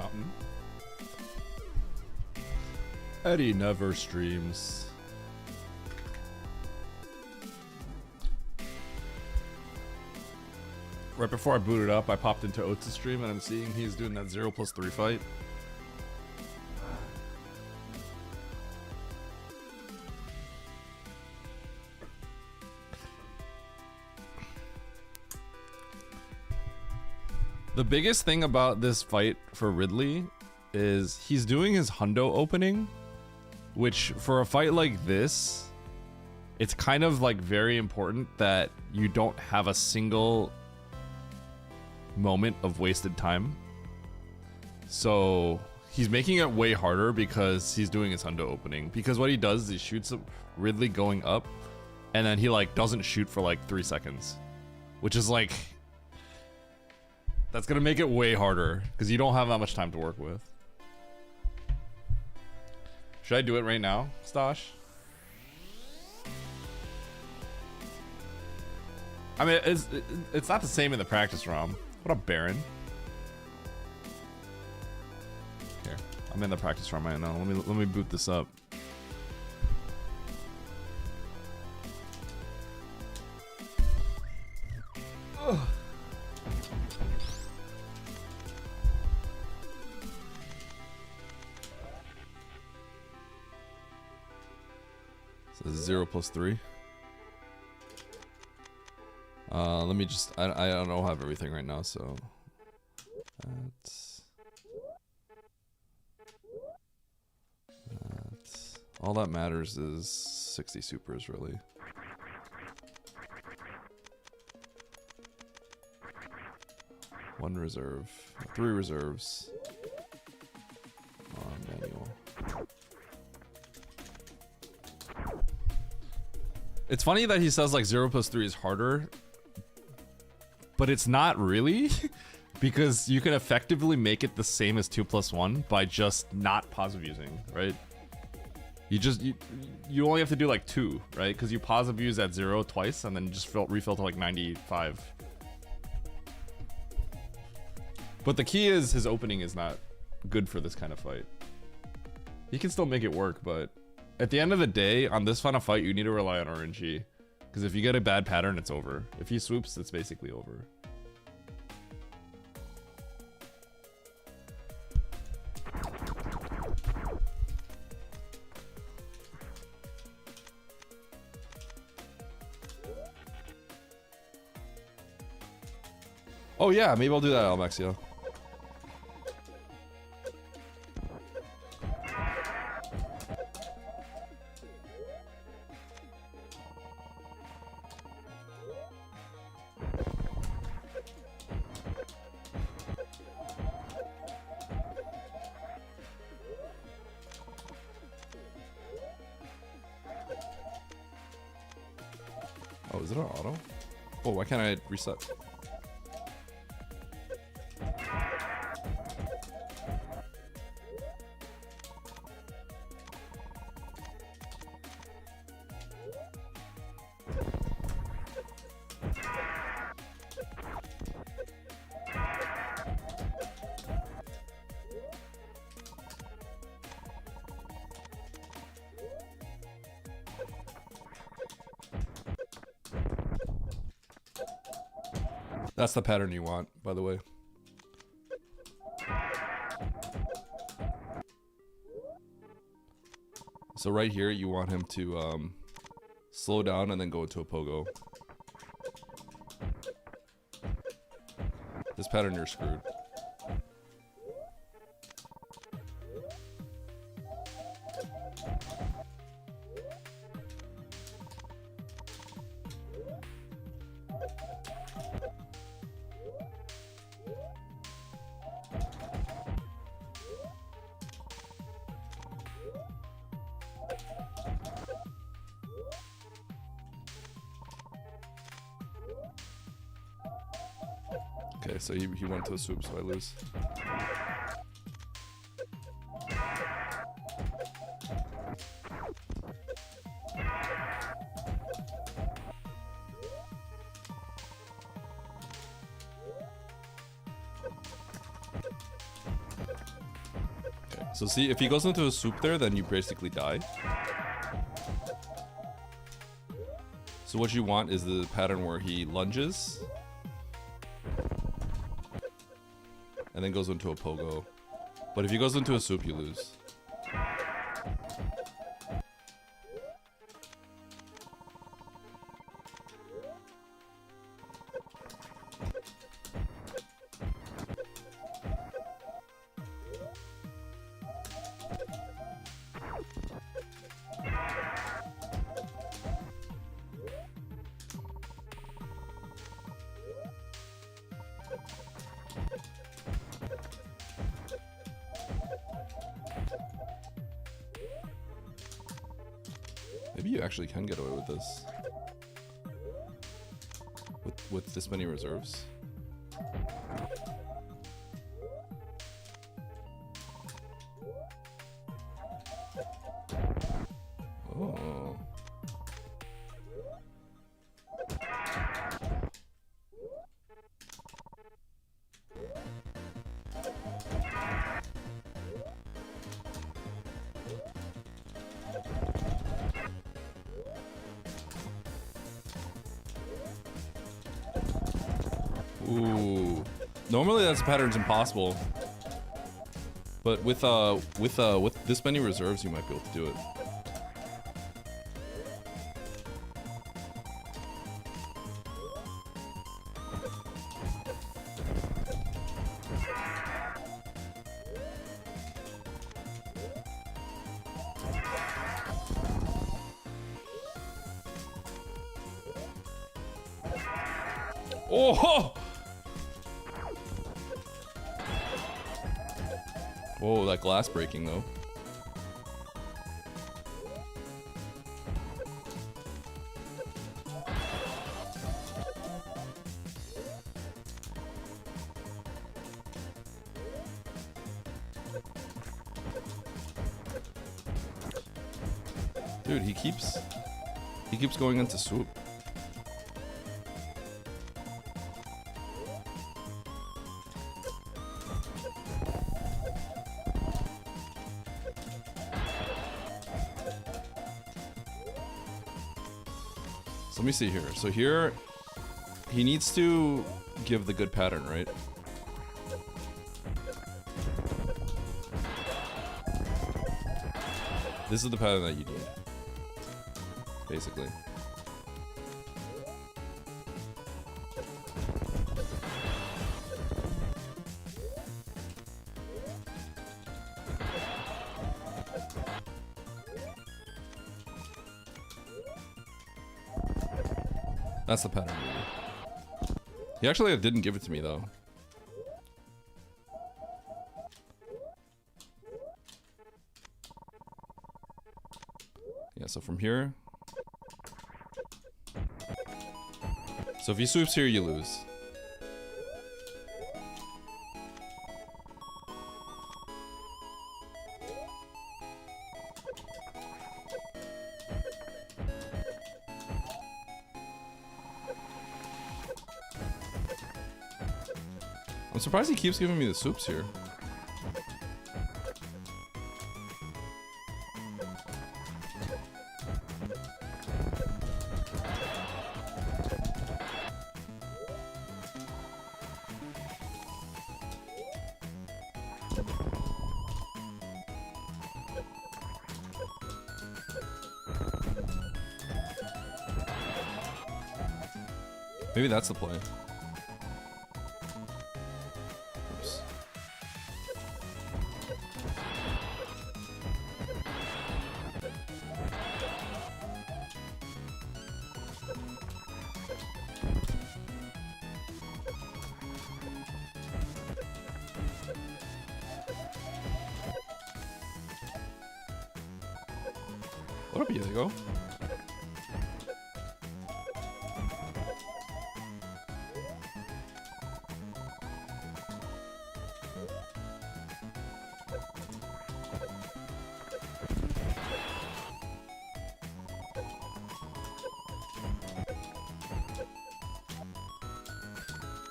Mountain. Eddie never streams. Right before I booted up, I popped into Oates' stream and I'm seeing he's doing that 0+3 fight. The biggest thing about this fight for Ridley is he's doing his hundo opening, which for a fight like this, it's kind of like very important that you don't have a single moment of wasted time. So he's making it way harder because he's doing his hundo opening. Because what he does is he shoots Ridley going up, and then he like doesn't shoot for like 3 seconds, which is like, that's gonna make it way harder because you don't have that much time to work with. Should I do it right now, Stosh? I mean, it's not the same in the practice ROM. What up, Baron? Here, I'm in the practice ROM right now. Let me boot this up. Ugh. So 0+3. Let me just, I don't have everything right now, so that's all that matters is 60 supers, really. One reserve, 3 reserves. Manual. It's funny that he says like 0+3 is harder, but it's not really, because you can effectively make it the same as 2+1 by just not positive using, right? You only have to do like 2, right? Because you positive use at 0 twice and then just refill to like 95. But the key is his opening is not good for this kind of fight. He can still make it work, but at the end of the day, on this kind of fight, you need to rely on RNG. Because if you get a bad pattern, it's over. If he swoops, it's basically over. Oh yeah, maybe I'll do that, Almexia. Oh, is it an auto? Oh, why can't I reset? That's the pattern you want, by the way. So right here, you want him to slow down and then go into a pogo. This pattern, you're screwed. Okay, so he went to a swoop, so I lose. So see, if he goes into a soup there, then you basically die. So what you want is the pattern where he lunges and then goes into a pogo. But if he goes into a soup, you lose. Maybe you actually can get away with this. With this many reserves. Oh. Ooh. Normally that pattern's impossible. But with this many reserves you might be able to do it. Oh! Whoa, that glass breaking though. Dude, he keeps going into swoop. So let me see here. So here, he needs to give the good pattern, right? This is the pattern that you need, basically. That's the pattern. He actually didn't give it to me though. Yeah, so from here. So if he swoops here, you lose. I'm surprised he keeps giving me the soups here. Maybe that's the play. Oops. What up, Diego?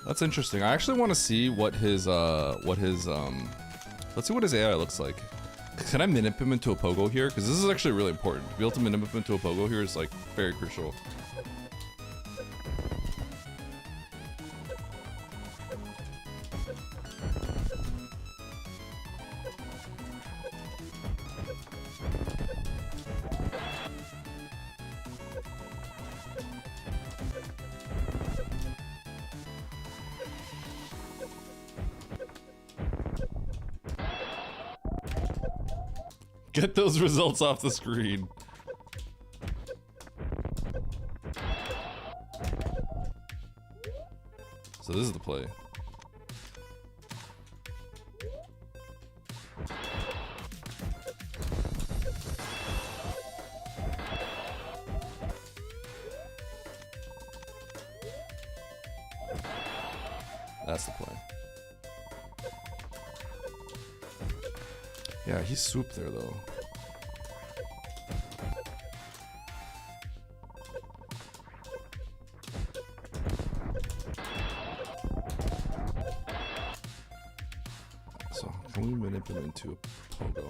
That's interesting. I actually want to see what his let's see what his AI looks like. Can I minip him into a pogo here? Because this is actually really important. To be able to minip him into a pogo here is like very crucial. Get those results off the screen. So this is the play. That's the play. Yeah, he's swooped there though. So can we manipulate into a pogo?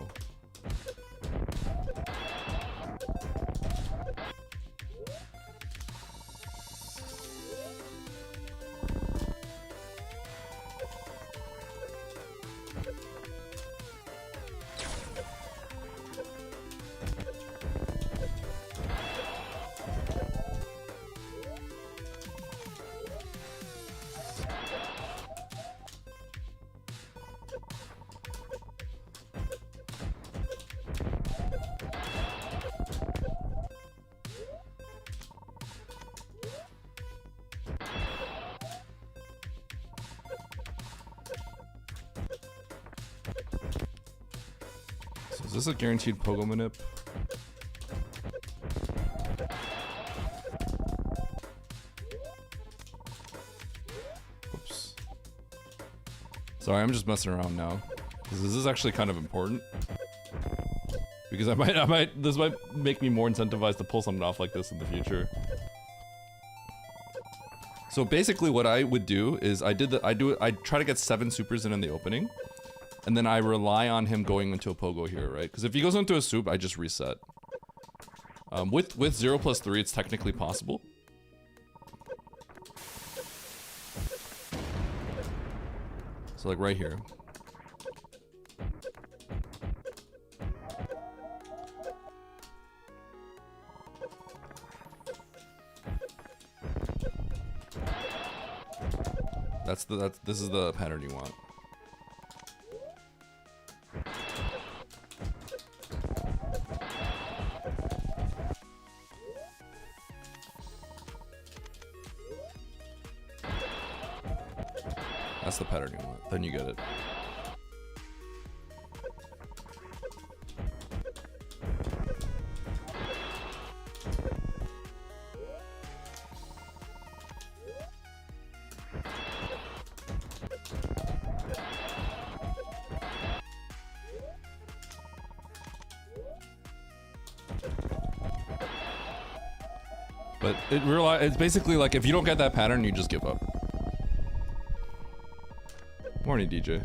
So is this a guaranteed pogo manip? Oops. Sorry, I'm just messing around now. Because this is actually kind of important. Because this might make me more incentivized to pull something off like this in the future. So basically what I would do is I try to get 7 supers in the opening. And then I rely on him going into a pogo here, right? Because if he goes into a soup, I just reset. With 0+3, it's technically possible. So like right here. This is the pattern you want. That's the pattern you want. Then you get it. But it's basically like if you don't get that pattern, you just give up. Morning, DJ.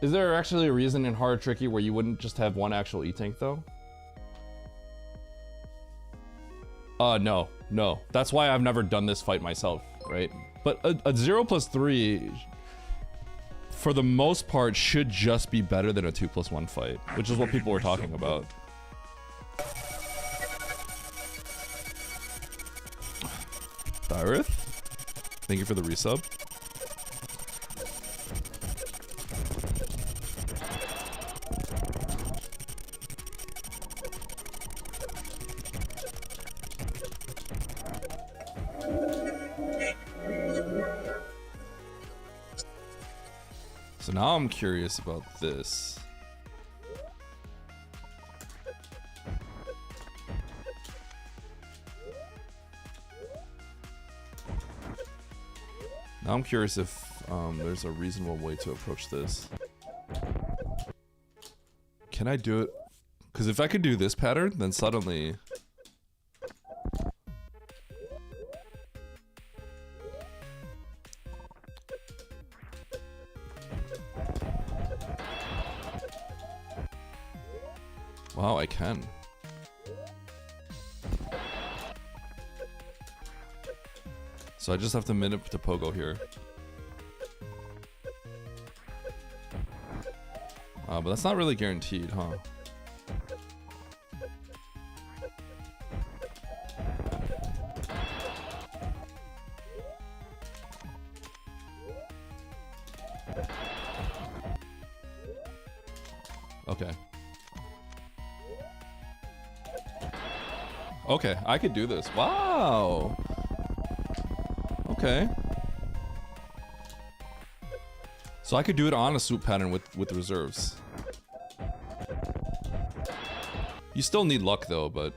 Is there actually a reason in Hard Tricky where you wouldn't just have one actual E-Tank though? No. That's why I've never done this fight myself, right? But a 0+3, for the most part, should just be better than a 2+1 fight, which is what people were talking about. Dyrith? Thank you for the resub. So now I'm curious about this. Now I'm curious if there's a reasonable way to approach this. Can I do it? Because if I could do this pattern, then suddenly... Wow, I can. So I just have to minute to pogo here. But that's not really guaranteed, huh? Okay. Okay, I could do this. Wow. Okay. So I could do it on a soup pattern with reserves. You still need luck though, but...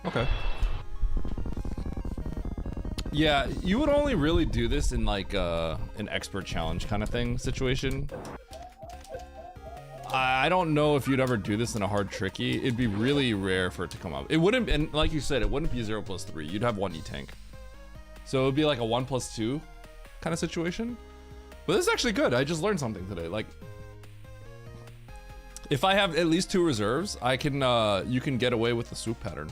Okay. Yeah, you would only really do this in like an expert challenge kind of thing situation. I don't know if you'd ever do this in a hard tricky. It'd be really rare for it to come up. It wouldn't, and like you said, it wouldn't be 0 + 3. You'd have 1 E-tank. So it would be like a 1 + 2 kind of situation. But this is actually good. I just learned something today. Like, if I have at least 2 reserves, I can, you can get away with the soup pattern.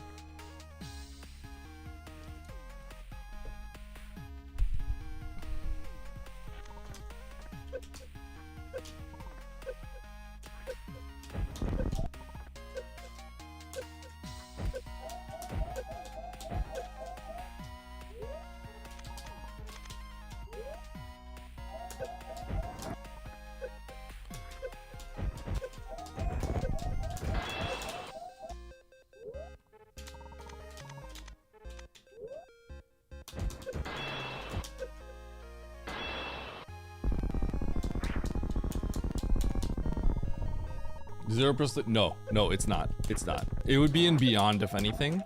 No, it's not. It's not. It would be in Beyond, if anything.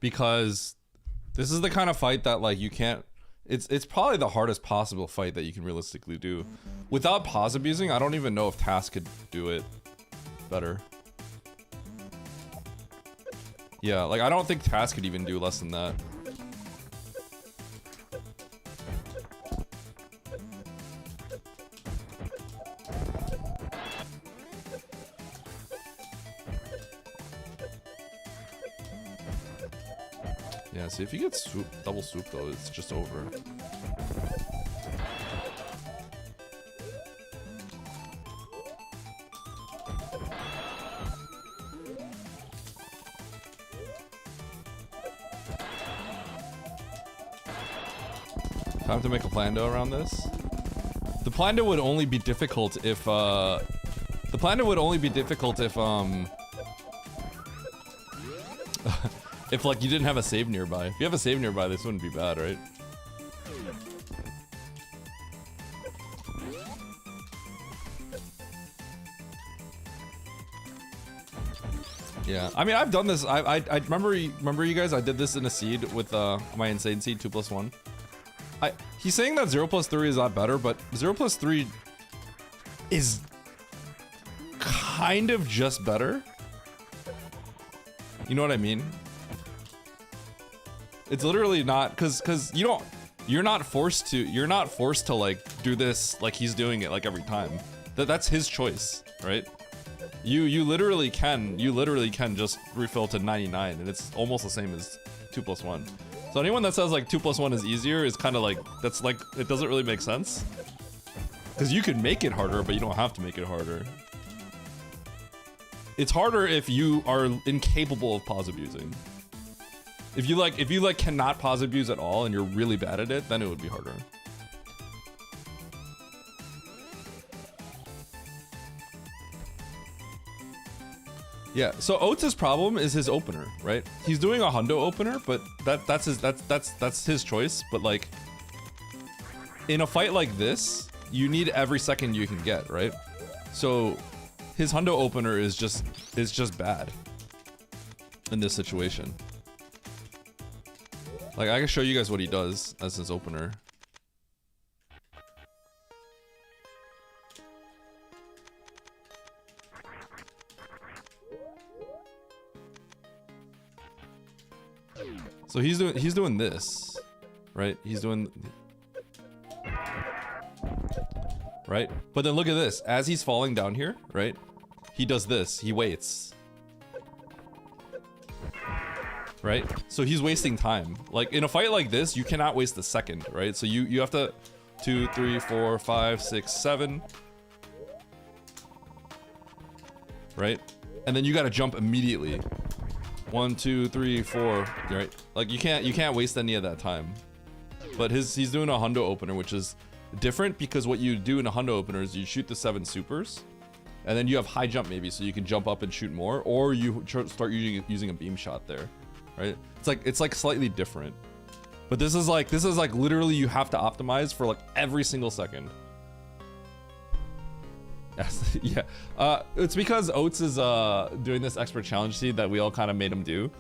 Because this is the kind of fight that, like, you can't... It's probably the hardest possible fight that you can realistically do. Without pause abusing, I don't even know if Task could do it better. Yeah, like, I don't think Task could even do less than that. Yeah, see, if you get soup, double soup though, it's just over. Time to make a plando around this. The plando would only be difficult if, if, like, you didn't have a save nearby. If you have a save nearby, this wouldn't be bad, right? Yeah, I mean, I've done this. I remember you guys. I did this in a seed with my insane seed 2+1. He's saying that 0 + 3 is not better, but 0 + 3 is kind of just better. You know what I mean? It's literally not, cause you're not forced to like do this like he's doing it like every time. That's his choice, right? You literally can just refill to 99 and it's almost the same as 2+1. So anyone that says like 2+1 is easier is kind of like, that's like, it doesn't really make sense. Cause you can make it harder, but you don't have to make it harder. It's harder if you are incapable of pause abusing. If you cannot pause abuse at all and you're really bad at it, then it would be harder. Yeah, so Oates' problem is his opener, right? He's doing a hundo opener, but that's his choice, but like in a fight like this, you need every second you can get, right? So his hundo opener is just bad in this situation. Like, I can show you guys what he does as his opener. So he's doing this, right? right? But then look at this. As he's falling down here, right? He does this. He waits. Right? So he's wasting time. Like, in a fight like this, you cannot waste a second, right? So you have to... 2, 3, 4, 5, 6, 7. Right? And then you gotta jump immediately. 1, 2, 3, 4. Right? Like, you can't waste any of that time. But he's doing a hundo opener, which is different because what you do in a hundo opener is you shoot the 7 supers, and then you have high jump maybe, so you can jump up and shoot more, or you start using a beam shot there, right? It's like slightly different. But this is like literally you have to optimize for like every single second. Yes, yeah. It's because Oates is doing this expert challenge seed that we all kind of made him do.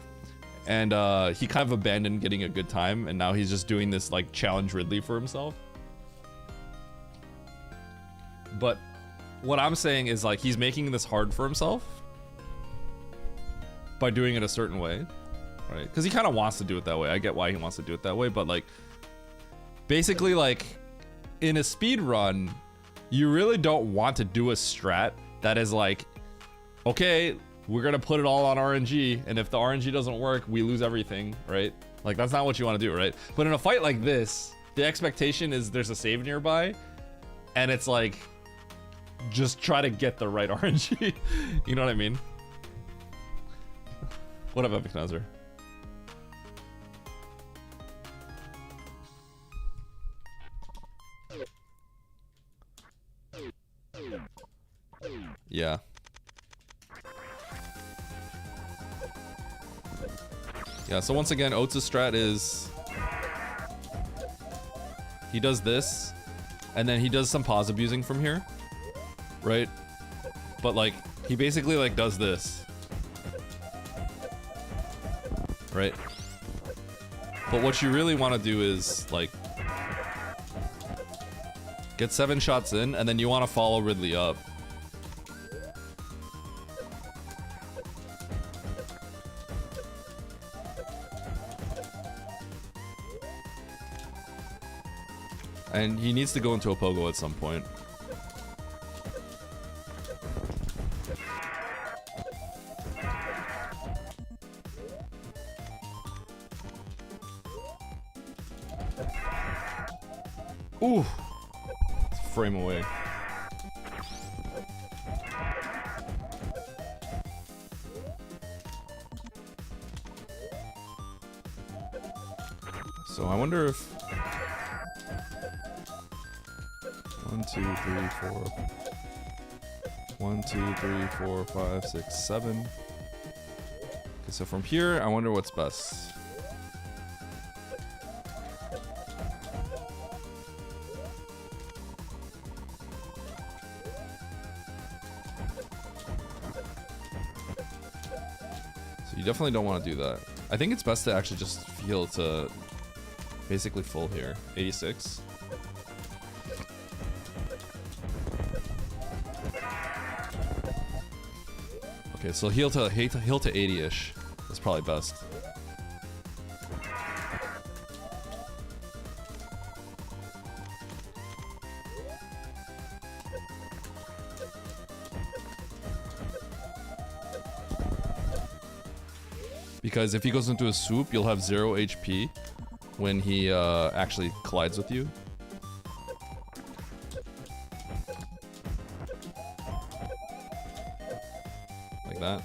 And he kind of abandoned getting a good time, and now he's just doing this like challenge Ridley for himself. But what I'm saying is like he's making this hard for himself by doing it a certain way, right? Because he kind of wants to do it that way. I get why he wants to do it that way, but like basically like in a speed run, you really don't want to do a strat that is like, okay, we're gonna put it all on RNG, and if the RNG doesn't work, we lose everything, right? Like, that's not what you want to do, right? But in a fight like this, the expectation is there's a save nearby, and it's like, just try to get the right RNG. You know what I mean? What up, Epic Nazar? Yeah. Yeah, so once again, Oates' strat is he does this, and then he does some pause abusing from here, right? But like, he basically like does this, right? But what you really want to do is like get 7 shots in, and then you want to follow Ridley up. And he needs to go into a pogo at some point. Ooh! It's a frame away. So I wonder if 1, 2, 3, 4. 1, 2, 3, 4, 5, 6, 7. Okay, so from here, I wonder what's best. So you definitely don't want to do that. I think it's best to actually just heal to basically full here. 86. Okay, so heal to 80-ish. That's probably best. Because if he goes into a swoop, you'll have 0 HP when he actually collides with you. That.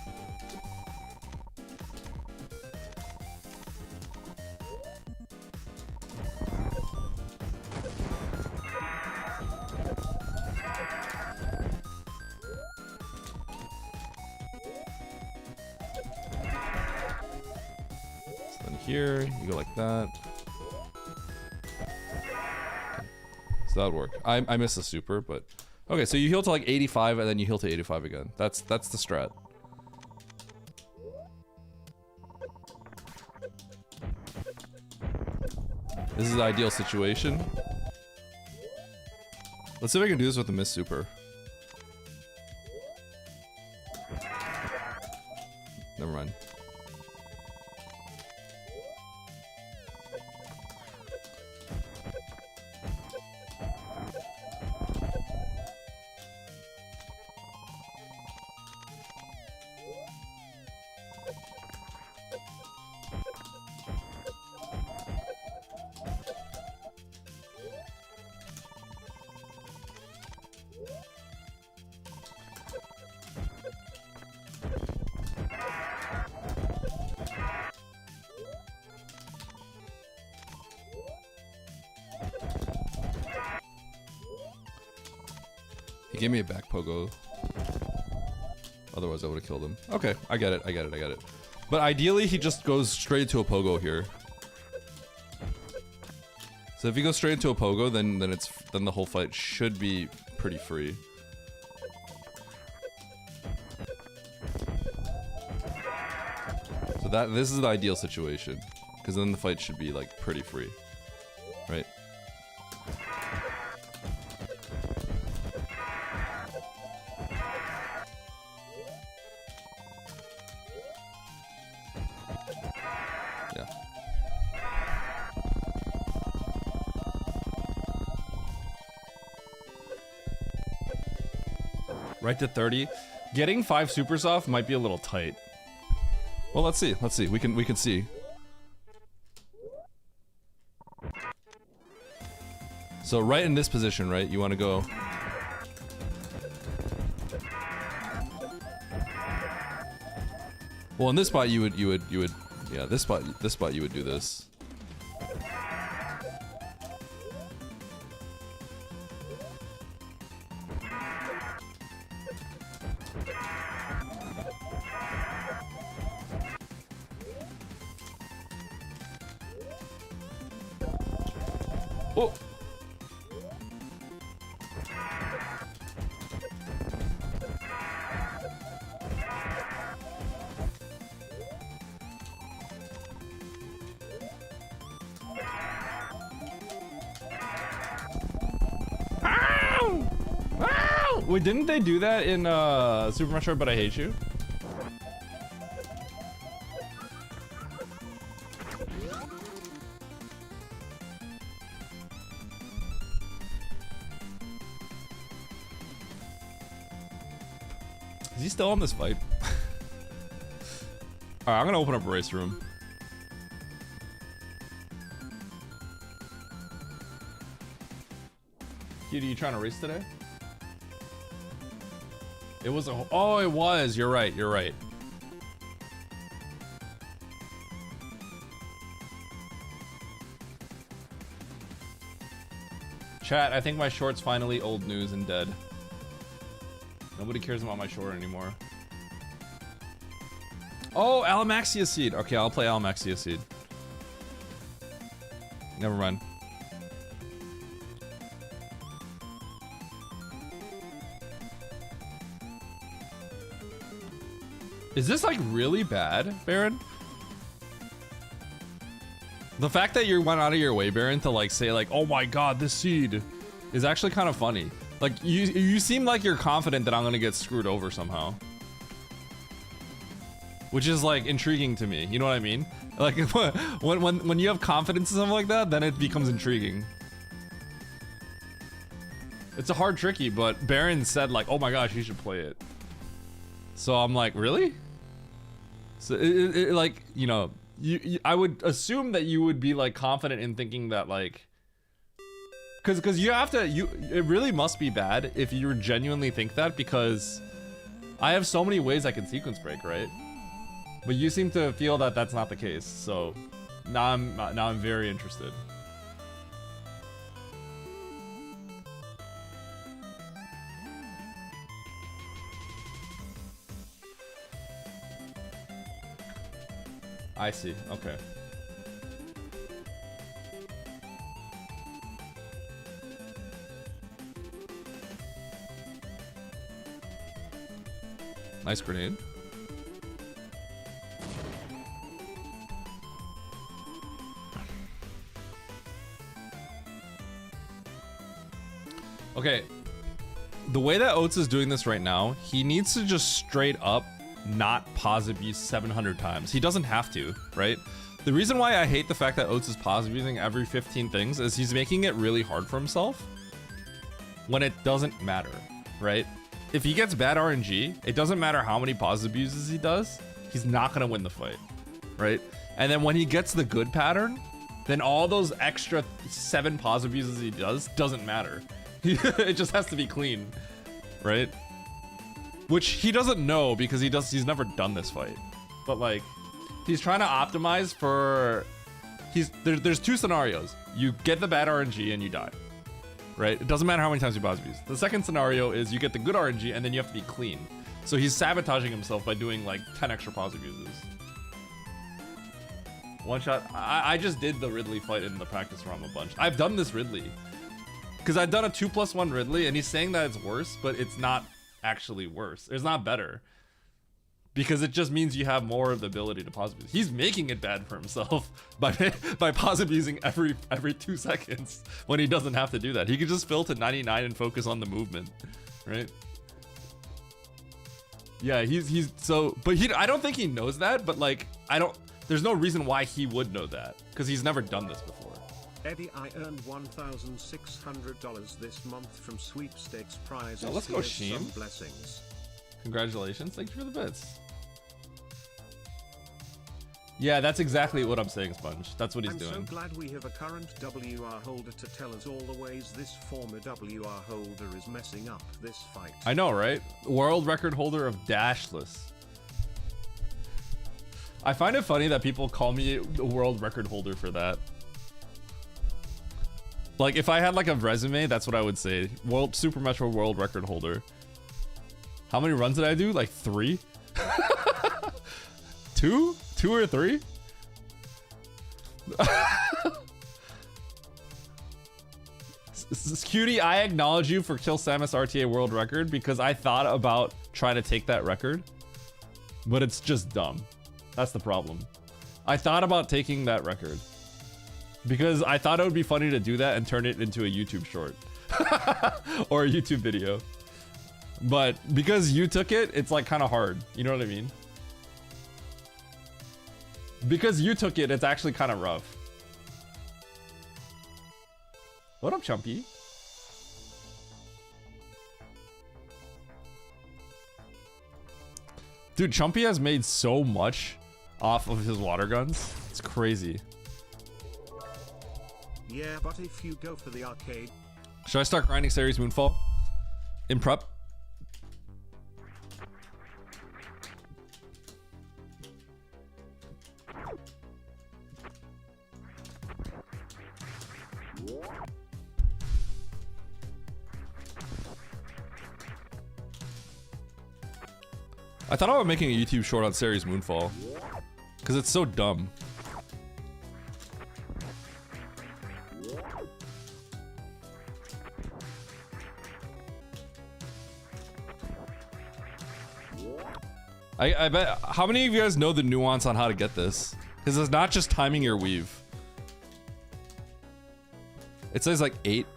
So then here, you go like that. So that would work. I missed the super, but okay, so you heal to like 85 and then you heal to 85 again. That's the strat. This is the ideal situation. Let's see if I can do this with the miss super. Never mind. He gave me a back pogo. Otherwise, I would have killed him. Okay, I get it. But ideally, he just goes straight to a pogo here. So if he goes straight into a pogo, then the whole fight should be pretty free. So this is the ideal situation, because then the fight should be like pretty free, right? Yeah. Right to 30. Getting 5 supers off might be a little tight. Well, let's see. We can see. So right in this position, right? You want to go. Well, in this spot you would yeah, this spot you would do this. Oh. Ow! Ow! Wait, didn't they do that in Super Metroid But I Hate You? Is he still in this fight? Alright, I'm gonna open up a race room. Cutie, you trying to race today? It was a... Oh, it was. You're right. You're right. Chat, I think my short's finally old news and dead. Nobody cares about my short anymore. Oh, Alamaxia Seed. Okay, I'll play Alamaxia Seed. Never mind. Is this like really bad, Baron? The fact that you went out of your way, Baron, to like say like, oh my god, this seed is actually kind of funny. Like you seem like you're confident that I'm gonna get screwed over somehow. Which is like intriguing to me, you know what I mean? Like when you have confidence in something like that, then it becomes intriguing. It's a hard tricky, but Baron said like, oh my gosh, you should play it. So I'm like, really? So it like, you know, I would assume that you would be like confident in thinking that like, cause you have to, it really must be bad if you genuinely think that, because I have so many ways I can sequence break, right? But you seem to feel that that's not the case, so now I'm very interested. I see. Okay. Nice grenade. Okay. The way that Oats is doing this right now, he needs to just straight up not pause abuse 700 times. He doesn't have to, right? The reason why I hate the fact that Oats is pause abusing every 15 things is he's making it really hard for himself when it doesn't matter, right? If he gets bad RNG, it doesn't matter how many pause abuses he does, he's not gonna win the fight, right? And then when he gets the good pattern, then all those extra 7 pause abuses he does doesn't matter. It just has to be clean, right? Which he doesn't know because he's never done this fight. But like, he's trying to optimize for, there's 2 scenarios. You get the bad RNG and you die, right? It doesn't matter how many times you pause abuse. The second scenario is you get the good RNG and then you have to be clean. So he's sabotaging himself by doing like 10 extra pause abuses. One shot. I just did the Ridley fight in the practice ROM a bunch. I've done this Ridley. Because I've done a 2+1 Ridley and he's saying that it's worse, but it's not actually worse. It's not better. Because it just means you have more of the ability to pause abuse. He's making it bad for himself by pause abusing every 2 seconds when he doesn't have to do that. He could just fill to 99 and focus on the movement, right? Yeah, he's so, but I don't think he knows that, but like, there's no reason why he would know that because he's never done this before. Eddie, I earned $1,600 this month from sweepstakes prizes. Oh, let's go, Sheen. Some blessings. Congratulations. Thank you for the bits. Yeah, that's exactly what I'm saying, Sponge. That's what he's doing. I'm so glad we have a current WR holder to tell us all the ways this former WR holder is messing up this fight. I know, right? World record holder of dashless. I find it funny that people call me a world record holder for that. Like, if I had like a resume, that's what I would say. Super Metro world record holder. How many runs did I do? Like 3? 2? 2 or 3? Cutie, I acknowledge you for Kill Samus RTA world record because I thought about trying to take that record, but it's just dumb. That's the problem. I thought about taking that record because I thought it would be funny to do that and turn it into a YouTube short or a YouTube video. But because you took it, it's like kind of hard. You know what I mean? Because you took it, it's actually kind of rough. What up, Chumpy? Dude, Chumpy has made so much off of his water guns. It's crazy. Yeah, but if you go for the arcade... Should I start grinding Ceres Moonfall? In prep? I thought about making a YouTube short on Ceres Moonfall because it's so dumb. I bet, how many of you guys know the nuance on how to get this? Because it's not just timing your weave. It says like 8.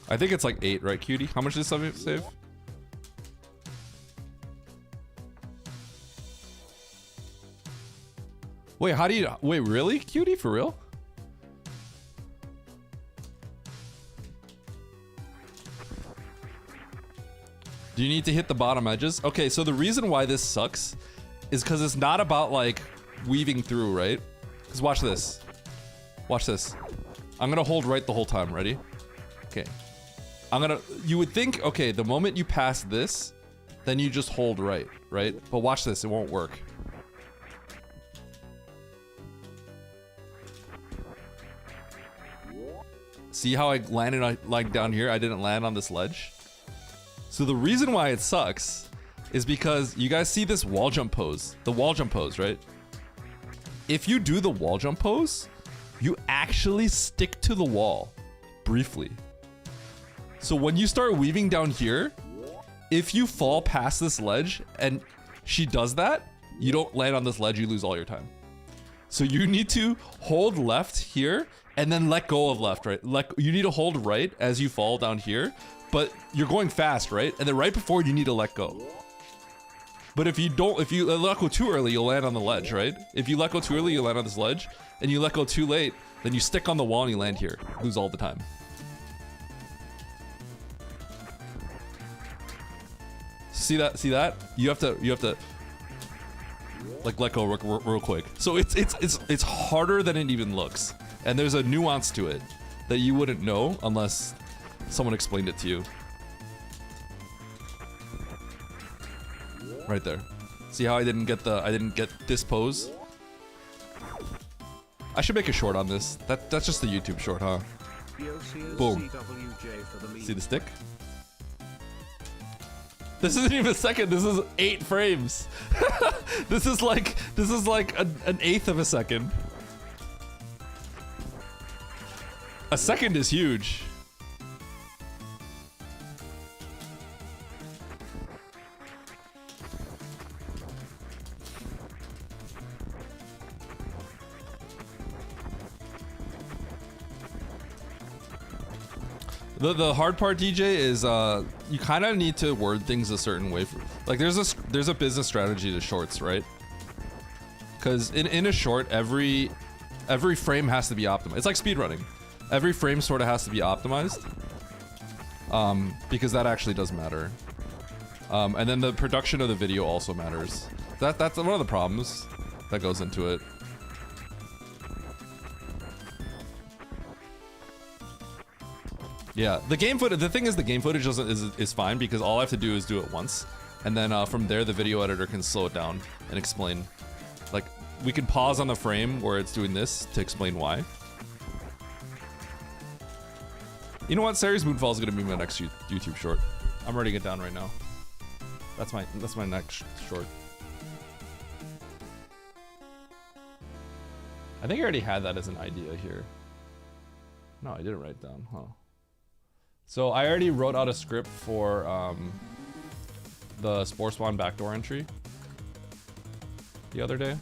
I think it's like 8, right, Cutie? How much does something save? Wait, how do you... Wait, really? Cutie? For real? Do you need to hit the bottom edges? Okay, so the reason why this sucks is because it's not about, like, weaving through, right? Because watch this. Watch this. I'm going to hold right the whole time. Ready? Okay. You would think, okay, the moment you pass this, then you just hold right, right? But watch this, it won't work. See how I landed like down here? I didn't land on this ledge. So the reason why it sucks is because you guys see this wall jump pose, the wall jump pose, right? If you do the wall jump pose, you actually stick to the wall briefly. So when you start weaving down here, if you fall past this ledge and she does that, you don't land on this ledge, you lose all your time. So you need to hold left here and then let go of left, right? You need to hold right as you fall down here, but you're going fast, right? And then right before you need to let go. But if you let go too early, you'll land on the ledge, right? If you let go too early, you land on this ledge, and you let go too late, then you stick on the wall and you land here. Lose all the time. See that? See that? You have to like let go real quick. So it's harder than it even looks. And there's a nuance to it that you wouldn't know unless someone explained it to you. Right there. See how I didn't get this pose? I should make a short on this. That's just a YouTube short, huh? Boom. See the stick? This isn't even a second, this is 8 frames. This is like an eighth of a second. A second is huge. The hard part, DJ, is you kind of need to word things a certain way. Like there's a business strategy to shorts, right? Because in a short, every frame has to be optimized. It's like speedrunning. Every frame sort of has to be optimized. Because that actually does matter. And then the production of the video also matters. That's one of the problems that goes into it. Yeah, the thing is the game footage is fine because all I have to do is do it once. And then from there, the video editor can slow it down and explain. Like, we can pause on the frame where it's doing this to explain why. You know what? Series Moonfall is gonna be my next YouTube short. I'm writing it down right now. That's my next short. I think I already had that as an idea here. No, I didn't write it down, huh? So I already wrote out a script for the Spore Spawn backdoor entry the other day.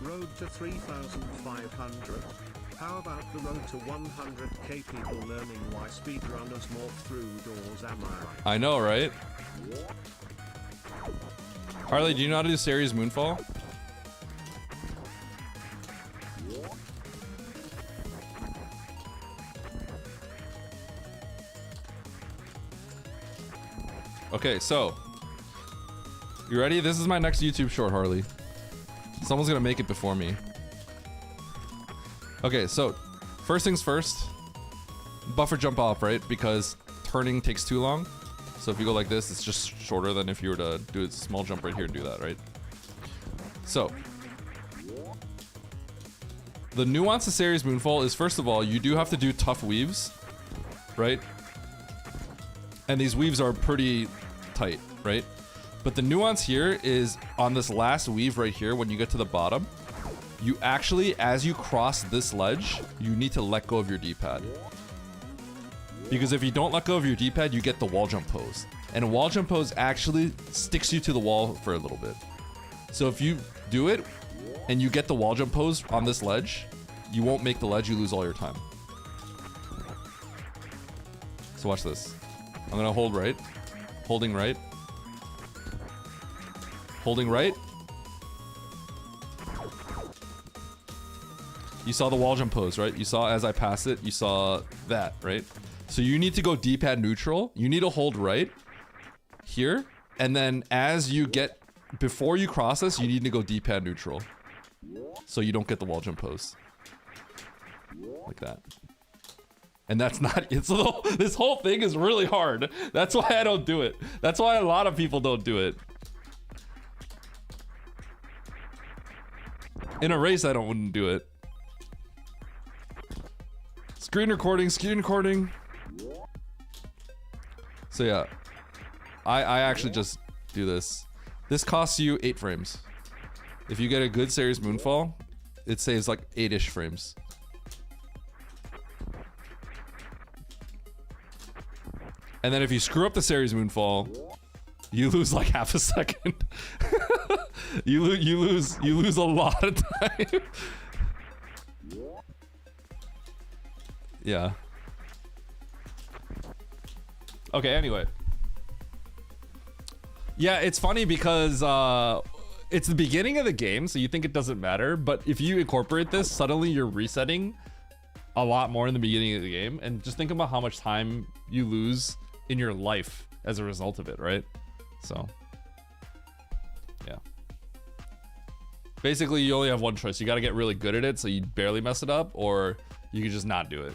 Road to 3,500. How about the road to 100k people learning why speedrunners morph through doors, am I right? I know, right? Harley, do you know how to do Series Moonfall? Okay, so you ready? This is my next YouTube short, Harley. Someone's gonna make it before me. Okay, so first things first, buffer jump off, right? Because turning takes too long. So if you go like this, it's just shorter than if you were to do a small jump right here and do that, right? So the nuance of Series Moonfall is, first of all, you do have to do tough weaves, right? And these weaves are pretty tight, right? But the nuance here is on this last weave right here, when you get to the bottom, you actually, as you cross this ledge, you need to let go of your D-pad. Because if you don't let go of your D-pad, you get the wall jump pose. And a wall jump pose actually sticks you to the wall for a little bit. So if you do it, and you get the wall jump pose on this ledge, you won't make the ledge, you lose all your time. So watch this. I'm gonna hold right, holding right, holding right. You saw the wall jump pose, right? You saw as I pass it, you saw that, right? So you need to go D-pad neutral. You need to hold right here. And then as you get, before you cross this, you need to go D-pad neutral. So you don't get the wall jump pose. Like that. And that's not, this whole thing is really hard. That's why I don't do it. That's why a lot of people don't do it. In a race, I wouldn't do it. Screen recording. So yeah, I actually just do this. This costs you 8 frames. If you get a good Series Moonfall, it saves like 8-ish frames. And then if you screw up the Series Moonfall, you lose like half a second. you lose a lot of time. Yeah. Okay, anyway. Yeah, it's funny because it's the beginning of the game, so you think it doesn't matter, but if you incorporate this, suddenly you're resetting a lot more in the beginning of the game, and just think about how much time you lose in your life as a result of it, right? So, yeah. Basically, you only have one choice. You gotta get really good at it so you barely mess it up, or you could just not do it.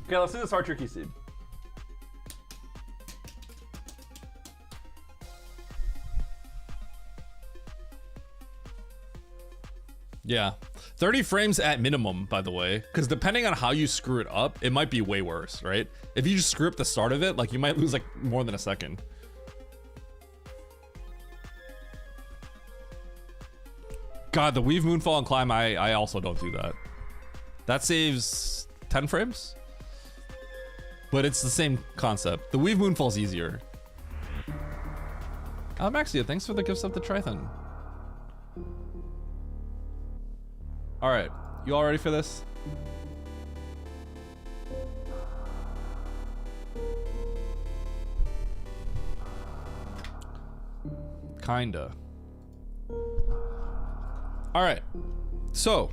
Okay, let's do this hard tricky seed. Yeah, 30 frames at minimum, by the way, because depending on how you screw it up, it might be way worse, right? If you just screw up the start of it, like you might lose like more than a second. God, the weave, moonfall, and climb, I also don't do that. That saves 10 frames, but it's the same concept. The weave, moonfall's easier. Almaxia, thanks for the gifts of the Trithan. All right, you all ready for this? Kinda. All right, so.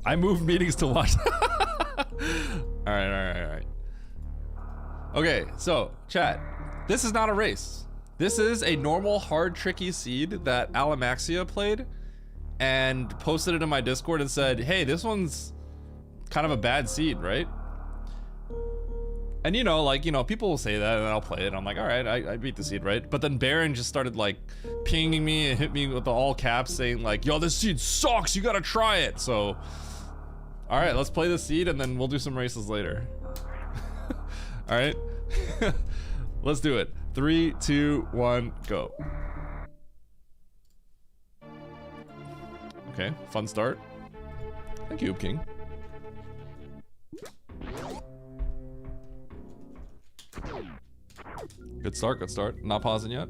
I moved meetings to watch. All right. Okay, so chat, this is not a race. This is a normal hard tricky seed that Alamaxia played and posted it in my Discord and said, hey, this one's kind of a bad seed, right? And you know, like, you know, people will say that and I'll play it. I'm like, all right, I beat the seed, right? But then Baron just started like pinging me and hit me with the all caps saying like, yo, this seed sucks, you gotta try it. So, all right, let's play the seed and then we'll do some races later. All right, let's do it. 3, 2, 1, go. Okay, fun start. Thank you, King. Good start, good start. Not pausing yet.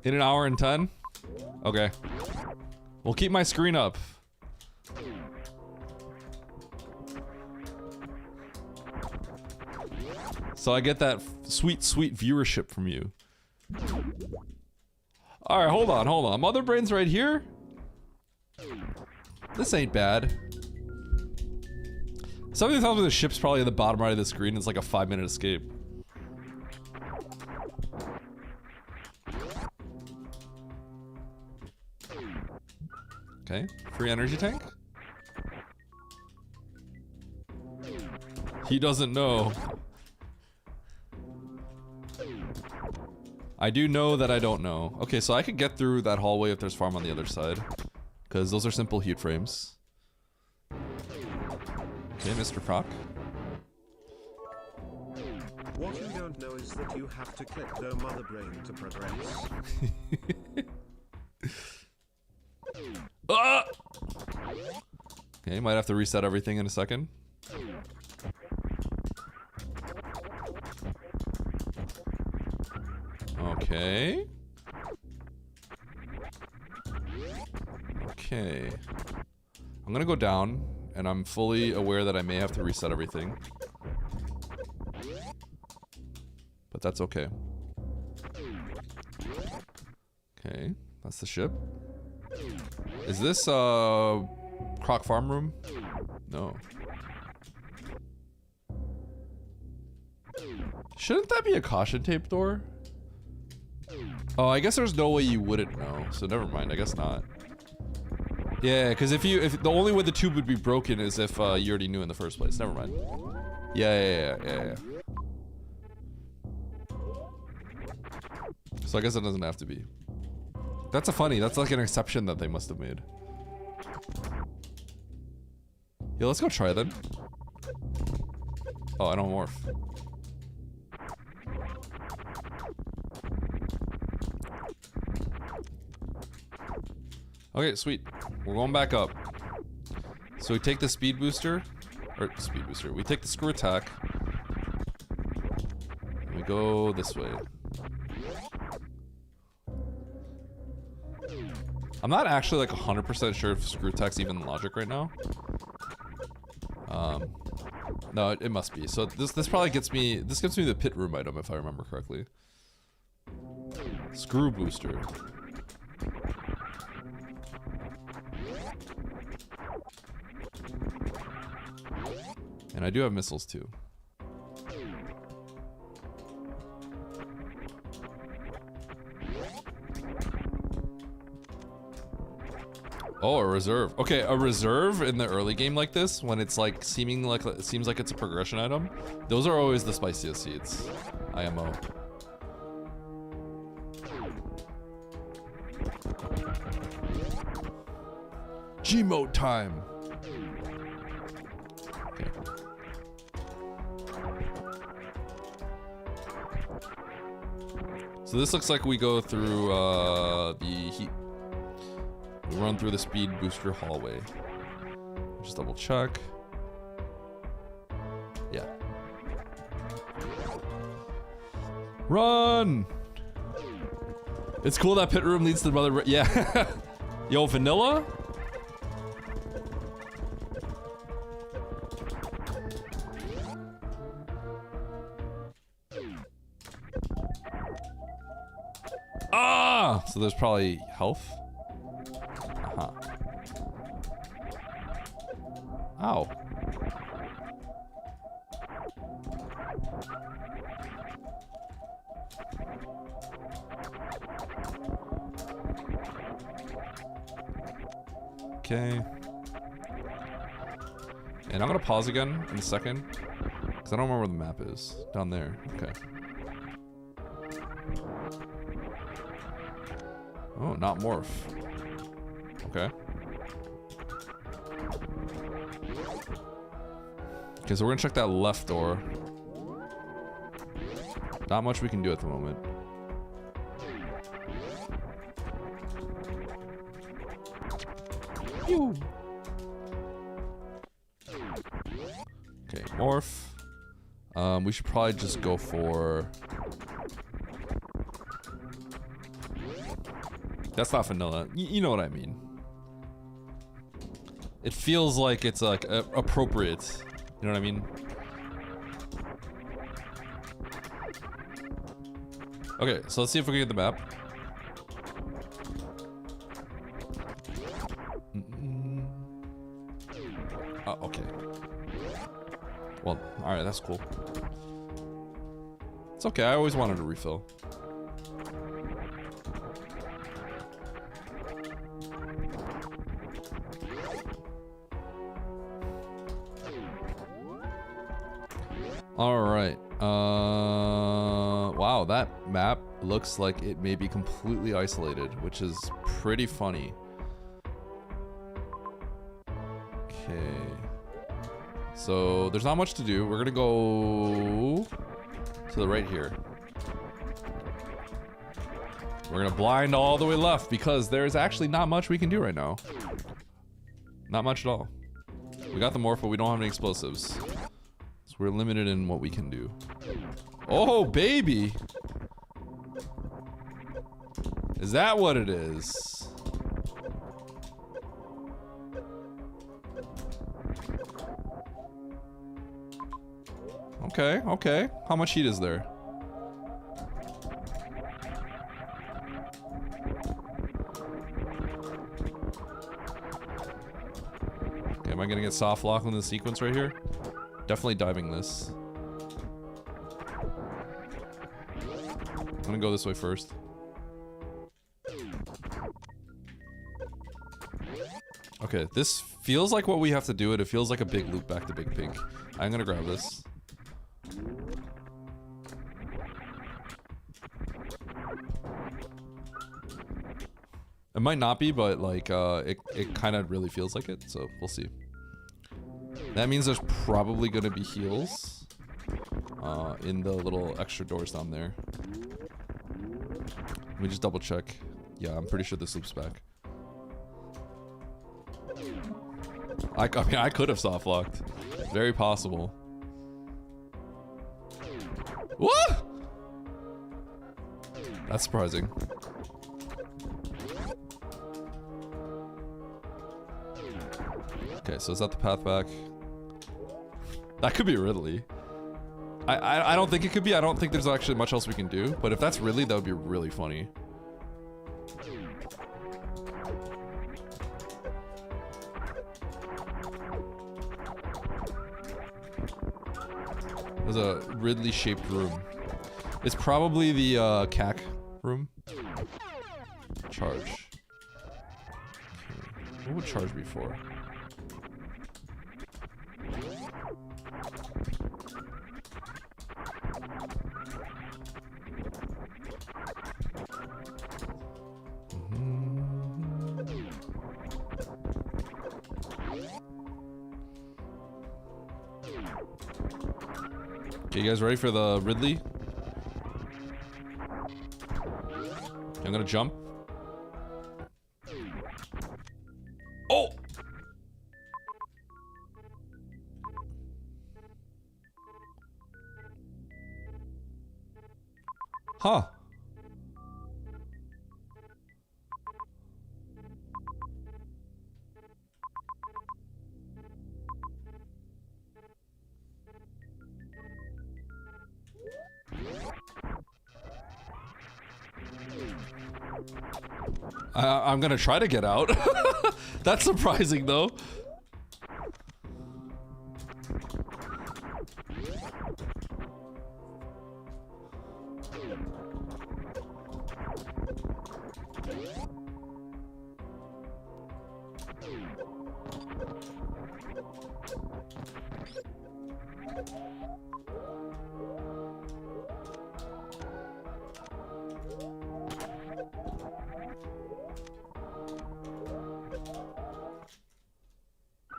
In an hour and 10? Okay. We'll keep my screen up. So I get that sweet, sweet viewership from you. All right, hold on. Mother Brain's right here. This ain't bad. Somebody tells me the ship's probably at the bottom right of the screen. It's like a 5-minute escape. Okay, free energy tank. He doesn't know. I do know that I don't know. Okay, so I could get through that hallway if there's farm on the other side. Because those are simple heat frames. Okay, Mr. Proc. What you don't know is that you have to click the mother brain to progress. Ah! Okay, might have to reset everything in a second. Okay. Okay. I'm gonna go down, and I'm fully aware that I may have to reset everything. But that's okay. Okay, that's the ship. Is this, Croc Farm Room? No. Shouldn't that be a caution tape door? Oh, I guess there's no way you wouldn't know, so never mind, I guess not. Yeah, because if the only way the tube would be broken is if you already knew in the first place. Never mind. Yeah. So I guess it doesn't have to be. That's that's like an exception that they must have made. Yeah, let's go try then. Oh, I don't morph. Okay, sweet. We're going back up. So we take the speed booster, we take the screw attack, and we go this way. I'm not actually like 100% sure if screw attack's even logic right now. No, it must be. So this probably gives me the pit room item if I remember correctly. Screw booster. And I do have missiles too. Oh, a reserve. Okay, a reserve in the early game like this, when it's like seems like it's a progression item, those are always the spiciest seeds. IMO. Gmode time. Okay. So this looks like we go through the heat. We run through the speed booster hallway. Just double check. Yeah. Run! It's cool that pit room leads to the mother. Yeah. Yo, vanilla? Ah! So there's probably health. Uh-huh. Ow. Okay. And I'm gonna pause again in a second, because I don't remember where the map is. Down there. Okay. Oh, not morph. Okay. Okay, so we're gonna check that left door. Not much we can do at the moment. Pew. Okay, morph. We should probably just go for... That's not vanilla. You know what I mean. It feels like it's like appropriate. You know what I mean? Okay, so let's see if we can get the map. Oh, okay. Well, alright, that's cool. It's okay, I always wanted to refill. Alright, wow, that map looks like it may be completely isolated, which is pretty funny. Okay. So, there's not much to do. We're gonna go to the right here. We're gonna blind all the way left because there's actually not much we can do right now. Not much at all. We got the morph, but we don't have any explosives. So we're limited in what we can do. Oh, baby! Is that what it is? Okay, okay. How much heat is there? Okay, am I gonna get soft lock on the sequence right here? Definitely diving this. I'm gonna go this way first. Okay, this feels like what we have to do, and it feels like a big loop back to Big Pink. I'm gonna grab this. It might not be, but like, it kind of really feels like it, so we'll see. That means there's probably gonna be heals in the little extra doors down there. Let me just double check. Yeah, I'm pretty sure this loops back. I mean, I could have soft locked. Very possible. What? That's surprising. Okay, so is that the path back? That could be Ridley. I don't think it could be. I don't think there's actually much else we can do. But if that's Ridley, that would be really funny. There's a Ridley-shaped room. It's probably the CAC room. Charge. Okay. What would charge me for? Okay, you guys ready for the Ridley? I'm gonna jump. Oh! Huh. I'm gonna try to get out. That's surprising though.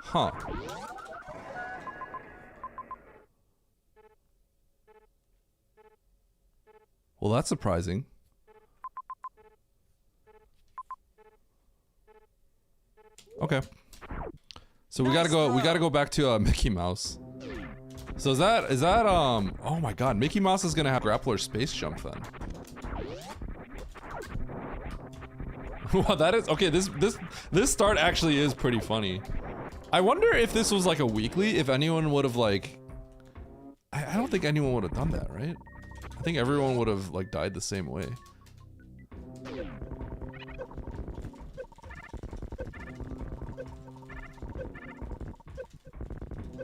Huh. Well, that's surprising. Okay. So we gotta go back to Mickey Mouse. So is that oh my god, Mickey Mouse is gonna have grappler space jump then. Wow, that is okay, this start actually is pretty funny. I wonder if this was like a weekly, if anyone would have like I don't think anyone would have done that, right? I think everyone would have like died the same way.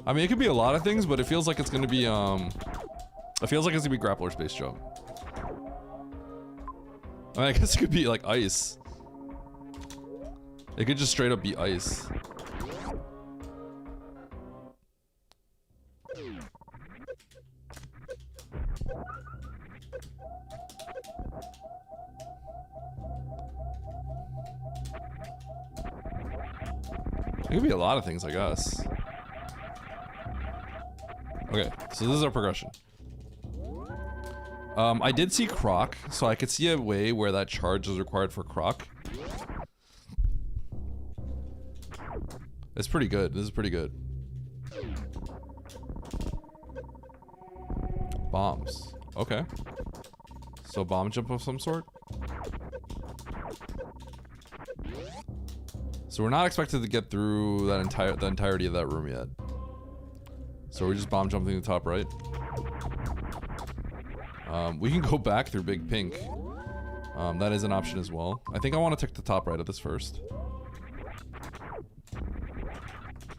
I mean, it could be a lot of things, but it feels like it's gonna be it feels like it's gonna be grappler space jump. I mean, I guess it could be like ice. It could just straight up be ice. It could be a lot of things, I guess. Okay, so this is our progression. I did see Croc, so I could see a way where that charge is required for Croc. It's pretty good. This is pretty good. Bombs. Okay. So bomb jump of some sort? So we're not expected to get through that the entirety of that room yet. So we're just bomb jumping the top right. We can go back through Big Pink. That is an option as well. I think I want to take the top right of this first.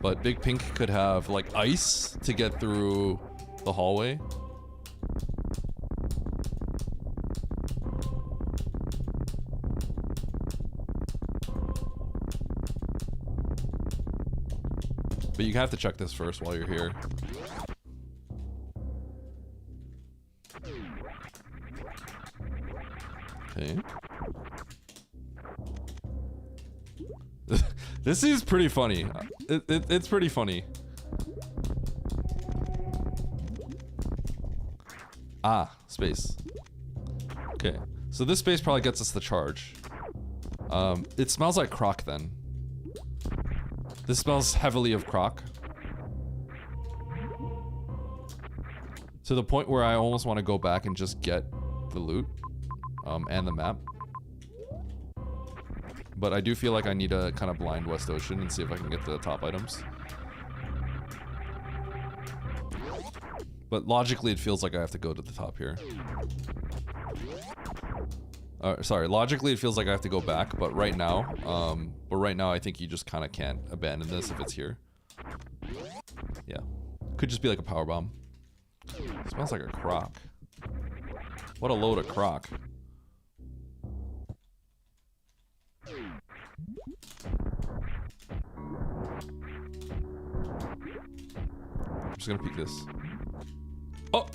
But Big Pink could have like ice to get through the hallway. But you have to check this first while you're here. Okay. This is pretty funny. It's pretty funny. Ah, space. Okay, so this space probably gets us the charge. It smells like Croc then. This smells heavily of Croc. To the point where I almost want to go back and just get the loot. And the map. But I do feel like I need to kind of blind West Ocean and see if I can get the top items. But logically it feels like I have to go to the top here. Sorry, logically it feels like I have to go back, but right now, I think you just kind of can't abandon this if it's here. Yeah. Could just be like a power bomb. Smells like a Croc. What a load of Croc. just gonna peek this. Oh!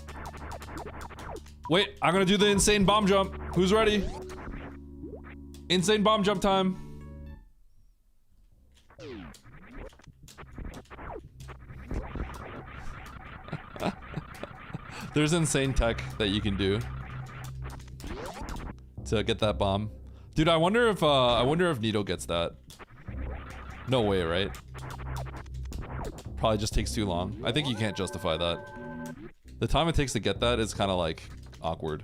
Wait, I'm gonna do the insane bomb jump. Who's ready? Insane bomb jump time. There's insane tech that you can do to get that bomb. Dude, I wonder if Nito gets that. No way, right? Probably just takes too long. I think you can't justify that. The time it takes to get that is kind of like awkward.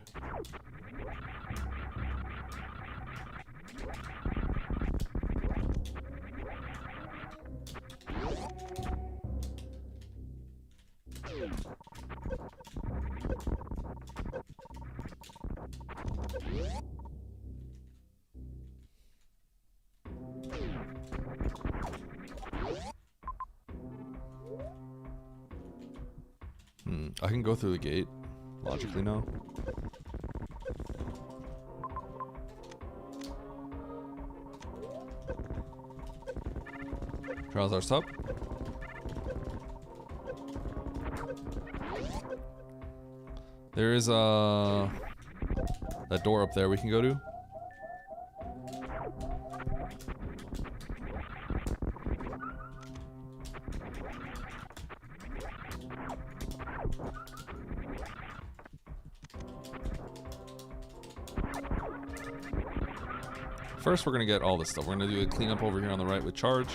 I can go through the gate, logically now. Trials are sub. There is that door up there we can go to. First, we're gonna get all this stuff. We're gonna do a cleanup over here on the right with charge.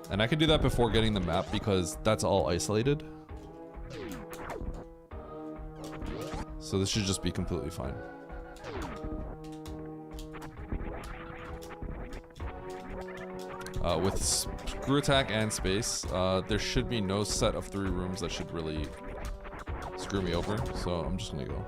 And I can do that before getting the map because that's all isolated. So this should just be completely fine. With screw attack and space, there should be no set of 3 rooms that should really screw me over. So I'm just gonna go.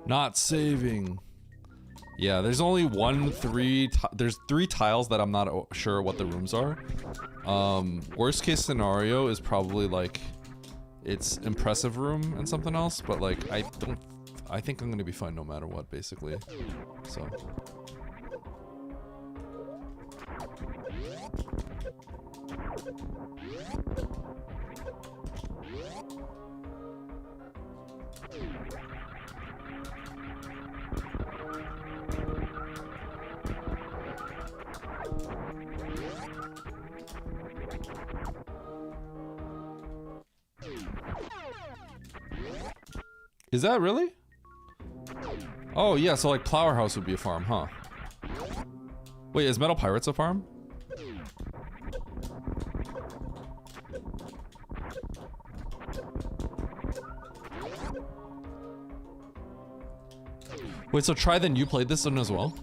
Not saving. Yeah, there's only there's 3 tiles that I'm not sure what the rooms are. Worst case scenario is probably like it's impressive room and something else, but like I think I'm gonna be fine no matter what, basically. So. Is that really? Oh yeah, so like Plower House would be a farm, huh? Wait, is Metal Pirates a farm? Wait, so Try Then you played this one as well?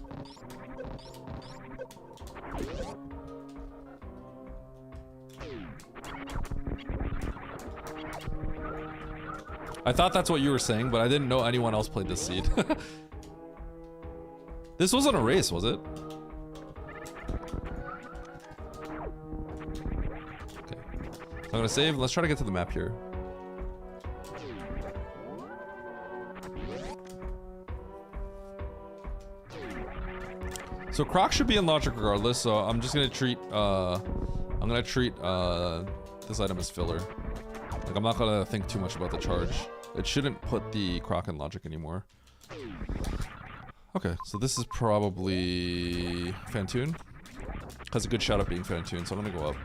I thought that's what you were saying, but I didn't know anyone else played this seed. This wasn't a race, was it? Okay. I'm gonna save. Let's try to get to the map here. So Croc should be in logic regardless, so I'm just gonna treat this item as filler. Like I'm not gonna think too much about the charge. It shouldn't put the Croc in logic anymore. Okay, so this is probably Fantoon. Has a good shot at being Fantoon, so I'm gonna go up.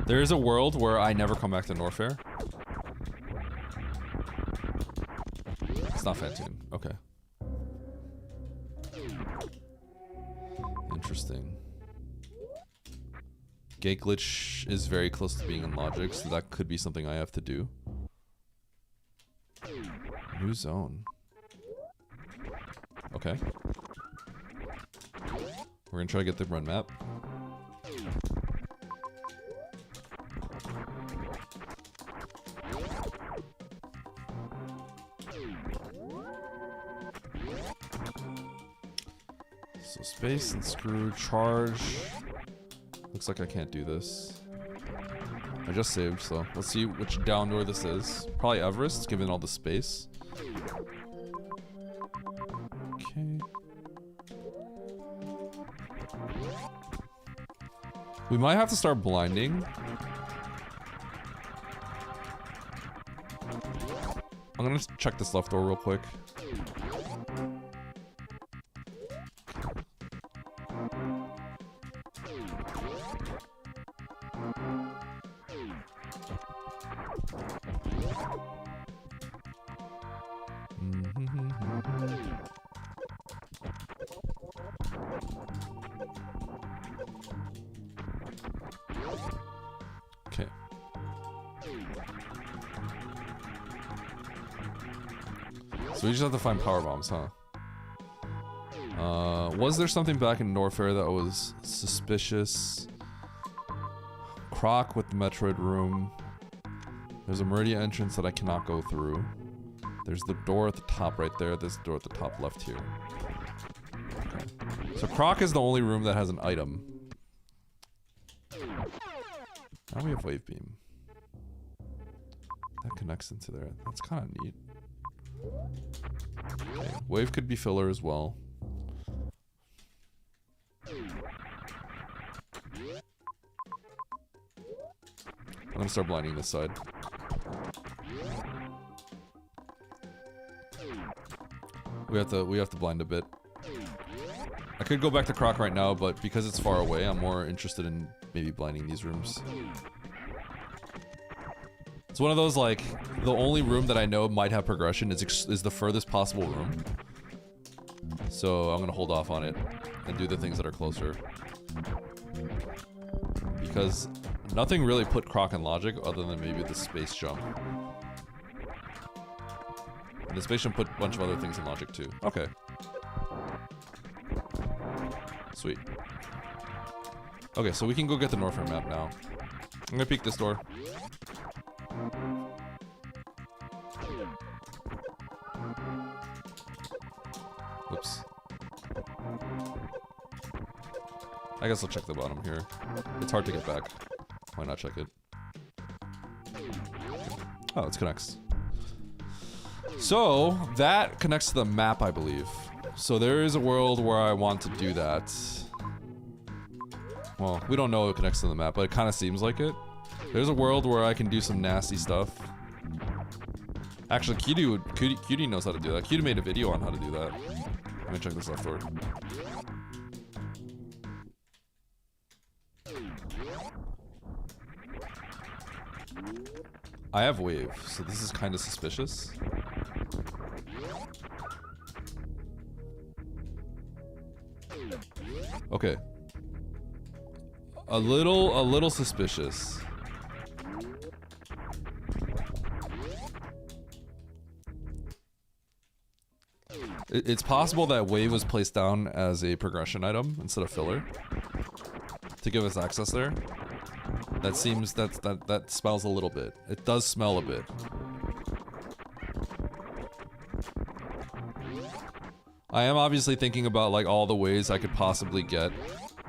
There is a world where I never come back to Norfair. It's not Fantoon. Okay. Interesting. Gate glitch is very close to being in logic, so that could be something I have to do. New zone. Okay. We're gonna try to get the run map. So space and screw, charge. Looks like I can't do this. I just saved, so let's see which down door this is. Probably Everest, given all the space. Okay. We might have to start blinding. I'm gonna check this left door real quick. Okay. So we just have to find power bombs, huh? Was there something back in Norfair that was suspicious? Croc with the Metroid room. There's a Meridian entrance that I cannot go through. There's the door at the top right there. There's the door at the top left here. Okay. So Croc is the only room that has an item. Now we have Wave Beam. That connects into there. That's kind of neat. Okay. Wave could be filler as well. I'm gonna start blinding this side. We have to blind a bit. I could go back to Croc right now, but because it's far away, I'm more interested in maybe blinding these rooms. It's one of those, like, the only room that I know might have progression is the furthest possible room. So I'm gonna hold off on it and do the things that are closer. Because nothing really put Croc in logic other than maybe the space jump. And the space jump put a bunch of other things in logic too. Okay. Sweet. Okay, so we can go get the Norfair map now. I'm gonna peek this door. Whoops. I guess I'll check the bottom here. It's hard to get back. Why not check it? Oh, it connects. So, that connects to the map, I believe. So there is a world where I want to do that. Well, we don't know it connects to the map, but it kind of seems like it. There's a world where I can do some nasty stuff. Actually, Cutie knows how to do that. Cutie made a video on how to do that. Let me check this left door. I have wave, so this is kind of suspicious. Okay. A little suspicious. It's possible that wave was placed down as a progression item instead of filler to give us access there. That seems that smells a little bit. It does smell a bit. I am obviously thinking about like all the ways I could possibly get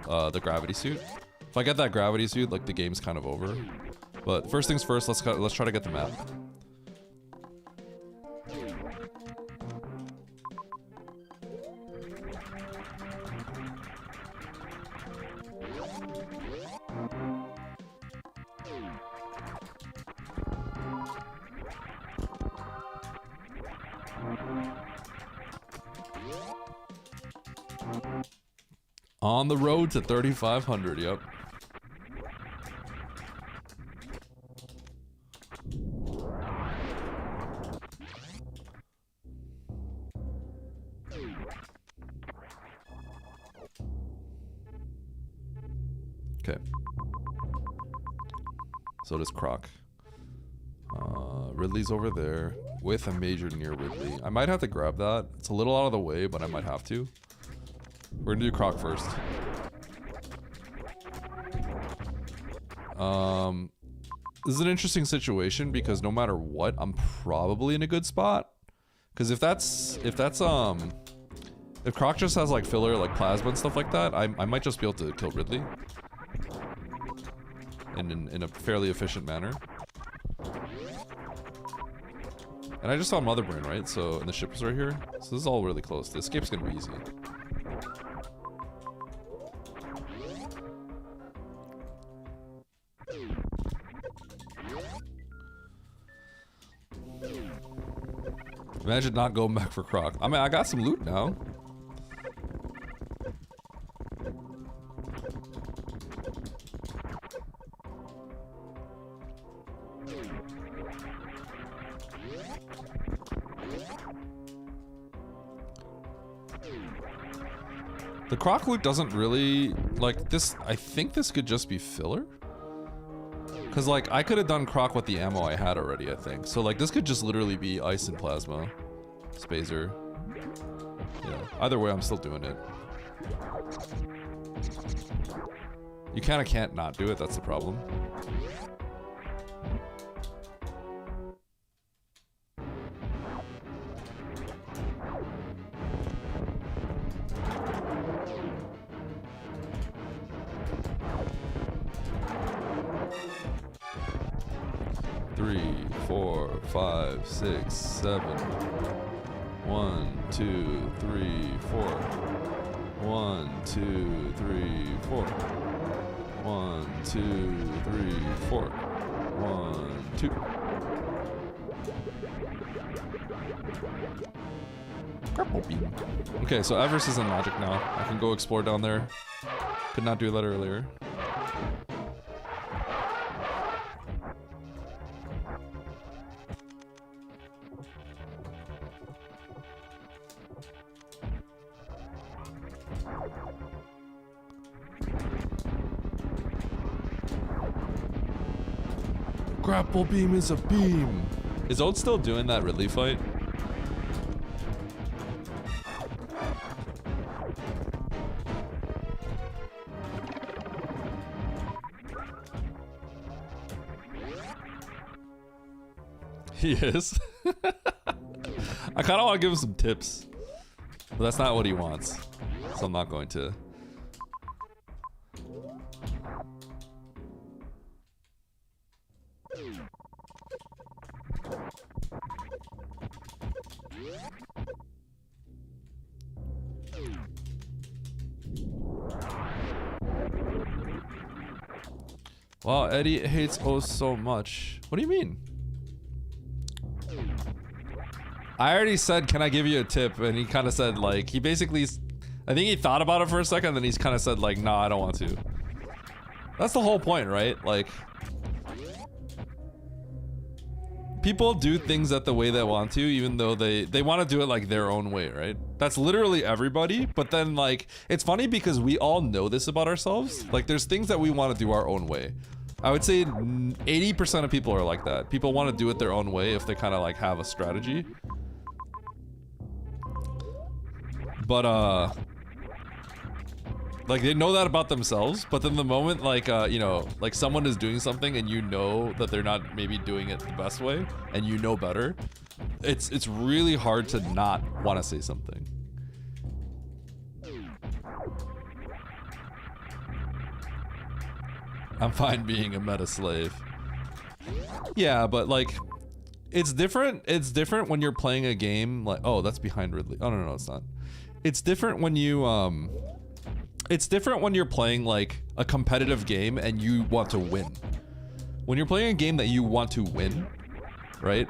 the gravity suit. If I get that gravity suit, like the game's kind of over. But first things first, let's try to get the map. On the road to 3,500, yep. Okay. So does Croc. Ridley's over there with a major near Ridley. I might have to grab that. It's a little out of the way, but I might have to. We're gonna do Croc first. This is an interesting situation because no matter what, I'm probably in a good spot. Because if Croc just has like filler, like plasma and stuff like that, I might just be able to kill Ridley. In a fairly efficient manner. And I just saw Mother Brain, right? So, and the ship is right here. So this is all really close. The escape's gonna be easy. Imagine not going back for Croc. I mean, I got some loot now. The Croc loot doesn't really, like, this, I think this could just be filler. Cause like, I could have done Croc with the ammo I had already, I think. So like, this could just literally be ice and plasma. Spazer. Yeah, either way, I'm still doing it. You kinda can't not do it, that's the problem. Three, 4, 5, 6, 7. 1, 2, 3, 4. 1, 2, 3, 4. 1, 2, 3, 4. 1, 2. Grapple beam. Okay, so Everest is in Logic now. I can go explore down there. Could not do that earlier. Grapple beam is a beam. Is Oat still doing that Ridley fight? He is. I kind of want to give him some tips, but that's not what he wants, so I'm not going to. Wow, Eddie hates O's so much. What do you mean? I already said, can I give you a tip? And he kind of said, like, he basically, I think he thought about it for a second, and then he's kind of said, like, no, I don't want to. That's the whole point, right? Like, people do things that the way they want to, even though they want to do it like their own way, right? That's literally everybody. But then, like, it's funny because we all know this about ourselves. Like, there's things that we want to do our own way. I would say 80% of people are like that. People want to do it their own way if they kind of like have a strategy. But like they know that about themselves, but then the moment like you know, like someone is doing something and you know that they're not maybe doing it the best way and you know better, it's really hard to not want to say something. I'm fine being a meta slave. Yeah, but like it's different when you're playing a game like, oh, that's behind Ridley. Oh no, it's not. It's different when you it's different when you're playing like a competitive game and you want to win. When you're playing a game that you want to win, right?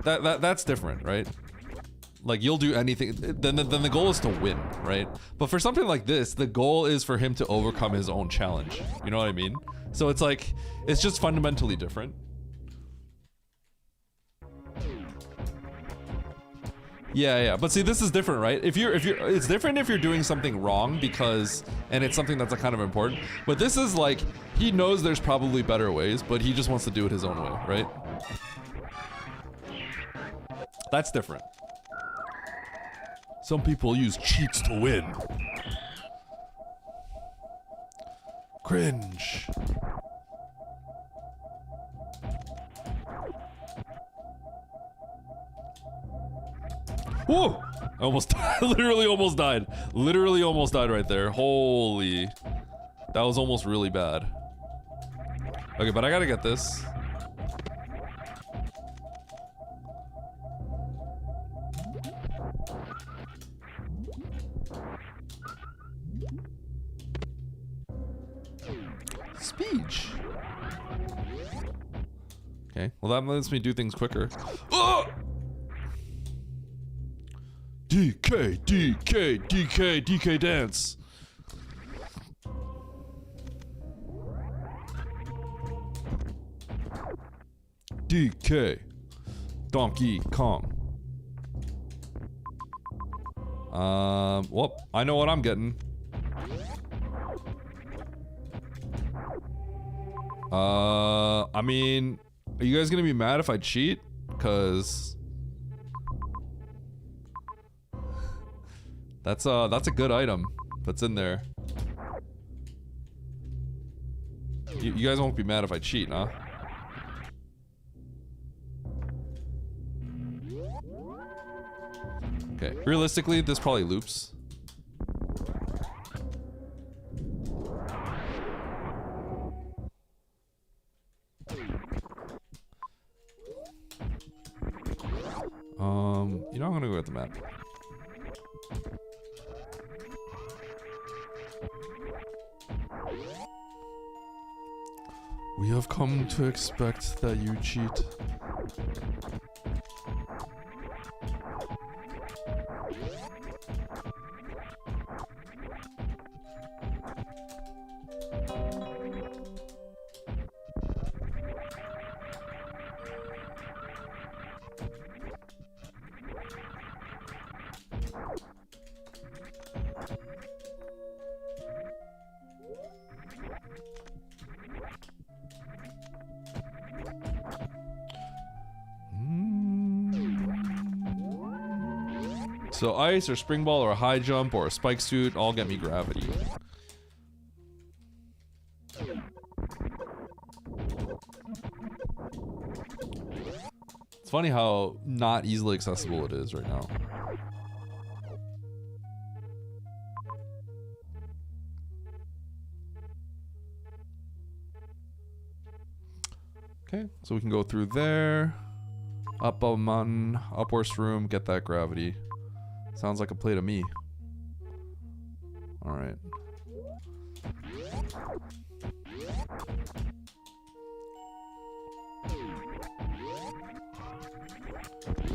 That's different, right? Like you'll do anything, then the goal is to win, right? But for something like this, the goal is for him to overcome his own challenge. You know what I mean? So it's like, it's just fundamentally different. Yeah. But see, this is different, right? If you're, it's different if you're doing something wrong and it's something that's kind of important. But this is like, he knows there's probably better ways, but he just wants to do it his own way, right? That's different. Some people use cheats to win. Cringe. Whoa! I almost literally almost died. Literally almost died right there. Holy. That was almost really bad. Okay, but I gotta get this. Speech. Okay, well that lets me do things quicker. Oh! DK dance. DK. Donkey Kong. Well, I know what I'm getting. I mean, are you guys gonna be mad if I cheat? Cause that's a good item that's in there. You guys won't be mad if I cheat, huh? Okay, realistically, this probably loops. You know, I'm gonna go with the map. We have come to expect that you cheat. So ice or spring ball or a high jump or a spike suit all get me gravity. It's funny how not easily accessible it is right now. Okay, so we can go through there. Up a mountain, up worst room, get that gravity. Sounds like a play to me. Alright.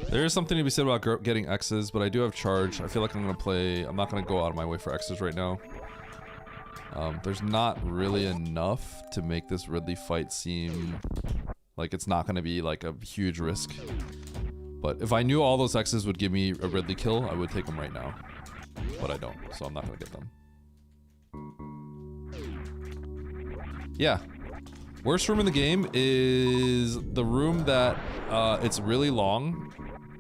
There is something to be said about getting X's, but I do have charge. I feel like I'm not gonna go out of my way for X's right now. There's not really enough to make this Ridley fight seem like it's not gonna be like a huge risk. But if I knew all those X's would give me a Ridley kill, I would take them right now. But I don't, so I'm not gonna get them. Yeah. Worst room in the game is the room that, it's really long.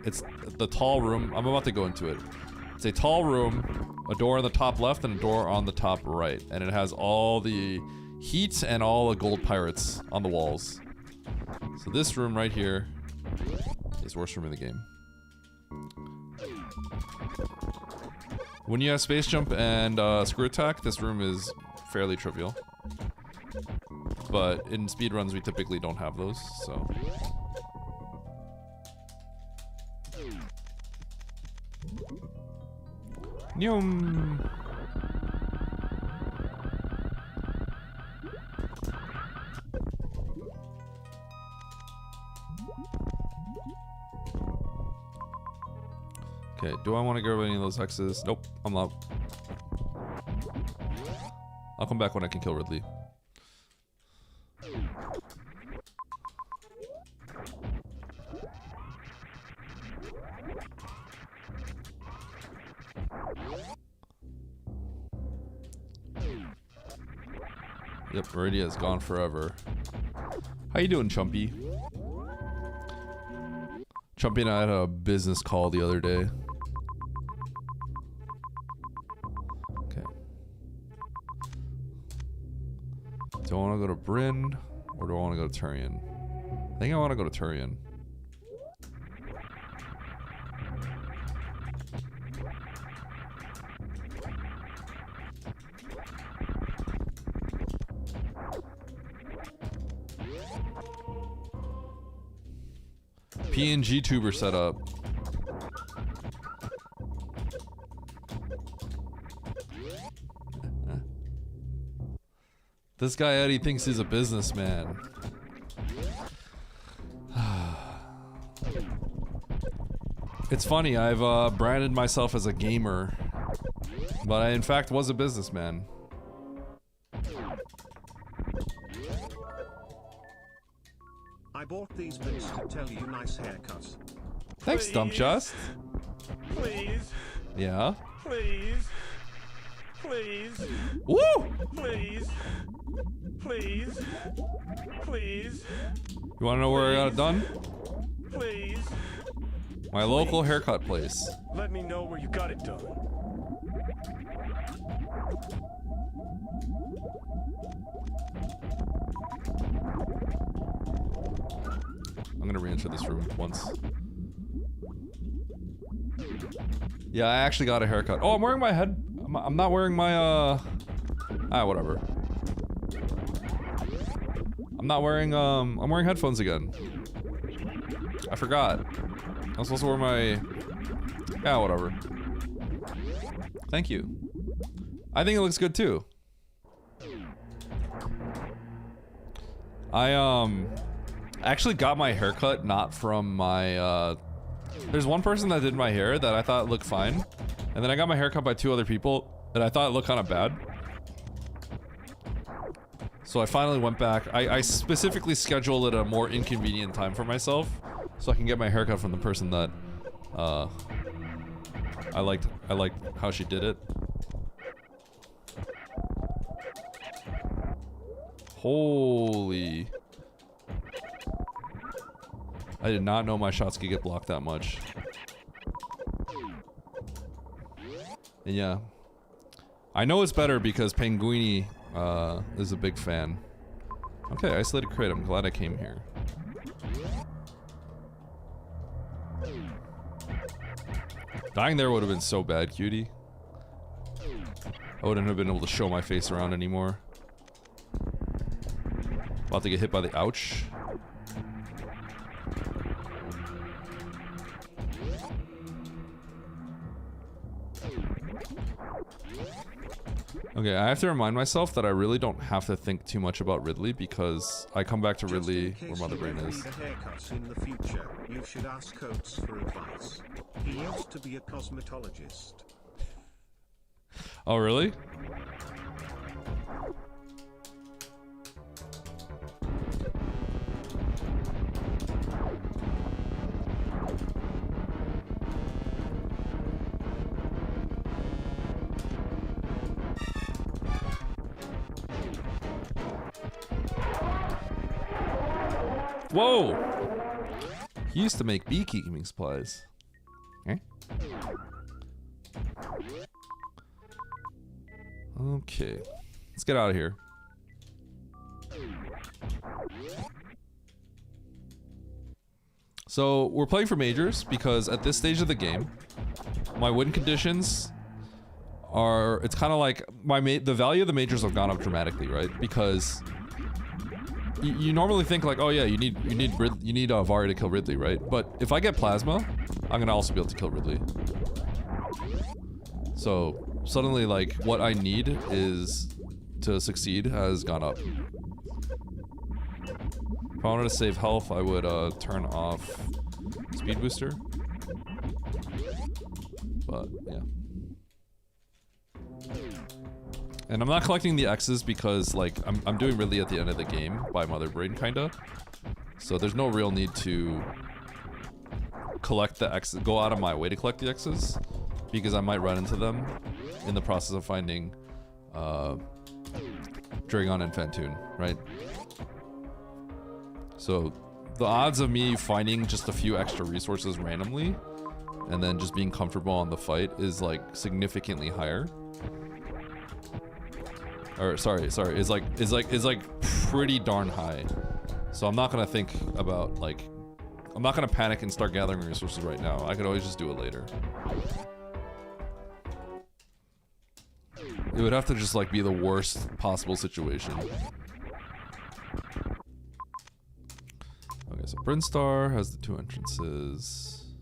It's the tall room. I'm about to go into it. It's a tall room, a door on the top left and a door on the top right. And it has all the heat and all the gold pirates on the walls. So this room right here is worst room in the game. When you have space jump and screw attack, this room is fairly trivial. But in speedruns, we typically don't have those, so. Nyum. Okay, do I want to get rid of any of those X's? Nope, I'm not. I'll come back when I can kill Ridley. Yep, Meridia's gone forever. How you doing, Chumpy? Chumpy and I had a business call the other day. Okay. Do I want to go to Bryn or do I want to go to Turian? I think I want to go to Turian. PNG tuber setup. This guy Eddie thinks he's a businessman. It's funny, I've branded myself as a gamer, but I in fact was a businessman. I bought these bits to tell you nice haircut. Thanks, Dumpchust. Please. Yeah. Please. Please. Woo! Please. Please. Please. You wanna know where I got it done? Please. My local haircut place. Let me know where you got it done. I'm gonna re-enter this room once. Yeah, I actually got a haircut. Oh, I'm wearing my head. I'm not wearing my, whatever. I'm not wearing, I'm wearing headphones again. I forgot. I was supposed to wear my... Yeah, whatever. Thank you. I think it looks good too. I actually got my haircut not from my, there's one person that did my hair that I thought looked fine. And then I got my haircut by 2 other people that I thought looked kind of bad. So I finally went back. I specifically scheduled it at a more inconvenient time for myself so I can get my haircut from the person that I liked how she did it. Holy. I did not know my shots could get blocked that much. And yeah. I know it's better because Penguini is a big fan. Okay, isolated crate. I'm glad I came here. Dying there would have been so bad, cutie. I wouldn't have been able to show my face around anymore. About to get hit by the ouch. Okay, I have to remind myself that I really don't have to think too much about Ridley because I come back to Ridley where Mother Brain is. Need a haircut in the future, you should ask Coates for advice. He used to be a cosmetologist. Oh, really? Whoa! He used to make beekeeping supplies. Eh? Okay. Let's get out of here. So, we're playing for majors because at this stage of the game, my win conditions are... It's kind of like the value of the majors have gone up dramatically, right? Because... You normally think like, oh yeah, you need Vari to kill Ridley, right? But if I get Plasma, I'm gonna also be able to kill Ridley. So suddenly, like, what I need is to succeed has gone up. If I wanted to save health, I would turn off speed booster. But yeah. And I'm not collecting the X's because, like, I'm doing Ridley at the end of the game by Mother Brain, kinda. So there's no real need to collect the X's, go out of my way to collect the X's, because I might run into them in the process of finding Dragon and Fantoon, right? So the odds of me finding just a few extra resources randomly and then just being comfortable on the fight is like significantly higher. Or sorry, is like pretty darn high. So I'm not gonna think about like, I'm not gonna panic and start gathering resources right now. I could always just do it later. It would have to just like be the worst possible situation. Okay, so Brinstar has the 2 entrances.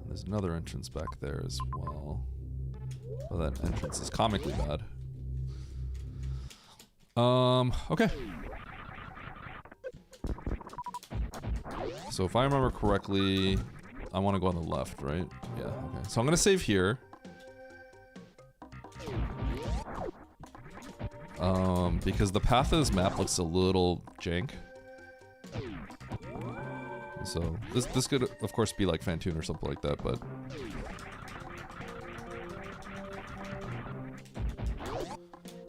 There's another entrance back there as well. Oh, that entrance is comically bad. Okay. So if I remember correctly, I want to go on the left, right? Yeah, okay. So I'm gonna save here. Because the path of this map looks a little jank. So this could of course be like Fantoon or something like that, but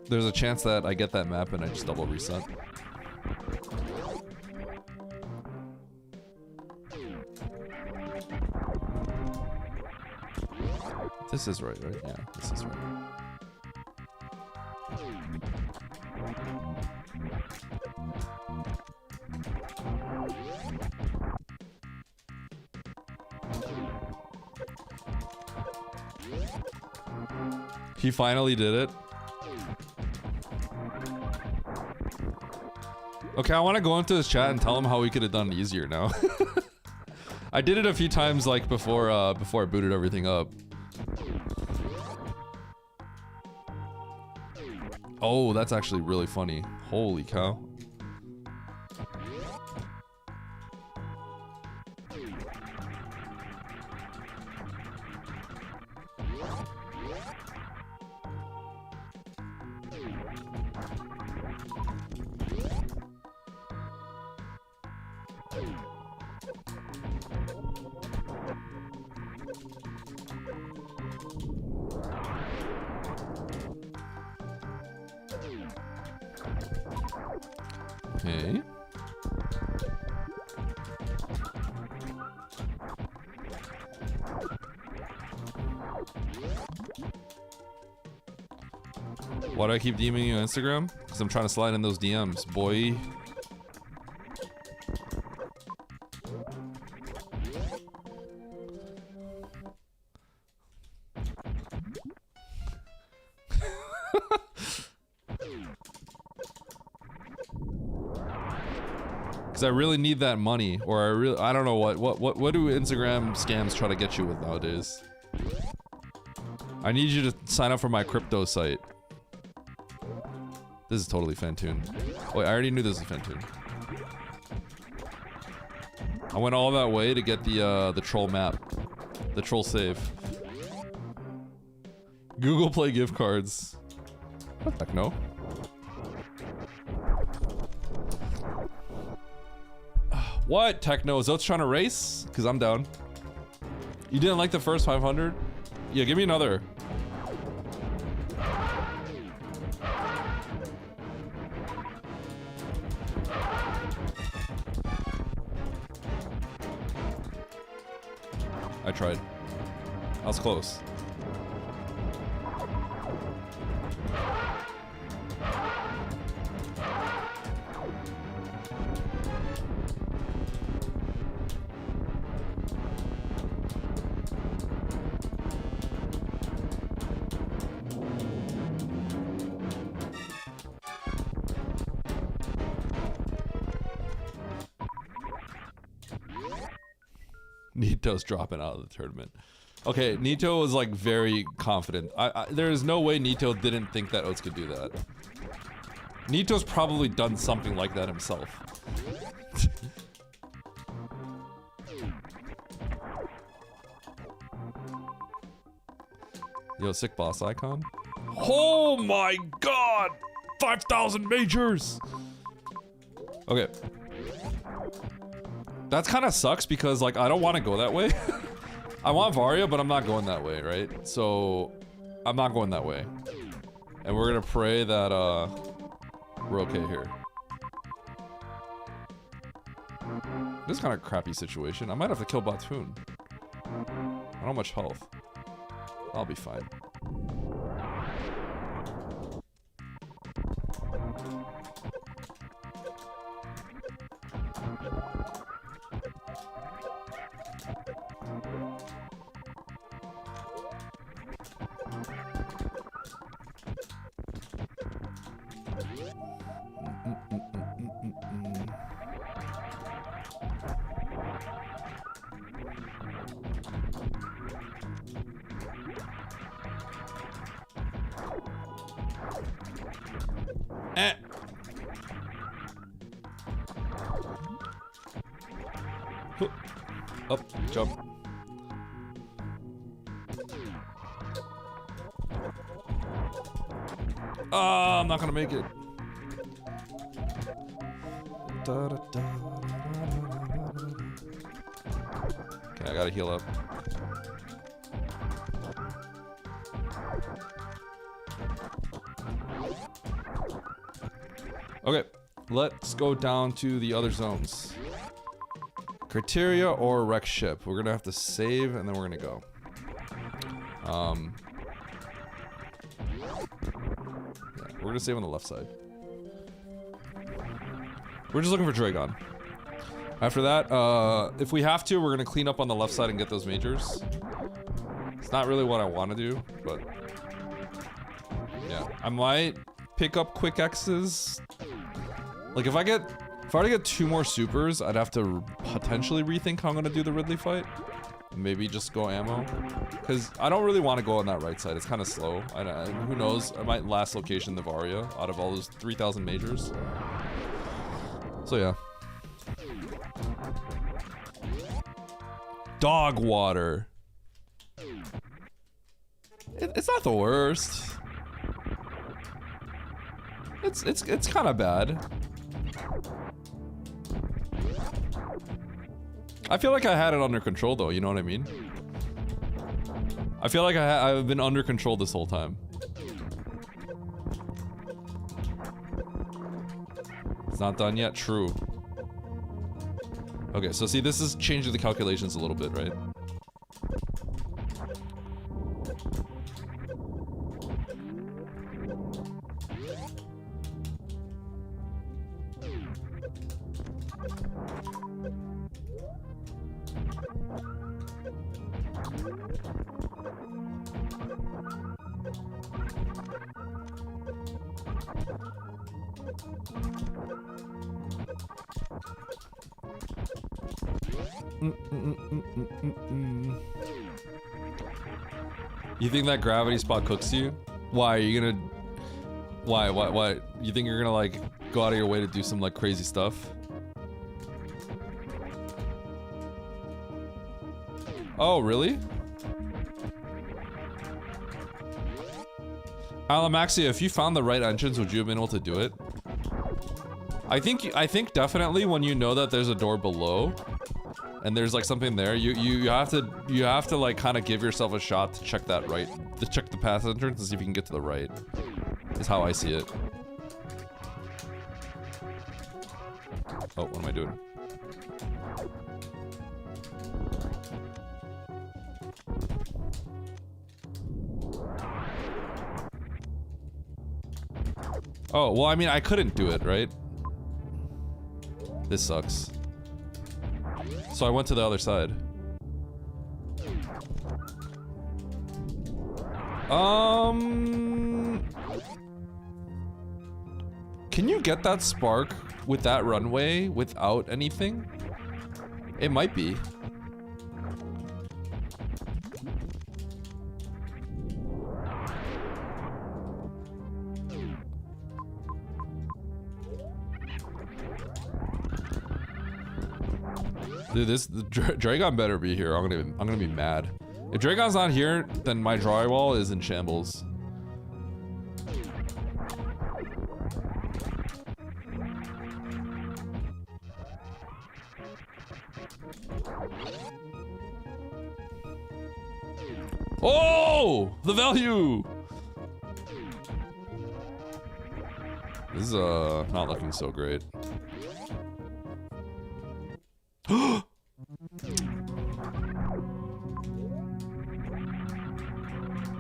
there's a chance that I get that map and I just double reset. This is right? Yeah, this is right. He finally did it. Okay, I want to go into his chat and tell him how we could have done it easier now. I did it a few times like before I booted everything up. Oh, that's actually really funny. Holy cow. Okay. Why do I keep DMing you on Instagram? Because I'm trying to slide in those DMs, boy. Because I really need that money, or I don't know what do Instagram scams try to get you with nowadays? I need you to sign up for my crypto site. This is totally Fantoon. Wait, I already knew this was Fantoon. I went all that way to get the troll map, the troll save. Google Play gift cards. What the heck, no? What, Techno? Is Oats trying to race? Because I'm down. You didn't like the first 500? Yeah, give me another. I tried. I was close. Nito's dropping out of the tournament. Okay, Nito was like very confident. There is no way Nito didn't think that Oats could do that. Nito's probably done something like that himself. Yo, sick boss icon. Oh my god! 5,000 majors! Okay. That's kind of sucks because, like, I don't want to go that way. I want Varia, but I'm not going that way, right? So, I'm not going that way. And we're gonna pray that, we're okay here. This is kind of a crappy situation. I might have to kill Batoon. I don't have much health. I'll be fine. Eh. Up, jump. Oh, I'm not gonna make it. Okay, I gotta heal up. Okay, let's go down to the other zones. Criteria or wreck ship. We're gonna have to save and then we're gonna go. Yeah, we're gonna save on the left side. We're just looking for Dragon. After that, if we have to, we're gonna clean up on the left side and get those majors. It's not really what I want to do, but yeah, I might pick up quick X's. Like if I were to get 2 more supers, I'd have to potentially rethink how I'm gonna do the Ridley fight. Maybe just go ammo, because I don't really want to go on that right side. It's kind of slow. Who knows? I might last location Navaria out of all those 3,000 majors. So yeah. Dog water. It's not the worst. It's kind of bad. I feel like I had it under control though, you know what I mean? I feel like I've been under control this whole time. It's not done yet, true. Okay, so see, this is changing the calculations a little bit, right? You think that gravity spot cooks you? Why are you gonna... Why? You think you're gonna like go out of your way to do some like crazy stuff? Oh, really? Alamaxia, if you found the right entrance, would you have been able to do it? I think definitely when you know that there's a door below and there's like something there, you have to like kind of give yourself a shot to check that right, to check the path entrance and see if you can get to the right. Is how I see it. Oh, what am I doing? Oh, well, I mean, I couldn't do it, right? This sucks. So I went to the other side. Can you get that spark with that runway without anything? It might be. Dude, the Dragon better be here. I'm gonna be mad. If Dragon's not here, then my drywall is in shambles. Oh, the value. This is not looking so great.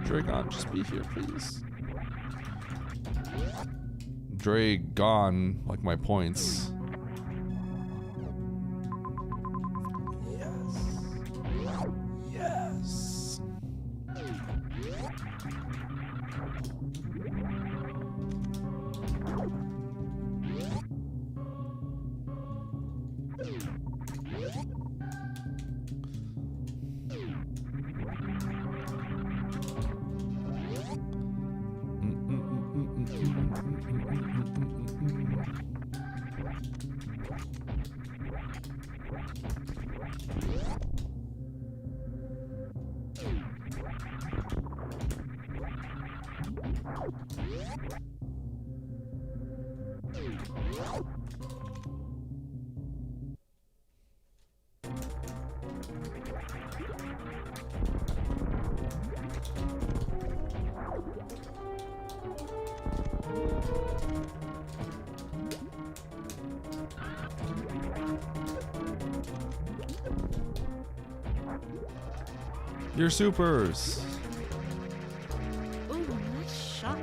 Dragon, just be here, please. Dragon, like my points. Yes. Yes. Your supers. Ooh, nice shot.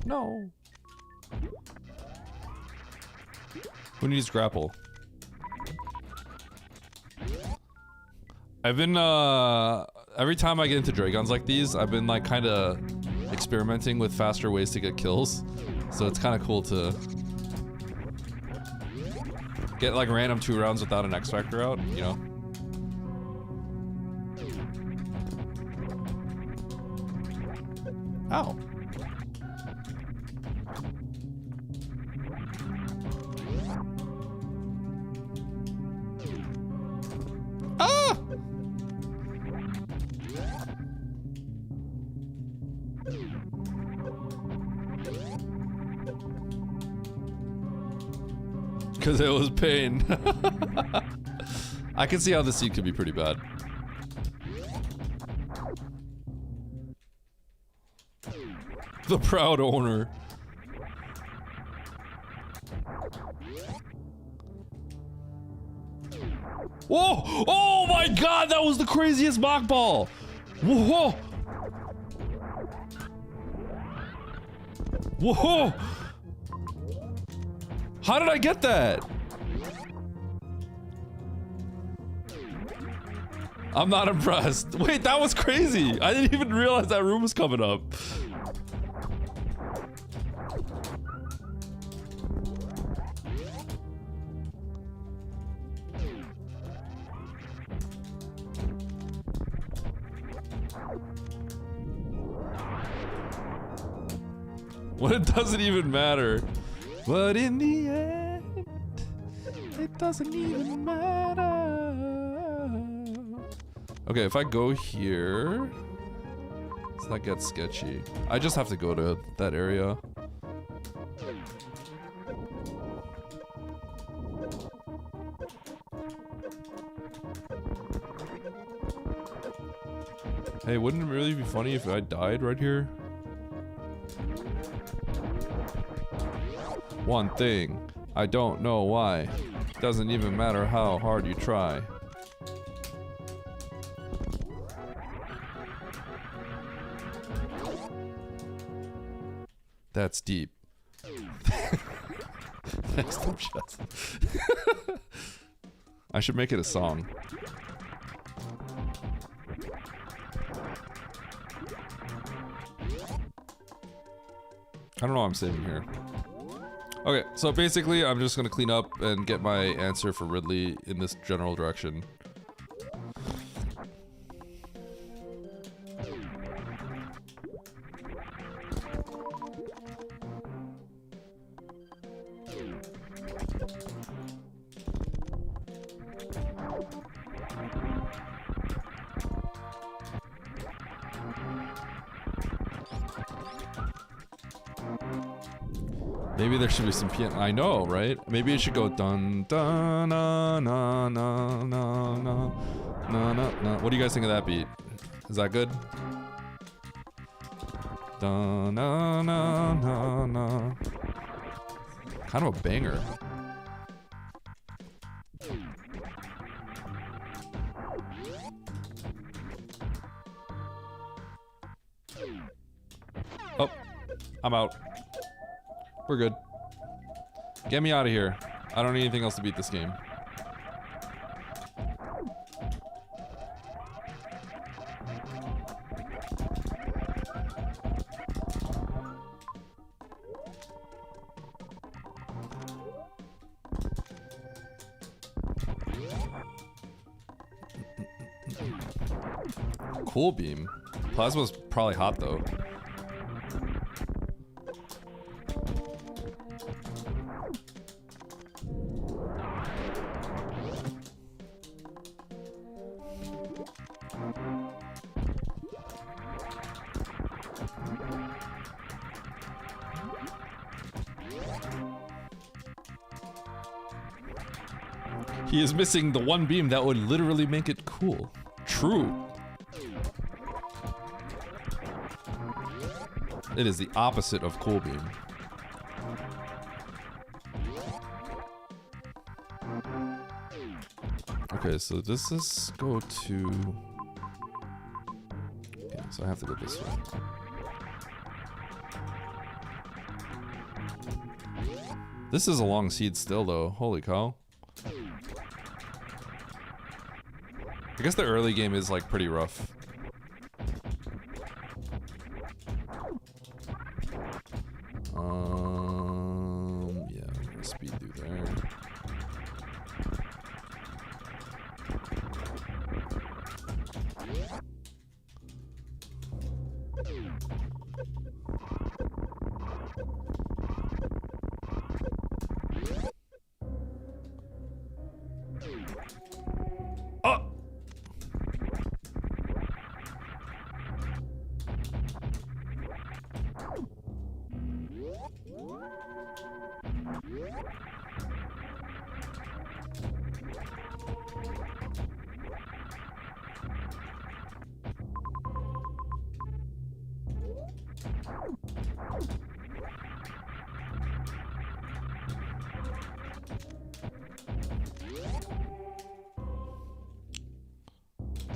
No. Who needs grapple? I've been every time I get into Dragons like these, I've been like kind of experimenting with faster ways to get kills. So it's kind of cool to get like random 2 rounds without an X Factor out, you know? Ow. Ah! Because it was pain. I can see how the seed could be pretty bad. The proud owner. Whoa! Oh my god, that was the craziest mock ball! Whoa! Whoa! How did I get that? I'm not impressed. Wait, that was crazy. I didn't even realize that room was coming up. Well, it doesn't even matter. But in the end, it doesn't even matter. Okay, if I go here, so that gets sketchy. I just have to go to that area. Hey, wouldn't it really be funny if I died right here? One thing, I don't know why. Doesn't even matter how hard you try. That's deep. Next up shots. I should make it a song. I don't know what I'm saving here. Okay, so basically I'm just gonna clean up and get my answer for Ridley in this general direction. Maybe there should be some piano. I know, right? Maybe it should go dun dun na na na na na na na. What do you guys think of that beat? Is that good? Dun na na na na. Kind of a banger. Oh, I'm out. We're good. Get me out of here. I don't need anything else to beat this game. Cool beam. Plasma's probably hot though. He is missing the one beam that would literally make it cool. True. It is the opposite of cool beam. Okay, so does this go to... Okay, so I have to go this way. This is a long seed still though, holy cow. I guess the early game is like pretty rough. Yeah, I'm gonna speed through there.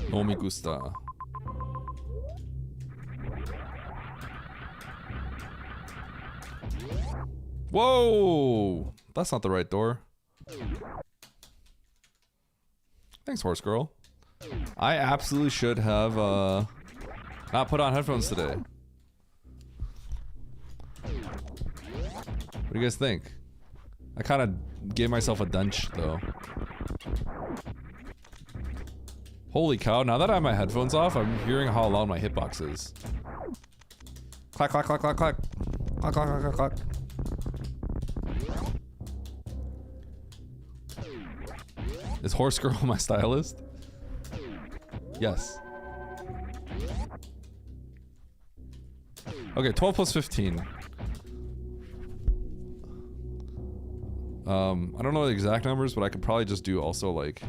No me gusta. Whoa! That's not the right door. Thanks, horse girl. I absolutely should have not put on headphones today. What do you guys think? I kind of gave myself a dunch though. Holy cow, now that I have my headphones off, I'm hearing how loud my hitbox is. Clack, clack, clack, clack, clack. Clack, clack, clack, clack, clack. Is Horse Girl my stylist? Yes. Okay, 12 plus 15. I don't know the exact numbers, but I could probably just do also like...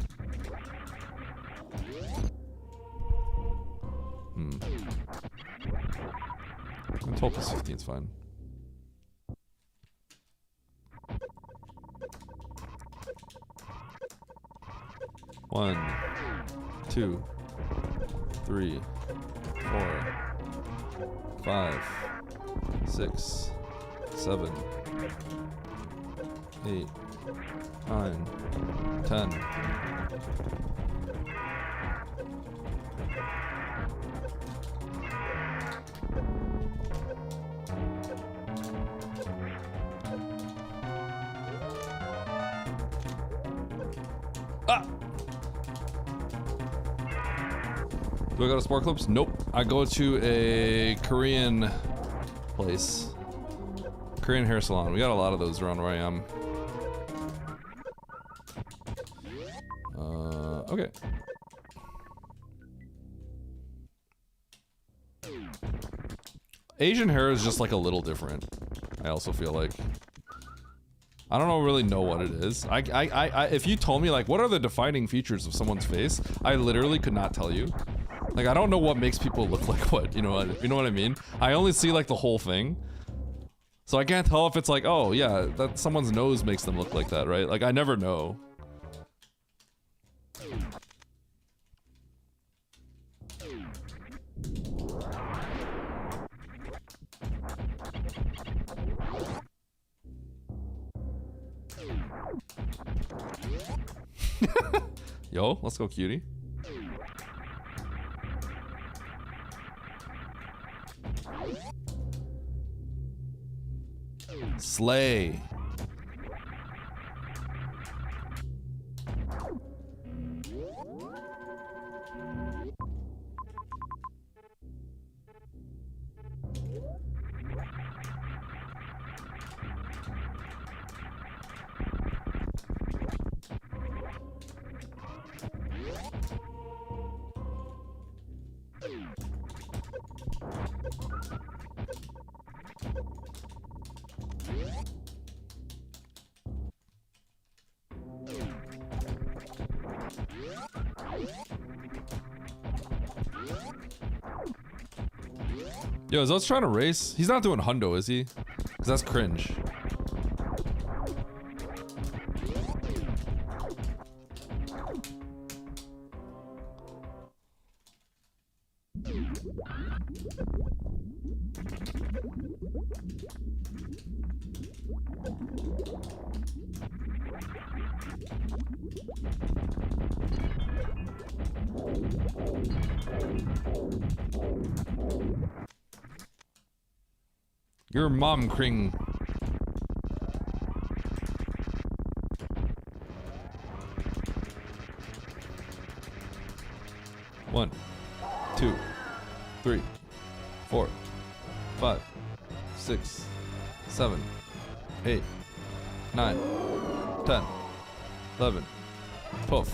12 plus 15 is fine. One, 2, 3, 4, 5, 6, 7, 8, 9, 10. Do I go to Sport Clips? Nope. I go to a Korean place. Korean hair salon. We got a lot of those around where I am. Okay. Asian hair is just like a little different. I also feel like. I don't really know what it is. If you told me like, what are the defining features of someone's face? I literally could not tell you. Like, I don't know what makes people look like what, you know what I mean? I only see like the whole thing. So I can't tell if it's like, oh yeah, that someone's nose makes them look like that, right? Like, I never know. Yo, let's go, cutie. Slay. Yo, is Oats trying to race? He's not doing hundo, is he? Because that's cringe. Your mom cring. One, 2, 3, 4, 5, 6, 7, 8, 9, 10, 11, 12.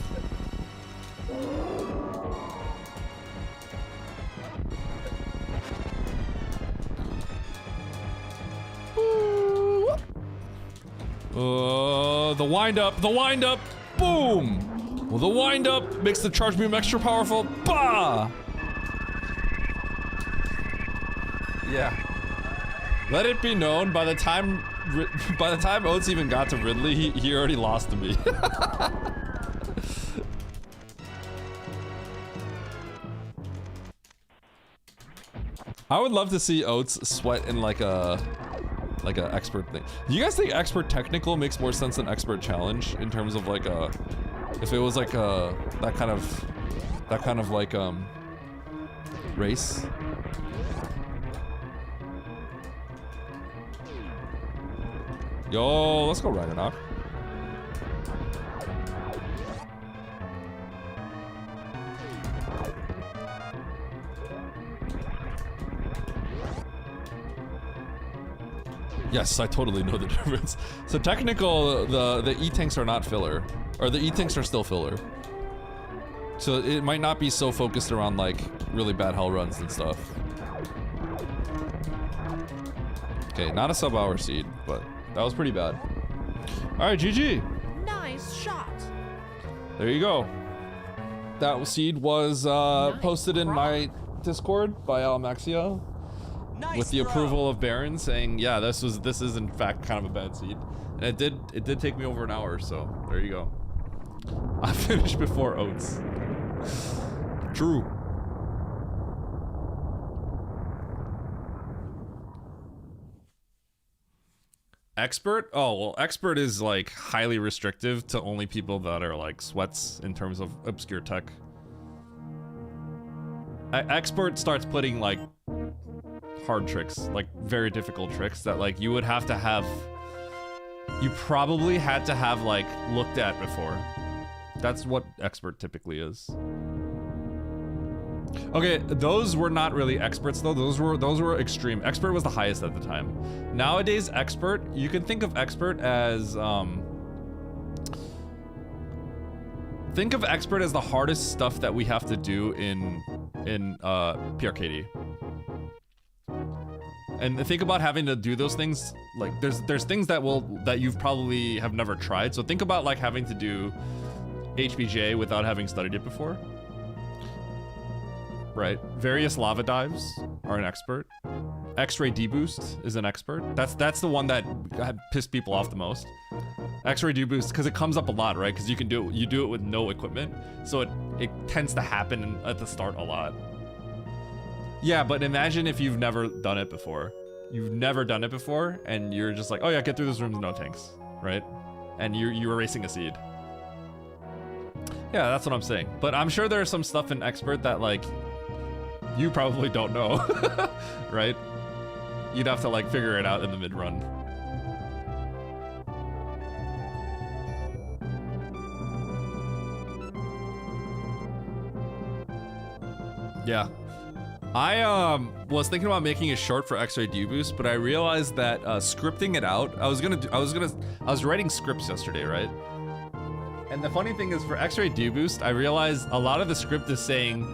The wind up, boom! Well, the wind up makes the charge beam extra powerful, bah! Yeah. Let it be known, by the time Oats even got to Ridley, he already lost to me. I would love to see Oats sweat in like a expert thing. Do you guys think expert technical makes more sense than expert challenge in terms of like if it was like that kind of like race? Yo, let's go Ragnarok. Yes, I totally know the difference. So technical, the E-tanks are not filler. Or the E-tanks are still filler. So it might not be so focused around like really bad hell runs and stuff. Okay, not a sub-hour seed, but that was pretty bad. Alright, GG. Nice shot. There you go. That seed was posted in my Discord by Almaxia. With the approval of Baron saying, yeah, this is in fact kind of a bad seed. And it did take me over an hour, so there you go. I finished before Oats. True. Expert? Oh, well, expert is like highly restrictive to only people that are like sweats in terms of obscure tech. Expert starts putting like hard tricks, like very difficult tricks that like you would have to have, you probably had to have like looked at before. That's what expert typically is. Okay, those were not really experts though. Those were extreme. Expert was the highest at the time. Nowadays, expert, you can think of expert as think of expert as the hardest stuff that we have to do in PRKD. And think about having to do those things. Like there's things that you've probably have never tried. So think about like having to do HBJ without having studied it before. Right. Various lava dives are an expert. X-ray deboost is an expert. That's the one that pissed people off the most. X-ray deboost, because it comes up a lot, right? Because you do it with no equipment, so it tends to happen at the start a lot. Yeah, but imagine if you've never done it before. You've never done it before, and you're just like, oh yeah, get through this room with no tanks, right? And you're erasing a seed. Yeah, that's what I'm saying. But I'm sure there's some stuff in expert that like you probably don't know, right? You'd have to like figure it out in the mid-run. Yeah. I was thinking about making a short for X-ray deboost, but I realized that scripting it out, I was writing scripts yesterday, right? And the funny thing is for X-ray deboost, I realized a lot of the script is saying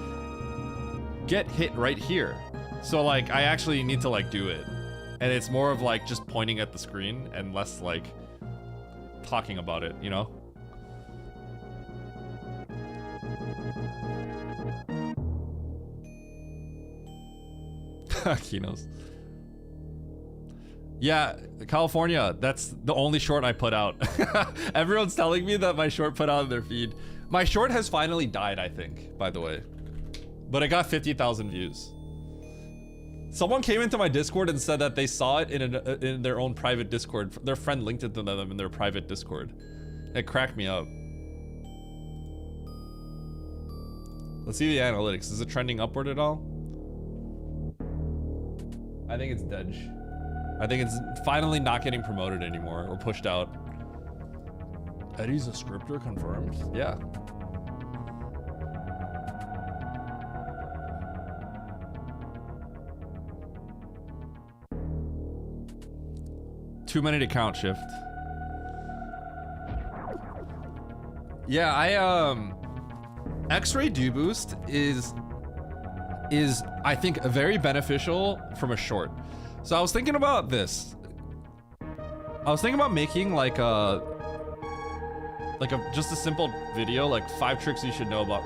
get hit right here. So like I actually need to like do it. And it's more of like just pointing at the screen and less like talking about it, you know? Kinos. Yeah, California, that's the only short I put out. Everyone's telling me that my short put out in their feed. My short has finally died, I think, by the way. But it got 50,000 views. Someone came into my Discord and said that they saw it in their own private Discord. Their friend linked it to them in their private Discord. It cracked me up. Let's see the analytics. Is it trending upward at all? I think it's dead. I think it's finally not getting promoted anymore or pushed out. Eddie's a scripter confirmed? Yeah. Too many to count, Shift. Yeah, X-ray deboost is I think very beneficial from a short. So I was thinking about this. I was thinking about making like a just a simple video, like 5 tricks you should know about.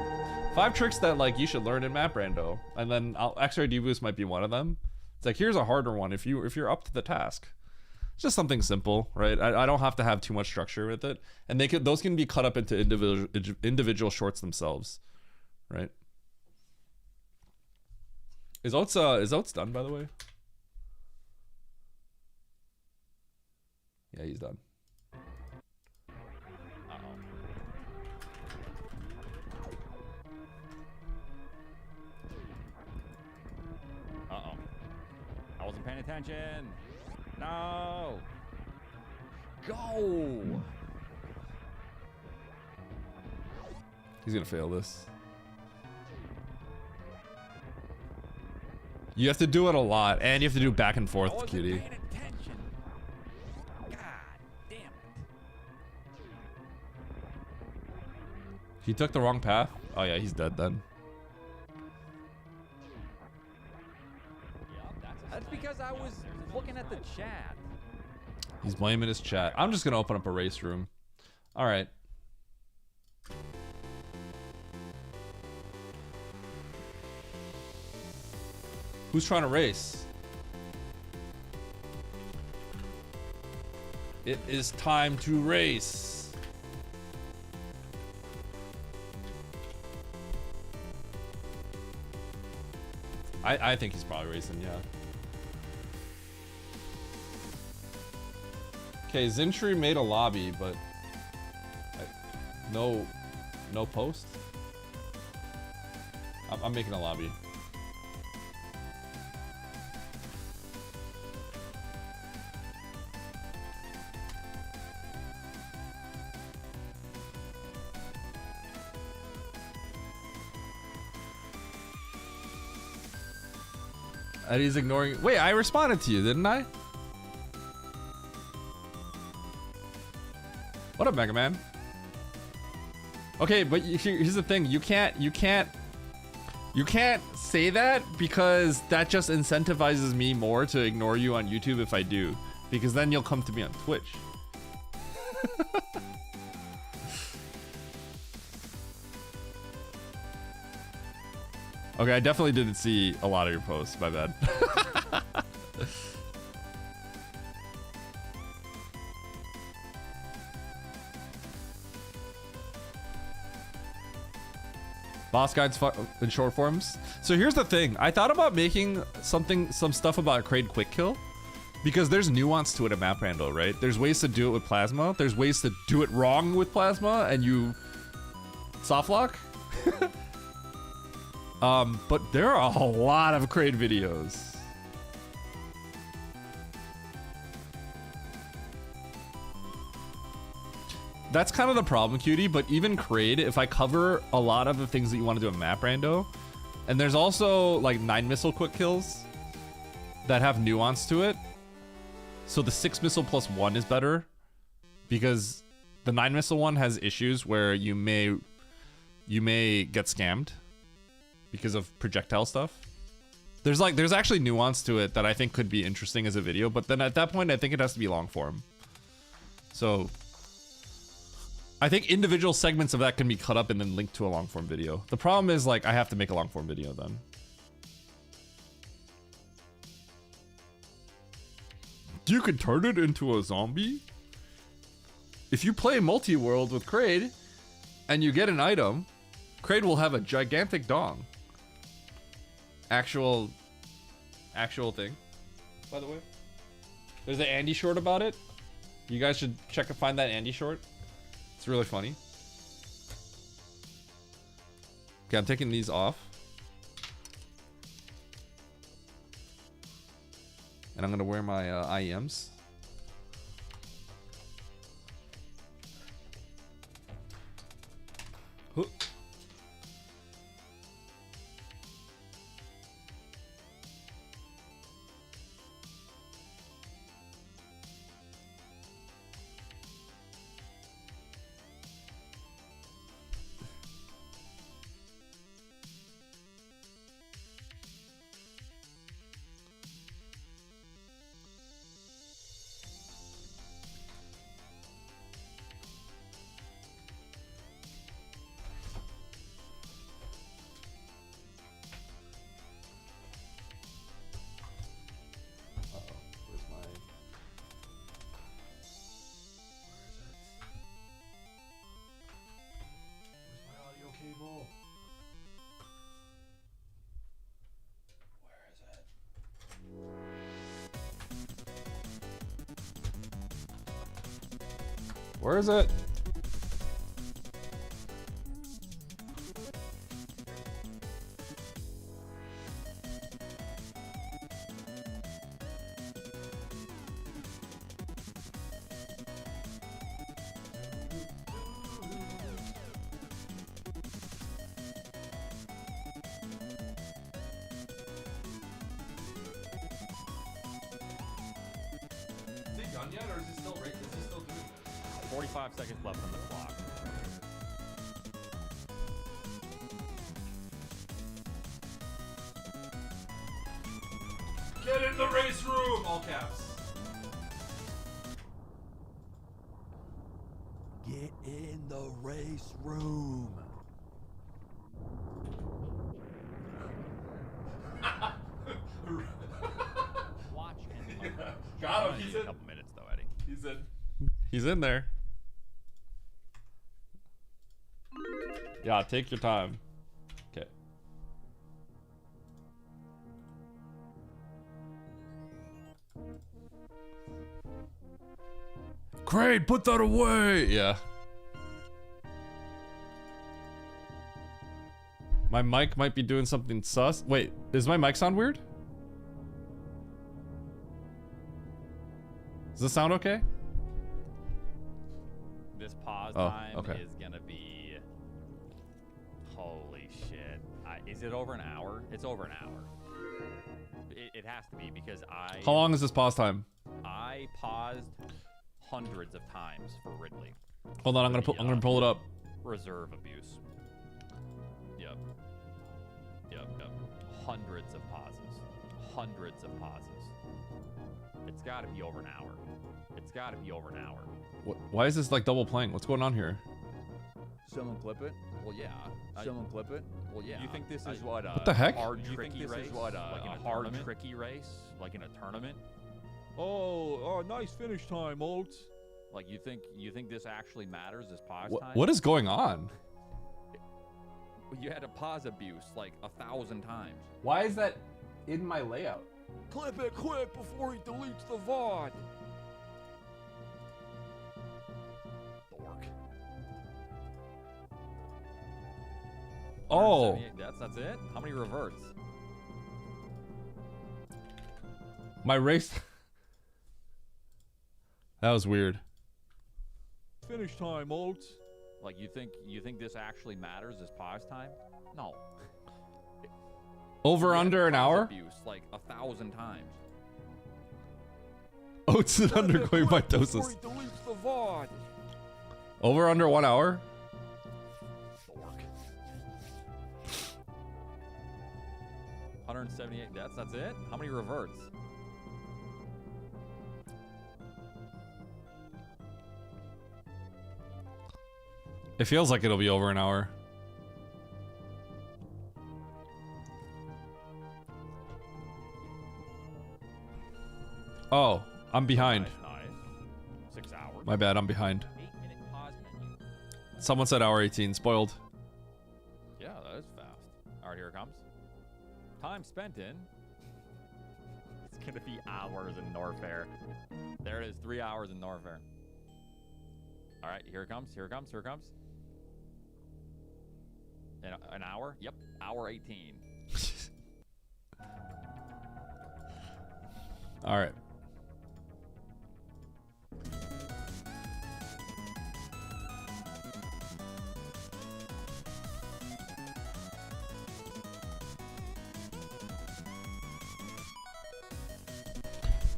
5 tricks that like you should learn in Map Rando, and then X-ray deboost might be one of them. It's like here's a harder one if you're up to the task. It's just something simple, right? I don't have to have too much structure with it, and those can be cut up into individual shorts themselves, right? Is Oates done, by the way? Yeah, he's done. Uh-oh. I wasn't paying attention. No. Go. He's gonna fail this. You have to do it a lot, and you have to do back and forth, cutie. He took the wrong path? Oh yeah, he's dead then. That's because I was looking at the chat. He's blaming his chat. I'm just gonna open up a race room. All right. Who's trying to race? It is time to race. I think he's probably racing, yeah. Okay, Zintry made a lobby, but no post. I'm making a lobby. Eddie's ignoring. Wait, I responded to you, didn't I? What up, Mega Man? Okay, but here's the thing. You can't You can't say that because that just incentivizes me more to ignore you on YouTube if I do. Because then you'll come to me on Twitch. Okay, I definitely didn't see a lot of your posts, my bad. Boss guides in short forms. So here's the thing. I thought about making some stuff about Kraid quick kill because there's nuance to it in Map Rando, right? There's ways to do it with plasma. There's ways to do it wrong with plasma and you soft lock. But there are a lot of Kraid videos. That's kind of the problem, Cutie, but even Kraid, if I cover a lot of the things that you want to do in Map Rando, and there's also like 9 missile quick kills that have nuance to it. So the 6 missile plus 1 is better because the 9 missile one has issues where you may get scammed because of projectile stuff. There's actually nuance to it that I think could be interesting as a video, but then at that point I think it has to be long form. So I think individual segments of that can be cut up and then linked to a long form video. The problem is like I have to make a long form video then. You could turn it into a zombie? If you play multi-world with Kraid and you get an item, Kraid will have a gigantic dong. Actual thing. By the way, there's an Andy short about it. You guys should check and find that Andy short. It's really funny. Okay, I'm taking these off. And I'm gonna wear my IEMs. Huh. Where is it? Is he done yet, or is he still doing this? 45 seconds left on the clock. Get in the race room! All caps. Get in the race room. Watch and Got him. He's a in. couple minutes though, Eddie. He's in. He's in there. Yeah, take your time. Okay. Kraid, put that away! Yeah. My mic might be doing something sus. Wait, does my mic sound weird? Does this sound okay? This pause Oh, time okay. is gonna be... Holy shit. Is it over an hour? It's over an hour. It has to be because How long is this pause time? I paused hundreds of times for Ridley. Hold on, I'm gonna pull it up. Reserve abuse. Yep. Yep. hundreds of pauses. Hundreds of pauses. It's got to be over an hour. It's got to be over an hour. Why is this like double playing? What's going on here? Someone clip it. Well, yeah. Someone clip it. Well, yeah. You think this is what the heck? Hard, You think tricky this is race? what, like in a a hard, tournament? tricky race? Like in a tournament? Oh, nice finish time, Oats. Like you think this actually matters as pause time? What is going on? You had a pause abuse like 1,000 times. Why is that in my layout? Clip it quick before he deletes the VOD. Dork. Oh. 178, that's it? How many reverts? My race. That was weird. Finish time, Oats. Like you think this actually matters as pause time? No. Over You had under an pause hour? abuse like 1,000 times. Oats is undergoing mitosis. Before he deletes the VOD. Over under 1 hour? Dork. 178 deaths, that's it? How many reverts? It feels like it'll be over an hour. Oh, I'm behind. Nice. 6 hours. My bad, I'm behind. 8-minute pause menu. Someone said hour 18. Spoiled. Yeah, that is fast. All right, here it comes. Time spent in. It's gonna be hours in Norfair. There it is, 3 hours in Norfair. All right, here it comes. Here it comes. Here it comes. In an hour? Yep, hour 18. All right.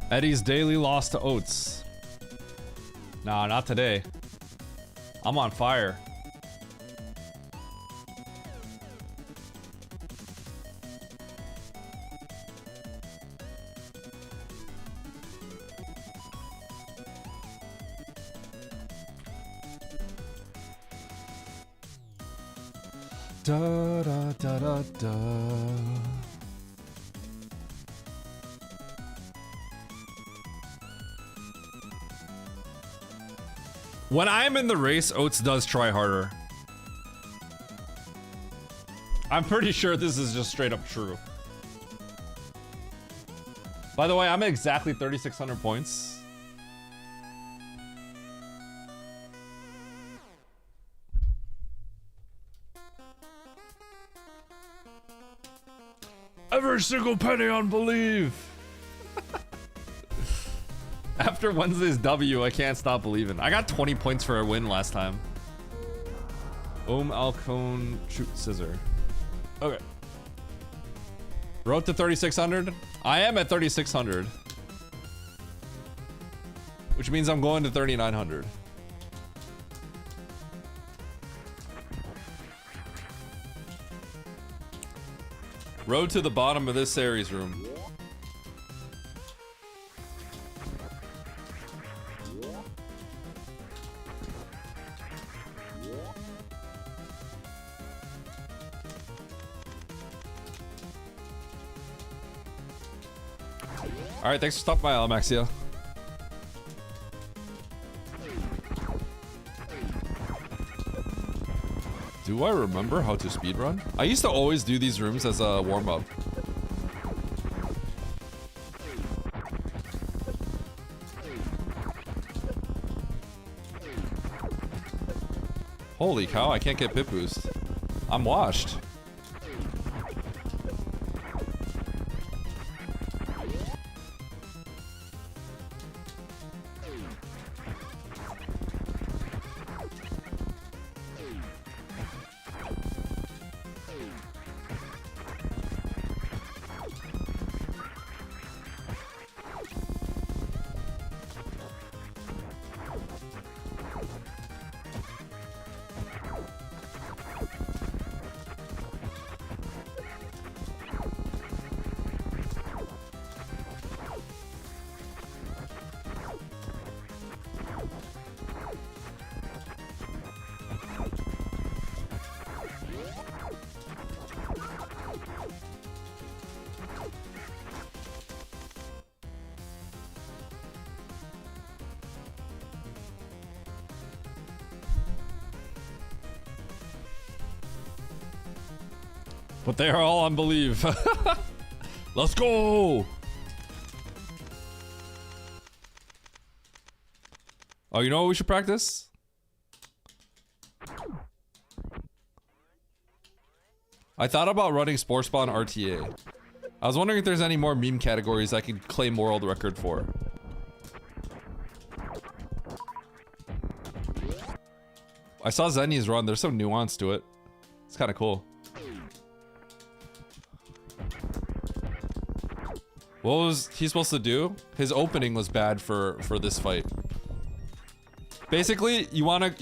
Eddie's daily loss to Oats. Nah, not today. I'm on fire. Da da da da da. When I'm in the race, Oats does try harder. I'm pretty sure this is just straight up true. By the way, I'm at exactly 3,600 points. Every single penny on believe. After Wednesday's W, I can't stop believing. I got 20 points for a win last time. Alcone, shoot scissor. Okay. Road to 3,600. I am at 3,600. Which means I'm going to 3,900. Road to the bottom of this series room. Alright, thanks for stopping by, Almaxia. Do I remember how to speedrun? I used to always do these rooms as a warm-up. Holy cow, I can't get pit boost. I'm washed. But they are all on believe. Let's go! Oh, you know what we should practice? I thought about running Spore Spawn RTA. I was wondering if there's any more meme categories I could claim world record for. I saw Zenny's run. There's some nuance to it. It's kind of cool. What was he supposed to do? His opening was bad for this fight. Basically, you wanna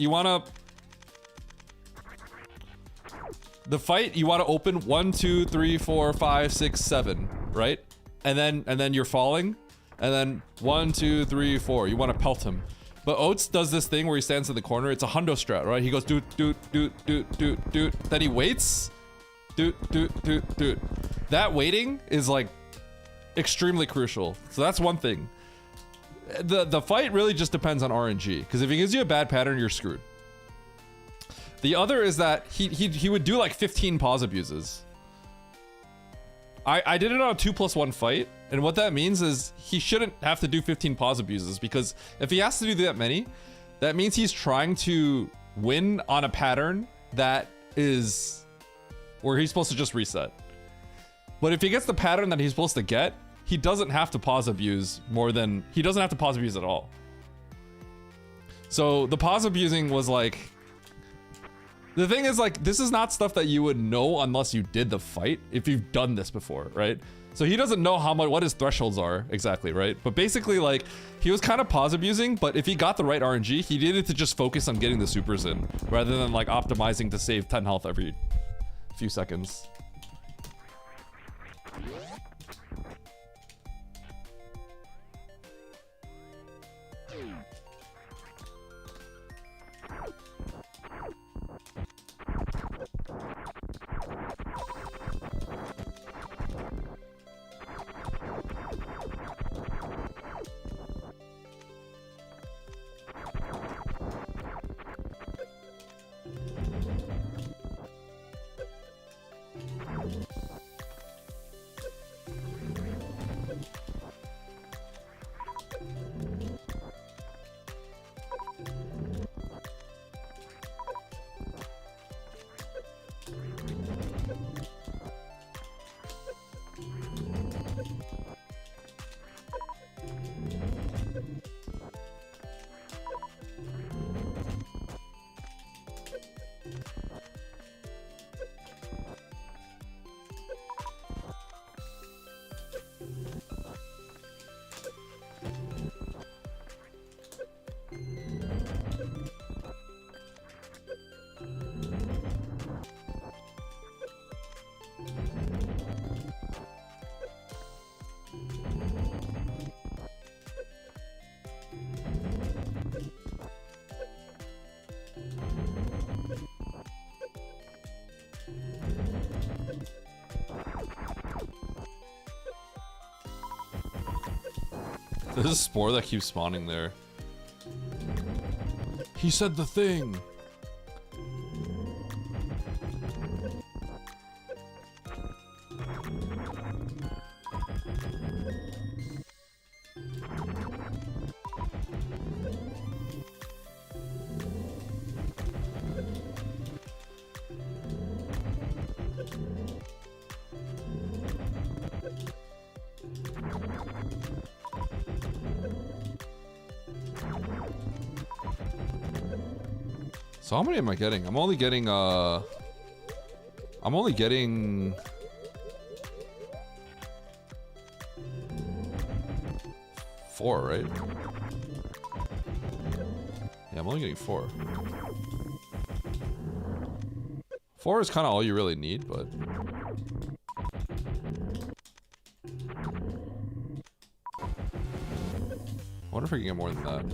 the fight you wanna open 1, 2, 3, 4, 5, 6, 7, right? And then you're falling, and then 1, 2, 3, 4. You wanna pelt him. But Oates does this thing where he stands in the corner. It's a hundo strat, right? He goes doot doot doot doot doot doot. Then he waits. Doot doot doot doot. That waiting is like extremely crucial. So that's one thing. The fight really just depends on RNG, because if he gives you a bad pattern, you're screwed. The other is that he would do like 15 pause abuses. I did it on a 2+1 fight, and what that means is he shouldn't have to do 15 pause abuses, because if he has to do that many, that means he's trying to win on a pattern that is where he's supposed to just reset. But if he gets the pattern that he's supposed to get, he doesn't have to pause abuse more than, he doesn't have to pause abuse at all. So the pause abusing was like, the thing is like, this is not stuff that you would know unless you did the fight, if you've done this before, right? So he doesn't know how much, what his thresholds are exactly, right? But basically like, he was kind of pause abusing, but if he got the right RNG, he needed to just focus on getting the supers in, rather than like optimizing to save 10 health every few seconds. There's a spore that keeps spawning there. He said the thing. So how many am I getting? I'm only getting 4, right? Yeah, I'm only getting 4. 4 is kind of all you really need, but I wonder if I can get more than that.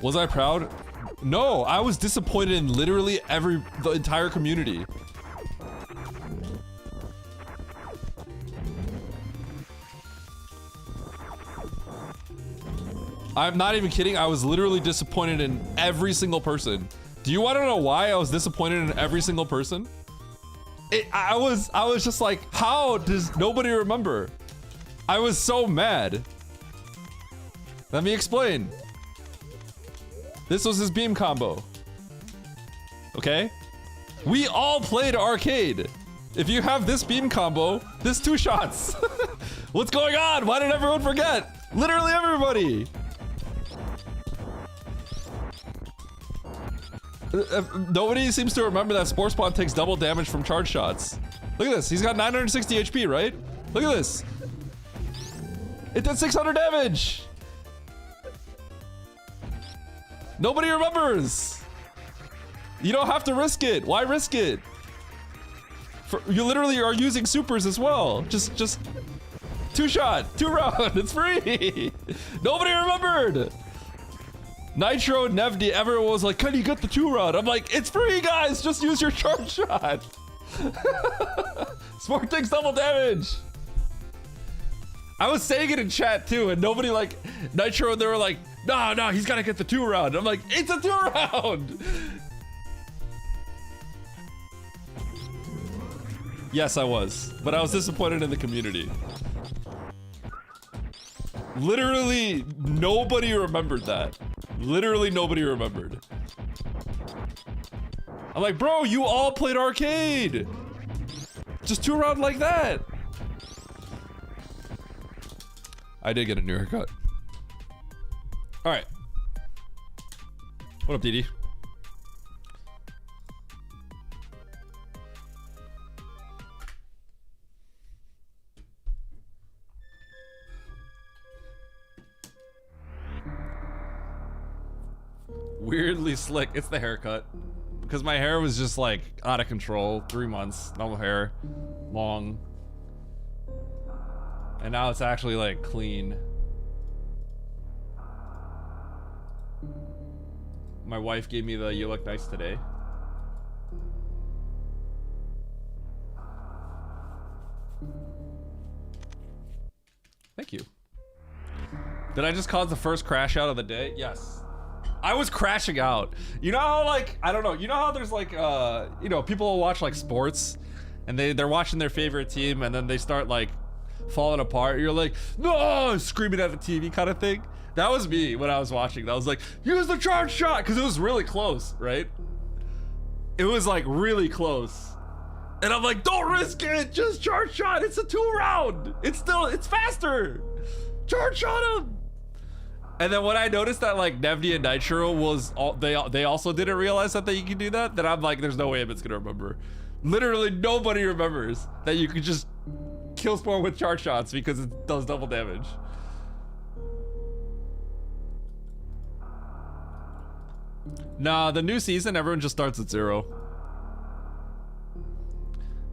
Was I proud? No, I was disappointed in literally the entire community. I'm not even kidding. I was literally disappointed in every single person. Do you want to know why I was disappointed in every single person? I was just like, how does nobody remember? I was so mad. Let me explain. This was his beam combo. Okay? We all played arcade. If you have this beam combo, this 2 shots. What's going on? Why did everyone forget? Literally everybody. Nobody seems to remember that Spore Spawn takes double damage from charge shots. Look at this. He's got 960 HP, right? Look at this. It did 600 damage. Nobody remembers. You don't have to risk it. Why risk it? You literally are using supers as well. Just 2 shot, 2 round. It's free. Nobody remembered. Nitro, Nevdi, everyone was like, can you get the 2 round? I'm like, it's free, guys. Just use your charge shot. Sport takes double damage. I was saying it in chat too, and nobody like Nitro, they were like, no, he's gotta get the 2 round. I'm like, it's a 2 round. Yes, I was, but I was disappointed in the community. Literally, nobody remembered that. Literally, nobody remembered. I'm like, bro, you all played arcade. Just 2 round like that. I did get a new haircut. All right. What up, DD? Weirdly slick. It's the haircut. Because my hair was just like out of control. 3 months. Normal hair. Long. And now it's actually like clean. My wife gave me the "you look nice today." Thank you. Did I just cause the first crash out of the day? Yes. I was crashing out. You know how like, I don't know, you know how there's like, you know, people will watch like sports and they're watching their favorite team and then they start like falling apart. You're like, no, screaming at the TV kind of thing. That was me when I was watching. That was like, use the charge shot, because it was really close, right? It was like really close. And I'm like, don't risk it, just charge shot. It's a 2 round. It's faster. Charge shot him. And then when I noticed that like Nevdi and Nitro was they also didn't realize that you can do that, then I'm like, there's no way it's gonna remember. Literally nobody remembers that you could just kill Spawn with charge shots because it does double damage. Nah, the new season, everyone just starts at 0.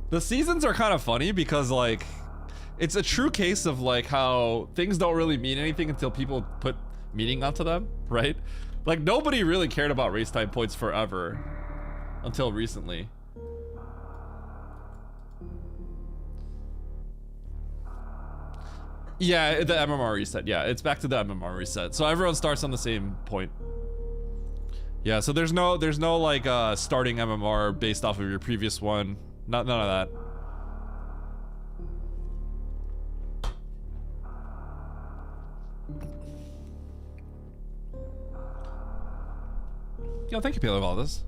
The seasons are kind of funny because like, it's a true case of like how things don't really mean anything until people put meaning onto them, right? Like nobody really cared about race time points forever until recently. Yeah, the MMR reset. Yeah, it's back to the MMR reset. So everyone starts on the same point. Yeah, so there's no like starting MMR based off of your previous one. None of that. Yo, thank you, Pale of all this.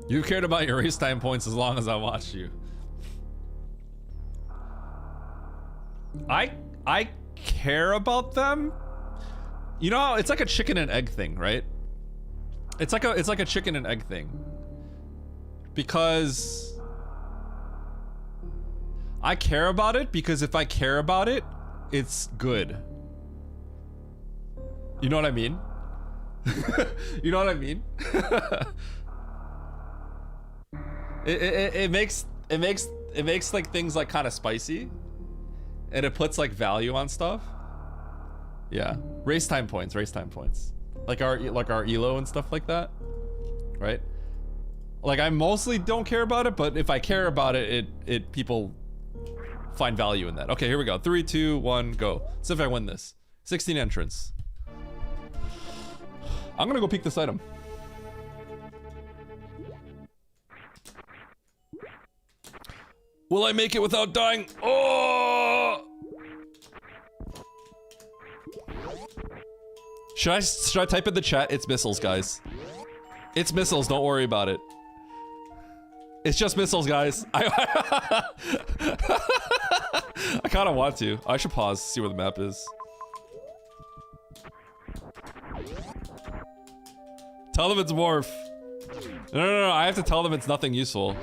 You cared about your race time points as long as I watched you. I care about them. You know, it's like a chicken and egg thing, right? It's like a chicken and egg thing. Because I care about it because if I care about it, it's good. You know what I mean? You know what I mean? it makes like things like kind of spicy, and it puts like value on stuff. Yeah, race time points, like our ELO and stuff like that, right? Like I mostly don't care about it, but if I care about it, people find value in that. Okay, here we go. 3, 2, 1, go. Let's see if I win this. 16 entrants. I'm gonna go peek this item. Will I make it without dying? Oh! Should I type in the chat? It's missiles, guys. It's missiles, don't worry about it. It's just missiles, guys. I kind of want to. I should pause, see where the map is. Tell them it's morph. No, I have to tell them it's nothing useful.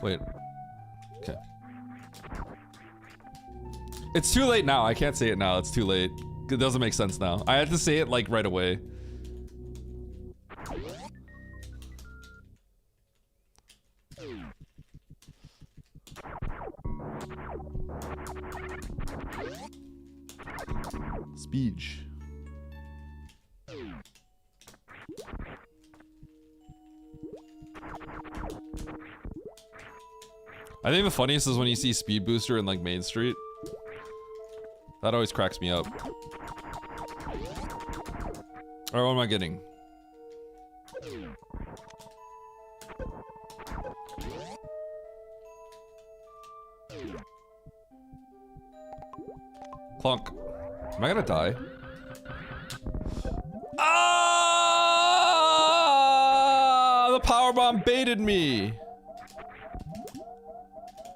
Wait. Okay. It's too late now. I can't say it now. It's too late. It doesn't make sense now. I had to say it like right away. Speech. I think the funniest is when you see Speed Booster in like Main Street. That always cracks me up. Alright, what am I getting? Clunk. Am I gonna die? Ah! The powerbomb baited me!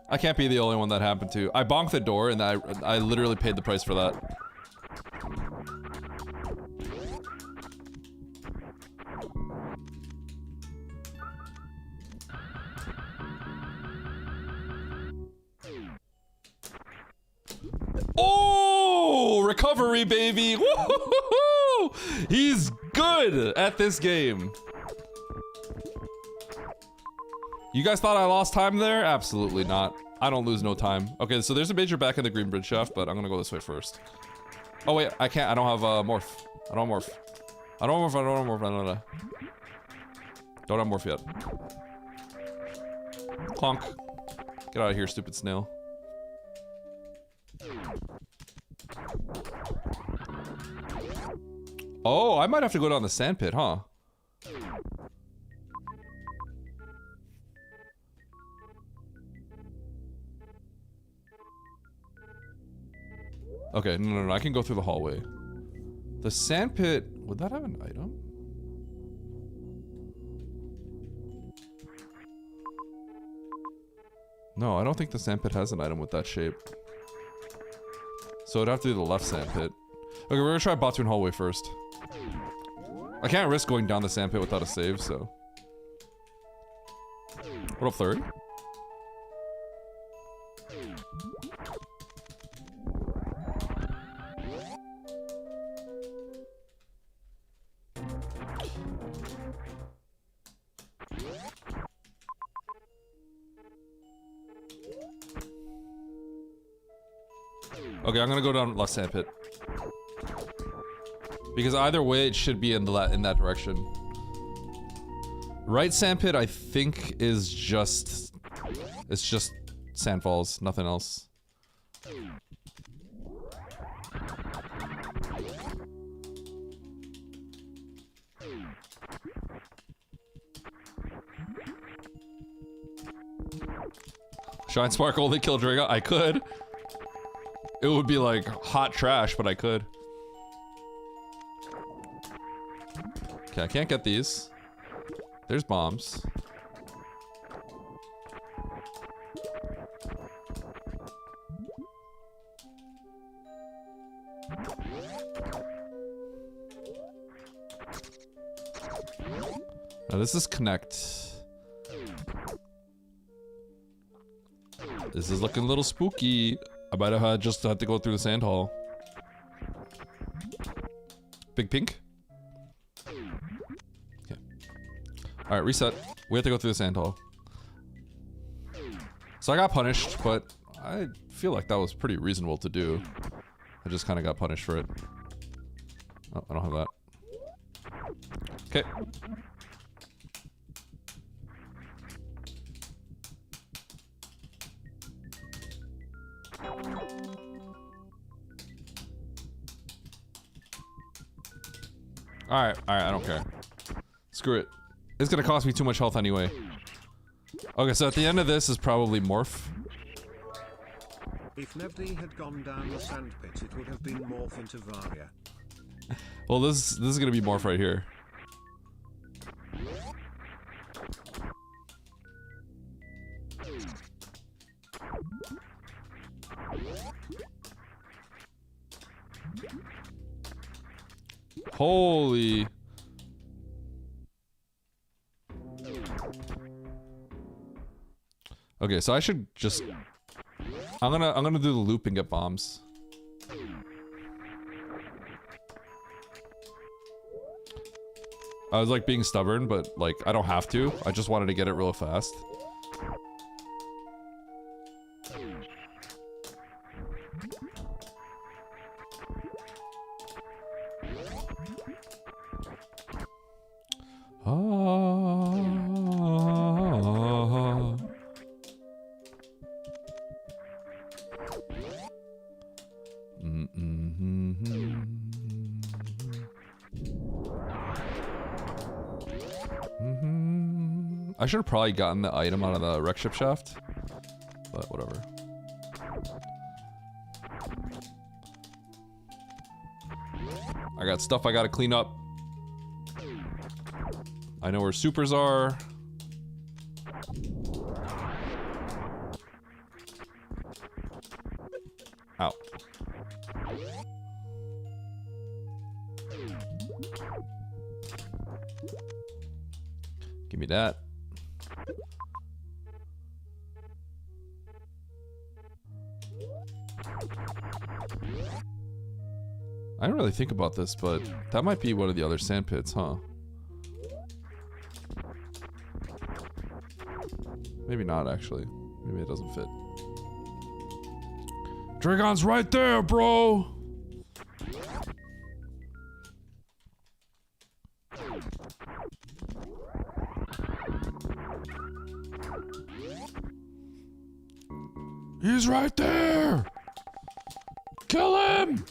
I can't be the only one that happened to. I bonked the door and I literally paid the price for that. Oh, recovery, baby! Woo-hoo-hoo-hoo! He's good at this game. You guys thought I lost time there? Absolutely not. I don't lose no time. Okay, so there's a major back in the green bridge shaft, but I'm gonna go this way first. Oh wait, I can't. I don't have morph. I don't have morph. I don't have morph. I don't have morph. Don't have morph yet. Clonk. Get out of here, stupid snail. Oh, I might have to go down the sand pit, huh? Okay, no, I can go through the hallway. The sand pit, would that have an item? No, I don't think the sand pit has an item with that shape. So it'd have to be the left sand pit. Okay, we're gonna try Batoon hallway first. I can't risk going down the sand pit without a save, so. What up, Flurry? Okay, I'm gonna go down left sand pit. Because either way, it should be in that direction. Right sand pit, I think, is just... It's just sandfalls, nothing else. Shine Spark only kill Draga? I could. It would be like hot trash, but I could. Okay, I can't get these. There's bombs. Now this is connect. This is looking a little spooky. I might have just had to go through the sand hall. Big pink. Okay. All right, reset. We have to go through this anthole. So I got punished, but I feel like that was pretty reasonable to do. I just kind of got punished for it. Oh, I don't have that. Okay. Alright, I don't care. Screw it. It's gonna cost me too much health anyway. Okay, so at the end of this is probably morph. If Nevdi had gone down the sand pit, it would have been morph into Varia. Well, this is gonna be morph right here. Holy. Okay, so I should just I'm gonna do the loop and get bombs. I was like being stubborn, but like I don't have to. I just wanted to get it real fast. I should have probably gotten the item out of the wreck ship shaft, but whatever. I got stuff I gotta clean up. I know where supers are. Ow. Give me that. I don't really think about this, but that might be one of the other sand pits, huh? Maybe not, actually. Maybe it doesn't fit. Dragon's right there, bro! He's right there! Kill him!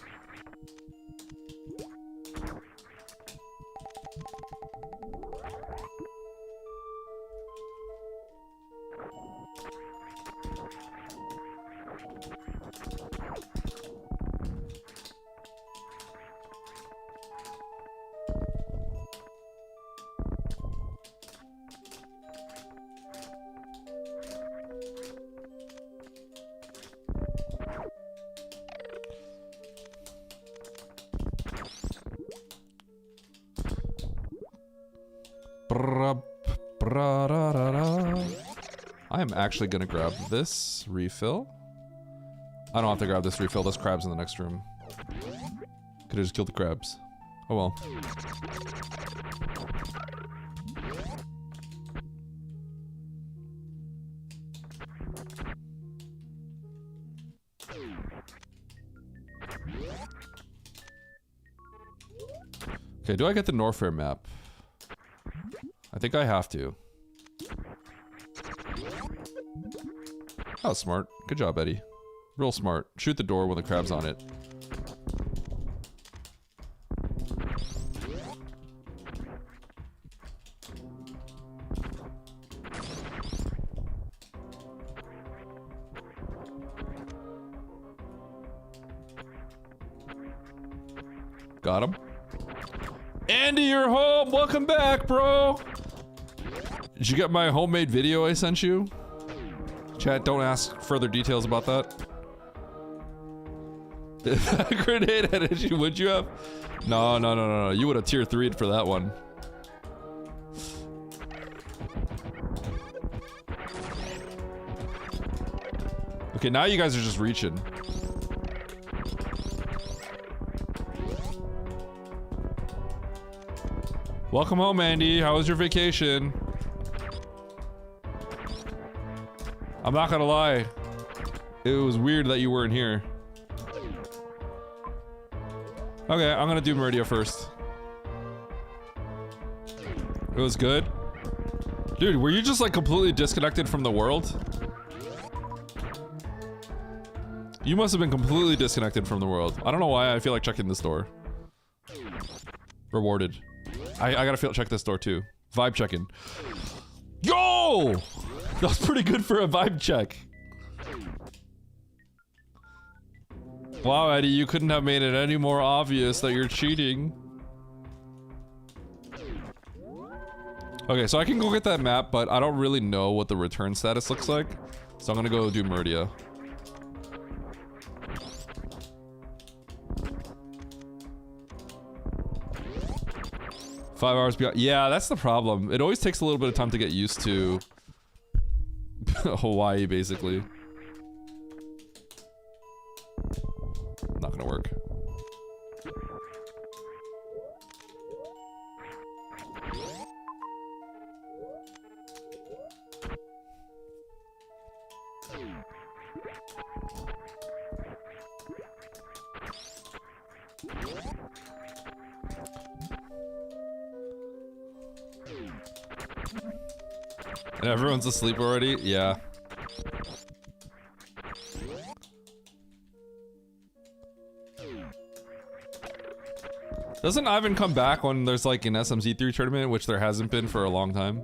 I am actually gonna grab this refill. I don't have to grab this refill, there's crabs in the next room. Could've just killed the crabs. Oh well. Okay, do I get the Norfair map? I think I have to. That was smart. Good job, Eddie. Real smart. Shoot the door when the crab's on it. Got him. Andy, you're home! Welcome back, bro! Did you get my homemade video I sent you? Chat, don't ask further details about that. If that grenade had issue, would you have? No. You would have tier 3'd for that one. Okay, now you guys are just reaching. Welcome home, Andy. How was your vacation? I'm not gonna lie. It was weird that you weren't here. Okay, I'm gonna do Meridia first. It was good. Dude, were you just like completely disconnected from the world? You must have been completely disconnected from the world. I don't know why I feel like checking this door. Rewarded. I gotta check this door too. Vibe checking. Yo! That was pretty good for a vibe check. Wow, Eddie, you couldn't have made it any more obvious that you're cheating. Okay, so I can go get that map, but I don't really know what the return status looks like. So I'm gonna go do Meridia. Five hours beyond. Yeah, that's the problem. It always takes a little bit of time to get used to Hawaii, basically. Not gonna work. And everyone's asleep already? Yeah. Doesn't Ivan come back when there's like an SMZ3 tournament, which there hasn't been for a long time?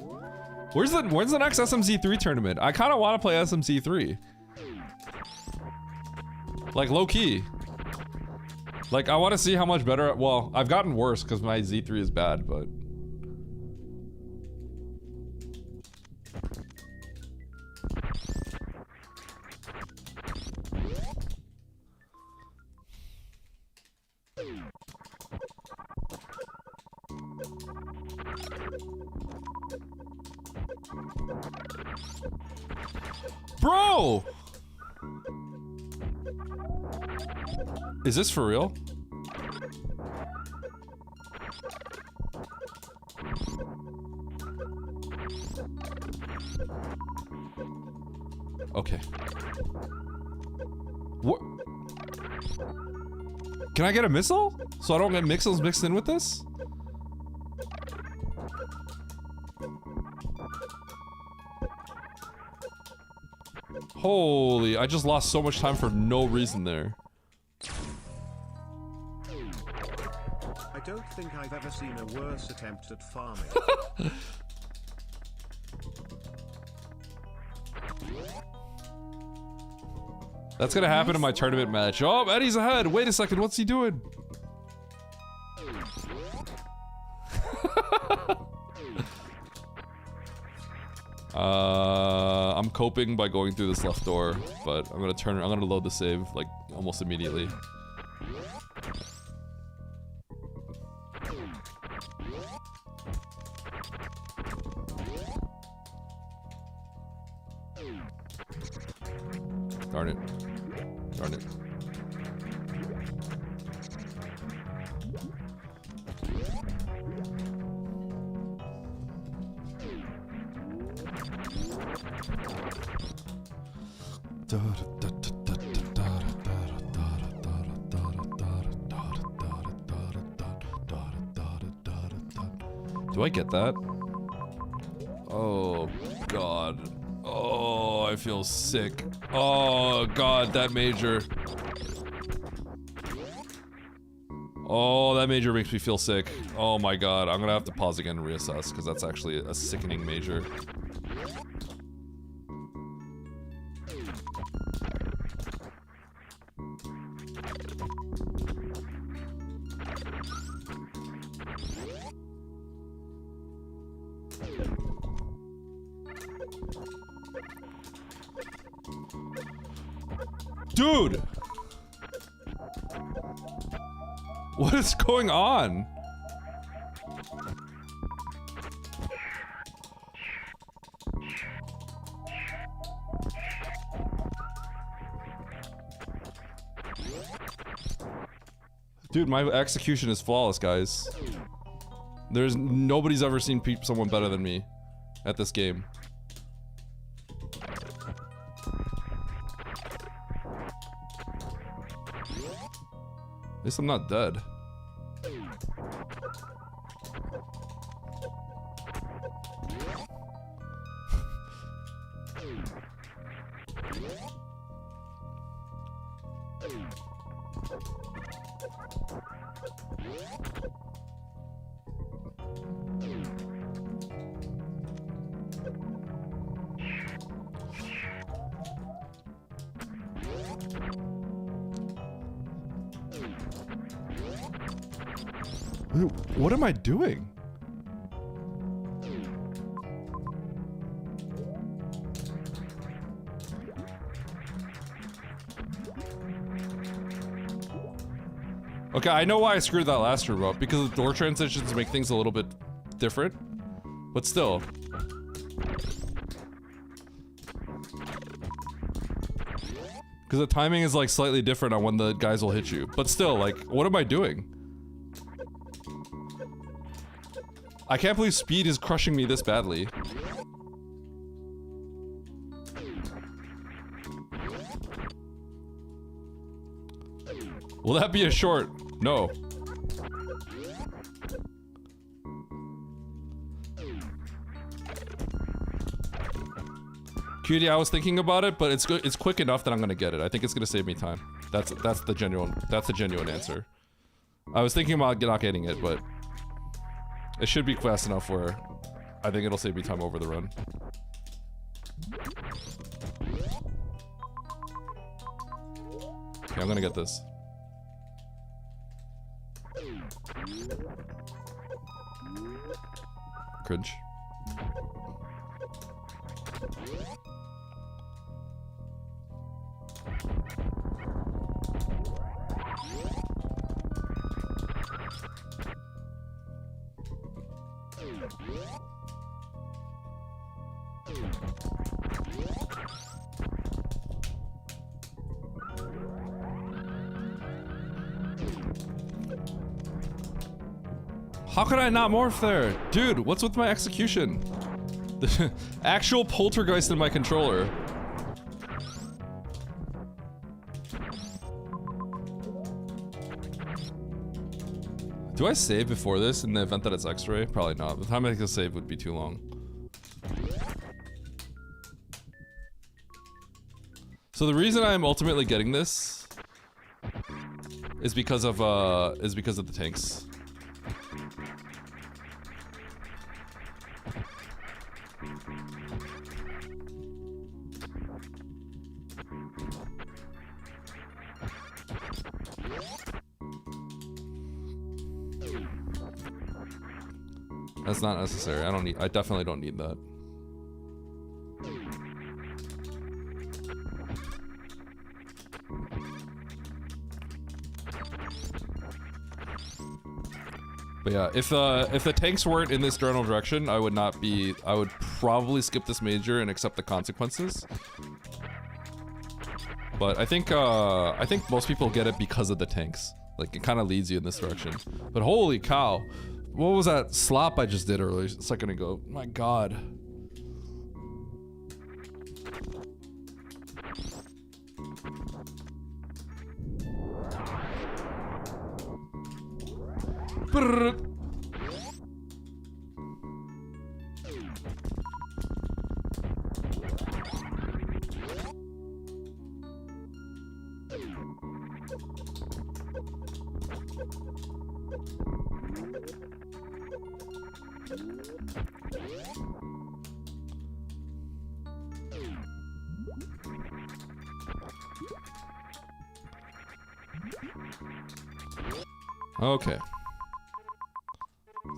When's the next SMZ3 tournament? I kind of want to play SMZ3. Like low key. Like I want to see how much better. Well, I've gotten worse because my Z3 is bad, but. Bro! Is this for real? Okay. What? Can I get a missile? So I don't get missiles mixed in with this? Holy, I just lost so much time for no reason there. I don't think I've ever seen a worse attempt at farming. That's gonna happen in my tournament match. Oh, Eddie's ahead. Wait a second, what's he doing? I'm coping by going through this left door, but I'm gonna load the save like almost immediately. Darn it. Darn it. Do I get that? Oh, God. Oh, I feel sick. Oh, God, that major. Oh, that major makes me feel sick. Oh my God, I'm gonna have to pause again and reassess, because that's actually a sickening major. Dude! What is going on? Dude, my execution is flawless, guys. There's nobody's ever seen someone better than me at this game. At least I'm not dead. What am I doing? Okay, I know why I screwed that last room up, because the door transitions make things a little bit different, but still. Because the timing is like slightly different on when the guys will hit you, but still, like, what am I doing? I can't believe speed is crushing me this badly. Will that be a short? No. Cutie, I was thinking about it, but it's good. It's quick enough that I'm gonna get it. I think it's gonna save me time. That's the genuine answer. I was thinking about not getting it, but it should be fast enough where I think it'll save me time over the run. Okay, I'm gonna get this. Cringe. How could I not morph there? Dude, what's with my execution? The actual poltergeist in my controller. Do I save before this in the event that it's X-ray? Probably not. The time I can save would be too long. So the reason I'm ultimately getting this is because of the tanks. That's not necessary. I definitely don't need that. But yeah, if the tanks weren't in this general direction, I would probably skip this major and accept the consequences. But I think most people get it because of the tanks. Like, it kind of leads you in this direction. But holy cow. What was that slop I just did earlier, a second ago? My god. Brrr. Okay.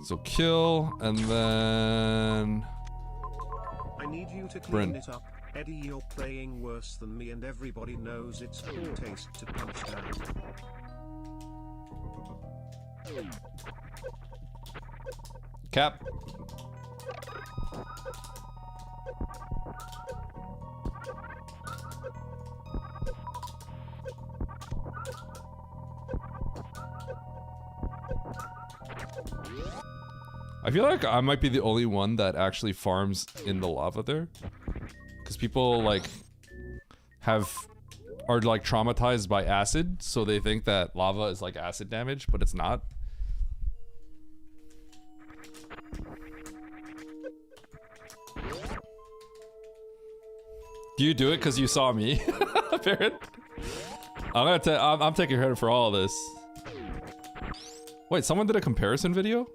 So kill, and then... I need you to Bryn. clean it up. Eddie, you're playing worse than me and everybody knows it's poor taste to punch down. Cap. I feel like I might be the only one that actually farms in the lava there. Because people, like, are, like, traumatized by acid, so they think that lava is, like, acid damage, but it's not. Do you do it because you saw me, Baron? I'm taking credit for all of this. Wait, someone did a comparison video?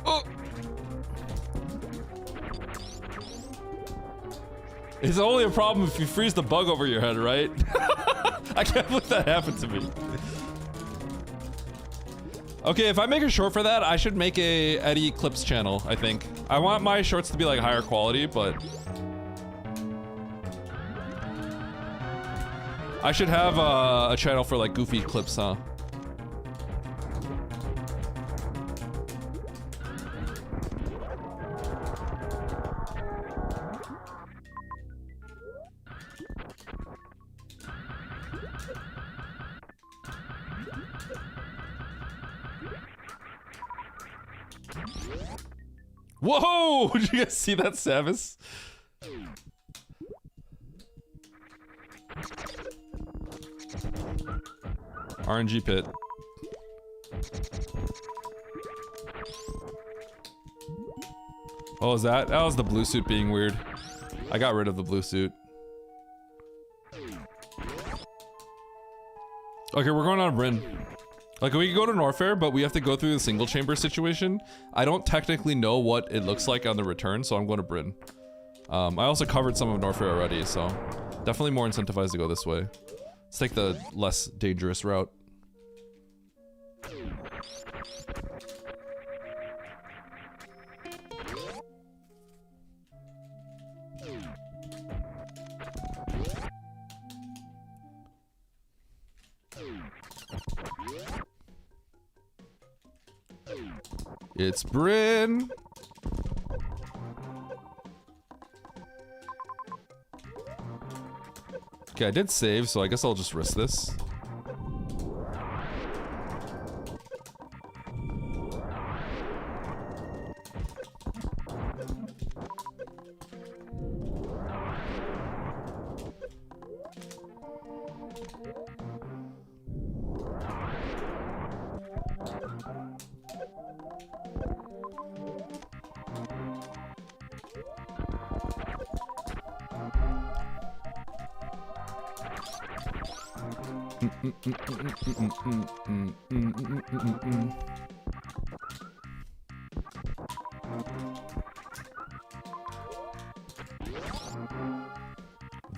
Oh! It's only a problem if you freeze the bug over your head, right? I can't believe that happened to me. Okay, if I make a short for that, I should make a Eddie Clips channel, I think. I want my shorts to be like higher quality, but I should have a channel for like goofy clips, huh? Whoa! Did you guys see that, Samus? RNG pit. Oh, is that? That was the blue suit being weird. I got rid of the blue suit. Okay, we're going on a Bryn. Like, we can go to Norfair, but we have to go through the single chamber situation. I don't technically know what it looks like on the return, so I'm going to Bryn. I also covered some of Norfair already, so definitely more incentivized to go this way. Let's take the less dangerous route. It's Bryn. Okay, I did save, so I guess I'll just risk this.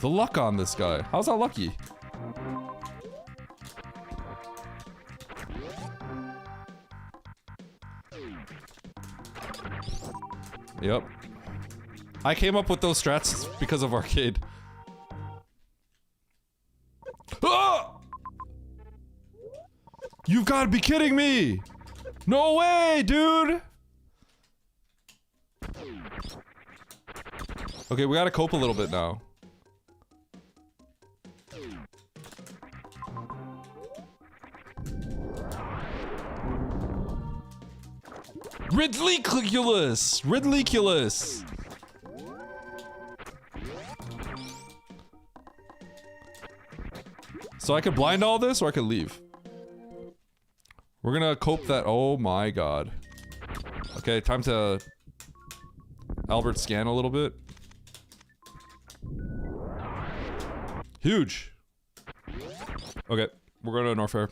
The luck on this guy. How's that lucky? Yep. I came up with those strats because of arcade. Ah! You've got to be kidding me! No way, dude! Okay, we gotta cope a little bit now. Ridliculous! Ridliculous! So I could blind all this, or I could leave. We're gonna cope that. Oh my god. Okay, time to Albert scan a little bit. Huge. Okay, we're going to Norfair.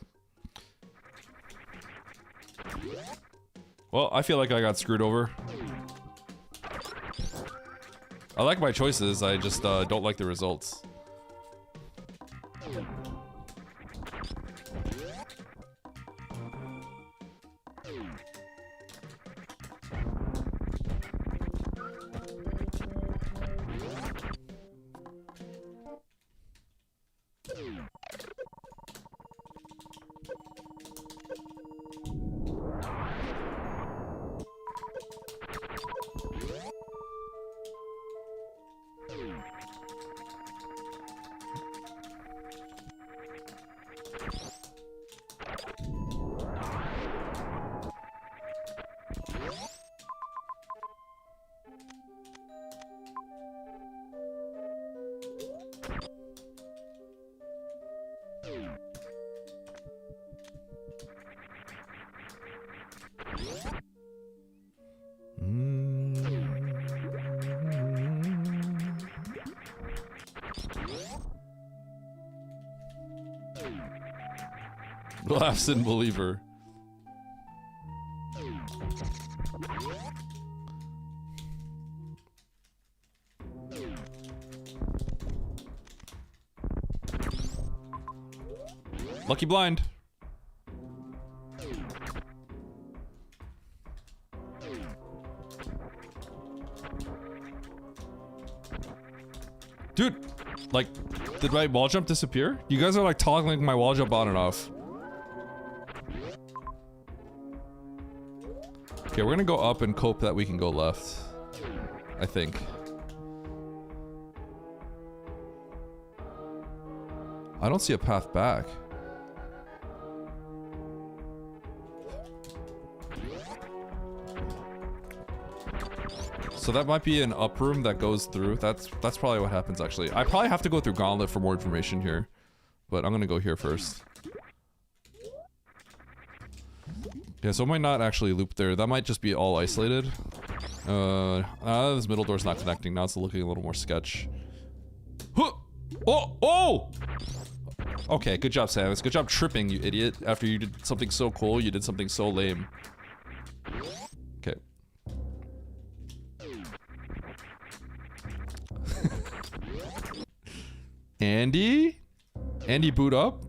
Well, I feel like I got screwed over. I like my choices, I just don't like the results. Laughs in believer. Lucky blind. Dude, like, did my wall jump disappear? You guys are like toggling my wall jump on and off. Okay, we're gonna go up and cope that we can go left. I think. I don't see a path back. So that might be an up room that goes through. That's probably what happens actually. I probably have to go through Gauntlet for more information here. But I'm gonna go here first. Yeah, so it might not actually loop there. That might just be all isolated. This middle door's not connecting. Now it's looking a little more sketch. Huh! Oh! Oh! Okay, good job, Samus. Good job tripping, you idiot. After you did something so cool, you did something so lame. Okay. Andy? Andy, boot up?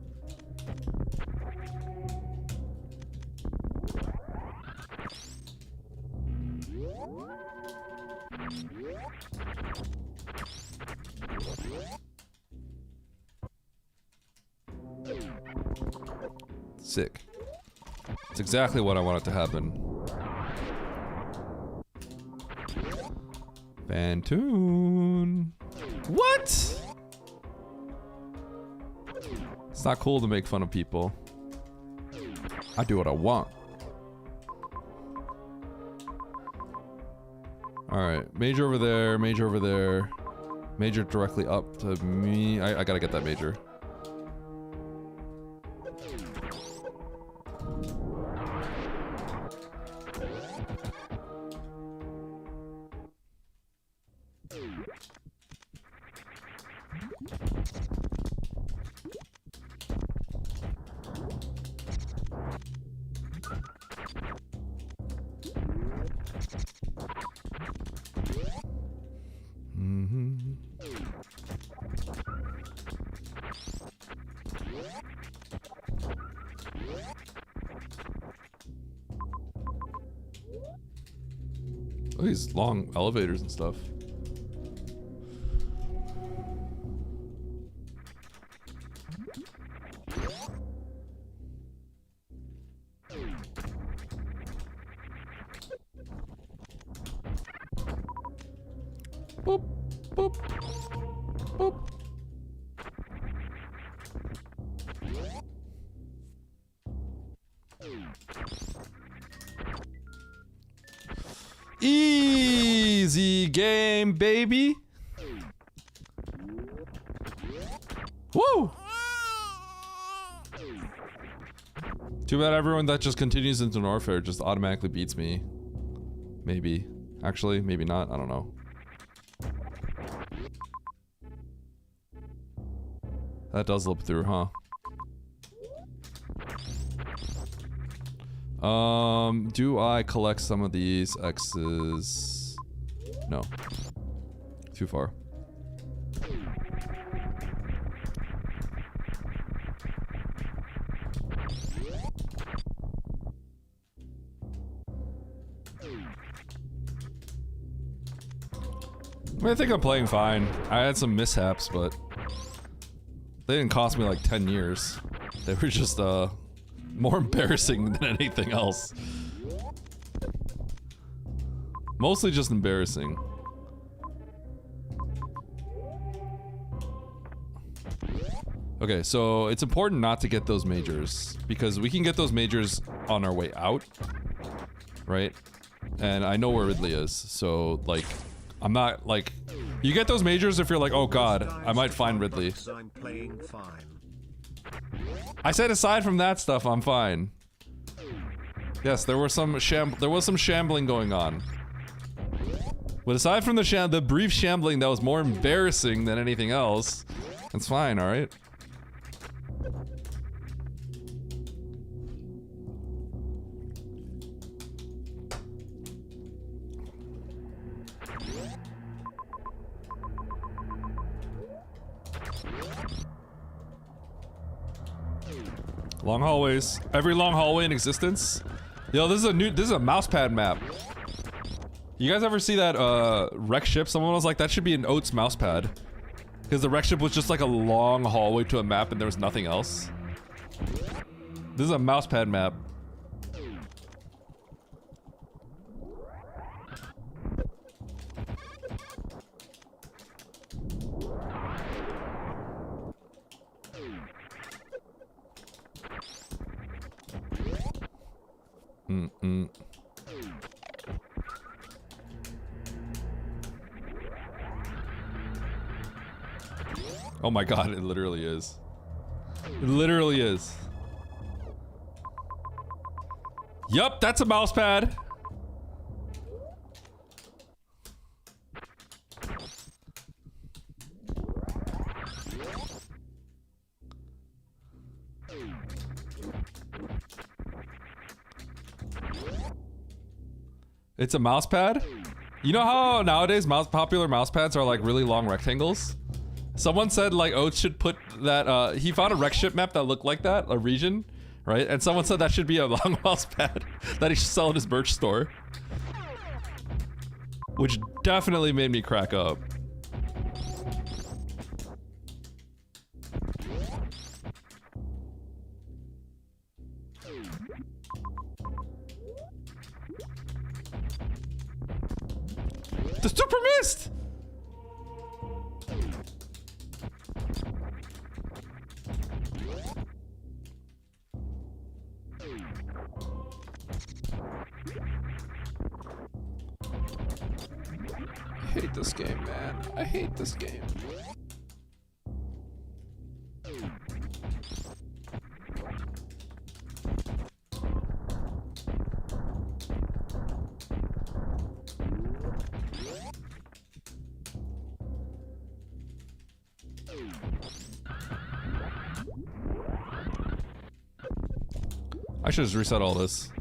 Sick. It's exactly what I wanted to happen. Fantoon. What? It's not cool to make fun of people. I do what I want. Alright, major over there, major over there. Major directly up to me. I gotta get that major. Oh, these long elevators and stuff. Boop, boop, boop. Easy game, baby. Woo! Too bad everyone that just continues into Norfair just automatically beats me. Maybe. Actually, maybe not. I don't know. That does loop through, huh? Do I collect some of these X's? No. Too far. I mean, I think I'm playing fine. I had some mishaps, but they didn't cost me like 10 years. They were just, more embarrassing than anything else. Mostly just embarrassing. Okay, so it's important not to get those majors, because we can get those majors on our way out, right? And I know where Ridley is, so, like, I'm not, like... You get those majors if you're like, oh god, I might find Ridley. I'm playing fine. I said aside from that stuff, I'm fine. Yes, there was some shambling going on. But aside from the brief shambling that was more embarrassing than anything else, it's fine, alright? Long hallways. Every long hallway in existence. Yo, this is a mouse pad map. You guys ever see that wreck ship? Someone was like, that should be an Oats mouse pad. Because the wreck ship was just like a long hallway to a map and there was nothing else. This is a mouse pad map. Oh my god, it literally is. It literally is. Yup, that's a mouse pad. It's a mouse pad? You know how nowadays popular mouse pads are like really long rectangles? Someone said like Oates should put that, he found a wreck ship map that looked like that, a region, right? And someone said that should be a long mouse pad that he should sell in his merch store. Which definitely made me crack up. The super mist! I hate this game, man. I hate this game. I should just reset all this.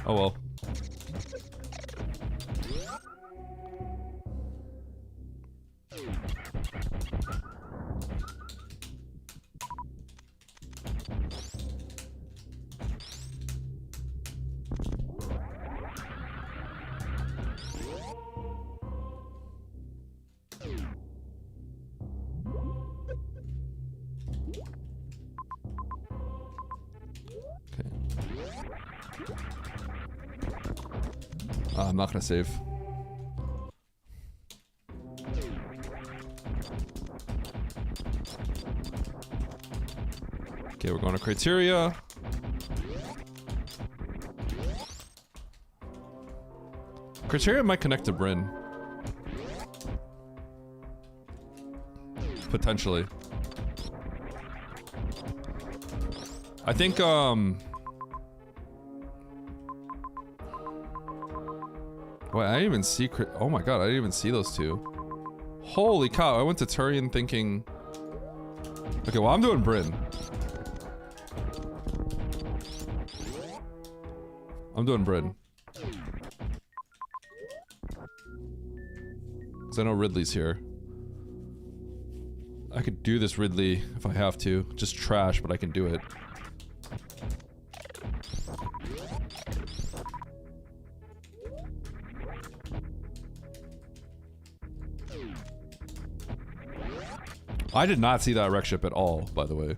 Oh well. I'm not gonna save. Okay, we're going to criteria. Criteria might connect to Bryn. Potentially. I think, wait, I didn't even see oh my god, I didn't even see those two. Holy cow, I went to Turian thinking... Okay, well I'm doing Bryn. I'm doing Bryn. Because I know Ridley's here. I could do this Ridley if I have to. Just trash, but I can do it. I did not see that wreck ship at all, by the way.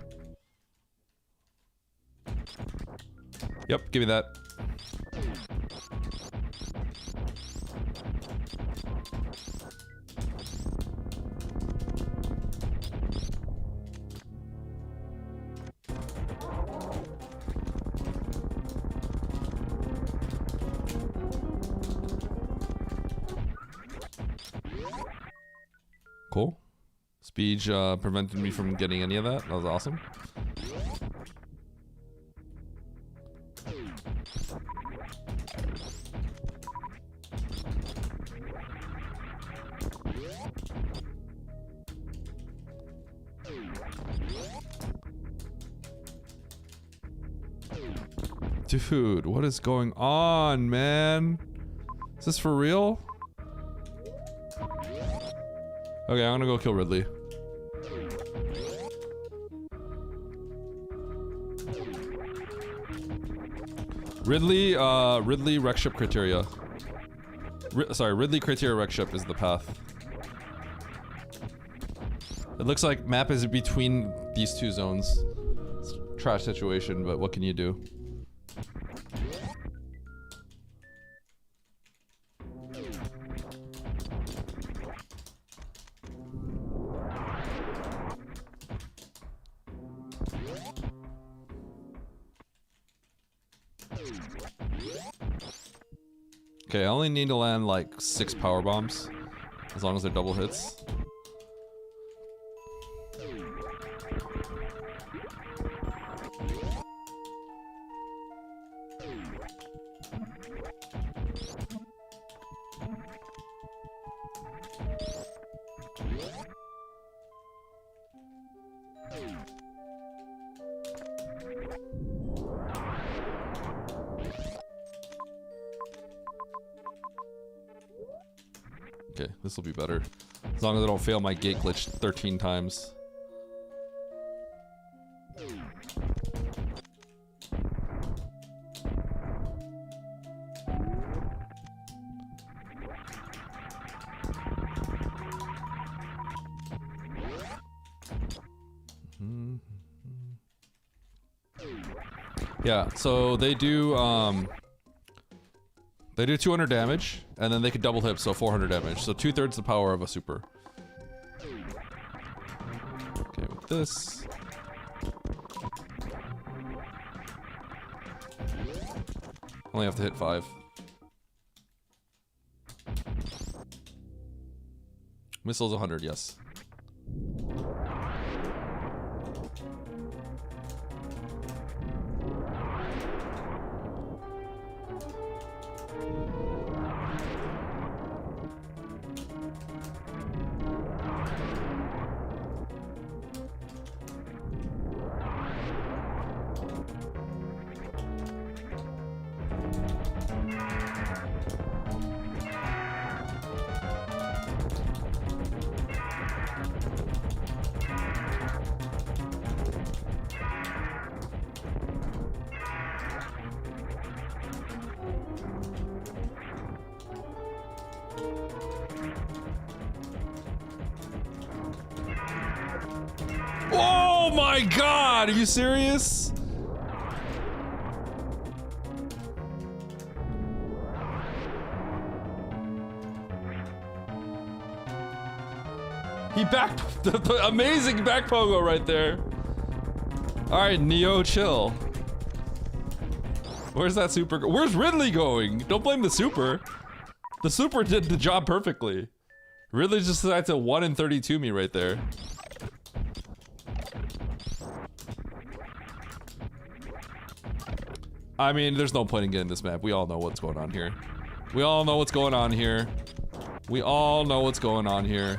Yep, give me that. Cool. Speed prevented me from getting any of that. That was awesome. Dude, what is going on, man? Is this for real? Okay, I'm gonna go kill Ridley. Ridley wreck ship criteria. Sorry, Ridley criteria wreck ship is the path. It looks like map is between these two zones. It's a trash situation, but what can you do? Okay, I only need to land like 6 power bombs, as long as they're double hits. Okay, this will be better. As long as I don't fail my gate glitch 13 times. Yeah, so they do 200 damage, and then they can double hit, so 400 damage. So 2/3 the power of a super. Okay, with this. Only have to hit 5. Missiles 100, yes. Oh my god, are you serious? He backed the amazing back pogo right there. All right, Neo, chill. Where's that super? Where's Ridley going? Don't blame the super. The super did the job perfectly. Ridley just decided to 1 in 32 me right there. I mean, there's no point in getting this map. We all know what's going on here. We all know what's going on here. We all know what's going on here.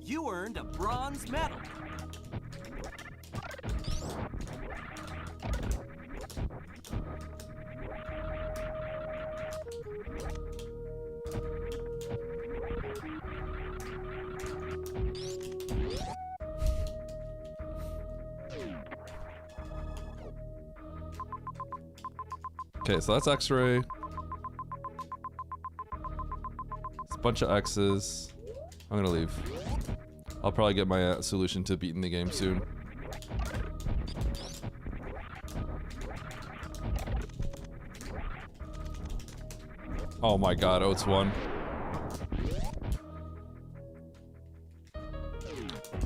You earned a bronze medal. Okay, so that's X-ray. It's a bunch of X's. I'm gonna leave. I'll probably get my solution to beating the game soon. Oh my god, Oats won.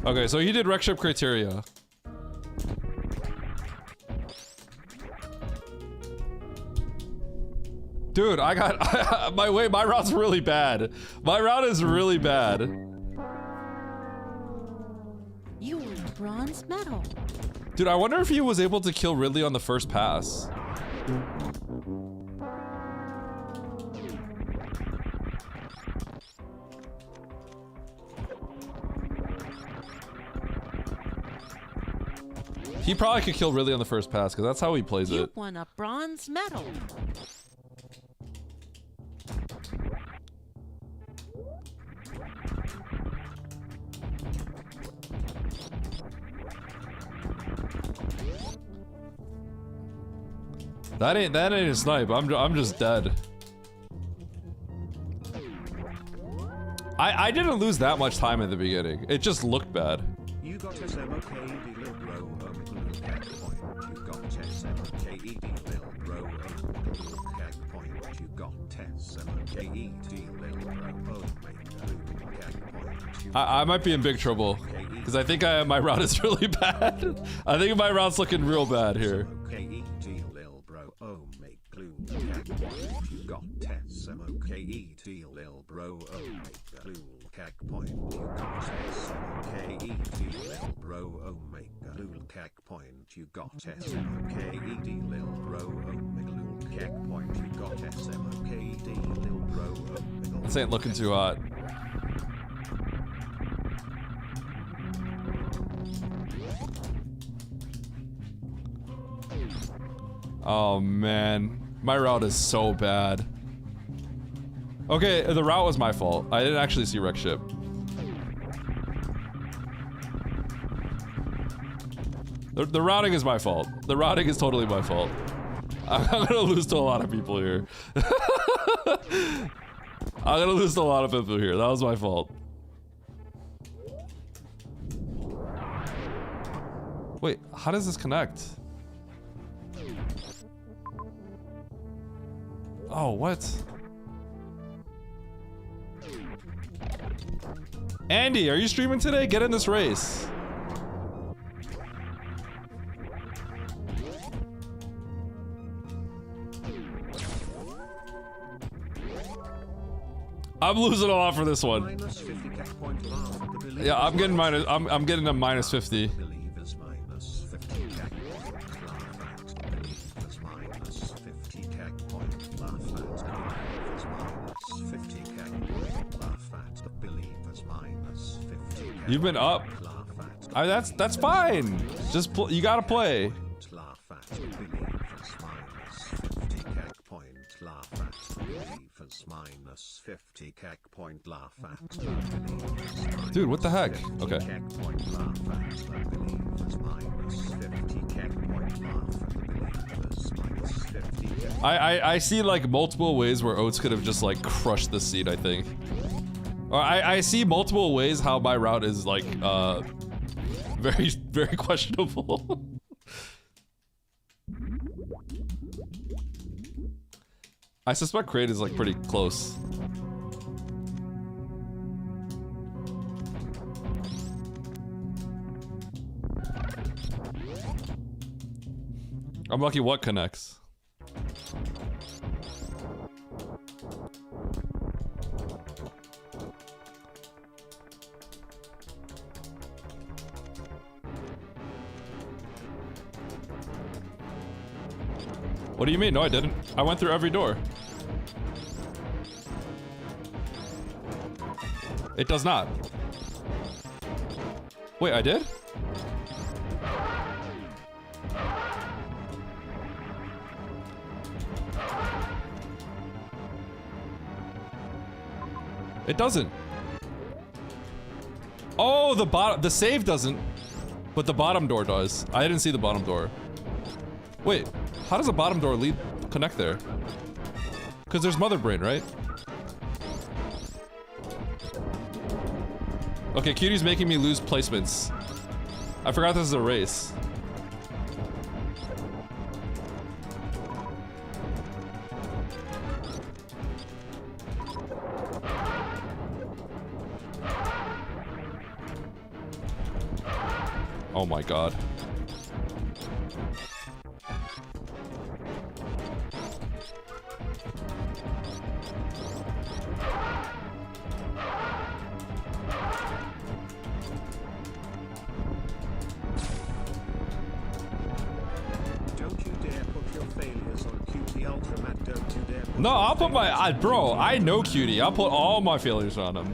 Okay, so he did wreck ship criteria. Dude, I got my route's really bad. My route is really bad. You won a bronze medal. Dude, I wonder if he was able to kill Ridley on the first pass. He probably could kill Ridley on the first pass, because that's how he plays You it. won a bronze medal. That ain't a snipe. I'm just dead. I didn't lose that much time at the beginning. It just looked bad. You got SMOKED lil bro cat point. You got SMOKED lil bro cat point. You got SMOKED lil bro cat point. I might be in big trouble because I think my route is really bad. I think my route's looking real bad here. lil bro make glue cat point. You got SMOKED lil bro make glue cat point. You got SMOKED lil bro make glue cat point. You got SMOKED lil bro make glue cat point. You got SMOKED lil bro. This ain't looking too hot. Oh man, my route is so bad. Okay, the route was my fault. I didn't actually see wreck ship. The routing is my fault. The routing is totally my fault. I'm gonna lose to a lot of people here. I'm gonna lose to a lot of people here. That was my fault. Wait, how does this connect? Oh, what? Andy, are you streaming today? Get in this race. I'm losing a lot for this one. Yeah, I'm getting minus. I'm getting a minus 50. You've been up. That's fine. Just you gotta play. Dude, what the heck? Okay. I see like multiple ways where Oats could have just like crushed this seed, I think. Or I see multiple ways how my route is like very questionable. I suspect Crate is like pretty close. I'm lucky what connects. What do you mean? No, I didn't. I went through every door. It does not. Wait, I did? It doesn't. Oh, the save doesn't, but the bottom door does. I didn't see the bottom door. Wait, how does a bottom door connect there? Because there's Mother Brain, right? Okay, Cutie's making me lose placements. I forgot this is a race. Oh my god. No, I'll put my... bro, I know Cutie. I'll put all my failures on him.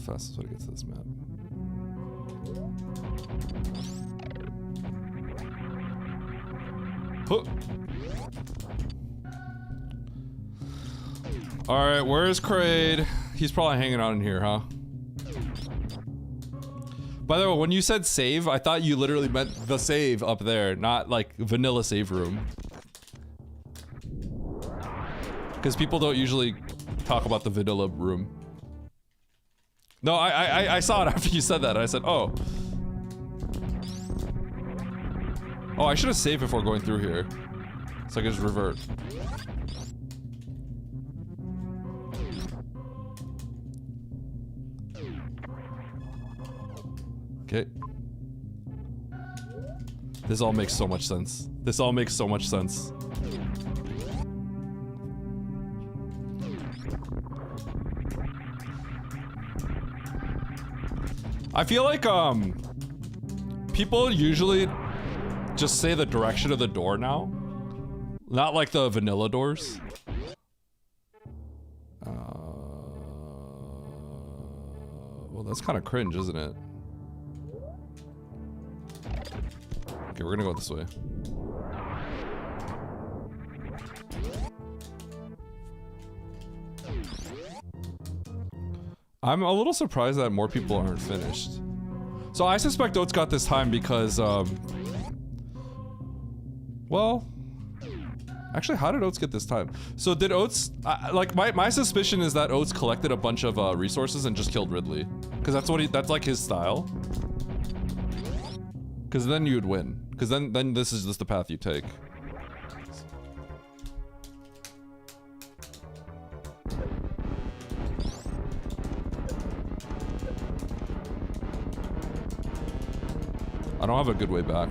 fastest way to get to this map. Huh. Alright, where's Kraid? He's probably hanging out in here, huh? By the way, when you said save, I thought you literally meant the save up there, not like vanilla save room. Because people don't usually talk about the vanilla room. No, I saw it after you said that, and I said, oh. Oh, I should have saved before going through here. So I can just revert. Okay. This all makes so much sense. This all makes so much sense. I feel like, people usually just say the direction of the door now. Not like the vanilla doors. Well, that's kind of cringe, isn't it? Okay, we're gonna go this way. I'm a little surprised that more people aren't finished. So I suspect Oats got this time because, well, actually, how did Oats get this time? So did Oats, like my suspicion is that Oats collected a bunch of resources and just killed Ridley. Cause that's like his style. Cause then you'd win. Cause then this is just the path you take. I don't have a good way back.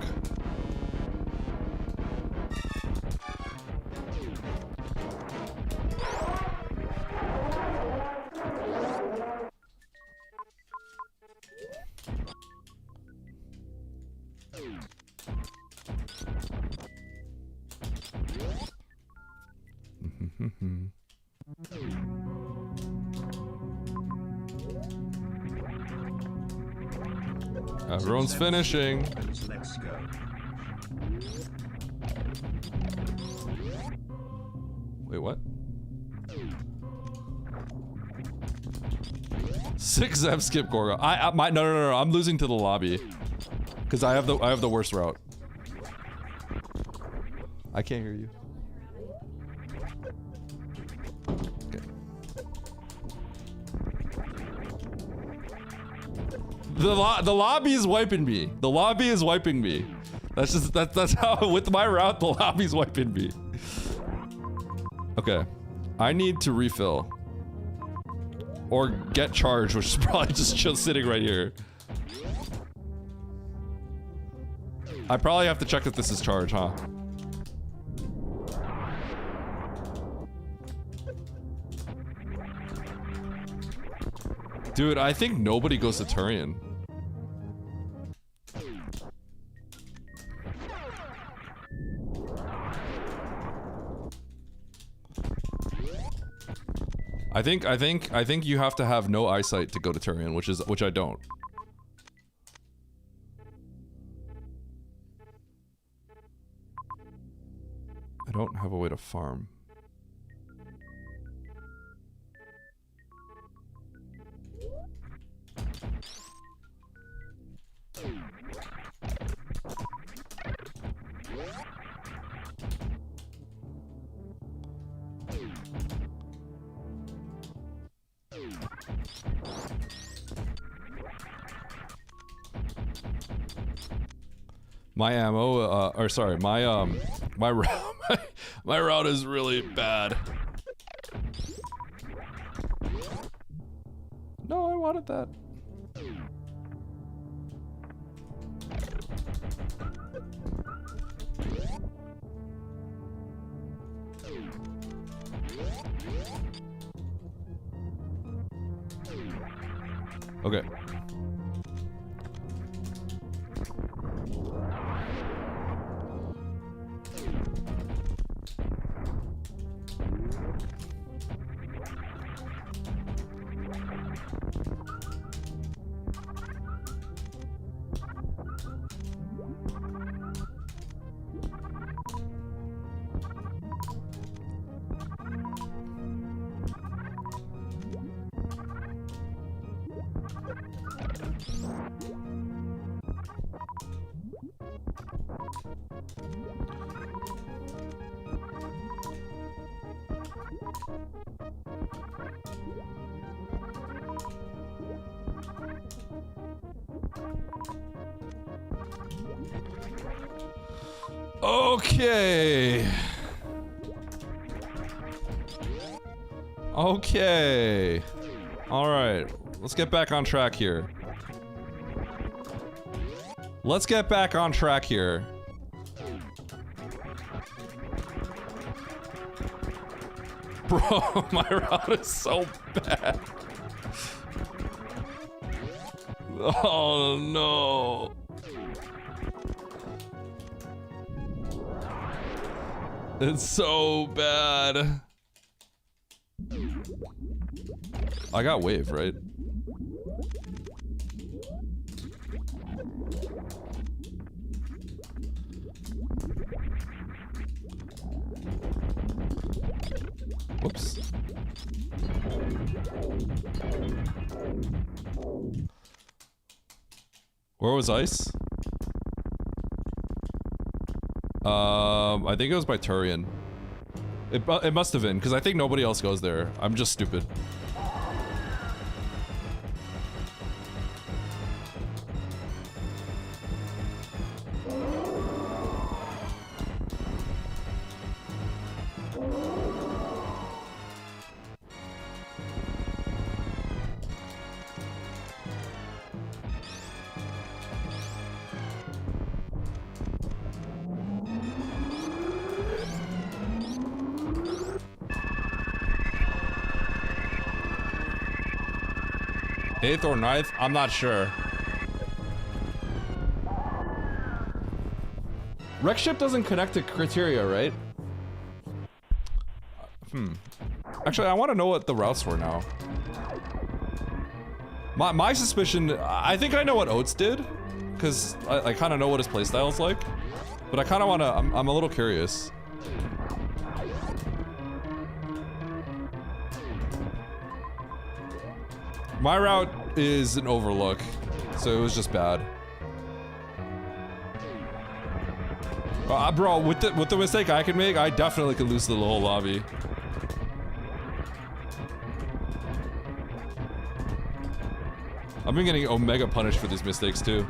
Everyone's finishing. Let's go. Wait, what? 6 Zev skip Gorgo. No. I'm losing to the lobby. Cause I have the worst route. I can't hear you. Okay. The lobby is wiping me. The lobby is wiping me. That's how with my route the lobby's wiping me. Okay. I need to refill. Or get charged, which is probably just sitting right here. I probably have to check if this is charged, huh? Dude, I think nobody goes to Turian. I think you have to have no eyesight to go to Turian, which I don't. I don't have a way to farm. My ammo, or sorry, my my route is really bad. No, I wanted that. Okay. Okay. Okay. All right. Let's get back on track here. Let's get back on track here. Bro, my route is so bad. Oh no. It's so bad. I got wave, right? Whoops. Where was ice? I think it was by Turian. It must have been, because I think nobody else goes there. I'm just stupid. Eighth or ninth? I'm not sure. Wreck ship doesn't connect to criteria, right? Actually, I want to know what the routes were now. My suspicion, I think I know what Oates did, because I kind of know what his playstyle is like. But I kind of want to, I'm a little curious. My route is an overlook, so it was just bad. Bro, with the mistake I could make, I definitely could lose the whole lobby. I've been getting Omega punished for these mistakes too.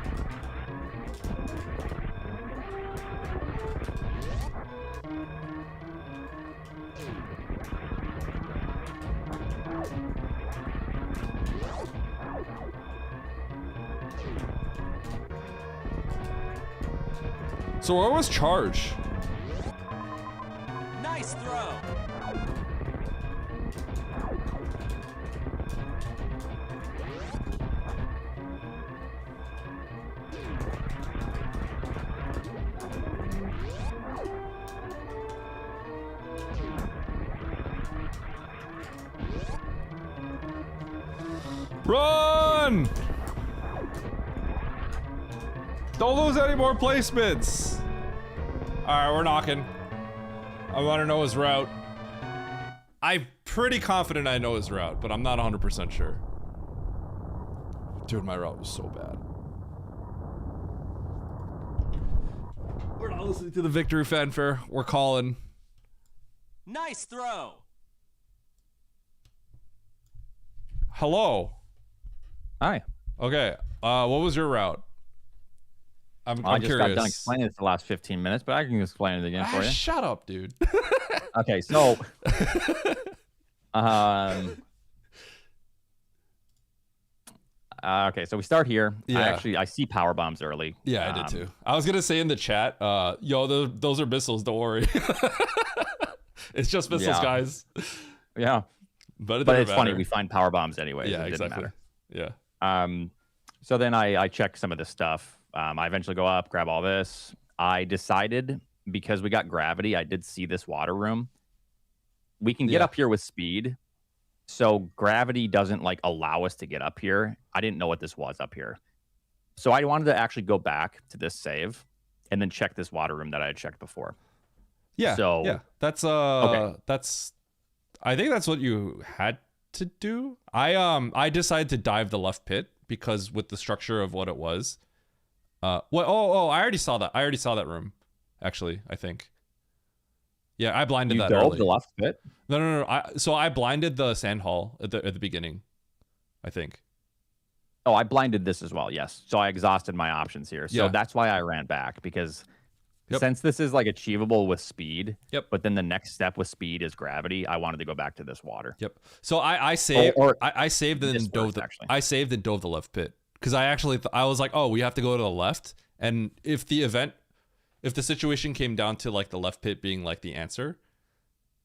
So where was Charge? Nice throw. Run! Don't lose any more placements. All right, we're knocking. I want to know his route. I'm pretty confident I know his route, but I'm not 100% sure. Dude, my route was so bad. We're not listening to the victory fanfare. We're calling. Nice throw. Hello. Hi. Okay. What was your route? I'm I just curious. got done explaining it for the last 15 minutes, but I can explain it again for you. Shut up, dude. Okay, so okay, so we start here. Yeah. I see power bombs early. Yeah, I did too. I was gonna say in the chat, yo, those are missiles. Don't worry. It's just missiles, Yeah. guys. Yeah, But it's funny. We find power bombs anyway. Yeah, it didn't exactly. matter. Yeah. So then I check some of this stuff. I eventually go up, grab all this. I decided, because we got gravity, I did see this water room. We can get Yeah. up here with speed. So gravity doesn't like allow us to get up here. I didn't know what this was up here. So I wanted to actually go back to this save and then check this water room that I had checked before. Yeah. So- yeah, that's Okay. I think that's what you had to do. I decided to dive the left pit because with the structure of what it was. I already saw that. I already saw that room, actually. I think. Yeah, I blinded You that dove early. the left pit? No. So I blinded the sand hall at the beginning, I think. Oh, I blinded this as well. Yes. So I exhausted my options here. So Yeah. that's why I ran back, because Yep. Since this is like achievable with speed, Yep. but then the next step with speed is gravity, I wanted to go back to this water. Yep. So I saved Or I saved and this dove works, the actually. I saved and dove the left pit because I actually I was like, oh, we have to go to the left, and if the situation came down to like the left pit being like the answer,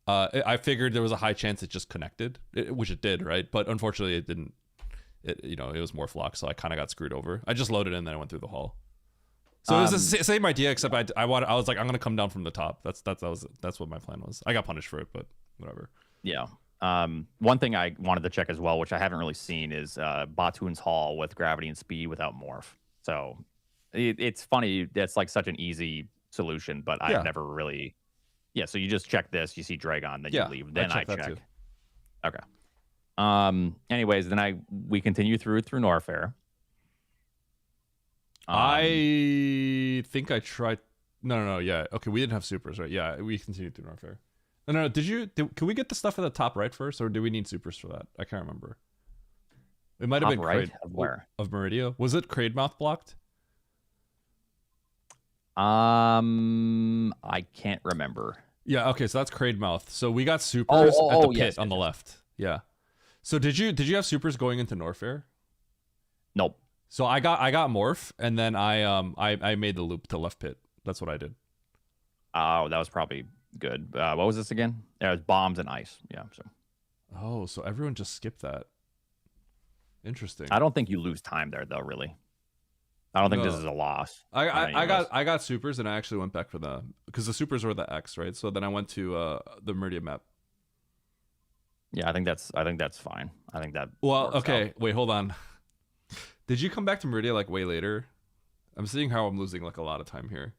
I figured there was a high chance it just connected, which it did, right? But unfortunately, it didn't. It was more flock, so I kind of got screwed over. I just loaded in, then I went through the hall. So it was the same idea, except I was like, I'm gonna come down from the top. That's what my plan was. I got punished for it, but whatever. Yeah. One thing I wanted to check as well, which I haven't really seen, is Batoon's Hall with gravity and speed without morph. So it's funny. That's like such an easy solution, but Yeah. I've never really. Yeah. So you just check this. You see Dragon, then Yeah, you leave. Then I checked that check. too. Okay. Anyways, then we continue through Norfair. I think I tried. No. Yeah. Okay, we didn't have supers, right? Yeah, we continued through Norfair. No. Can we get the stuff at the top right first, or do we need supers for that? I can't remember. It might have Top been right Crade, of where? of Meridia. Was it Crade Mouth blocked? I can't remember. Yeah. Okay, so that's Crade Mouth. So we got supers at the pit yes, on the left. Yeah. So did you have supers going into Norfair? Nope. So I got morph, and then I made the loop to left pit. That's what I did. Oh, that was probably good. What was this again? Yeah, it was bombs and ice. Yeah. So Oh, so everyone just skipped that. Interesting. I don't think you lose time there, though. Really, I don't think this No. is a loss. I got supers, and I actually went back for because the supers were the X, right? So then I went to the Meridian map. Yeah, I think that's fine. I think that. Well, works okay, out. wait, hold on. Did you come back to Meridia like way later? I'm seeing how I'm losing like a lot of time here.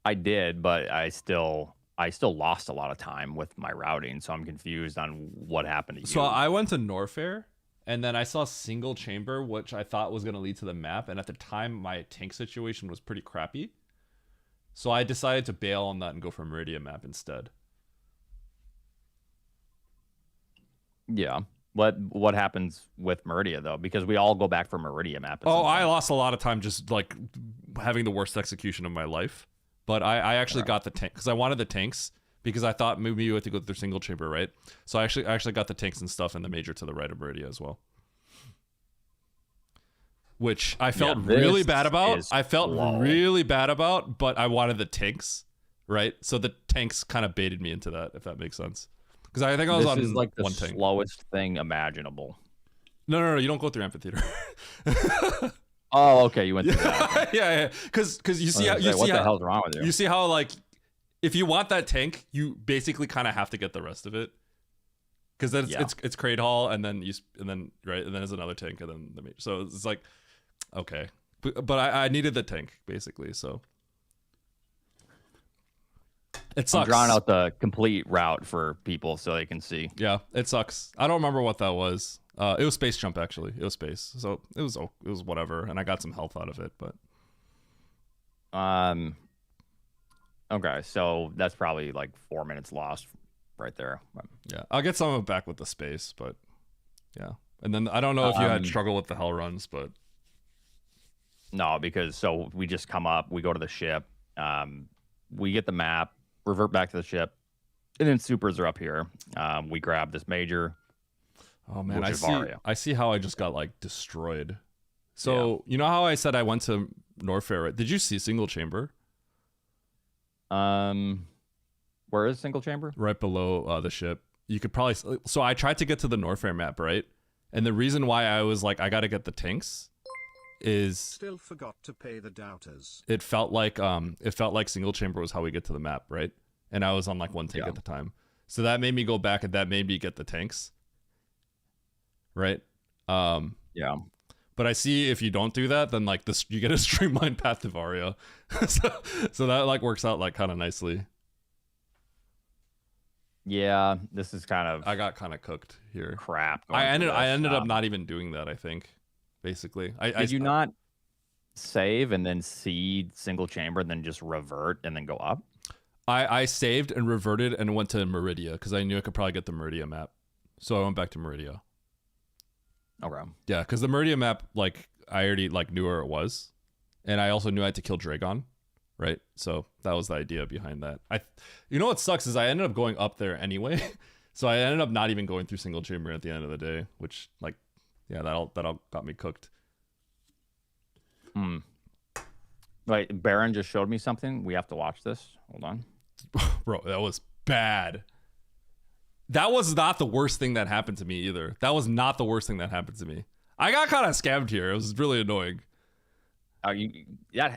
I did, but I still lost a lot of time with my routing, so I'm confused on what happened to you. So I went to Norfair, and then I saw single chamber, which I thought was going to lead to the map. And at the time, my tank situation was pretty crappy. So I decided to bail on that and go for Meridian map instead. Yeah. What happens with Meridia though? Because we all go back for Meridia map. at Oh, some I point. lost a lot of time just like having the worst execution of my life. But I actually got the tank because I wanted the tanks because I thought maybe you had to go through single chamber, right? So I actually got the tanks and stuff in the major to the right of Meridia as well. Which I felt really this bad about. is I felt slow. really bad about, but I wanted the tanks, right? So the tanks kind of baited me into that, if that makes sense. Because I think I was This on is like the one tank. slowest thing imaginable. No, you don't go through amphitheater. Oh, okay, you went through that. yeah. Because you see how What the hell's wrong with you? you see how like if you want that tank, you basically kind of have to get the rest of it. Because then it's Crate Hall, and then right, and then there's another tank, and then the major. So it's like okay, but I needed the tank basically, so. It sucks. I'm drawing out the complete route for people so they can see. Yeah, it sucks. I don't remember what that was. It was space jump actually. It was space, so it was whatever, and I got some health out of it. But Okay, so that's probably like 4 minutes lost right there. yeah, I'll get some of it back with the space. But yeah, and then I don't know if you had struggle with the hell runs, but No, because so we just come up, we go to the ship, we get the map, revert back to the ship, and then supers are up here. We grab this major. oh man, which I is see. Varia. I see how I just got like destroyed. So you know how I said I went to Norfair? Right? Did you see single chamber Where is single chamber? right below the ship? You could probably. So I tried to get to the Norfair map, right? And the reason why I was like, I got to get the tanks, is Still forgot to pay the doubters. it felt like single chamber was how we get to the map, right? And I was on like one tank Yeah. at the time, so that made me go back, and that made me get the tanks, right? Yeah. But I see if you don't do that, then like this, you get a streamlined path to Varia, so that like works out like kind of nicely. Yeah, this is kind of I got kind of cooked here. crap. I going through ended this. up not even doing that. I think, basically, Did you not save and then see single chamber and then just revert and then go up? I saved and reverted and went to Meridia because I knew I could probably get the Meridia map, so I went back to Meridia. Okay. Yeah, because the Meridia map, like I already like knew where it was, and I also knew I had to kill Dragon, right? So that was the idea behind that. You know what sucks is I ended up going up there anyway, so I ended up not even going through single chamber at the end of the day, which like, yeah, that'll got me cooked. Wait, Baron just showed me something. We have to watch this. Hold on. Bro, that was bad. That was not the worst thing that happened to me either. That was not the worst thing that happened to me. I got kind of scammed here. It was really annoying. Oh, yeah.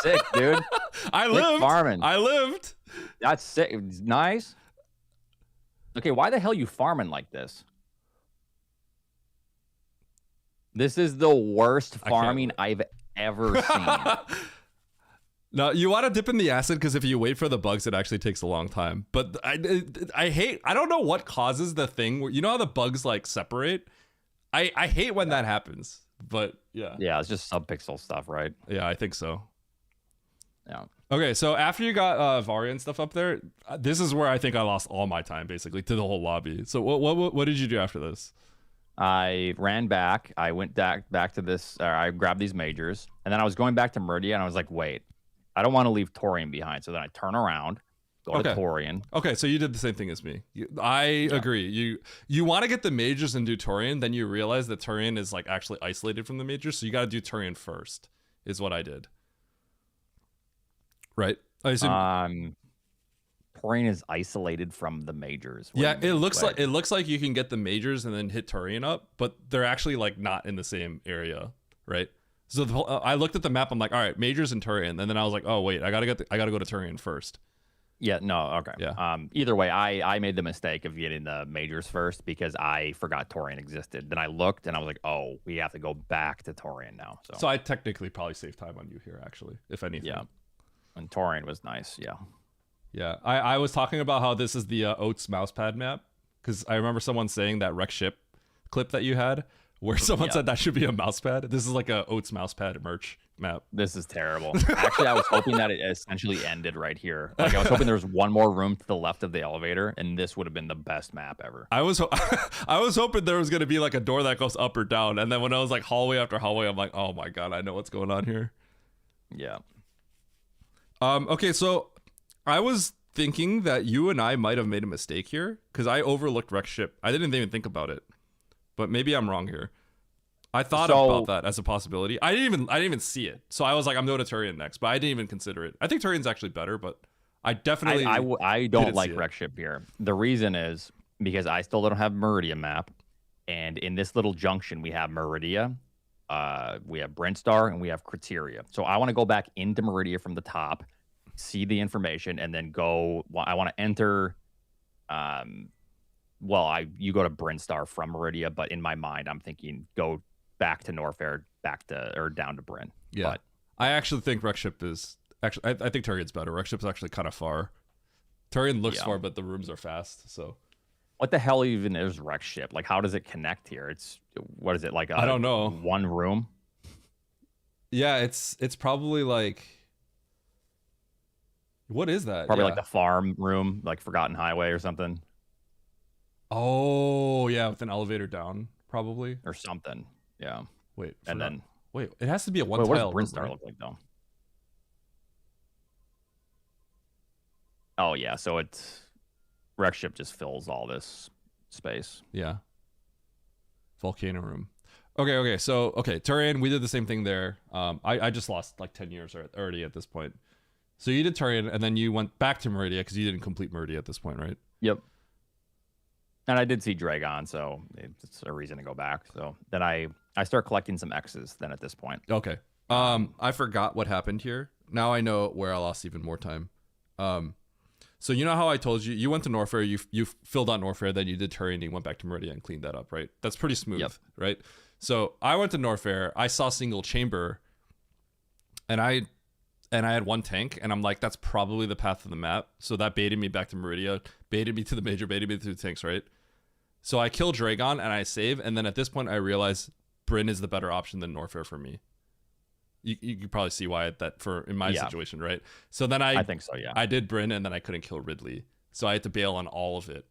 Sick, dude. I Sick lived. farming. I lived. That's sick. It's nice. Okay, why the hell you farming like this? This is the worst farming I've ever seen. No, you want to dip in the acid because if you wait for the bugs, it actually takes a long time. But I don't know what causes the thing where, you know how the bugs like separate? I hate when that happens. But yeah. Yeah, it's just subpixel stuff, right? Yeah, I think so. Yeah. Okay, so after you got Varia and stuff up there, this is where I think I lost all my time basically to the whole lobby. So what did you do after this? I ran back. I went back to this. I grabbed these majors, and then I was going back to Meridia, and I was like, wait, I don't want to leave Torian behind. So then I turn around, go to Torian. Okay, so you did the same thing as me. I agree. You want to get the majors and do Torian, then you realize that Torian is like actually isolated from the majors, so you got to do Torian first. Is what I did. Right? I assume. Torian is isolated from the majors. Yeah, it looks like you can get the majors and then hit Torian up, but they're actually like not in the same area, right? So I looked at the map. I'm like, all right, majors and Torian, and then I was like, oh wait, I gotta go to Torian first. Yeah, no, okay. Yeah. Either way, I made the mistake of getting the majors first because I forgot Torian existed. Then I looked and I was like, oh, we have to go back to Torian now. So I technically probably saved time on you here, actually, if anything. Yeah, and Torian was nice. Yeah. Yeah, I was talking about how this is the Oats mousepad map because I remember someone saying that wreck ship clip that you had where someone said that should be a mousepad. This is like a Oats mousepad merch map. This is terrible. Actually, I was hoping that it essentially ended right here. Like I was hoping there was one more room to the left of the elevator, and this would have been the best map ever. I was hoping there was gonna be like a door that goes up or down, and then when I was like hallway after hallway, I'm like, oh my god, I know what's going on here. Yeah. Okay, so I was thinking that you and I might have made a mistake here because I overlooked wreck ship. I didn't even think about it, but maybe I'm wrong here. I thought about that as a possibility. I didn't even see it, so I was like, I'm going to Turian next, but I didn't even consider it. I think Turian's actually better, but I definitely I don't like wreck ship here. The reason is because I still don't have Meridia map, and in this little junction we have Meridia, we have Brintstar, and we have Criteria. So I want to go back into Meridia from the top, see the information, and then go. I want to enter. You go to Brintstar from Meridia, but in my mind, I'm thinking go back to Norfair, down to Bryn. Yeah, but I actually think wreck ship is actually. I think Turian's better. Wreck ship's actually kind of far. Turian looks far, but the rooms are fast. So, what the hell even is wreck ship? Like, how does it connect here? What is it like? I don't know. One room. Yeah, it's probably like. What is that? Probably like the farm room, like Forgotten Highway or something. Oh yeah, with an elevator down, probably or something. Yeah. Wait, wait, it has to be a one tile. What does Brintstar look like though? Oh yeah, so it's wreck ship just fills all this space. Yeah. Volcano room. Okay. So Turian, we did the same thing there. I just lost like 10 years already at this point. So you did Turian, and then you went back to Meridia because you didn't complete Meridia at this point, right? Yep. And I did see Dragon, so it's a reason to go back. So then I start collecting some X's then at this point. Okay. I forgot what happened here. Now I know where I lost even more time. So you know how I told you went to Norfair, you filled out Norfair, then you did Turian, and you went back to Meridia and cleaned that up, right? That's pretty smooth, right? So I went to Norfair, I saw single chamber, and I had one tank, and I'm like, that's probably the path of the map. So that baited me back to Meridia, baited me to the major, baited me to the tanks, right? So I kill Dragon, and I save, and then at this point, I realize Bryn is the better option than Norfair for me. You could probably see why in my situation, right? So then I think so, yeah. I did Bryn, and then I couldn't kill Ridley. So I had to bail on all of it,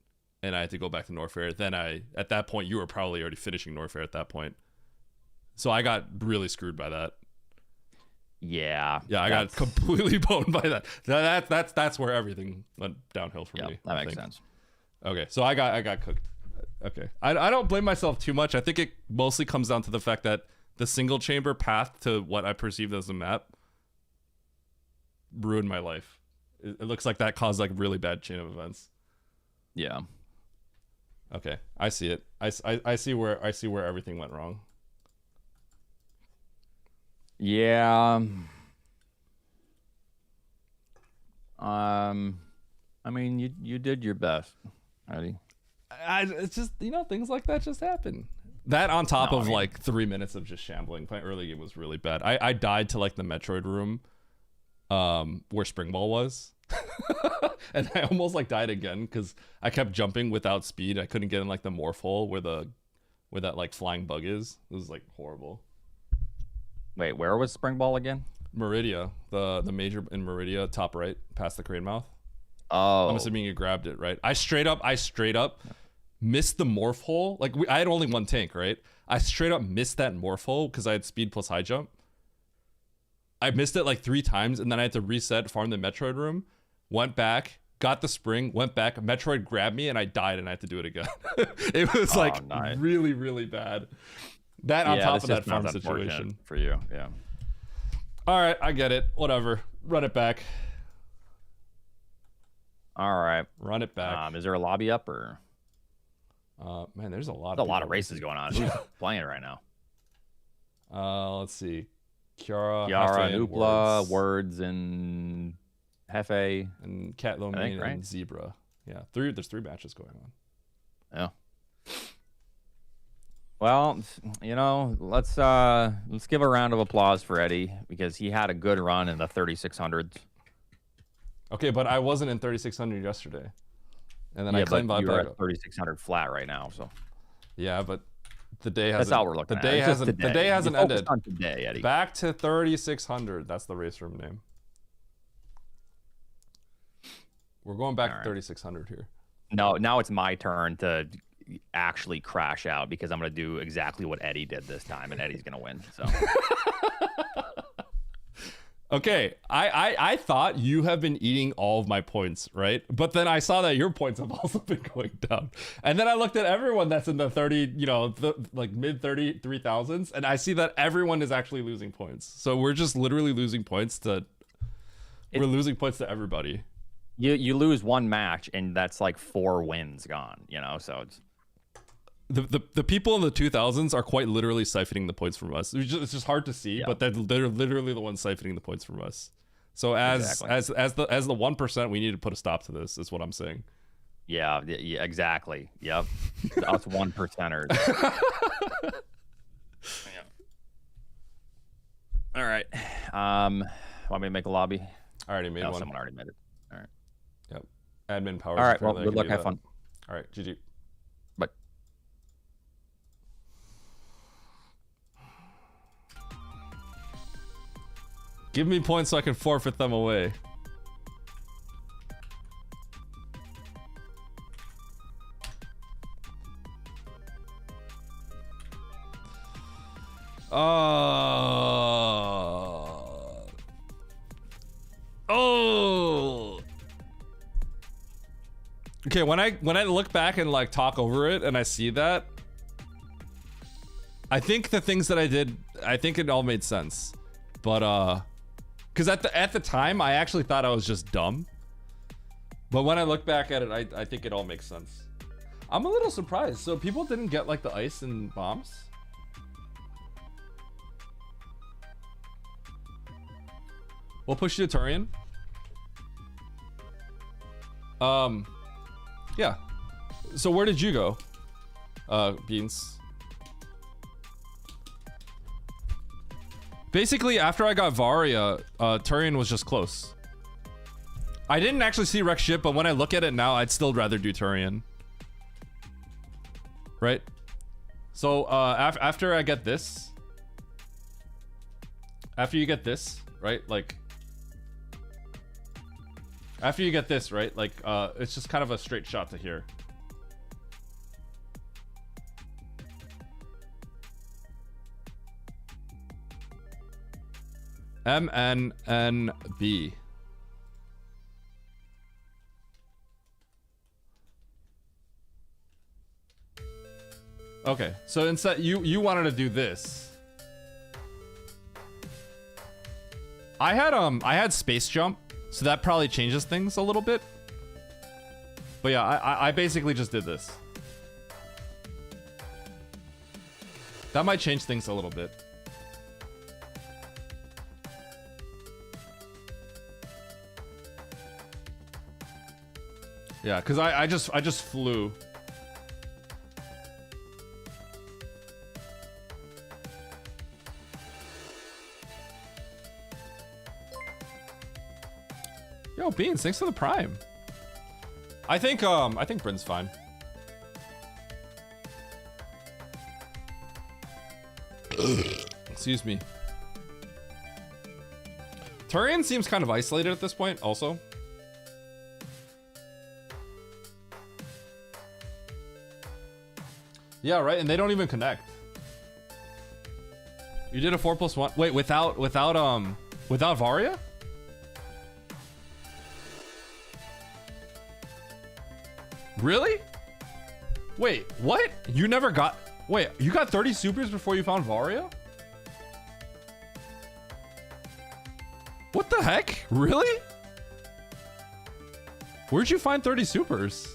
and I had to go back to Norfair. Then at that point, you were probably already finishing Norfair at that point. So I got really screwed by that. Yeah. Yeah, I got completely boned by that. That's where everything went downhill for me. That I makes think. sense. Okay, so I got cooked. Okay, I don't blame myself too much. I think it mostly comes down to the fact that the single chamber path to what I perceived as a map ruined my life. It looks like that caused like really bad chain of events. Yeah. Okay, I see it. I see where everything went wrong. Yeah. I mean, you did your best, Eddie. It's just, things like that just happen. That on top of I mean, like 3 minutes of just shambling. Playing early game was really bad. I died to like the Metroid room, where Spring Ball was, and I almost like died again because I kept jumping without speed. I couldn't get in like the morph hole where that like flying bug is. It was like horrible. Wait, where was Spring Ball again? Meridia, the major in Meridia, top right, past the crane mouth. Oh, I'm assuming you grabbed it, right? I straight up missed the morph hole. Like I had only one tank, right? I straight up missed that morph hole because I had speed plus high jump. I missed it like 3 times, and then I had to reset, farm the Metroid room, went back, got the spring, went back. Metroid grabbed me, and I died, and I had to do it again. It was nice. really, really bad. That on top of that farm situation for you. Yeah. All right, I get it. Whatever. Run it back. All right. Run it back. Is there a lobby up or? Man, there's a lot. There's a lot of races going on. Who's playing right now? Let's see. Kiara, Nupla, Words, and Hefe, and Cat Lomine right? and Zebra. Yeah, there's 3 matches going on. Yeah. Well, let's give a round of applause for Eddie because he had a good run in the 3600s. Okay, but I wasn't in 3600 yesterday, and then I claimed but my you're back. at 3600 flat right now, so. Yeah, but the day hasn't. That's all we're looking at. The day hasn't ended. On today, Eddie. Back to 3600. That's the race room name. We're going back to 3600 here. No, now it's my turn to actually crash out because I'm going to do exactly what Eddie did this time, and Eddie's going to win. So. Okay, I thought you have been eating all of my points, right? But then I saw that your points have also been going down. And then I looked at everyone that's in the 30, like mid 33,000s, and I see that everyone is actually losing points. So we're just literally losing points we're losing points to everybody. You lose one match, and that's like 4 wins gone, so it's... The people in the 2000s are quite literally siphoning the points from us. It's just hard to see, but they're literally the ones siphoning the points from us. So as the 1%, we need to put a stop to this. Is what I'm saying. Yeah, exactly. Yep, us 1%ers. Yeah. All right. Want me to make a lobby? I already made one. Someone already made it. All right. Yep. Admin powers. All right. Well, good luck. Have fun. All right. GG. Bye. Give me points so I can forfeit them away. Oh. Okay, when I look back and like talk over it and I see that, I think the things that I did, I think it all made sense. But because at the time I actually thought I was just dumb. But when I look back at it, I think it all makes sense. I'm a little surprised. So people didn't get like the ice and bombs? We'll push you to Turian. Yeah. So where did you go? Beans. Basically, after I got Varia, Turian was just close. I didn't actually see Rex ship, but when I look at it now, I'd still rather do Turian. Right? So, after I get this... After you get this, right? Like... After you get this, right? Like, it's just kind of a straight shot to here. MNNB. Okay, so instead you wanted to do this. I had space jump, so that probably changes things a little bit. But yeah, I basically just did this. That might change things a little bit. Yeah, because I just flew. Yo, Beans, thanks for the prime. I think Bryn's fine. Excuse me. Turian seems kind of isolated at this point, also. Yeah, right, and they don't even connect. You did a 4+1. Wait, without Varia? Really? Wait, what? You never got... Wait, you got 30 supers before you found Varia? What the heck? Really? Where'd you find 30 supers?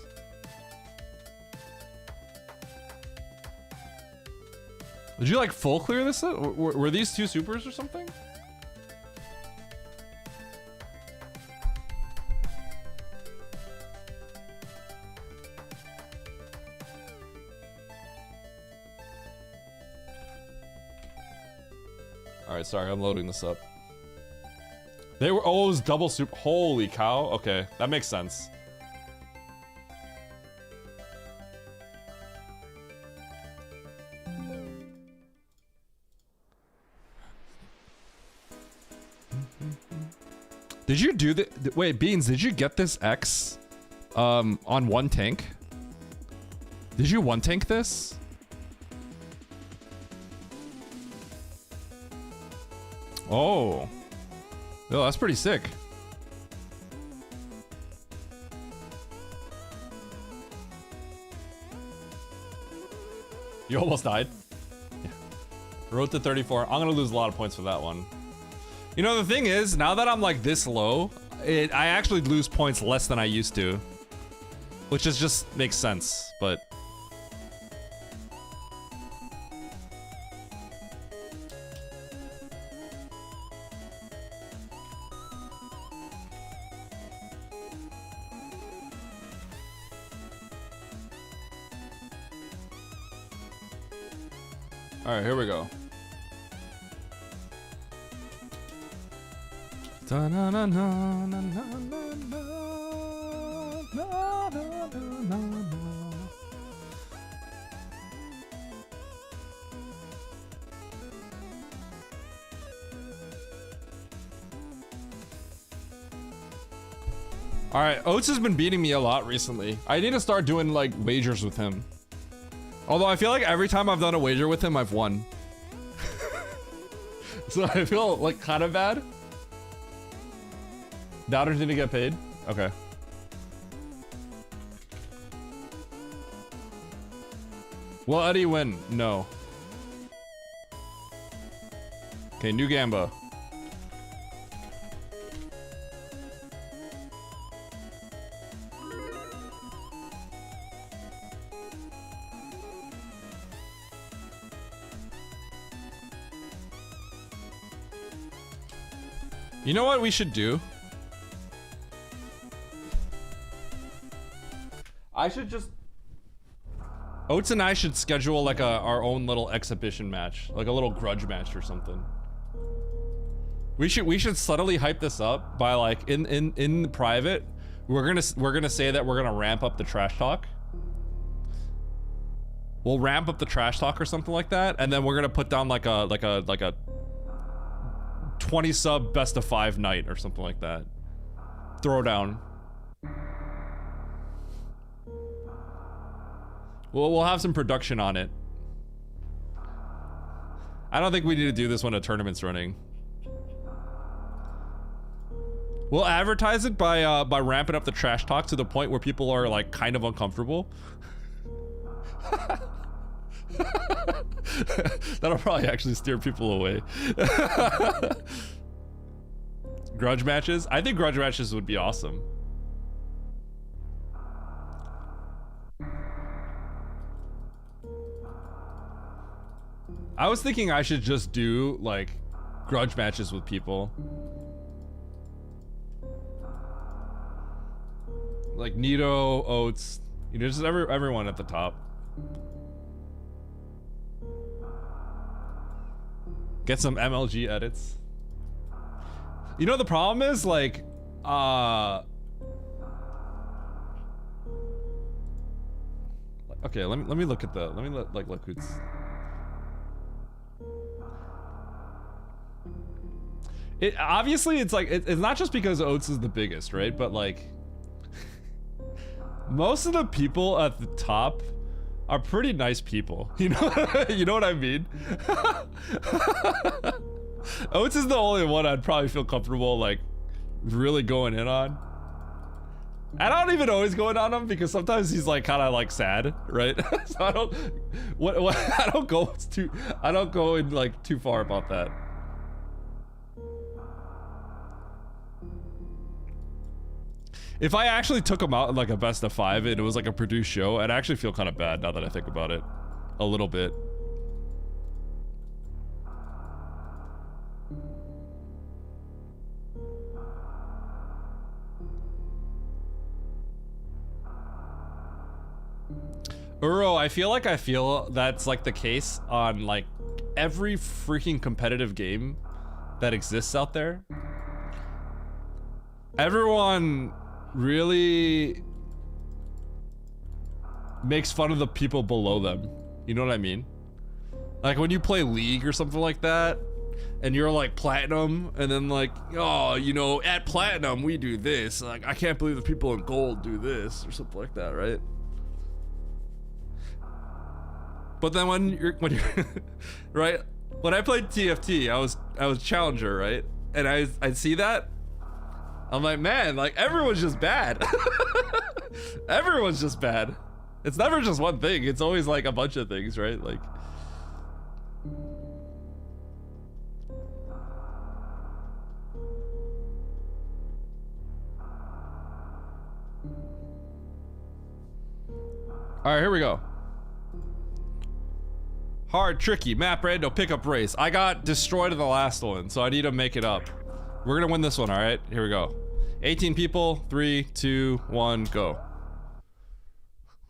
Did you like full clear this? Were these 2 supers or something? Alright, sorry, I'm loading this up. They were always double super. Holy cow. Okay, that makes sense. Did you do the wait, Beans, did you get this X on one tank? Did you one tank this? Oh. Oh, that's pretty sick. You almost died? Yeah. Road to 34. I'm gonna lose a lot of points for that one. You know, the thing is, now that I'm like this low, I actually lose points less than I used to. Which is just makes sense, but... Alright, here we go. Alright, Oats has been beating me a lot recently. I need to start doing like wagers with him. Although I feel like every time I've done a wager with him, I've won. So I feel like kind of bad. Doubters need to get paid? Okay. Will Eddie win? No. Okay, new Gamba. You know what we should do? I should just... Oats and I should schedule like our own little exhibition match. Like a little grudge match or something. We should subtly hype this up by like in private. We're gonna say that we're gonna ramp up the trash talk. We'll ramp up the trash talk or something like that, and then we're gonna put down like a 20 sub best of 5 night or something like that. Throw down. We'll have some production on it. I don't think we need to do this when a tournament's running. We'll advertise it by ramping up the trash talk to the point where people are like kind of uncomfortable. That'll probably actually steer people away. Grudge matches? I think grudge matches would be awesome. I was thinking I should just do like grudge matches with people. Like Nito, Oats, you know, just everyone at the top. Get some MLG edits. You know the problem is like, okay, let me look at the, look who's. It obviously it's like it's not just because Oats is the biggest, right? But like most of the people at the top are pretty nice people. You know, you know what I mean? Oats is the only one I'd probably feel comfortable like really going in on. I don't even always go in on him because sometimes he's like kind of like sad, right? So I don't I don't go in like too far about that. If I actually took him out in like a best of 5 and it was like a produced show, I'd actually feel kind of bad now that I think about it. A little bit. Uro, I feel that's like the case on like every freaking competitive game that exists out there. Everyone really makes fun of the people below them. You know what I mean? Like when you play League or something like that, and you're like platinum, and then like, oh, you know, at platinum we do this. Like, I can't believe the people in gold do this or something like that, right? But then when you're right? When I played TFT, I was challenger, right? And I'd see that. I'm like, man, like everyone's just bad. Everyone's just bad. It's never just one thing. It's always like a bunch of things, right? Like. All right, here we go. Hard, tricky, Map Rando pickup race. I got destroyed in the last one, so I need to make it up. We're gonna win this one, all right? Here we go. 18 people, 3, 2, 1, go.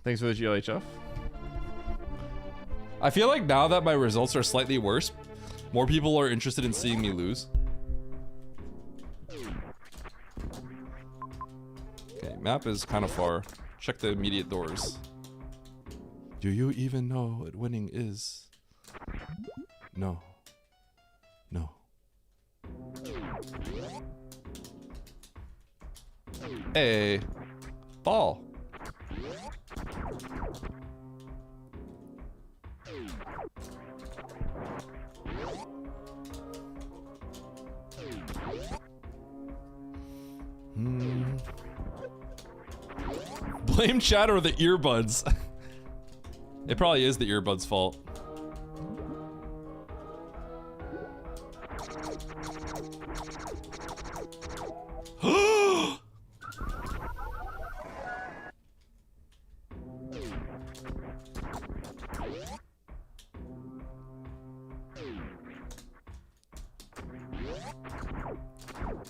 Thanks for the GLHF. I feel like now that my results are slightly worse, more people are interested in seeing me lose. Okay, map is kind of far. Check the immediate doors. Do you even know what winning is? No. No. Hey, ball. Blame chat or the earbuds. It probably is the earbuds' fault.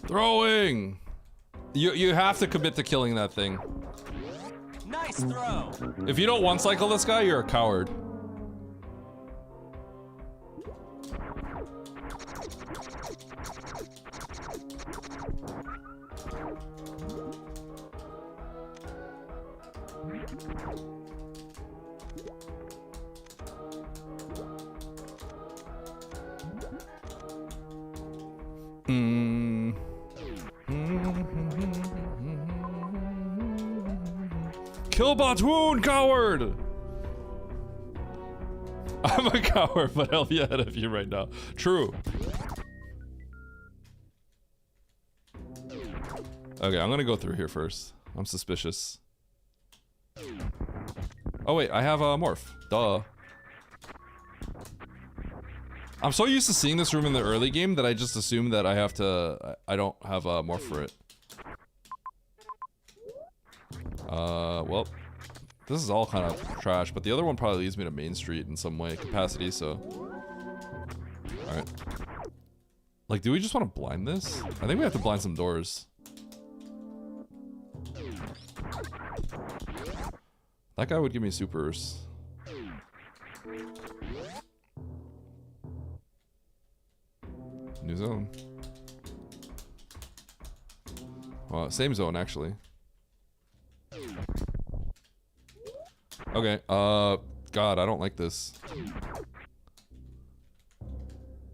Throwing! You have to commit to killing that thing. Nice throw! If you don't one cycle this guy, you're a coward. Killbot's wound, coward! I'm a coward, but I'll be ahead of you right now. True. Okay, I'm gonna go through here first. I'm suspicious. Oh wait, I have a morph. Duh. I'm so used to seeing this room in the early game that I just assume that I have to. I don't have a morph for it. Well, this is all kind of trash, but the other one probably leads me to Main Street in some way, capacity. So, all right. Like, do we just want to blind this? I think we have to blind some doors. That guy would give me supers. New zone. Well, same zone actually. Okay, God, I don't like this.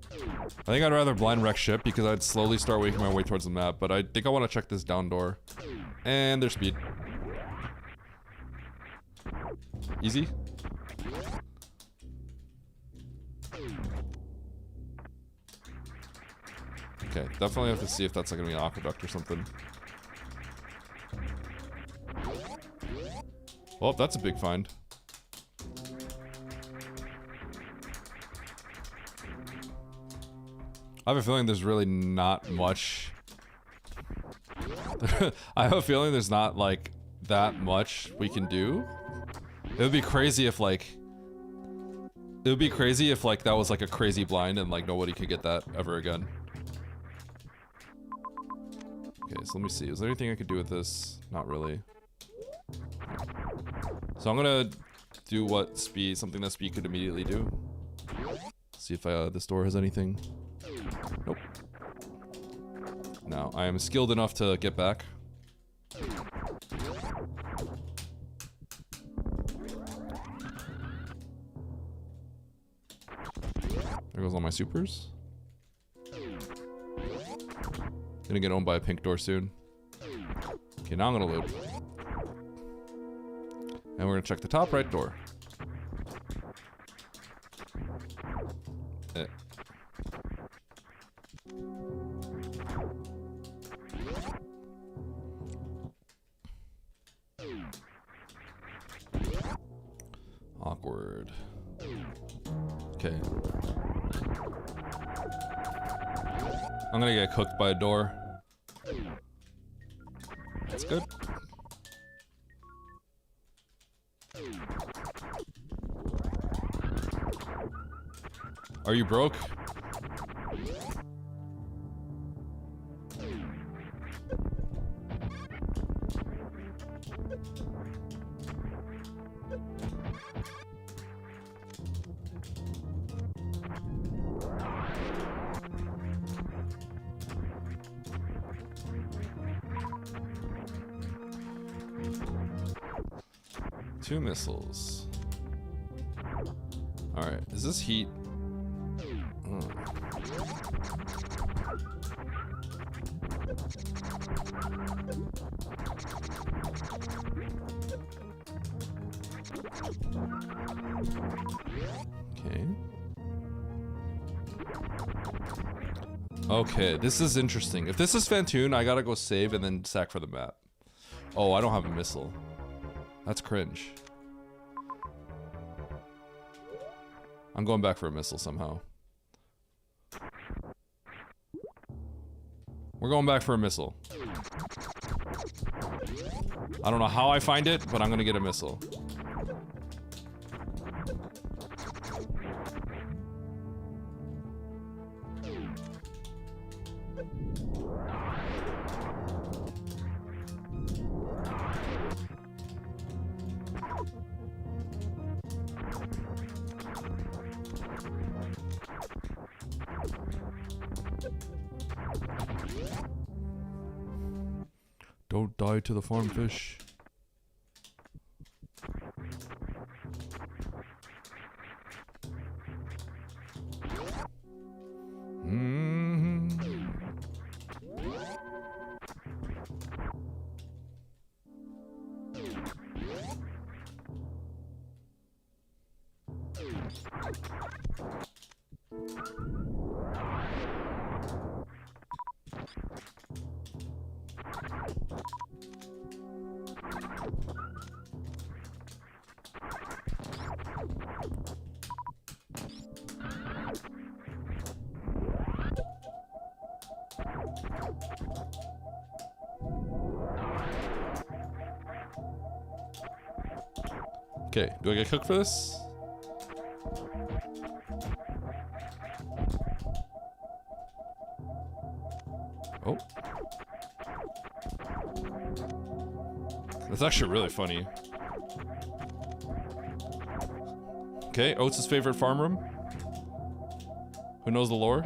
I think I'd rather blind wreck ship because I'd slowly start making my way towards the map, but I think I want to check this down door. And their speed. Easy. Okay, definitely have to see if that's like gonna be an aqueduct or something. Well, that's a big find. I have a feeling there's really not much. I have a feeling there's not like that much we can do. It would be crazy if like that was like a crazy blind and like nobody could get that ever again. Okay, so let me see. Is there anything I could do with this? Not really. So I'm gonna do something that speed could immediately do. See if this door has anything. Nope. Now, I am skilled enough to get back. There goes all my supers. Gonna get owned by a pink door soon. Okay, now I'm gonna load. And we're gonna check the top right door. Awkward. Okay. I'm gonna get cooked by a door. That's good. Are you broke? Two missiles. Alright, is this heat? Okay. Okay, this is interesting. If this is Fantoon, I gotta go save and then sack for the map. Oh, I don't have a missile. That's cringe. I'm going back for a missile somehow. We're going back for a missile. I don't know how I find it, but I'm gonna get a missile. Don't die to the farm fish. Okay, do I get cooked for this? Oh. That's actually really funny. Okay, Oates' favorite farm room. Who knows the lore?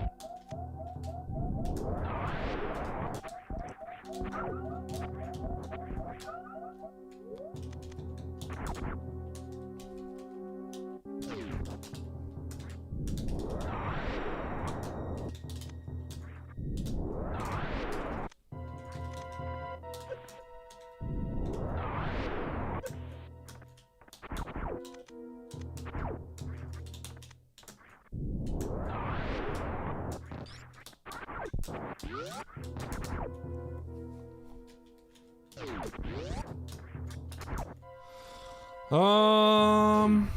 Um.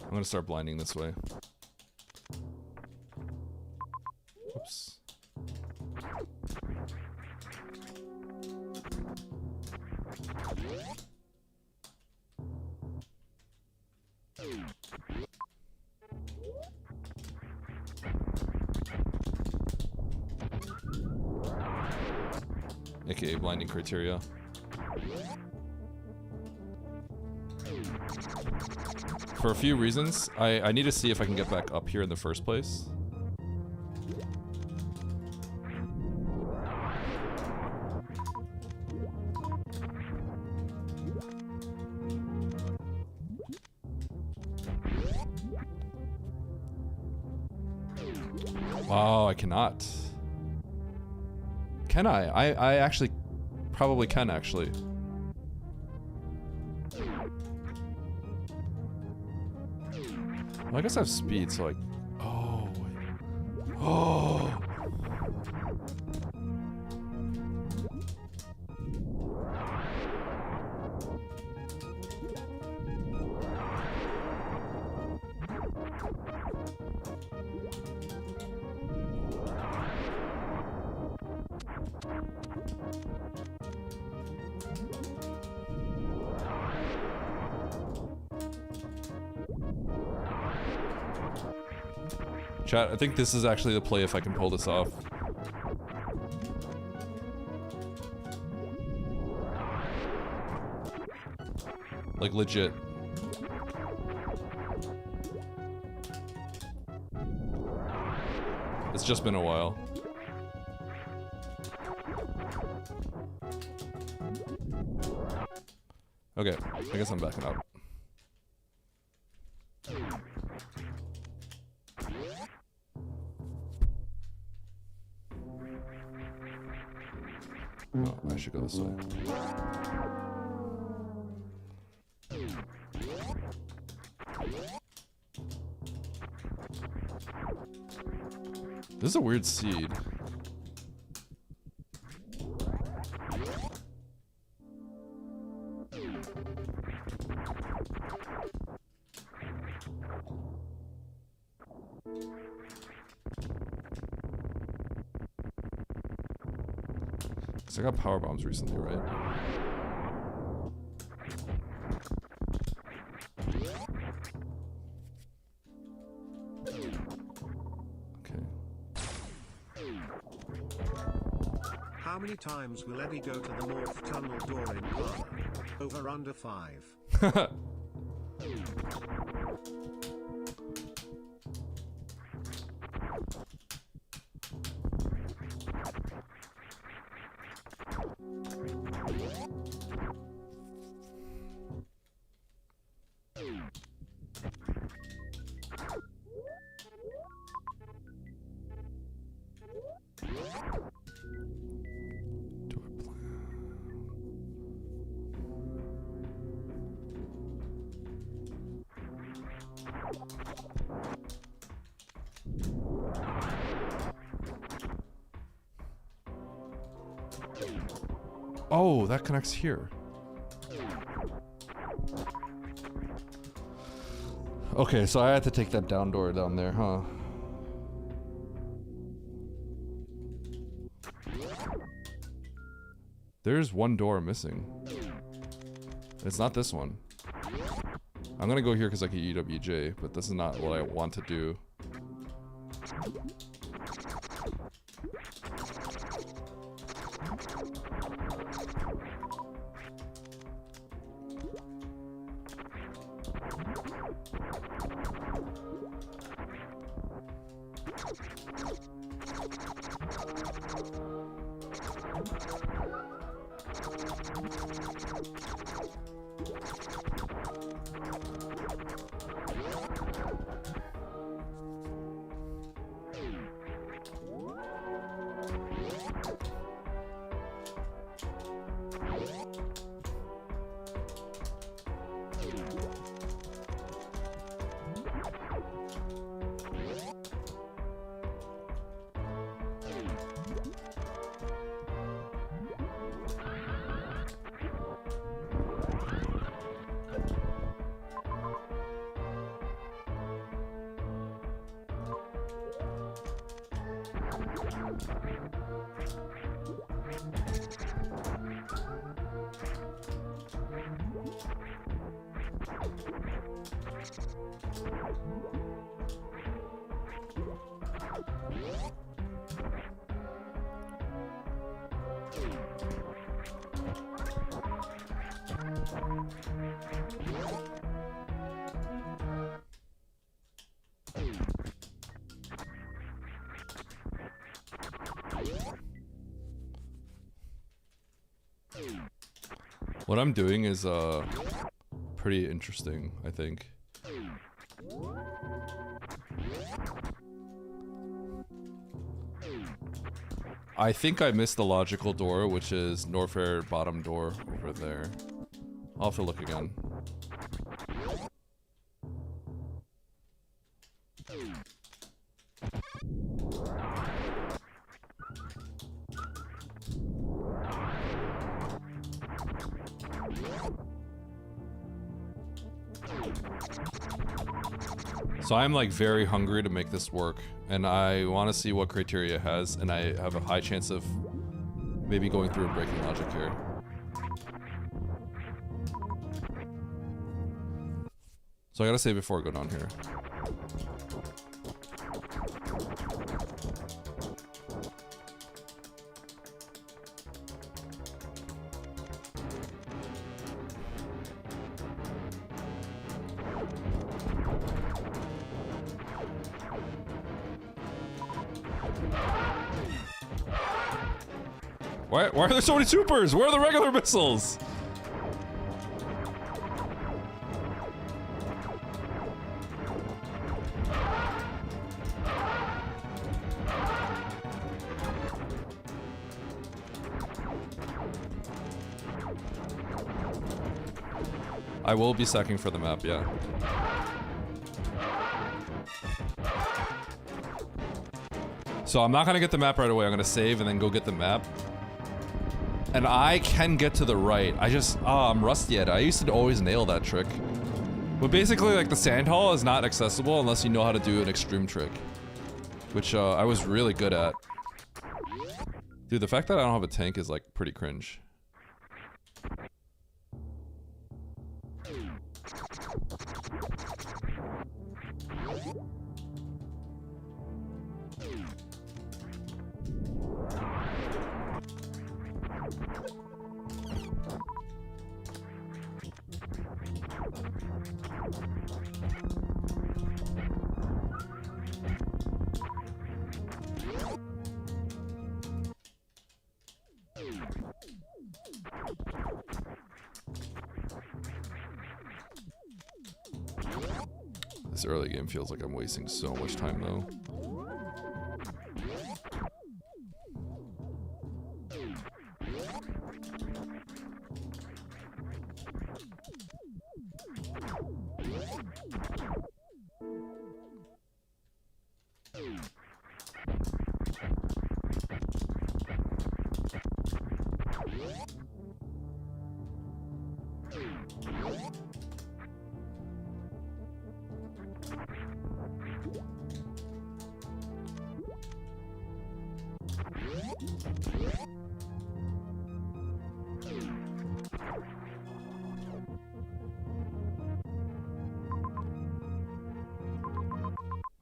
I'm gonna start blinding this way. Oops. AKA blinding criteria. For a few reasons, I need to see if I can get back up here in the first place. Wow, I cannot. Can I? I actually probably can actually. Well, I guess I have speed, so like, oh, oh. Chat, I think this is actually the play if I can pull this off. Like legit. It's just been a while. Okay, I guess I'm backing up. Oh, I should go this way. This is a weird seed. I got power bombs recently, right? Okay. How many times will Eddie go to the morph tunnel door in Parma? Over under 5. Oh, that connects here. Okay, so I had to take that down door down there, huh? There's one door missing. It's not this one. I'm gonna go here because I can EWJ, but this is not what I want to do. What I'm doing is pretty interesting, I think. I think I missed the logical door, which is Norfair bottom door over there. I'll have to look again. So I'm like very hungry to make this work, and I want to see what criteria it has, and I have a high chance of maybe going through and breaking logic here. So I gotta save before I go down here. Why are there so many supers? Where are the regular missiles? I will be sacking for the map, yeah. So I'm not gonna get the map right away. I'm gonna save and then go get the map. And I can get to the right. I'm rusty at it. I used to always nail that trick. But basically, like, the sand hall is not accessible unless you know how to do an extreme trick. Which, I was really good at. Dude, the fact that I don't have a tank is, like, pretty cringe. This early game feels like I'm wasting so much time though.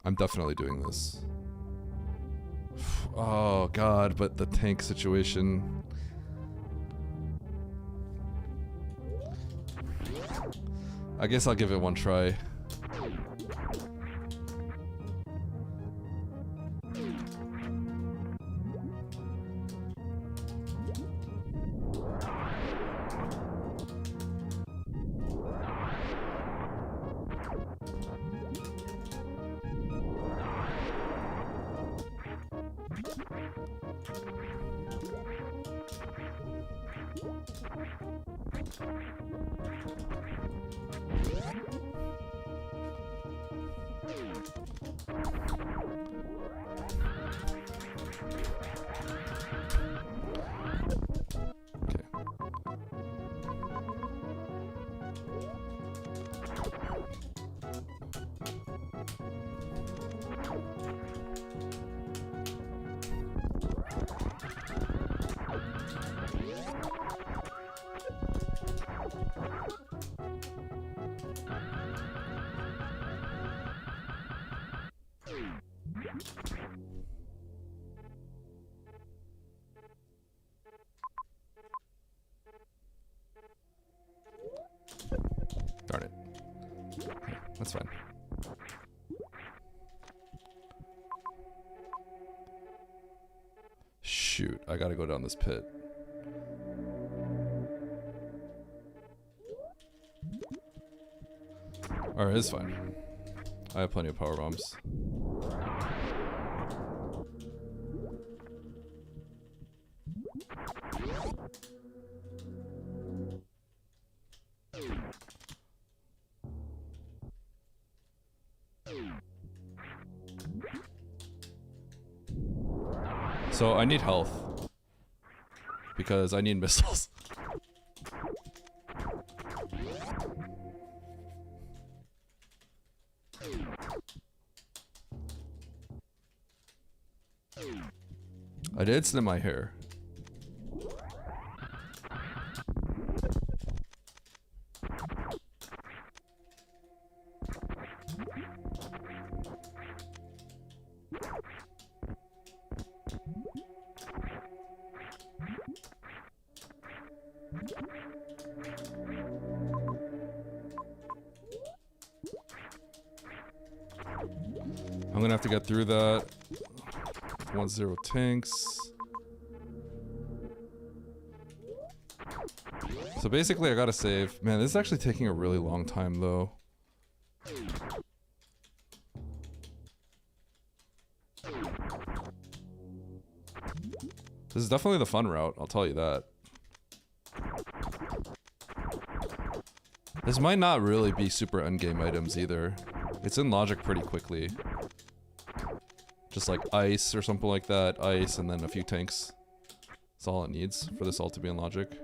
I'm definitely doing this. Oh god, but the tank situation. I guess I'll give it one try. Darn it. Okay, that's fine. Shoot, I gotta go down this pit. Alright, it's fine. I have plenty of power bombs. So I need health because I need missiles. I did snip my hair. I'm gonna have to get through that. 1-0 tanks. So basically I gotta save. Man, this is actually taking a really long time though. This is definitely the fun route, I'll tell you that. This might not really be super endgame items either. It's in logic pretty quickly. Just like ice or something like that. Ice and then a few tanks. That's all it needs for this all to be in logic.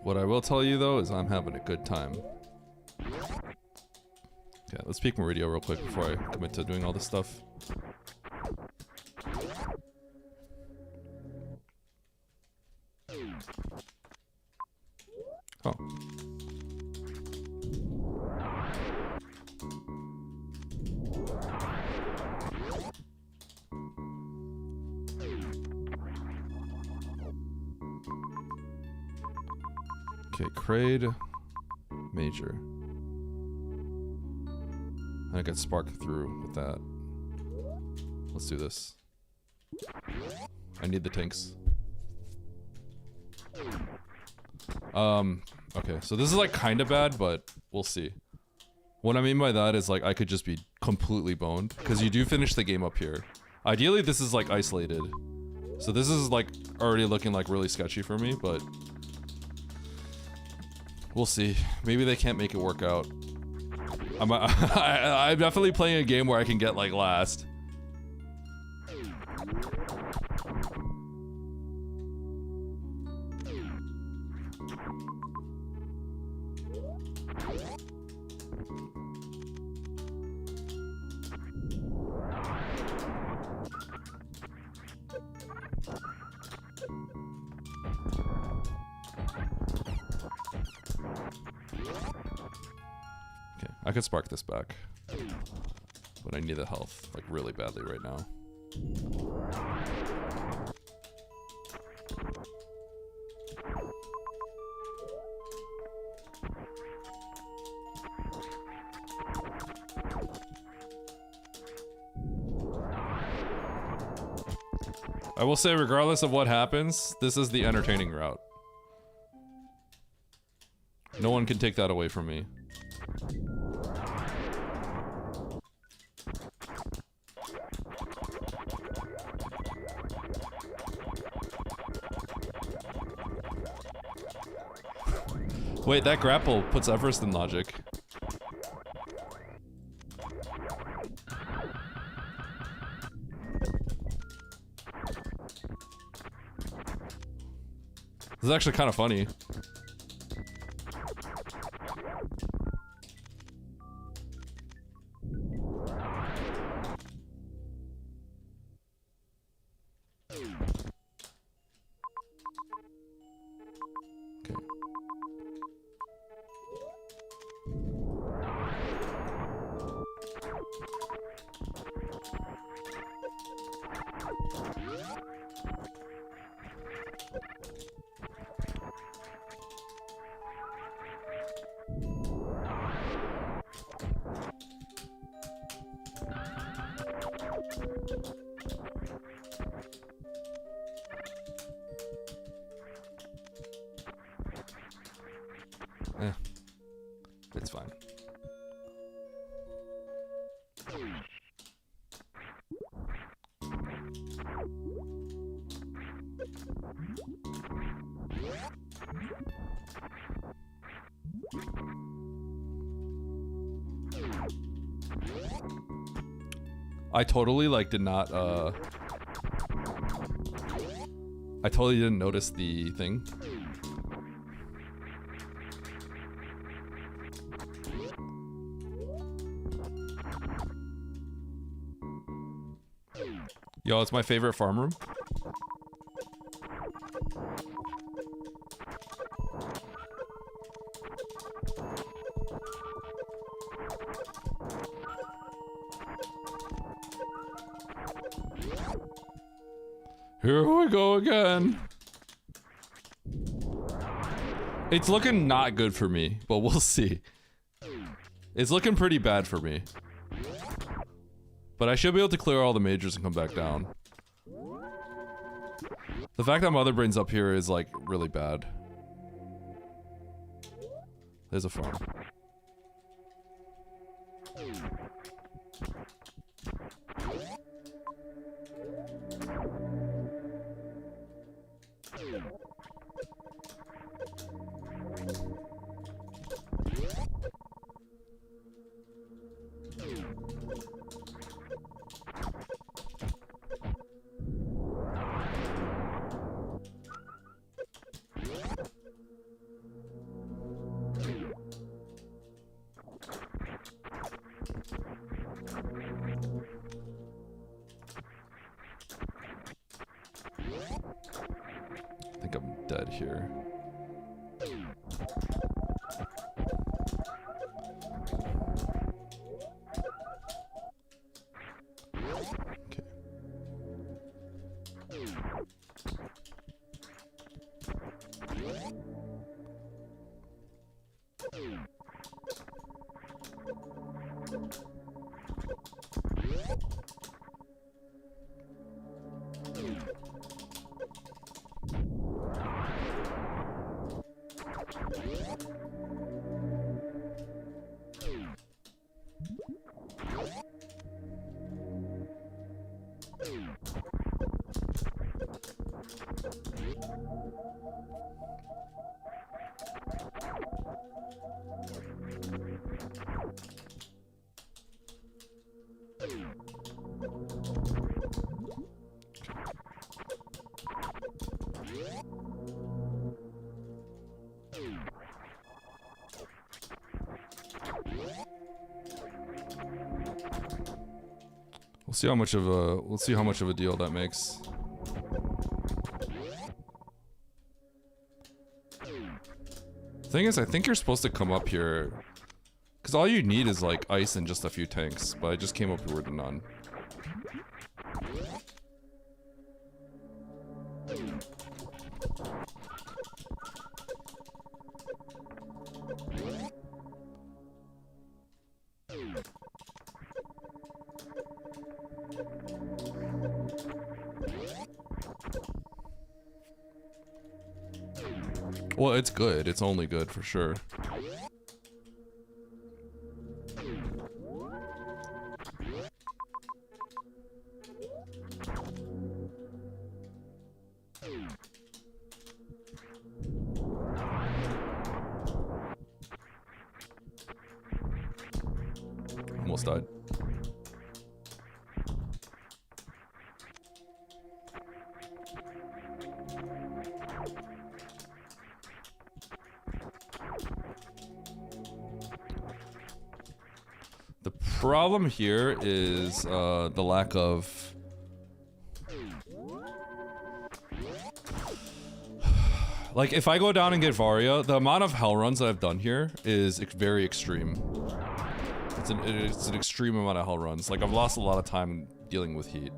What I will tell you though is I'm having a good time. Okay, let's peek Meridia real quick before I commit to doing all this stuff. Oh. Okay, Kraid, Major. I got sparked through with that. Let's do this. I need the tanks. Okay, so this is like kind of bad, but we'll see. What I mean by that is like I could just be completely boned, because you do finish the game up here. Ideally, this is like isolated. So this is like already looking like really sketchy for me, but we'll see. Maybe they can't make it work out. I'm definitely playing a game where I can get like last. I could spark this back, but I need the health like really badly right now. I will say, regardless of what happens, this is the entertaining route. No one can take that away from me. Wait, that grapple puts Everest in logic. This is actually kind of funny. It's fine. I totally like did not I totally didn't notice the thing. Yo, it's my favorite farm room. Here we go again. It's looking not good for me, but we'll see. It's looking pretty bad for me. But I should be able to clear all the majors and come back down. The fact that Mother Brain's up here is like really bad. There's a farm. I think I'm dead here. Okay. We'll see how much of a deal that makes. Thing is, I think you're supposed to come up here, because all you need is like ice and just a few tanks, but I just came up here with none. Well, it's good. It's only good for sure. Almost died. The problem here is the lack of... Like, if I go down and get Varia, the amount of hell runs that I've done here is very extreme. It's an extreme amount of hell runs. Like, I've lost a lot of time dealing with heat.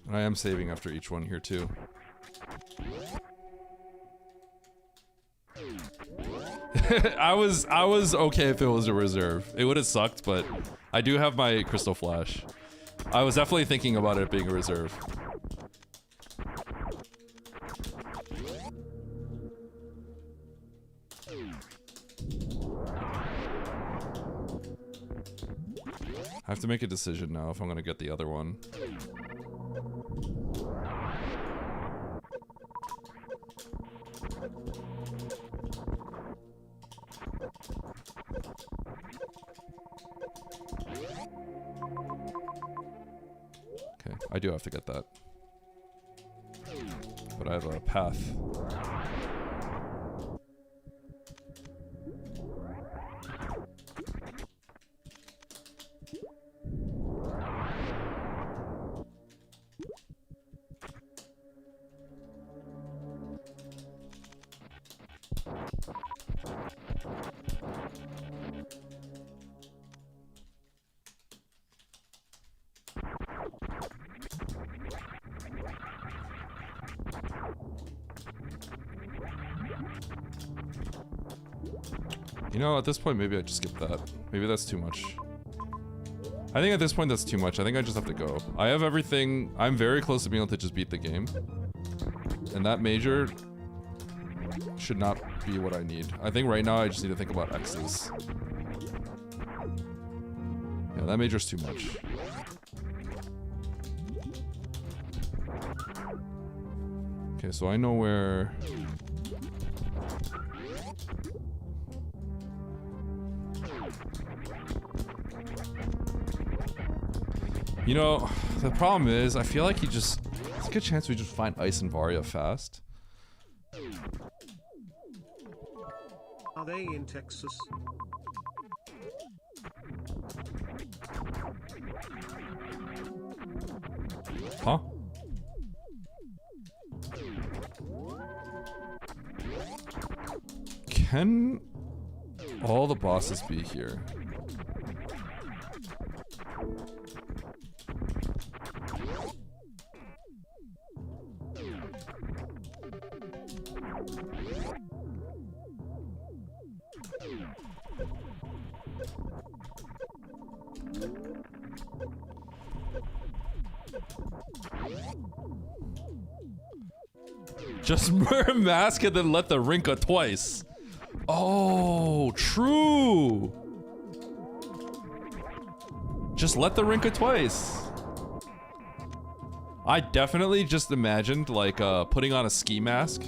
And I am saving after each one here too. I was okay if it was a reserve. It would have sucked, but I do have my Crystal Flash. I was definitely thinking about it being a reserve. I have to make a decision now if I'm gonna get the other one. Okay, I do have to get that. But I have a path. You know, at this point, maybe I just skip that. Maybe that's too much. I think at this point, that's too much. I think I just have to go. I have everything. I'm very close to being able to just beat the game. And that major should not be what I need. I think right now, I just need to think about X's. Yeah, that major's too much. Okay, so I know where... You know, the problem is, I feel like there's a good chance we just find Ice and Varia fast. Are they in Texas? Huh? Can all the bosses be here? Just wear a mask and then let the Rinka twice. Oh, true. Just let the Rinka twice. I definitely just imagined like putting on a ski mask.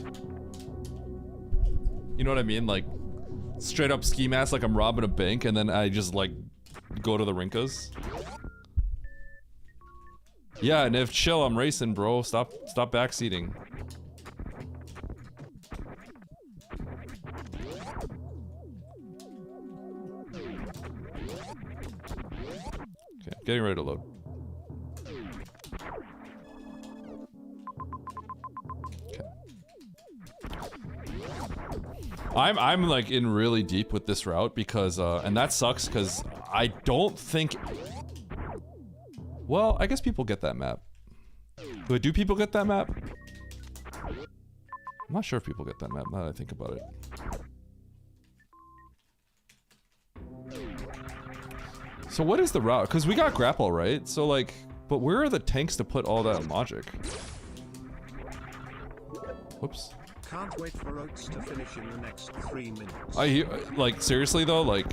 You know what I mean? Like straight up ski mask, like I'm robbing a bank, and then I just like go to the Rinkas. Yeah, and if chill, I'm racing, bro. Stop backseating. Okay, getting ready to load. Okay. I'm like in really deep with this route because and that sucks because I don't think. Well, I guess people get that map. But do people get that map? I'm not sure if people get that map now that I think about it. So what is the route? Because we got grapple, right? So like, but where are the tanks to put all that logic? Whoops. Can't wait for Oats to finish in the next 3 minutes. I hear, like, seriously though, like,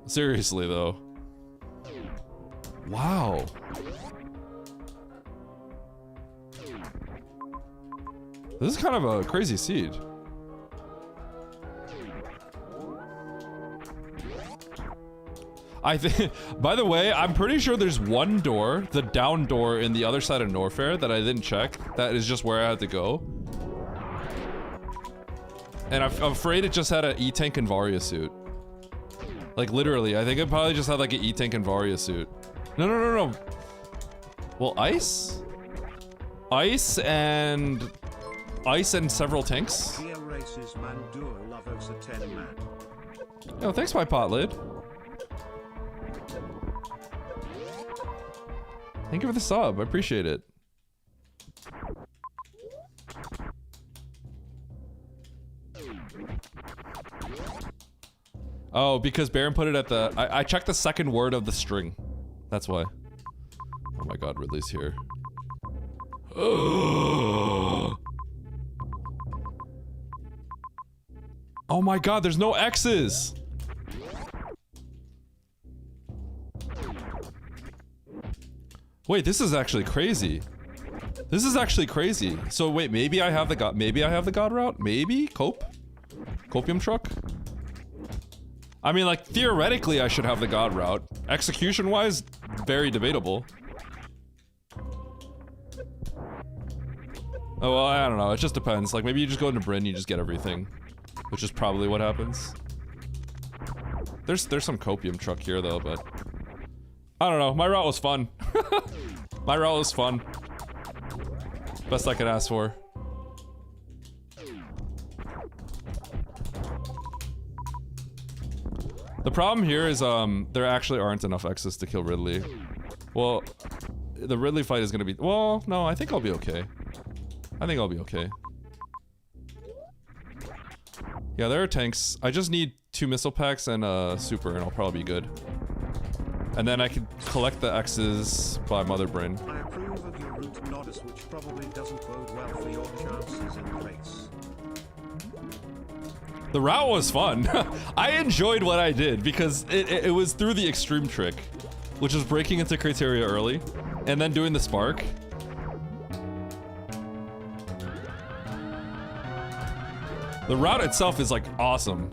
seriously though. Wow. This is kind of a crazy seed. I think, by the way, I'm pretty sure there's one door, the down door in the other side of Norfair that I didn't check. That is just where I had to go. And I'm afraid it just had an E-Tank and Varia suit. Like literally, I think it probably just had like an E-Tank and Varia suit. No. Well, ice? Ice and several tanks. Here races Mandua Lovos a 10 man. Oh, thanks, my pot lid. Thank you for the sub. I appreciate it. Oh, because Baron put it at the... I checked the second word of the string. That's why. Oh my god, Ridley's here. Oh my god, there's no X's! Wait, this is actually crazy. This is actually crazy. So wait, maybe I have the god route? Maybe? Copium truck? I mean, like, theoretically I should have the god route. Execution-wise, very debatable. Oh, well, I don't know. It just depends. Like, maybe you just go into Bryn and you just get everything. Which is probably what happens. There's some copium truck here, though, but... I don't know. My route was fun. My route was fun. Best I could ask for. The problem here is, there actually aren't enough X's to kill Ridley. Well, the Ridley fight is gonna be... Well, no, I think I'll be okay. I think I'll be okay. Yeah, there are tanks. I just need 2 missile packs and a super, and I'll probably be good. And then I can collect the X's by Mother Brain. I approve of your route, Nodus, which probably doesn't bode well for your chances in the race. The route was fun. I enjoyed what I did because it was through the extreme trick, which is breaking into criteria early and then doing the spark. The route itself is like awesome.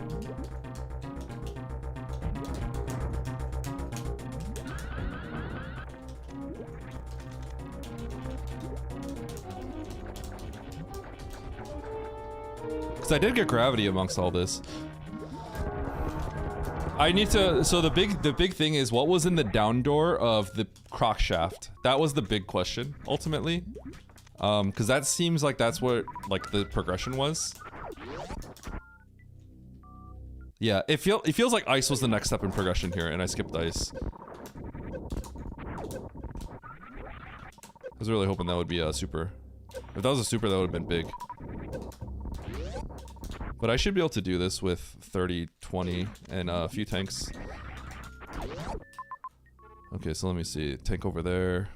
Because I did get gravity amongst all this. I need to, so the big thing is what was in the down door of the croc shaft? That was the big question, ultimately. Because that seems like that's what, like, the progression was. Yeah, it feels like ice was the next step in progression here, and I skipped ice. I was really hoping that would be a super. If that was a super, that would have been big. But I should be able to do this with 30, 20, and a few tanks. Okay, so let me see. Tank over there.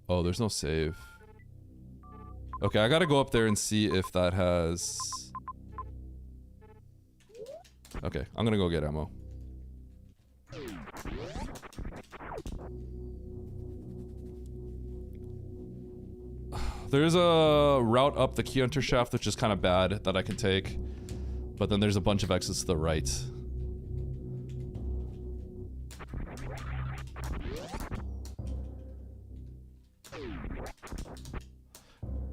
Oh, there's no save. Okay, I gotta go up there and see if that has... Okay, I'm gonna go get ammo. There's a route up the Key Hunter shaft which is kind of bad that I can take. But then there's a bunch of exits to the right.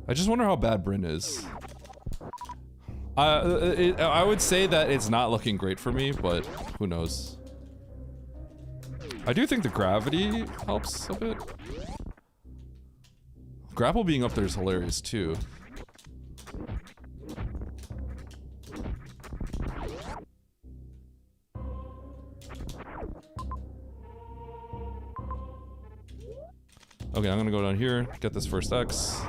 I just wonder how bad Bryn is. I would say that it's not looking great for me, but who knows. I do think the gravity helps a bit. Grapple being up there is hilarious too. Okay, I'm gonna go down here, get this first X.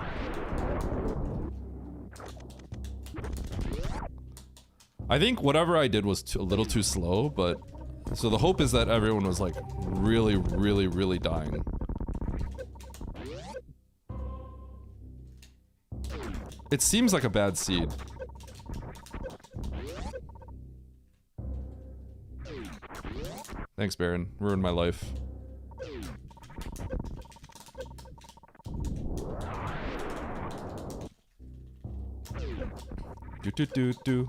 I think whatever I did was a little too slow, but... So the hope is that everyone was like really, really, really dying. It seems like a bad seed. Thanks, Baron. Ruined my life. Do.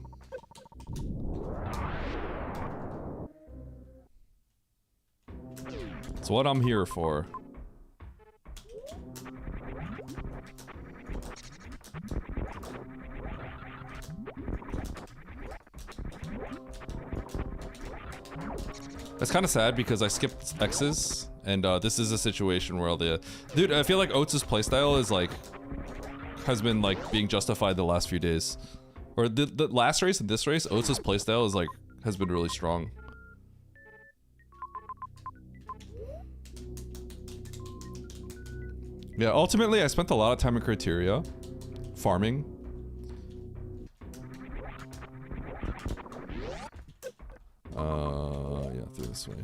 It's what I'm here for. That's kind of sad because I skipped X's, and this is a situation where dude, I feel like Oates' playstyle is like has been like being justified the last few days, or the last race and this race. Oates' playstyle is like has been really strong. Yeah, ultimately I spent a lot of time in Criteria farming. Yeah, through this way.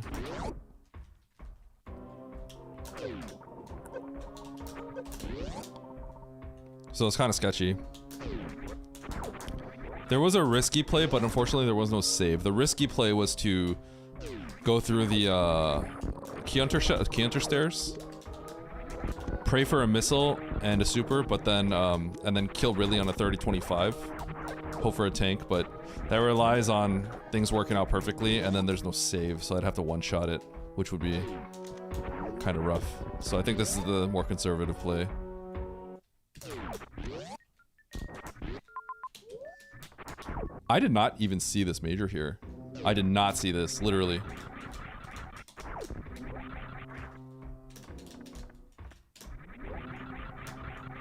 So it's kind of sketchy. There was a risky play, but unfortunately there was no save. The risky play was to go through the Key Hunter stairs, pray for a missile and a super, but then and then kill Ridley on a 30-25. Hope for a tank, but that relies on things working out perfectly, and then there's no save, so I'd have to one-shot it, which would be kind of rough. So I think this is the more conservative play. I did not even see this major here. I did not see this, literally.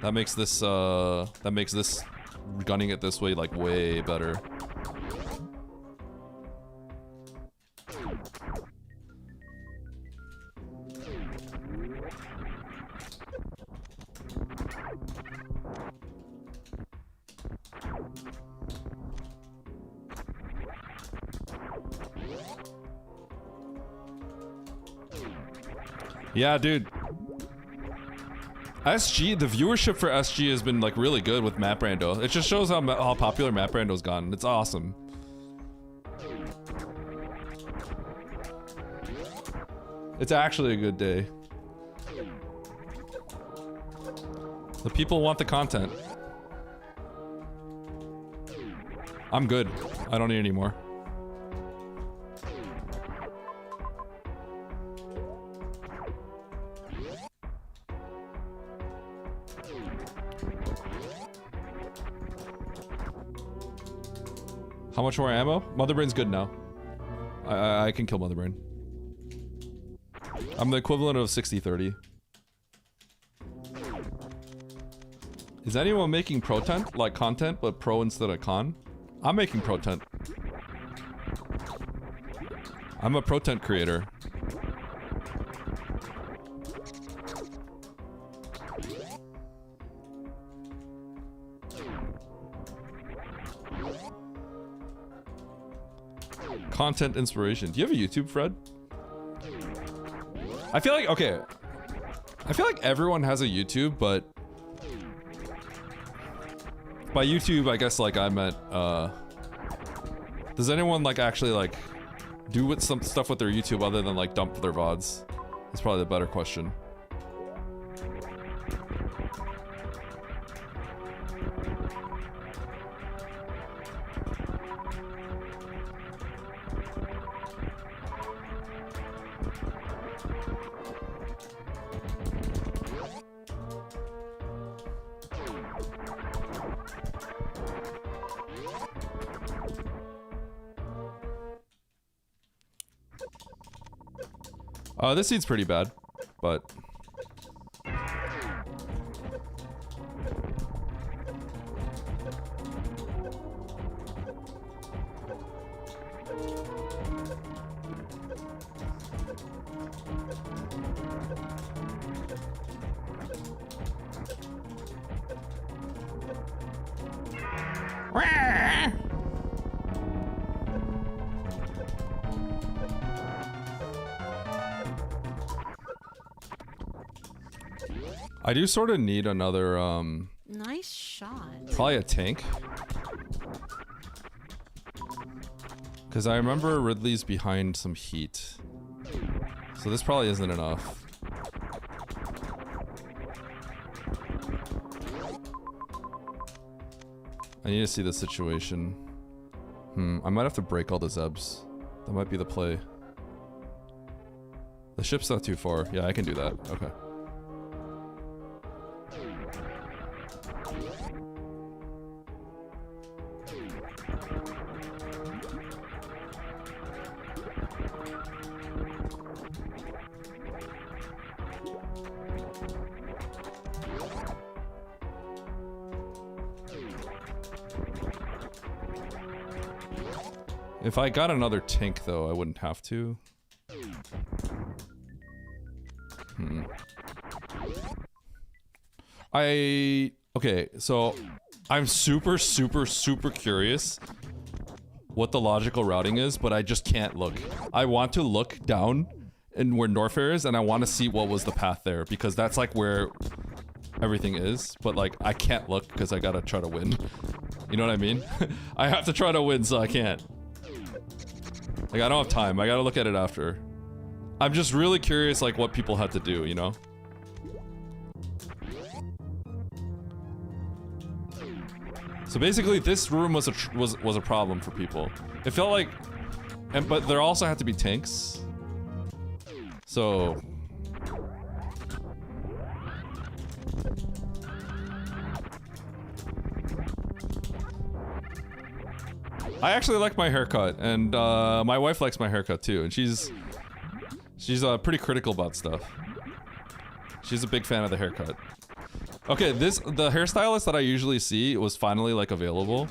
That makes this gunning it this way like way better. Yeah, dude. SG, the viewership for SG has been like really good with Map Rando. It just shows how popular Map Rando's gotten. It's awesome. It's actually a good day. The people want the content. I'm good. I don't need any more. How much more ammo? Motherbrain's good now. I can kill Motherbrain. I'm the equivalent of 60-30. Is anyone making pro-tent? Like content, but pro instead of con? I'm making pro-tent. I'm a pro-tent creator. Content inspiration. Do you have a YouTube, Fred? I feel like, okay. I feel like everyone has a YouTube, but by YouTube, I guess like I meant, does anyone like actually like do with some stuff with their YouTube other than like dump their VODs? That's probably the better question. This seed's pretty bad, but I do sort of need another, Nice shot. probably a tank. Because I remember Ridley's behind some heat. So this probably isn't enough. I need to see the situation. I might have to break all the Zebs. That might be the play. The ship's not too far. Yeah, I can do that. Okay. If I got another tank, though, I wouldn't have to. Okay, so I'm super curious what the logical routing is, but I just can't look. I want to look down and where Norfair is, and I want to see what was the path there, because that's like where everything is, but like I can't look because I gotta try to win. You know what I mean? I have to try to win, so I can't. Like, I don't have time. I gotta look at it after. I'm just really curious, like, what people had to do, you know? So basically, this room was a problem for people. It felt like, but there also had to be tanks. So I actually like my haircut, and my wife likes my haircut too, and she's pretty critical about stuff. She's a big fan of the haircut. Okay, the hairstylist that I usually see was finally like available.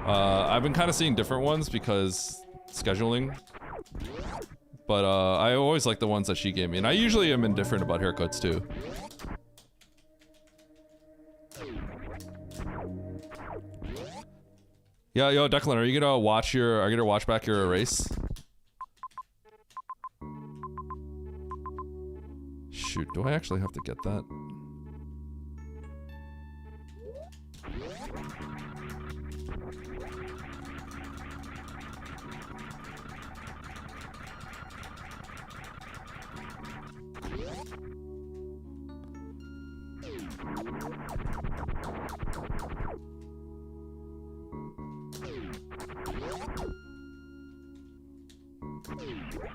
I've been kind of seeing different ones because scheduling, but I always like the ones that she gave me, and I usually am indifferent about haircuts too. Yeah, yo, Declan, are you gonna watch back your race? Shoot, do I actually have to get that?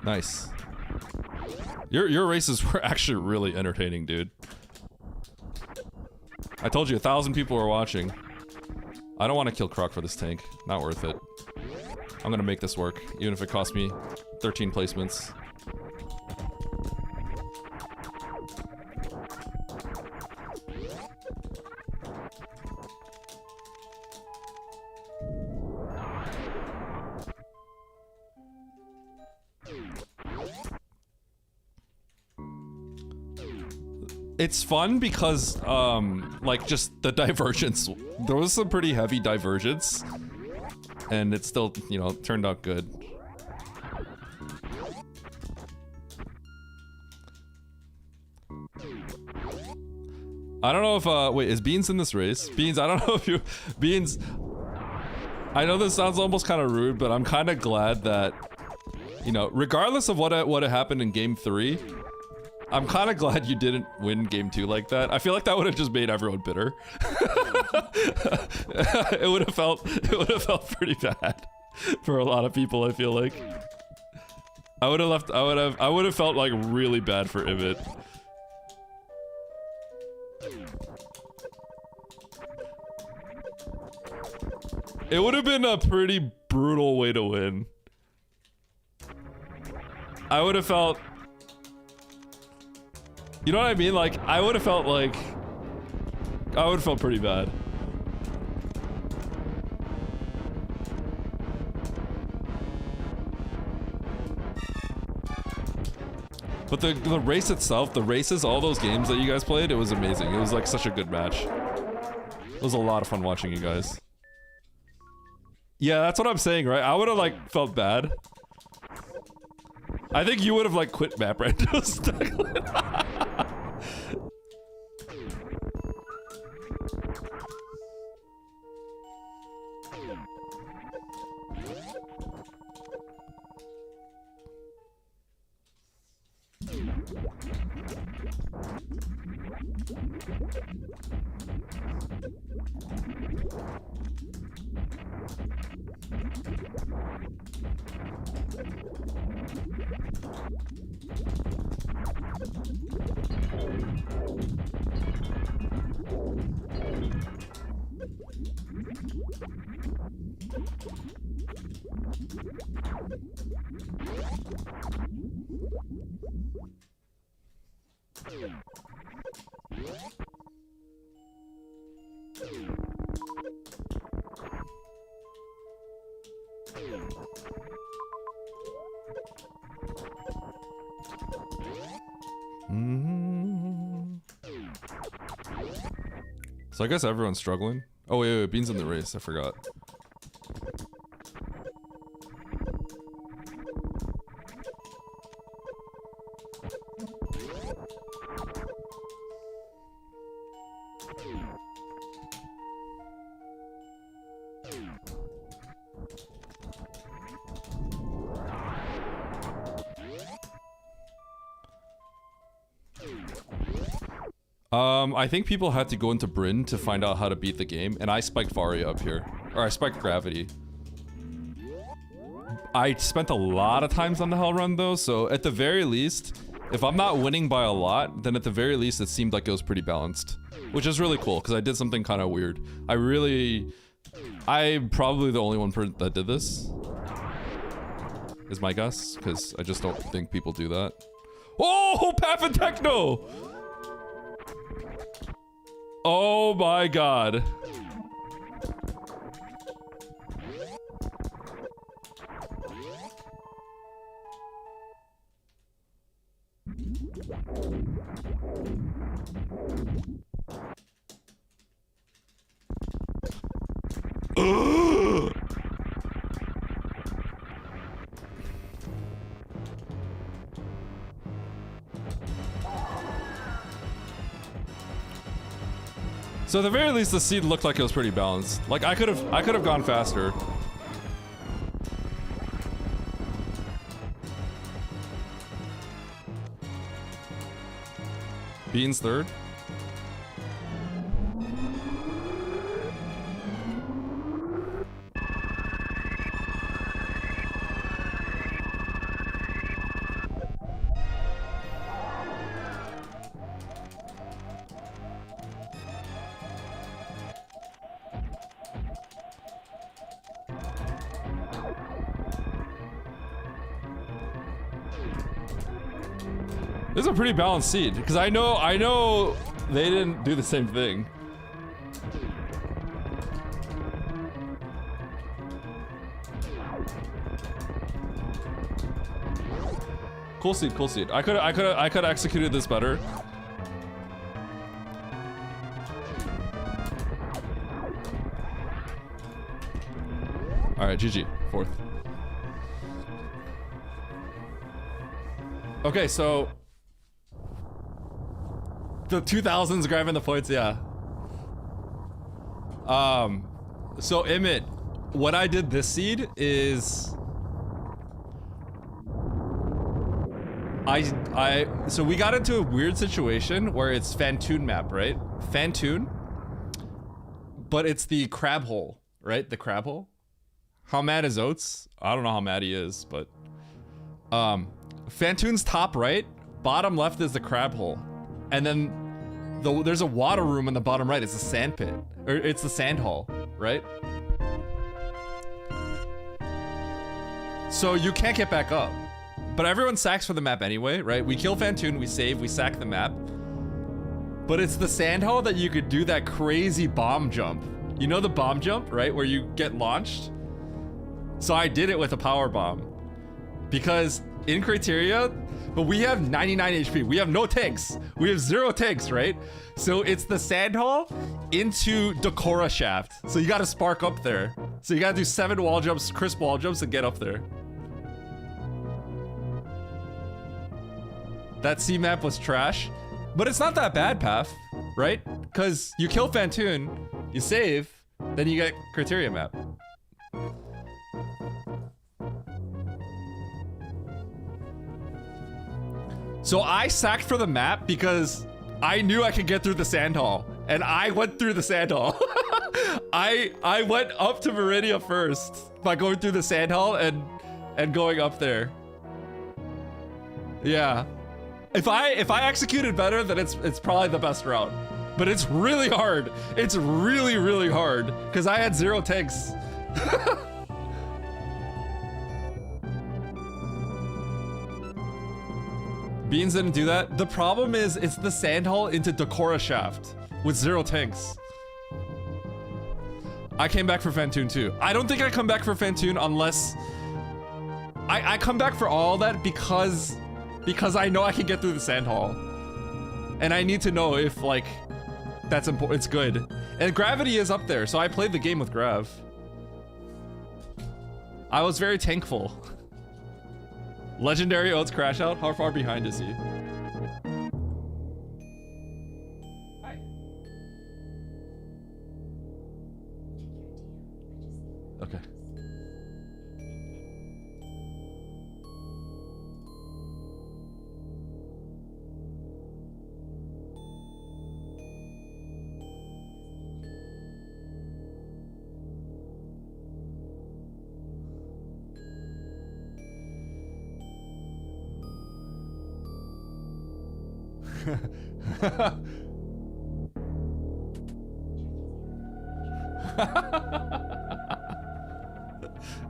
Nice. Your races were actually really entertaining, dude. I told you 1,000 people were watching. I don't want to kill Croc for this tank. Not worth it. I'm gonna make this work, even if it costs me 13 placements. it's fun because, like, just the divergence. There was some pretty heavy divergence. And it still, you know, turned out good. I don't know if, wait, is Beans in this race? Beans, I don't know if you... Beans... I know this sounds almost kind of rude, but I'm kind of glad that, you know, regardless of what happened in Game 3, I'm kind of glad you didn't win Game 2 like that. I feel like that would have just made everyone bitter. It would have felt pretty bad for a lot of people, I feel like. I would have felt like really bad for Ibit. It would have been a pretty brutal way to win. I would have felt... You know what I mean? Like, I would have felt like... I would have felt pretty bad. But the race itself, the races, all those games that you guys played, it was amazing. It was like such a good match. It was a lot of fun watching you guys. Yeah, that's what I'm saying, right? I would have like felt bad. I think you would have like quit Map Rando. So I guess everyone's struggling. Oh wait, Bean's in the race, I forgot. I think people had to go into Bryn to find out how to beat the game, and I spiked Varia up here. Or I spiked Gravity. I spent a lot of times on the Hell Run though, so at the very least, if I'm not winning by a lot, then at the very least it seemed like it was pretty balanced. Which is really cool, because I did something kind of weird. I'm probably the only one that did this. Is my guess, because I just don't think people do that. Oh, Path and Techno! Oh my god. So at the very least, the seed looked like it was pretty balanced. Like I could have gone faster. Beans third. This is a pretty balanced seed, because I know they didn't do the same thing. Cool seed, cool seed. I could have executed this better. All right, GG. 4th. Okay, so the 2000s grabbing the points, yeah. So Emmett, what I did this seed is so we got into a weird situation where it's Fantoon map, right? Fantoon, but it's the crab hole, right? The crab hole. How mad is Oates? I don't know how mad he is, but Fantoon's top right, bottom left is the crab hole, and then there's a water room in the bottom right. It's a sand pit, or it's the sand hall, right? So you can't get back up. But everyone sacks for the map anyway, right? We kill Fantoon, we save, we sack the map. But it's the sand hall that you could do that crazy bomb jump. You know the bomb jump, right? Where you get launched? So I did it with a power bomb. Because in criteria, but we have 99 HP. We have no tanks. We have 0 tanks, right? So it's the sand hall into Decora shaft. So you gotta spark up there. So you gotta do 7 wall jumps, crisp wall jumps, and get up there. That C map was trash, but it's not that bad, Path, right? Because you kill Fantoon, you save, then you get criteria map. So I sacked for the map because I knew I could get through the sand hall, and I went through the sand hall. I went up to Meridia first by going through the sand hall and going up there. Yeah. If I executed better, then it's probably the best route. But it's really hard. It's really, really hard because I had 0 tanks. Beans didn't do that. The problem is it's the sand hall into Decora shaft with 0 tanks. I came back for Fantoon too. I don't think I come back for Fantoon unless I come back for all that because I know I can get through the sand hall. And I need to know if, like, that's important. It's good. And gravity is up there, so I played the game with Grav. I was very tankful. Legendary Oates crash out? How far behind is he? Hi. Okay.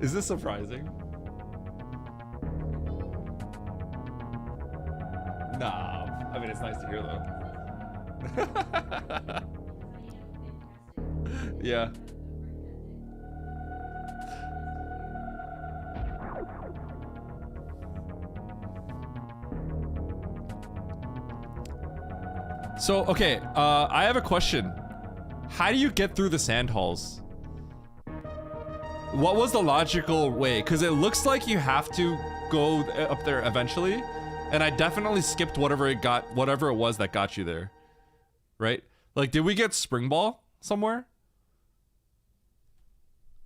Is this surprising? Nah, I mean, it's nice to hear though. Yeah. So, okay, I have a question. How do you get through the sand halls? What was the logical way? Because it looks like you have to go up there eventually, and I definitely skipped whatever it was that got you there, right? Like, did we get spring ball somewhere?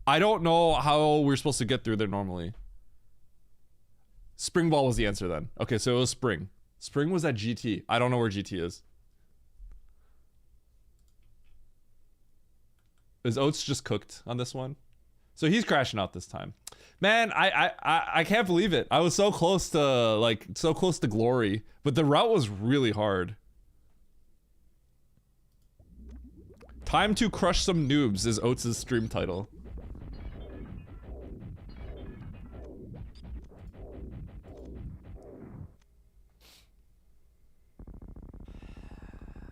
I don't know how we're supposed to get through there normally. Spring ball was the answer then. Okay, so it was spring. Spring was at GT. I don't know where GT is. Is Oates just cooked on this one? So he's crashing out this time. Man, I can't believe it. I was so close to glory, but the route was really hard. Time to crush some noobs is Oates' stream title.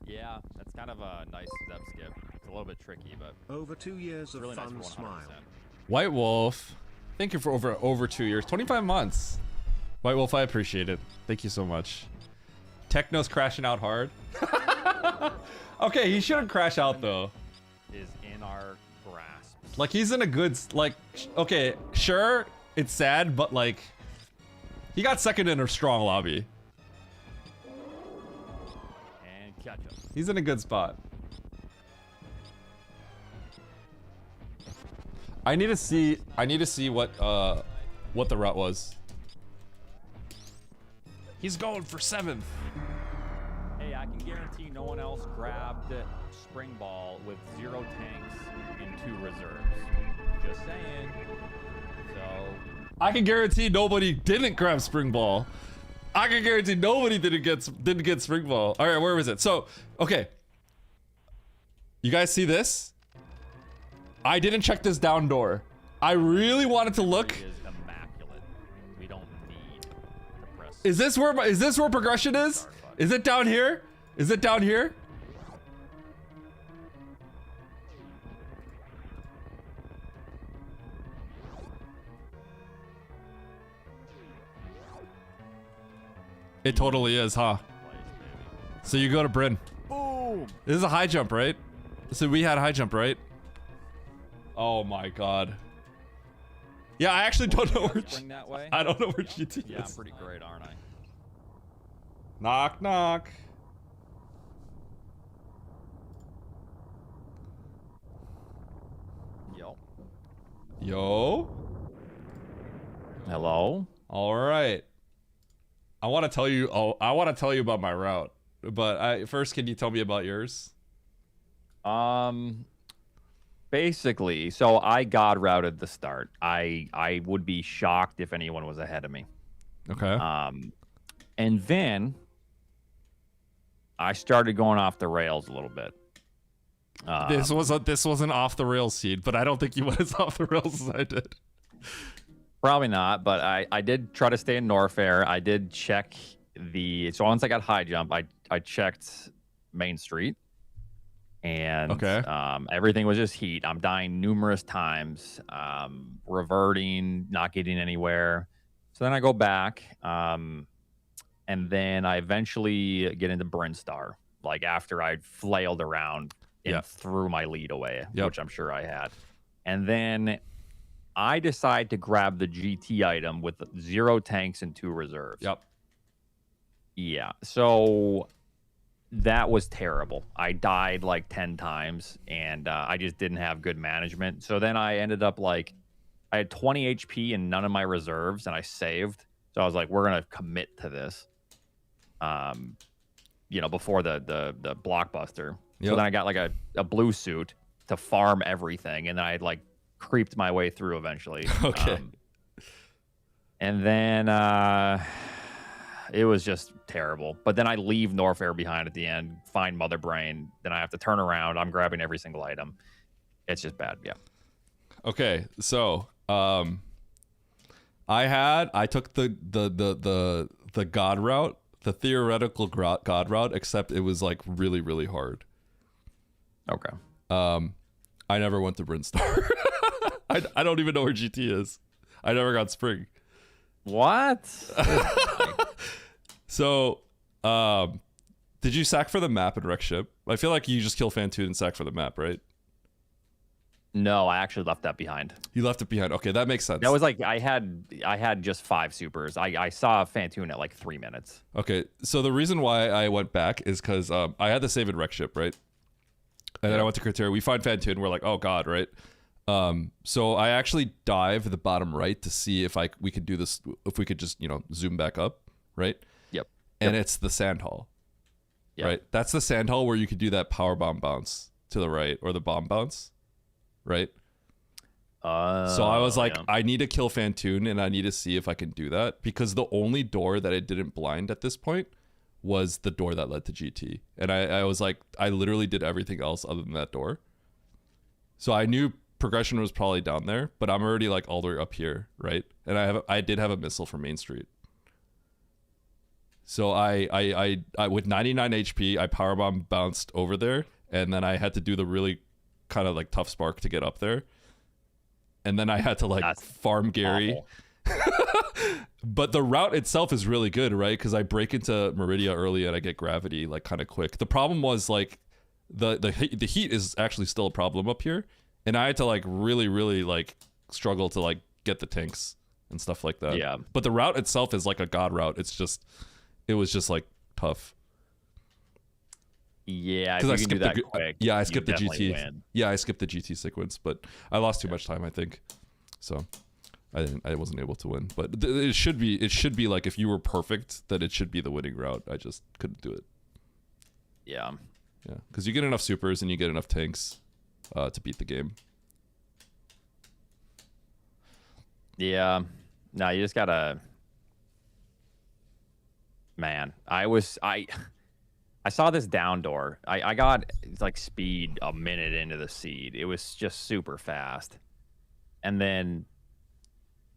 Yeah, that's kind of a nice step skip. It's a little bit tricky, but over 2 years of really fun nice for 100%. smile. White Wolf, thank you for over 2 years, 25 months. White Wolf, I appreciate it. Thank you so much. Techno's crashing out hard. Okay, he shouldn't crash out though. Is in our grasp, Like, he's in a good, like, okay, sure, it's sad, but, like, he got second in a strong lobby. And catch him. He's in a good spot. I need to see what the route was. He's going for 7th. Hey, I can guarantee no one else grabbed spring ball with 0 tanks and 2 reserves. Just saying. So I can guarantee nobody didn't grab spring ball. I can guarantee nobody didn't get spring ball. All right, where was it? So, okay. You guys see this? I didn't check this down door. I really wanted to look. it is immaculate. We don't need to press. Is this where progression is? Is it down here? Is it down here? It totally is, huh? So you go to Bryn. Boom! This is a high jump, right? So we had a high jump, right? Oh my god. Yeah, I actually don't know where. Spring that way? I don't know where GT Yeah, I'm is. pretty great, aren't I? Knock, knock. Yo. Yo. Hello? All right. I want to tell you. Oh, I want to tell you about my route. But first, can you tell me about yours? Basically, so I god routed the start. I would be shocked if anyone was ahead of me. Okay. And then I started going off the rails a little bit. This wasn't off the rails seed, but I don't think you went as off the rails as I did. Probably not, but I did try to stay in Norfair. I did check so once I got high jump, I checked Main Street. And okay. Everything was just heat. I'm dying numerous times, reverting, not getting anywhere. So then I go back, and then I eventually get into Brinstar, like after I flailed around and threw my lead away, which I'm sure I had. And then I decide to grab the GT item with 0 tanks and 2 reserves. Yep. Yeah. So that was terrible. I died like 10 times, and I just didn't have good management. So then I ended up like, I had 20 HP and none of my reserves, and I saved. So I was like, we're going to commit to this, before the blockbuster. So then I got like a blue suit to farm everything, and then I like creeped my way through eventually. Okay. And then it was just terrible. But then I leave Norfair behind at the end, find Mother Brain. Then I have to turn around. I'm grabbing every single item. It's just bad. Yeah. Okay. So, I took the god route, the theoretical god route, except it was like really, really hard. Okay. I never went to Brinstar. I don't even know where GT is. I never got spring. What? So, did you sack for the map and wreck ship? I feel like you just kill Fantoon and sack for the map, right? No, I actually left that behind. You left it behind. Okay, that makes sense. That was like I had just 5 supers. I saw Fantoon at like 3 minutes. Okay, so the reason why I went back is because I had the save and wreck ship, right? And then I went to Criteria. We find Fantoon. We're like, oh god, right? So I actually dive the bottom right to see if we could do this. If we could just zoom back up, right? Yep. And it's the sand hall. Yep. Right. That's the sand hall where you could do that power bomb bounce to the right or the bomb bounce, right? So I was like, I need to kill Fantoon and I need to see if I can do that, because the only door that I didn't blind at this point was the door that led to GT. And I was like, I literally did everything else other than that door. So I knew progression was probably down there, but I'm already like all the way up here, right? And I did have a missile from Main Street. So I with 99 HP, I powerbomb bounced over there, and then I had to do the really kind of like tough spark to get up there. And then I had to like farm Gary. But the route itself is really good, right? Because I break into Meridia early and I get gravity like kind of quick. The problem was like the heat is actually still a problem up here, and I had to like really like struggle to like get the tanks and stuff like that. Yeah. But the route itself is like a god route. It was just like tough. Yeah, Because I if you can do skipped that quick, yeah, I you skipped the definitely GT. win. Yeah, I skipped the GT sequence, but I lost too much time, I think. So I wasn't able to win. But it should be like if you were perfect, that it should be the winning route. I just couldn't do it. Yeah. Yeah, because you get enough supers and you get enough tanks to beat the game. Yeah. No, you just gotta. Man, I saw this down door. I got like speed a minute into the seed. It was just super fast, and then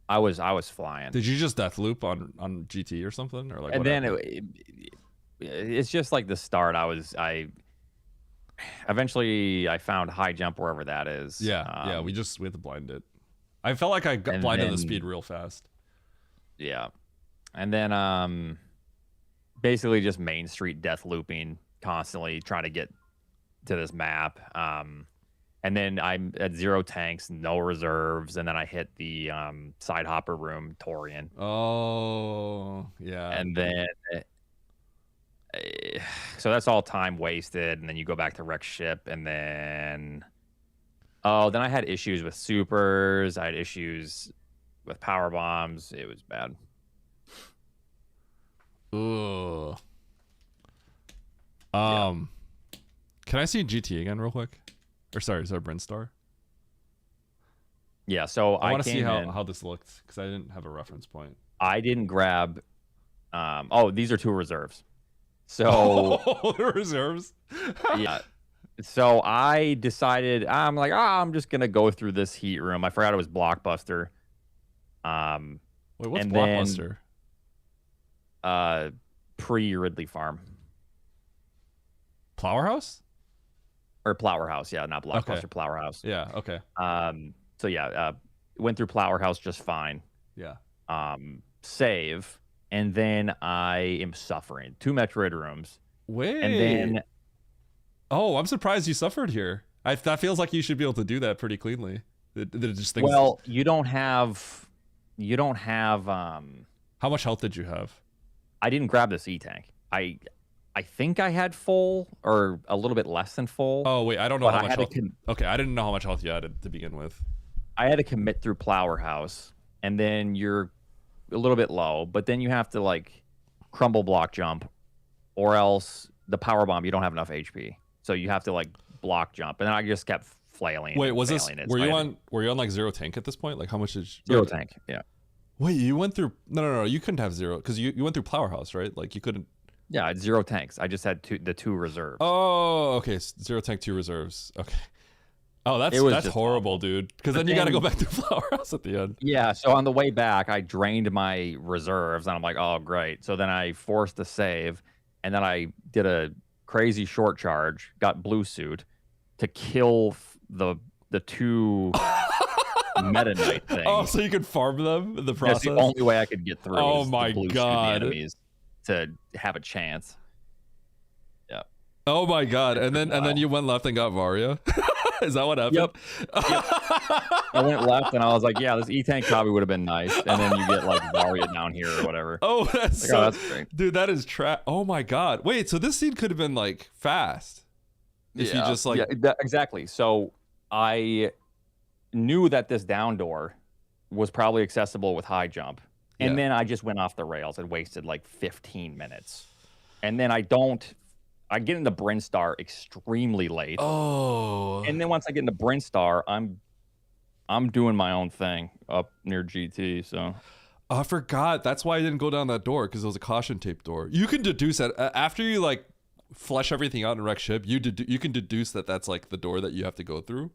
I was flying. Did you just death loop on GT or something, or like? And what then happened? it's just like the start. Eventually I found high jump wherever that is. Yeah, we had to blind it. I felt like I got blinded the speed real fast. Yeah, and then basically just main street death looping constantly, trying to get to this map. And then I'm at 0 tanks, no reserves, and then I hit the side hopper room Torian. Oh, yeah. And then so that's all time wasted, and then you go back to wreck ship, and then then I had issues with supers, I had issues with power bombs. It was bad. Ugh. Yeah. Can I see GT again real quick? Or sorry, is that Brinstar? Yeah, so I want to see in, how this looked because I didn't have a reference point. I didn't grab these are 2 reserves. So the reserves. yeah. So I decided I'm like, I'm just gonna go through this heat room. I forgot it was Blockbuster. Wait, what's and Blockbuster? Then, pre Ridley Farm. Plower House? Or Plower House, yeah, not Blockbuster, Okay. Plower House. Yeah, okay. So yeah, went through Plower House just fine. Yeah. Save, and then I am suffering. 2 Metroid rooms. Wait. And then Oh, I'm surprised you suffered here. That feels like you should be able to do that pretty cleanly. That it just things. well, you don't have How much health did you have? I didn't grab this E-Tank. I think I had full or a little bit less than full. Oh wait, I don't know but how I much had health. to Okay, I didn't know how much health you had to begin with. I had to commit through Plower House, and then you're a little bit low, but then you have to like crumble block jump, or else the power bomb, you don't have enough HP, so you have to like block jump, and then I just kept flailing. Wait, and was this? failing it, Were so you I had on? Were you on like 0 tank at this point? Like how much did you? 0 tank? Yeah. Wait, you went through? No. You couldn't have 0 because you went through Plower House, right? Like you couldn't. Yeah, I had 0 tanks. I just had the 2 reserves. Oh, okay. 0 tank, 2 reserves. Okay. Oh, that's just horrible, awful. dude. Because But then you got to go then- back to Flower House at the end. Yeah, so on the way back, I drained my reserves, and I'm like, oh, great. So then I forced a save, and then I did a crazy short charge, got blue suit to kill the 2 Meta Knight things. Oh, so you could farm them in the That's process. the only way I could get through. Oh was my the blue suit God. enemies to have a chance. Yeah. Oh my god! And then you went left and got Varia. Is that what happened? Yep. I went left, and I was like, yeah, this E-Tank copy would have been nice. And then you get like Varia down here or whatever. Oh, that's Like, so. oh, that's great. Dude, that is Oh my god! Wait, so this scene could have been like fast if you just like. Exactly. So I knew that this down door was probably accessible with high jump, and Yeah. then I just went off the rails and wasted like 15 minutes, and then I get into Brinstar extremely late. Oh. And then once I get into Brinstar, I'm doing my own thing up near GT. So I forgot. That's why I didn't go down that door because it was a caution tape door. You can deduce that after you like flesh everything out in wreck ship. You can deduce that that's like the door that you have to go through.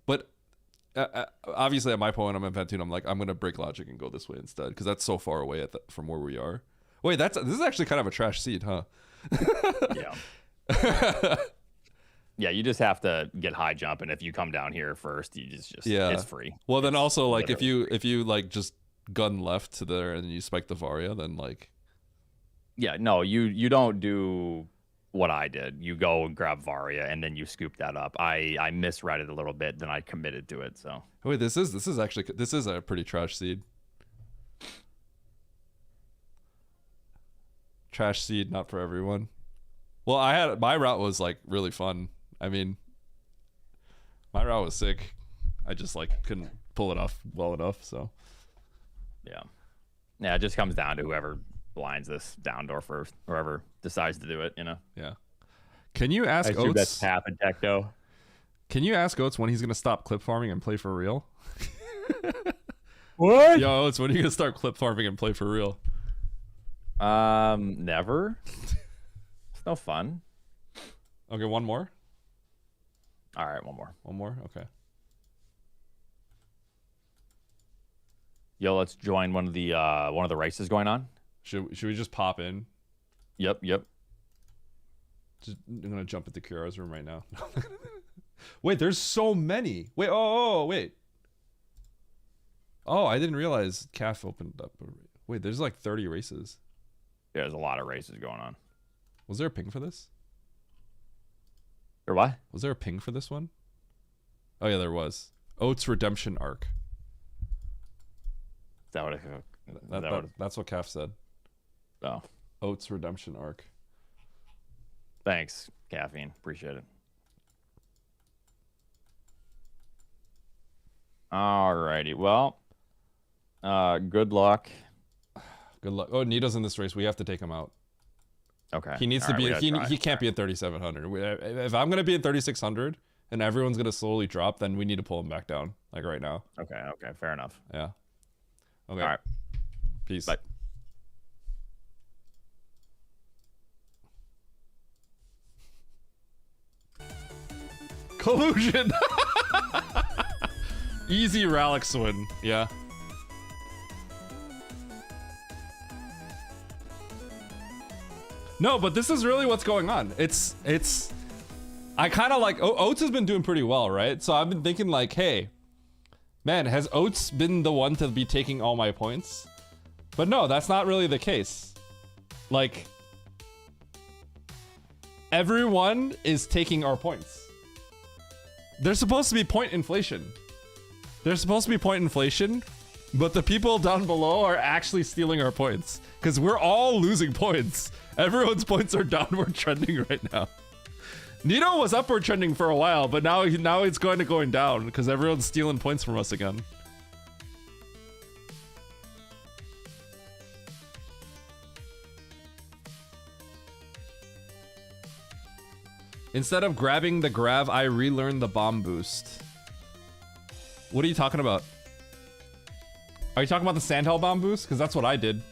But obviously, at my point, I'm in Ventune. I'm like, I'm gonna break logic and go this way instead because that's so far away from where we are. Wait, this is actually kind of a trash seed, huh? yeah. Yeah, you just have to get high jump, and if you come down here first, you just Yeah. it's free. Well, then also like if literally you like just gun left to there and you spike the Varia, then like Yeah, no, you don't do what I did. You go and grab Varia, and then you scoop that up. I misread it a little bit, then I committed to it. So Wait, this is actually a pretty trash seed. Trash seed, not for everyone. Well, my route was like really fun. I mean, my route was sick. I just like couldn't pull it off well enough. So yeah, it just comes down to whoever blinds this down door first, whoever decides to do it. Yeah. Can you ask I assume Oats? that's half a deck though. Can you ask Oats when he's gonna stop clip farming and play for real? What? Yo, Oats, when are you gonna start clip farming and play for real? Never. It's no fun. Okay, one more. All right, one more. One more. Okay. Yo, let's join one of the races going on. Should we just pop in? Yep. I'm gonna jump into Kira's room right now. Wait, there's so many. Wait, wait. Oh, I didn't realize CAF opened up. Wait, there's like 30 races. Yeah, there's a lot of races going on. Was there a ping for this? Or what? Was there a ping for this one? Oh yeah, there was. Oats Redemption Arc. Is that what it, That's what CAF said. Oh, Oats Redemption Arc. thanks, Caffeine. Appreciate it. Alrighty. Well, good luck. Good luck. Oh, Nito's in this race. We have to take him out. Okay. He needs to be. He can't be at 3,700. If I'm gonna be at 3,600 and everyone's gonna slowly drop, then we need to pull him back down, like right now. Okay. Fair enough. Yeah. Okay. All right. Peace. Bye. Collusion. Easy Ralix win. Yeah. No, but this is really what's going on. It's I kind of like Oats has been doing pretty well, right? So I've been thinking like, hey, man, has Oats been the one to be taking all my points? But no, that's not really the case. Like, everyone is taking our points. There's supposed to be point inflation. There's supposed to be point inflation, but the people down below are actually stealing our points because we're all losing points. Everyone's points are downward trending right now. Nito was upward trending for a while, but now it's going down because everyone's stealing points from us again. Instead of grabbing the grav, I relearned the bomb boost. What are you talking about? Are you talking about the Sandhell bomb boost? Because that's what I did.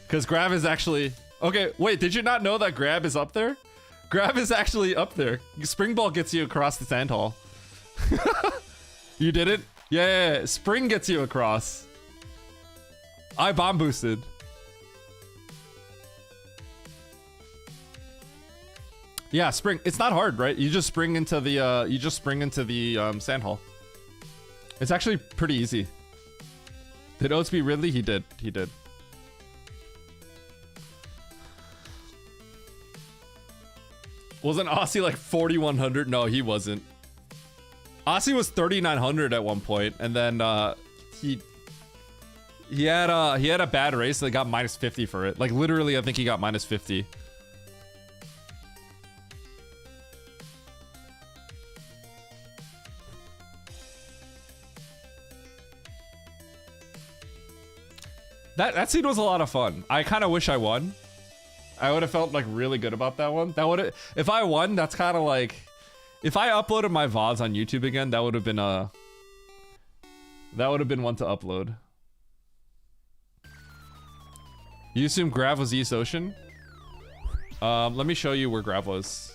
Because grab is actually... Okay, wait, did you not know that grab is up there? Grab is actually up there. Spring ball gets you across the Sandhall. You did it? Yeah, spring gets you across. I bomb boosted. Yeah, spring. It's not hard, right? You just spring into the Sandhall. It's actually pretty easy. Did Oats beat Ridley? He did. He did. Wasn't Aussie like 4,100? No, he wasn't. Aussie was 3,900 at one point, and then he had a bad race that got minus 50 for it. Like literally, I think he got minus 50. That seed was a lot of fun. I kind of wish I won. I would have felt like really good about that one. That would, if I won, that's kind of like, if I uploaded my VODs on YouTube again, that would have been one to upload. You assume Grav was East Ocean? Let me show you where Grav was.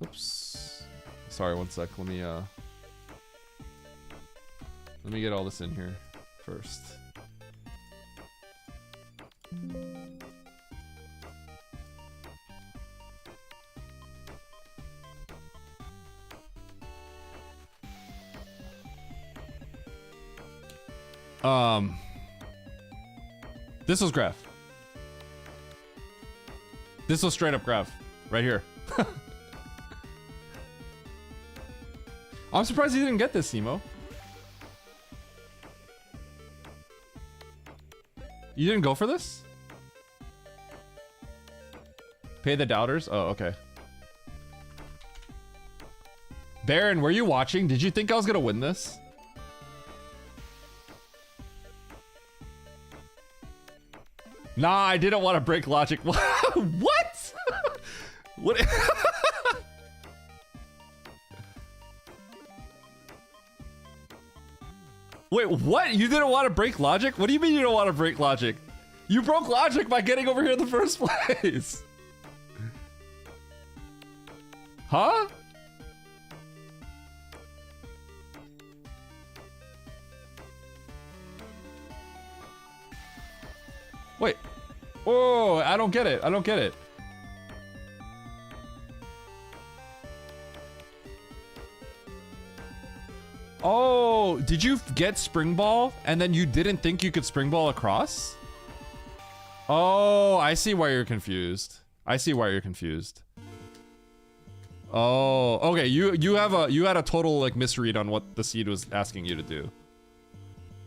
Oops. Sorry, one sec. Let me get all this in here first. This was graph. This was straight up graph. Right here. I'm surprised he didn't get this, Simo. You didn't go for this? Pay the doubters? Oh, okay. Baron, were you watching? Did you think I was gonna win this? Nah, I didn't want to break logic. What? What? Wait, what? You didn't want to break logic? What do you mean you don't want to break logic? You broke logic by getting over here in the first place. Huh? Wait. Oh, I don't get it. I don't get it. Oh, did you get spring ball and then you didn't think you could spring ball across? Oh, I see why you're confused. I see why you're confused. Oh, okay. You had a total like misread on what the seed was asking you to do.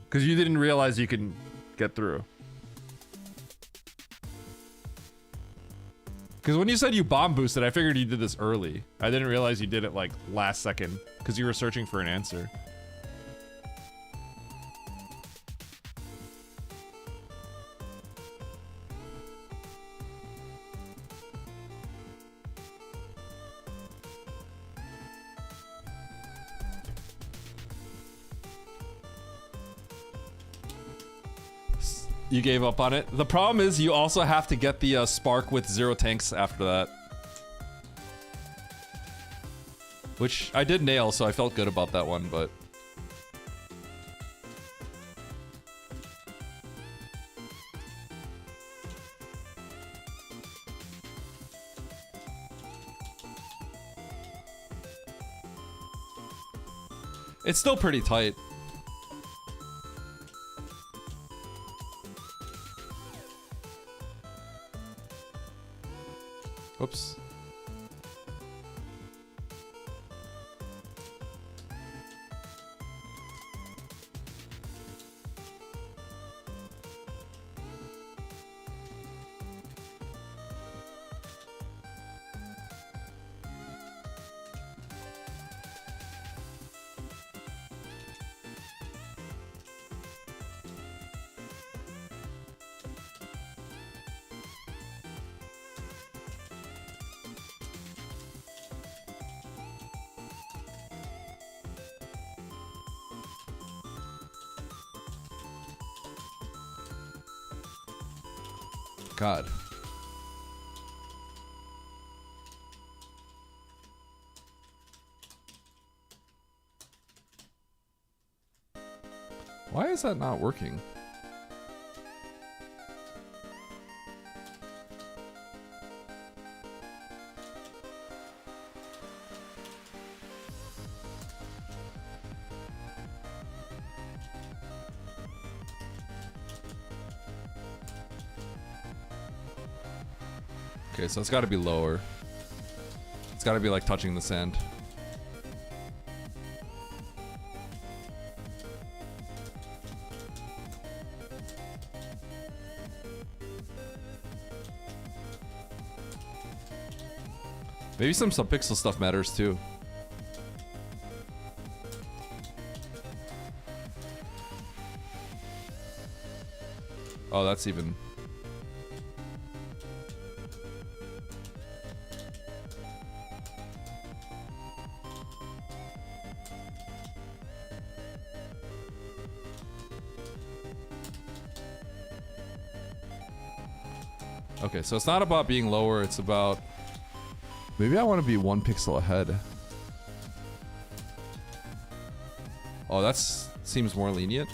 Because you didn't realize you can get through. Because when you said you bomb boosted, I figured you did this early. I didn't realize you did it like last second because you were searching for an answer. You gave up on it. The problem is you also have to get the spark with 0 tanks after that. Which I did nail, so I felt good about that one, but... It's still pretty tight. Oops. God. Why is that not working? Okay, so it's got to be lower. It's got to be like touching the sand. Maybe some subpixel stuff matters too. Oh, that's even... Okay, so it's not about being lower, it's about... Maybe I want to be 1 pixel ahead. Oh, that seems more lenient.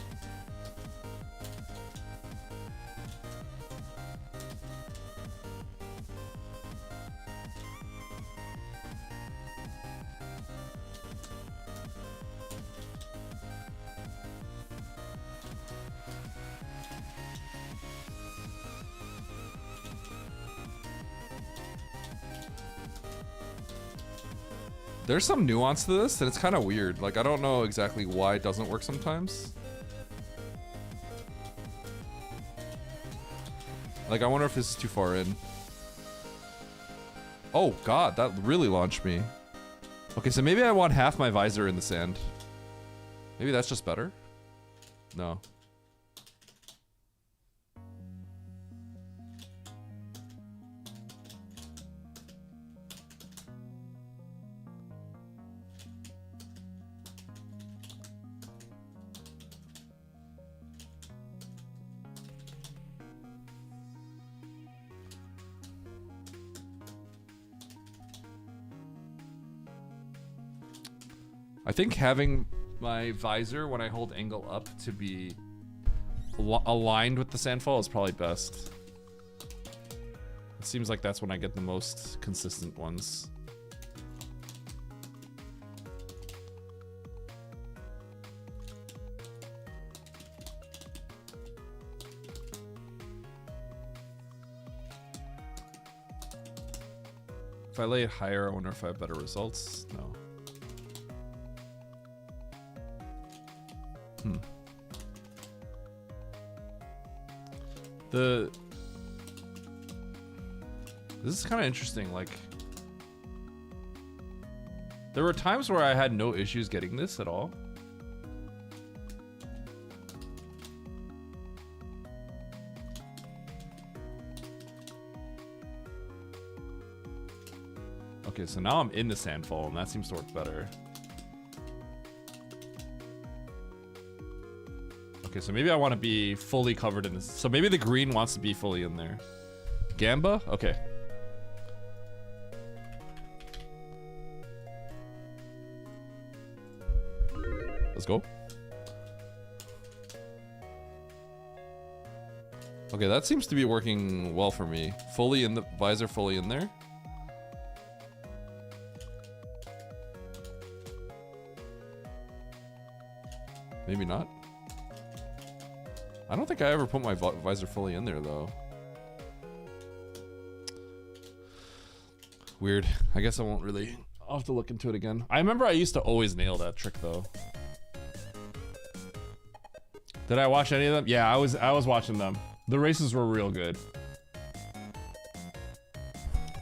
There's some nuance to this, and it's kind of weird. Like, I don't know exactly why it doesn't work sometimes. Like, I wonder if this is too far in. Oh, God, that really launched me. Okay, so maybe I want half my visor in the sand. Maybe that's just better? No. I think having my visor when I hold angle up to be aligned with the sandfall is probably best. It seems like that's when I get the most consistent ones. If I lay it higher, I wonder if I have better results. No. This is kind of interesting. Like, there were times where I had no issues getting this at all. Okay, so now I'm in the sandfall, and that seems to work better. Okay, so maybe I want to be fully covered in this. So maybe the green wants to be fully in there. Gamba? Okay. Let's go. Okay, that seems to be working well for me. Fully in the visor, fully in there. Maybe not. I don't think I ever put my visor fully in there, though. Weird. I guess I won't really... I'll have to look into it again. I remember I used to always nail that trick, though. Did I watch any of them? Yeah, I was watching them. The races were real good.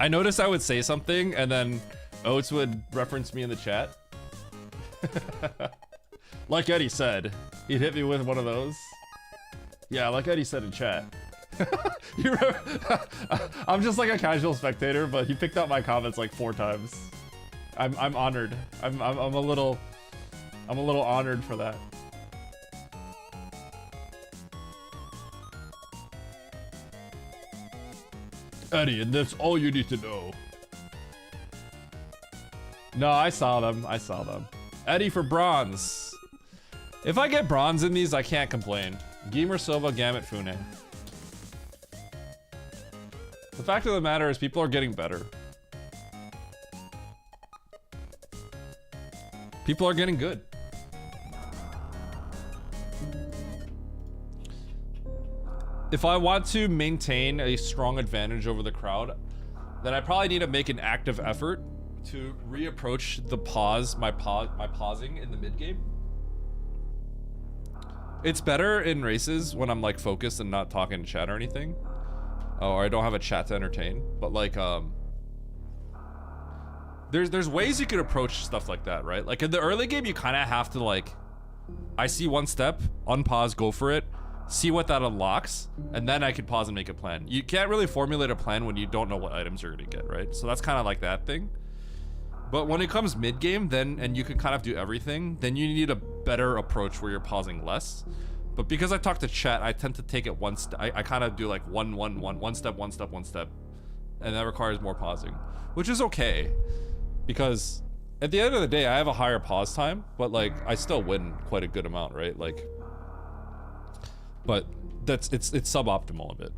I noticed I would say something, and then Oates would reference me in the chat. Like Eddie said, he'd hit me with one of those. Yeah, like Eddie said in chat. You remember? I'm just like a casual spectator, but he picked up my comments like 4 times. I'm honored. I'm a little honored for that. Eddie, and that's all you need to know. No, I saw them. I saw them. Eddie for bronze. If I get bronze in these, I can't complain. Gamer Silva, Gamut, Fune. The fact of the matter is people are getting better. People are getting good. If I want to maintain a strong advantage over the crowd, then I probably need to make an active effort to reapproach the my pausing in the mid game. It's better in races when I'm like focused and not talking in chat or anything. Or I don't have a chat to entertain. But like there's ways you could approach stuff like that, right? Like in the early game you kinda have to like, I see one step, unpause, go for it, see what that unlocks, and then I can pause and make a plan. You can't really formulate a plan when you don't know what items you're gonna get, right? So that's kind of like that thing. But when it comes mid-game, then, and you can kind of do everything, then you need a better approach where you're pausing less. But because I talk to chat, I tend to take it one step. I kind of do like one step, and that requires more pausing, which is okay, because at the end of the day, I have a higher pause time, but like I still win quite a good amount, right? Like, but it's suboptimal a bit.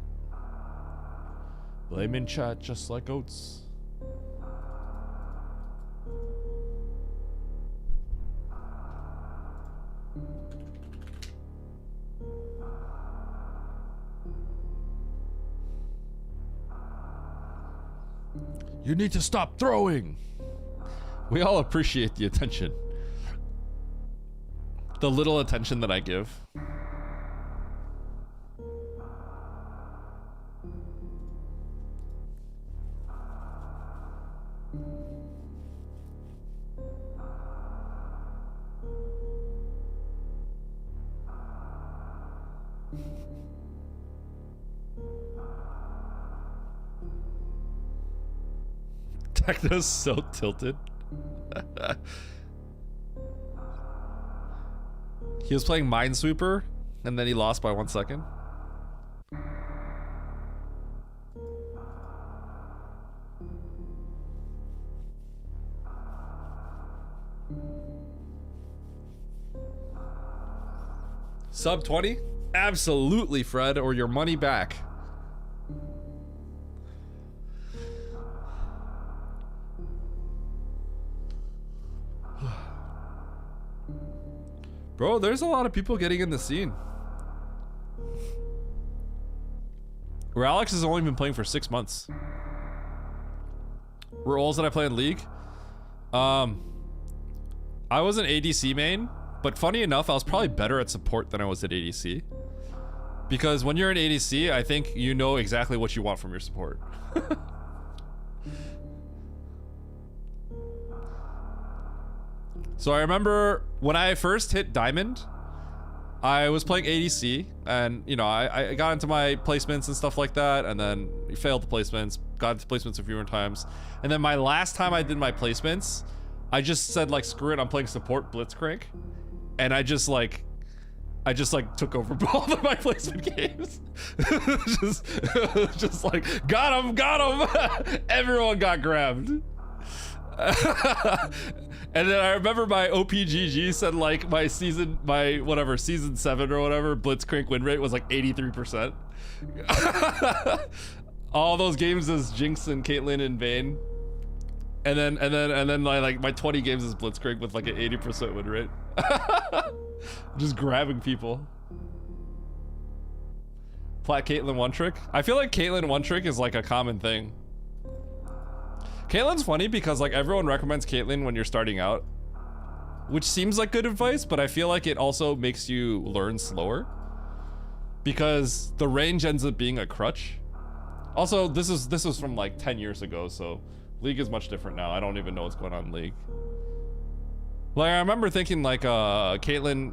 Blame in chat, just like Oates. You need to stop throwing. We all appreciate the attention. The little attention that I give. Techno's so tilted. He was playing Minesweeper, and then he lost by 1 second. Sub 20? Absolutely, Fred, or your money back. Bro, there's a lot of people getting in the scene. Where Alex has only been playing for 6 months. Roles that I play in League. I was an ADC main, but funny enough, I was probably better at support than I was at ADC. Because when you're an ADC, I think you know exactly what you want from your support. So I remember when I first hit Diamond, I was playing ADC, and you know, I got into my placements and stuff like that, and then failed the placements, got into placements a few more times, and then my last time I did my placements, I just said like, screw it, I'm playing support Blitzcrank, and I just like took over both of my placement games. just like, got him. Everyone got grabbed. And then I remember my OPGG said like my season 7 or whatever Blitzcrank win rate was like 83%. All those games as Jinx and Caitlyn in Vayne. And then my 20 games as Blitzcrank with like an 80% win rate. Just grabbing people. Plat Caitlyn one trick. I feel like Caitlyn one trick is like a common thing. Caitlyn's funny because like everyone recommends Caitlyn when you're starting out, which seems like good advice, but I feel like it also makes you learn slower because the range ends up being a crutch. Also, this was from like 10 years ago, so League is much different now. I don't even know what's going on in League. Like I remember thinking like Caitlyn,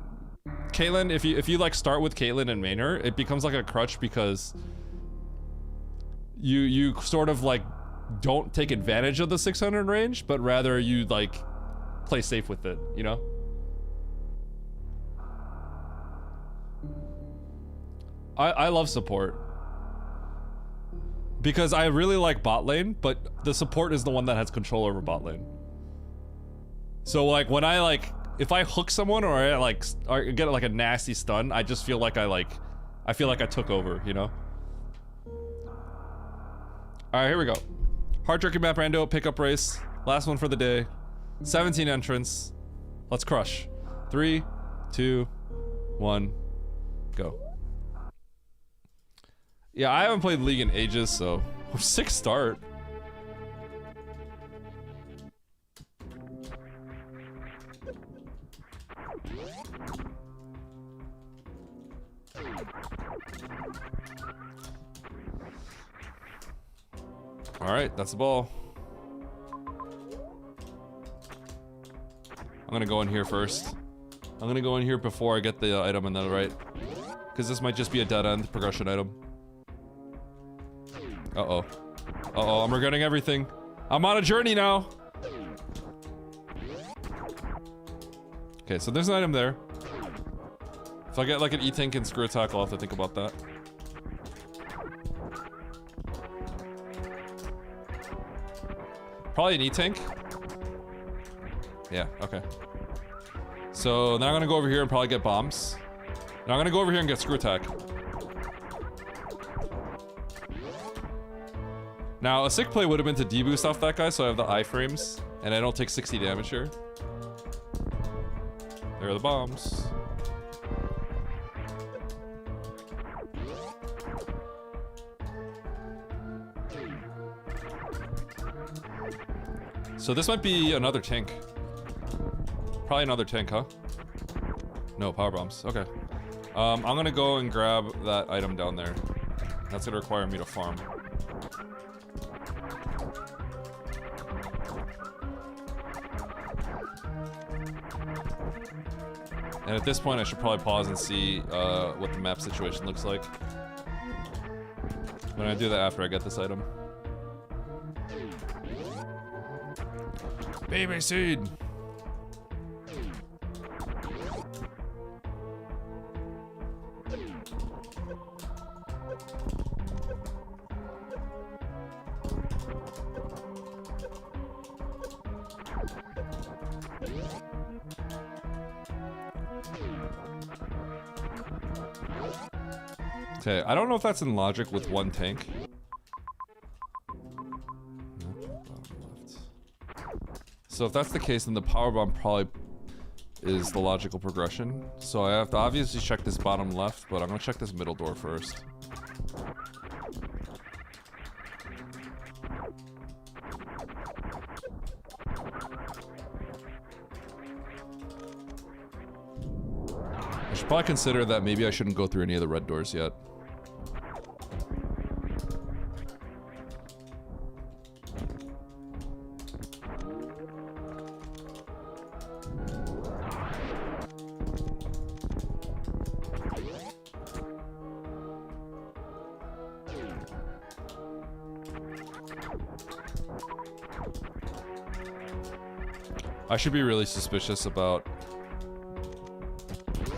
if you like start with Caitlyn and main her, it becomes like a crutch because you sort of like don't take advantage of the 600 range, but rather you like play safe with it, you know? I love support because I really like bot lane, but the support is the one that has control over bot lane. So like when I like, if I hook someone or I like or get like a nasty stun, I just feel like I feel like I took over, you know? All right, here we go. Hard Turkey Map Rando, pickup race. Last one for the day. 17 entrants. Let's crush. 3, 2, 1, go. Yeah, I haven't played League in ages, so sick start. All right, that's the ball. I'm gonna go in here first. I'm gonna go in here before I get the item in the right, because this might just be a dead end progression item. Uh-oh. Uh-oh, I'm regretting everything. I'm on a journey now. Okay, so there's an item there. If I get like an E-Tank and screw attack, I'll have to think about that. Probably an E-Tank. Yeah, okay. So then I'm gonna go over here and probably get bombs. And I'm gonna go over here and get screw attack. Now, a sick play would have been to deboost off that guy, so I have the iframes, and I don't take 60 damage here. There are the bombs. So this might be another tank. Probably another tank, huh? No, power bombs. Okay. I'm gonna go and grab that item down there. That's gonna require me to farm. And at this point, I should probably pause and see what the map situation looks like. I'm gonna do that after I get this item. Baby seed! Okay, I don't know if that's in logic with one tank. So if that's the case, then the power bomb probably is the logical progression. So I have to obviously check this bottom left, but I'm gonna check this middle door first. I should probably consider that maybe I shouldn't go through any of the red doors yet. I should be really suspicious about...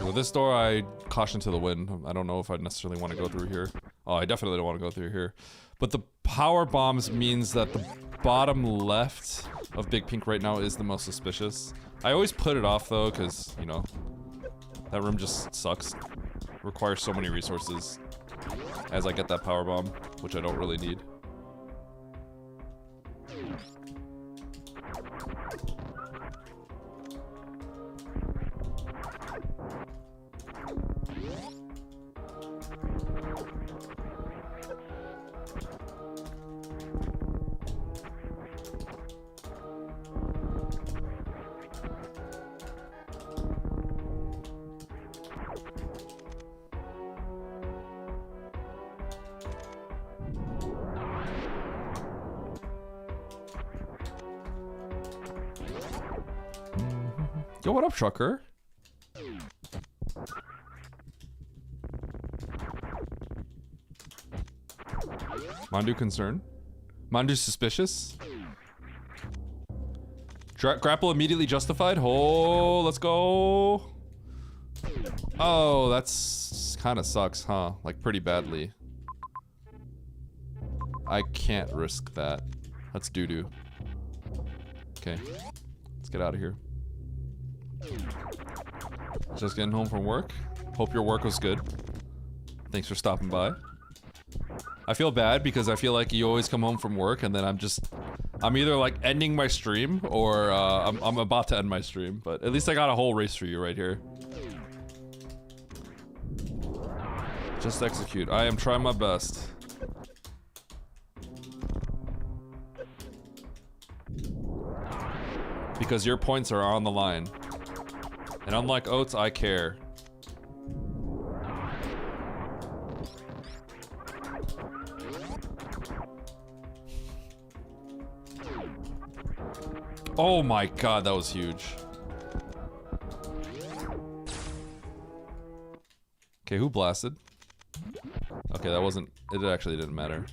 With this door, I caution to the wind. I don't know if I necessarily want to go through here. Oh, I definitely don't want to go through here. But the power bombs means that the bottom left of Big Pink right now is the most suspicious. I always put it off though, because, you know, that room just sucks. Requires so many resources as I get that power bomb, which I don't really need. Yo, what up, trucker? Mandu concerned? Mandu suspicious? Grapple immediately justified? Oh, let's go. Oh, that's kind of sucks, huh? Like pretty badly. I can't risk that. That's doo-doo. Okay, let's get out of here. Just getting home from work. Hope your work was good. Thanks for stopping by. I feel bad because I feel like you always come home from work and then I'm either like ending my stream or I'm about to end my stream, but at least I got a whole race for you right here. Just execute. I am trying my best. Because your points are on the line. And unlike Oats, I care. Oh my god, that was huge. Okay, who blasted? Okay, that wasn't... It actually didn't matter.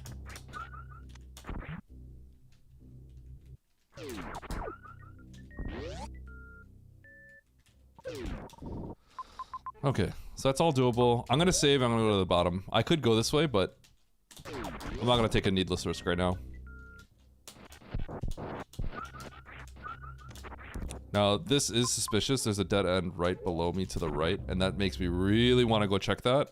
Okay, so that's all doable. I'm gonna save, I'm gonna go to the bottom. I could go this way, but I'm not gonna take a needless risk right now. Now, this is suspicious. There's a dead end right below me to the right, and that makes me really want to go check that.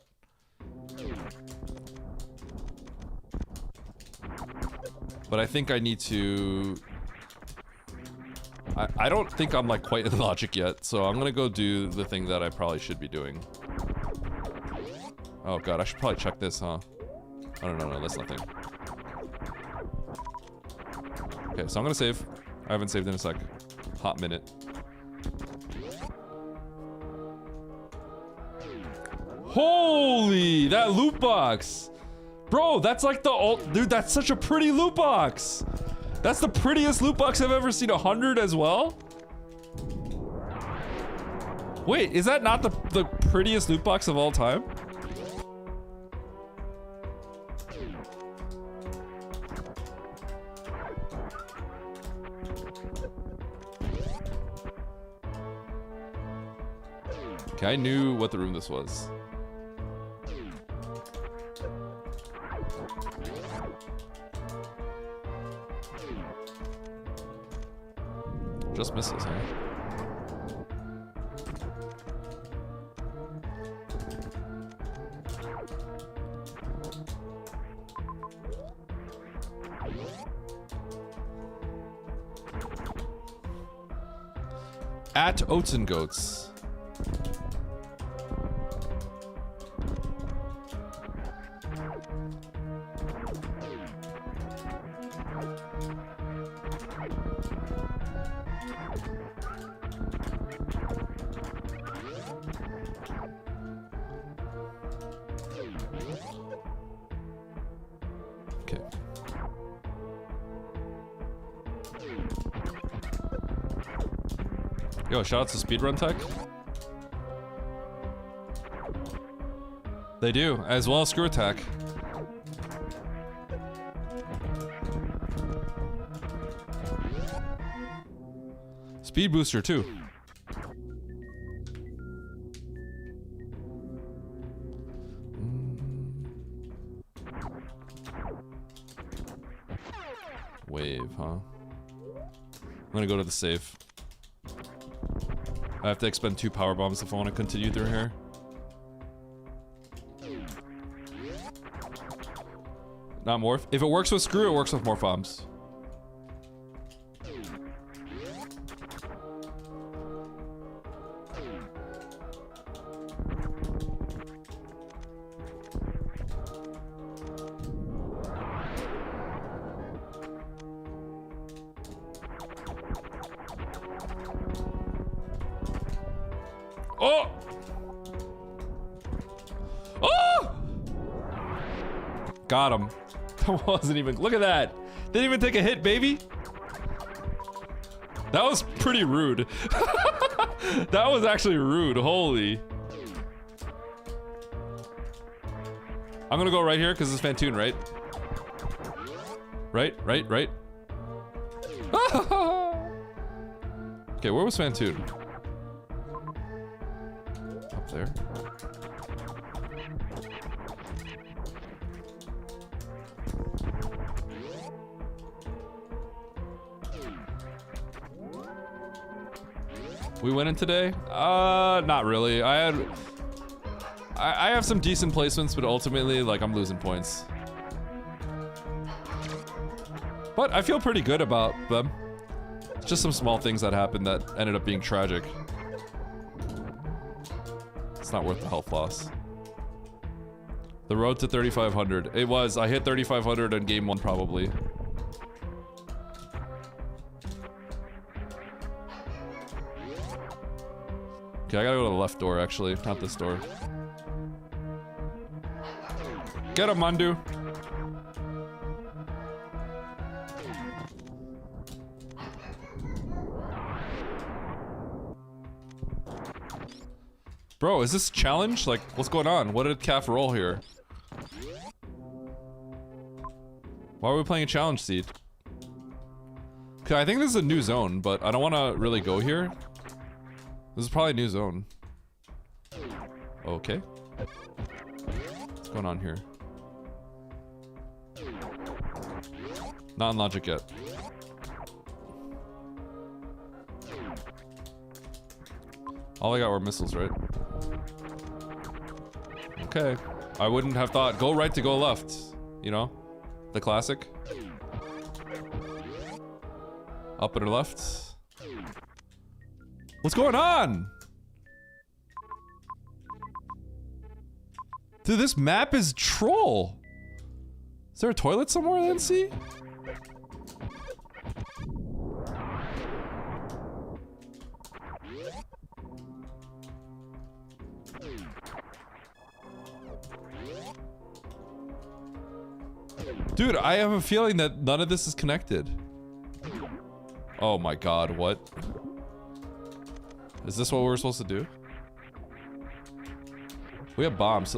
But I think I need to... I don't think I'm like quite in logic yet, so I'm gonna go do the thing that I probably should be doing. Oh god, I should probably check this, huh? Oh no, that's nothing. Okay, so I'm gonna save. I haven't saved in a sec. Hot minute. Holy, that loot box. Bro, that's like the dude, that's such a pretty loot box. That's the prettiest loot box I've ever seen. 100 as well? Wait, is that not the prettiest loot box of all time? Okay, I knew what the room this was. Just missiles, huh? At Oats and Goats. Okay. Yo, shout out to Speedrun Tech. They do, as well as Screw Attack. Speed Booster too. Wave, huh? I'm gonna go to the safe. I have to expend 2 power bombs if I want to continue through here. Not morph. If it works with screw, it works with morph bombs. Oh! Oh! Got him. That wasn't even. Look at that. Didn't even take a hit, baby. That was pretty rude. That was actually rude. Holy. I'm gonna go right here because it's Fantoon, right? Right. Okay, where was Fantoon? Up there. We went in today? Not really. I have some decent placements, but ultimately, like, I'm losing points. But I feel pretty good about them. It's just some small things that happened that ended up being tragic. It's not worth the health loss. The road to 3,500. It was. I hit 3,500 in game 1 probably. Okay, I gotta go to the left door actually, not this door. Get him, Mandu. Bro, is this a challenge? Like, what's going on? What did Calf roll here? Why are we playing a challenge seed? Okay, I think this is a new zone, but I don't want to really go here. This is probably a new zone. Okay. What's going on here? Not in logic yet. All I got were missiles, right? Okay. I wouldn't have thought go right to go left. You know? The classic. Up and left. What's going on? Dude, this map is troll. Is there a toilet somewhere I didn't see? Dude, I have a feeling that none of this is connected. Oh my god, what? Is this what we're supposed to do? We have bombs.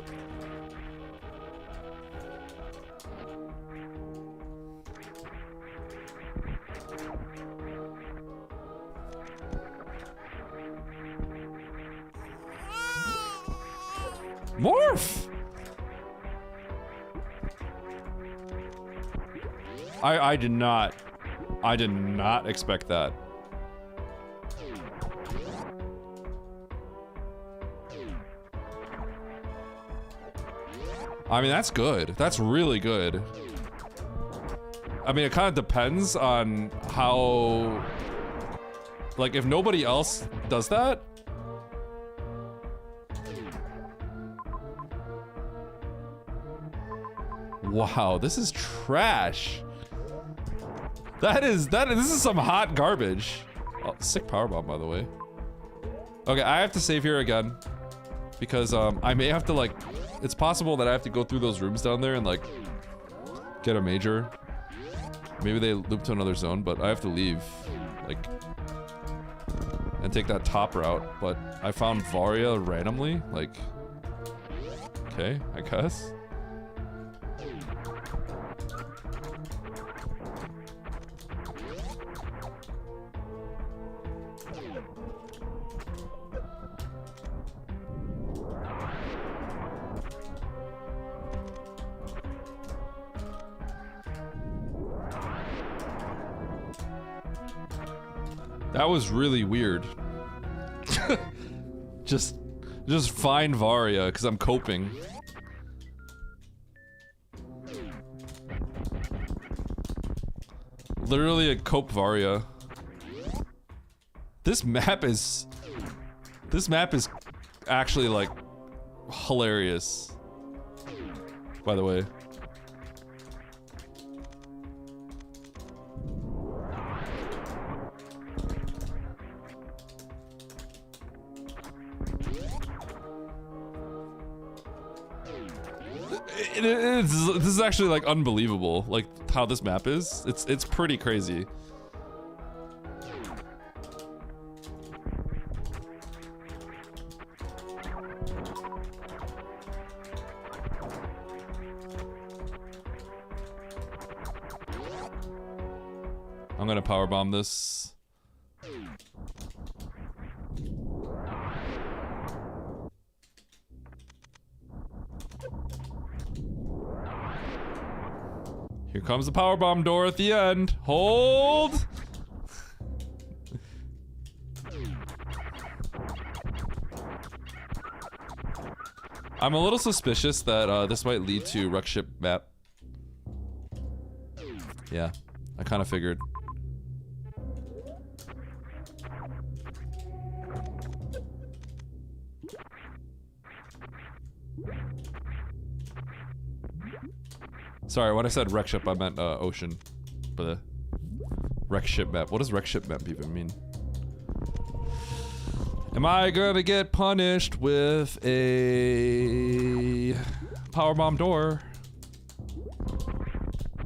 Morph! I did not expect that. I mean, that's good. That's really good. I mean, it kind of depends on how... Like, if nobody else does that... Wow, this is trash. This is some hot garbage. Oh, sick powerbomb, by the way. Okay, I have to save here again. Because, I may have to, like... It's possible that I have to go through those rooms down there and, like... Get a major. Maybe they loop to another zone, but I have to leave. Like... And take that top route. But I found Varia randomly. Like... Okay, I guess. That was really weird. just find Varia, because I'm coping. Literally a cope Varia. This map is actually, like, hilarious. By the way. This is actually, like, unbelievable, like how this map is. It's pretty crazy. I'm gonna powerbomb this. Here comes the powerbomb door at the end. Hold! I'm a little suspicious that this might lead to wreck ship map. Yeah, I kind of figured. Sorry, when I said wreck ship, I meant ocean. But the wreck ship map. What does wreck ship map even mean? Am I gonna get punished with a powerbomb door?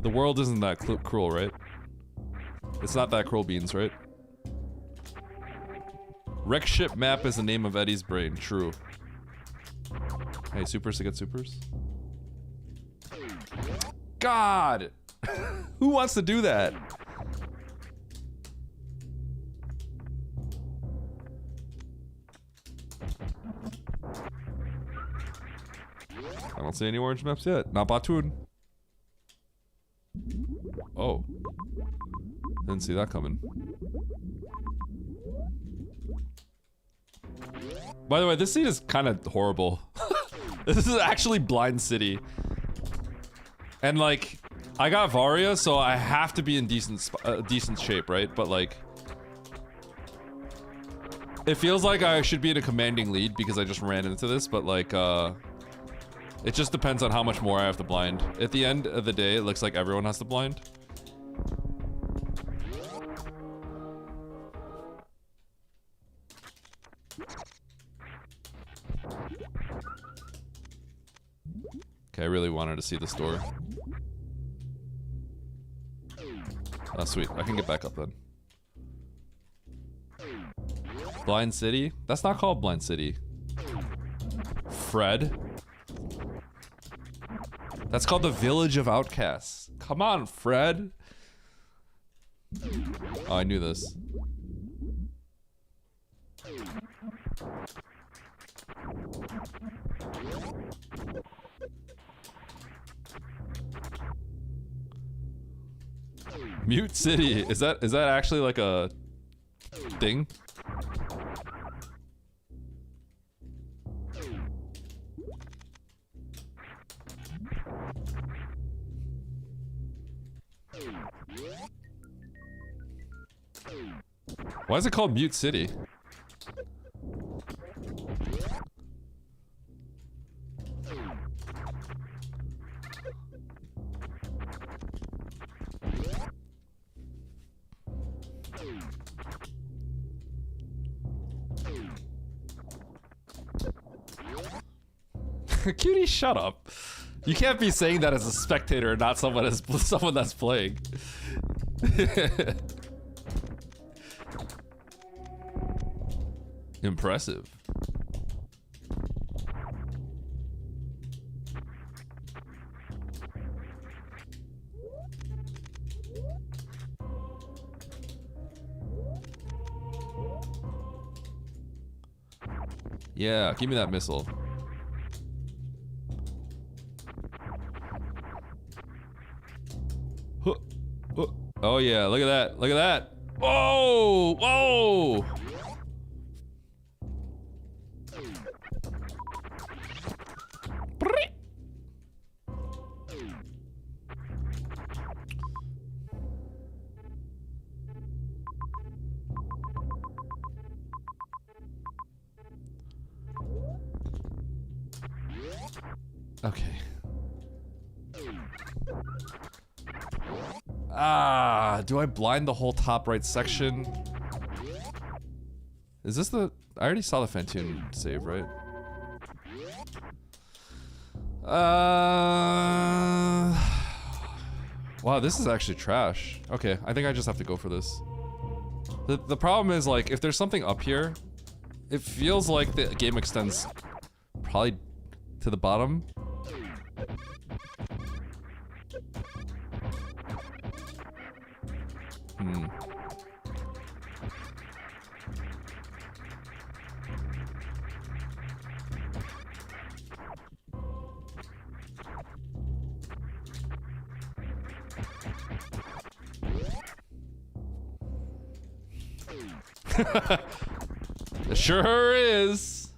The world isn't that cruel, right? It's not that cruel, Beans, right? Wreck ship map is the name of Eddie's brain. True. Hey, supers to get supers? God! Who wants to do that? I don't see any orange maps yet. Not Batoon. Oh. Didn't see that coming. By the way, this scene is kind of horrible. This is actually Blind City. And, like, I got Varia, so I have to be in decent shape, right? But, like, it feels like I should be in a commanding lead because I just ran into this, but, like, it just depends on how much more I have to blind. At the end of the day, it looks like everyone has to blind. Okay, I really wanted to see this door. Oh, sweet. I can get back up then. Blind City? That's not called Blind City. Fred? That's called the Village of Outcasts. Come on, Fred. Oh, I knew this. Mute City. Is that actually like a thing? Why is it called Mute City? Cutie, shut up. You can't be saying that as a spectator, not someone that's playing. Impressive. Yeah, give me that missile. Oh yeah, look at that. Look at that. Whoa! Whoa! Okay. Ah, do I blind the whole top right section? Is this the... I already saw the Fantoon save, right? Wow, this is actually trash. Okay, I think I just have to go for this. The problem is, like, if there's something up here, it feels like the game extends probably to the bottom. It sure is.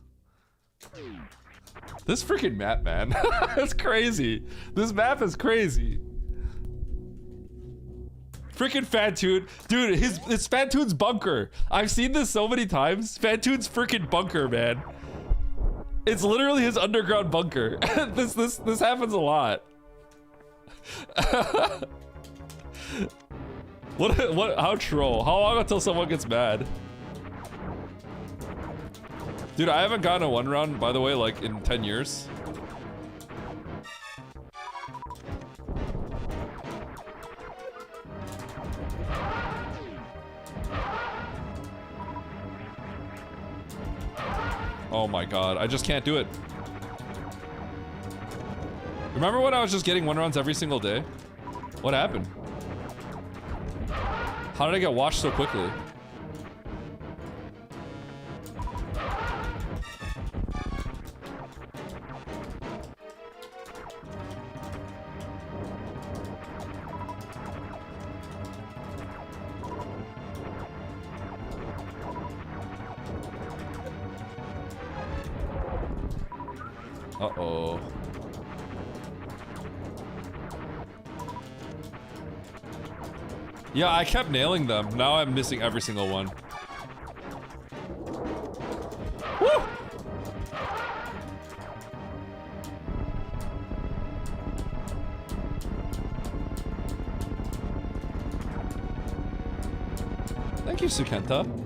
This freaking map, man. That's crazy. This map is crazy. Freaking Fantoon. Dude, it's Fantoon's bunker. I've seen this so many times. Fantoon's freaking bunker, man. It's literally his underground bunker. This happens a lot. How troll? How long until someone gets mad? Dude, I haven't gotten a one round, by the way, like in 10 years. Oh my god, I just can't do it. Remember when I was just getting one rounds every single day? What happened? How did I get washed so quickly? Uh-oh. Yeah, I kept nailing them. Now I'm missing every single one. Woo! Thank you, Sukenta.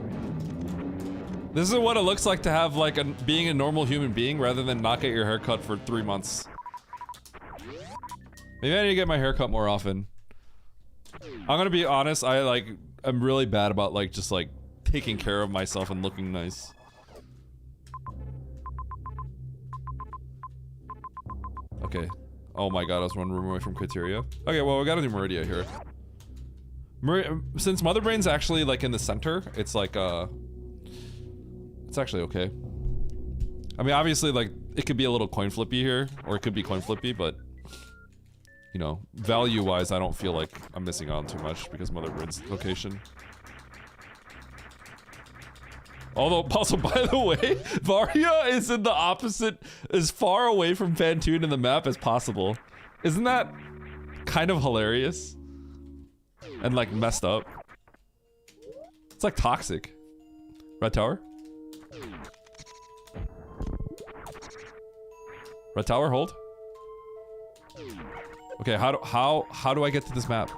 This is what it looks like to have, like, being a normal human being rather than not get your hair cut for 3 months. Maybe I need to get my hair cut more often. I'm gonna be honest. I'm really bad about like just like taking care of myself and looking nice. Okay. Oh my god, I was one room away from Criteria. Okay, well we gotta do Meridia here. Since Mother Brain's actually like in the center, it's like it's actually okay. I mean, obviously, like it could be a little coin flippy here, or it could be coin flippy, but you know, value-wise, I don't feel like I'm missing out on too much because Mother Brain's location. Although, also, by the way, Varia is in the opposite, as far away from Fantoon in the map as possible. Isn't that kind of hilarious? And like messed up. It's like toxic. Red tower? Red tower, hold. Okay, how do I get to this map?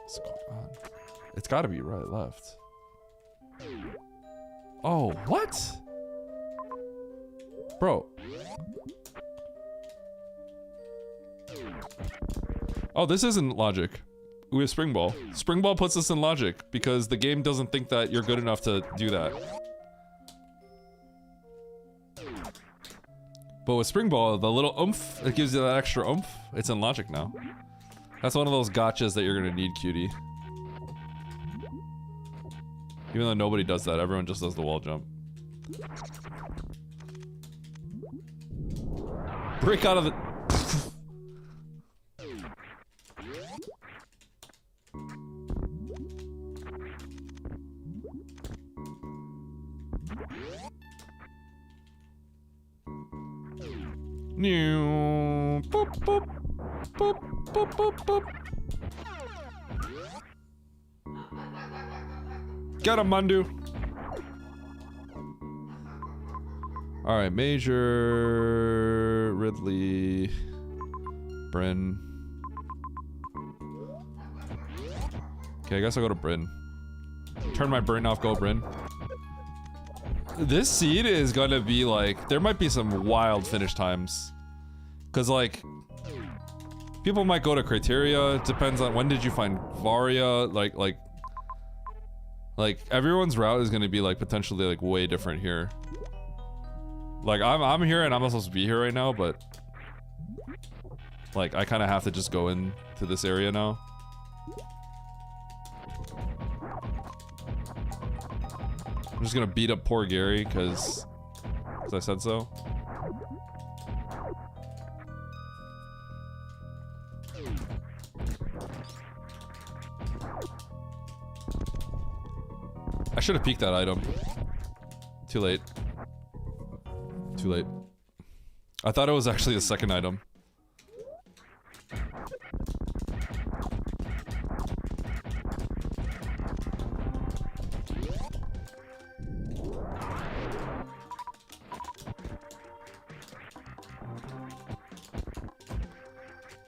What's going on? It's gotta be right, left. Oh, what? Bro. Oh, this isn't logic. We have Spring Ball. Spring Ball puts us in logic because the game doesn't think that you're good enough to do that. But with Spring Ball, the little oomph, it gives you that extra oomph. It's in logic now. That's one of those gotchas that you're gonna need, cutie. Even though nobody does that, everyone just does the wall jump. Break out of the... New. Boop, boop, boop, boop, boop, boop. Get him, Mundu. All right, Major, Ridley, Bryn. Okay, I guess I'll go to Bryn. Turn my Bryn off, go Bryn. This seed is gonna be like, there might be some wild finish times. Cause like, people might go to Criteria, it depends on when did you find Varia, like everyone's route is gonna be like potentially like way different here. Like I'm here and I'm not supposed to be here right now, but like I kinda have to just go into this area now. I'm just gonna beat up poor Gary because I said so. I should have peeked that item. Too late. Too late. I thought it was actually the second item.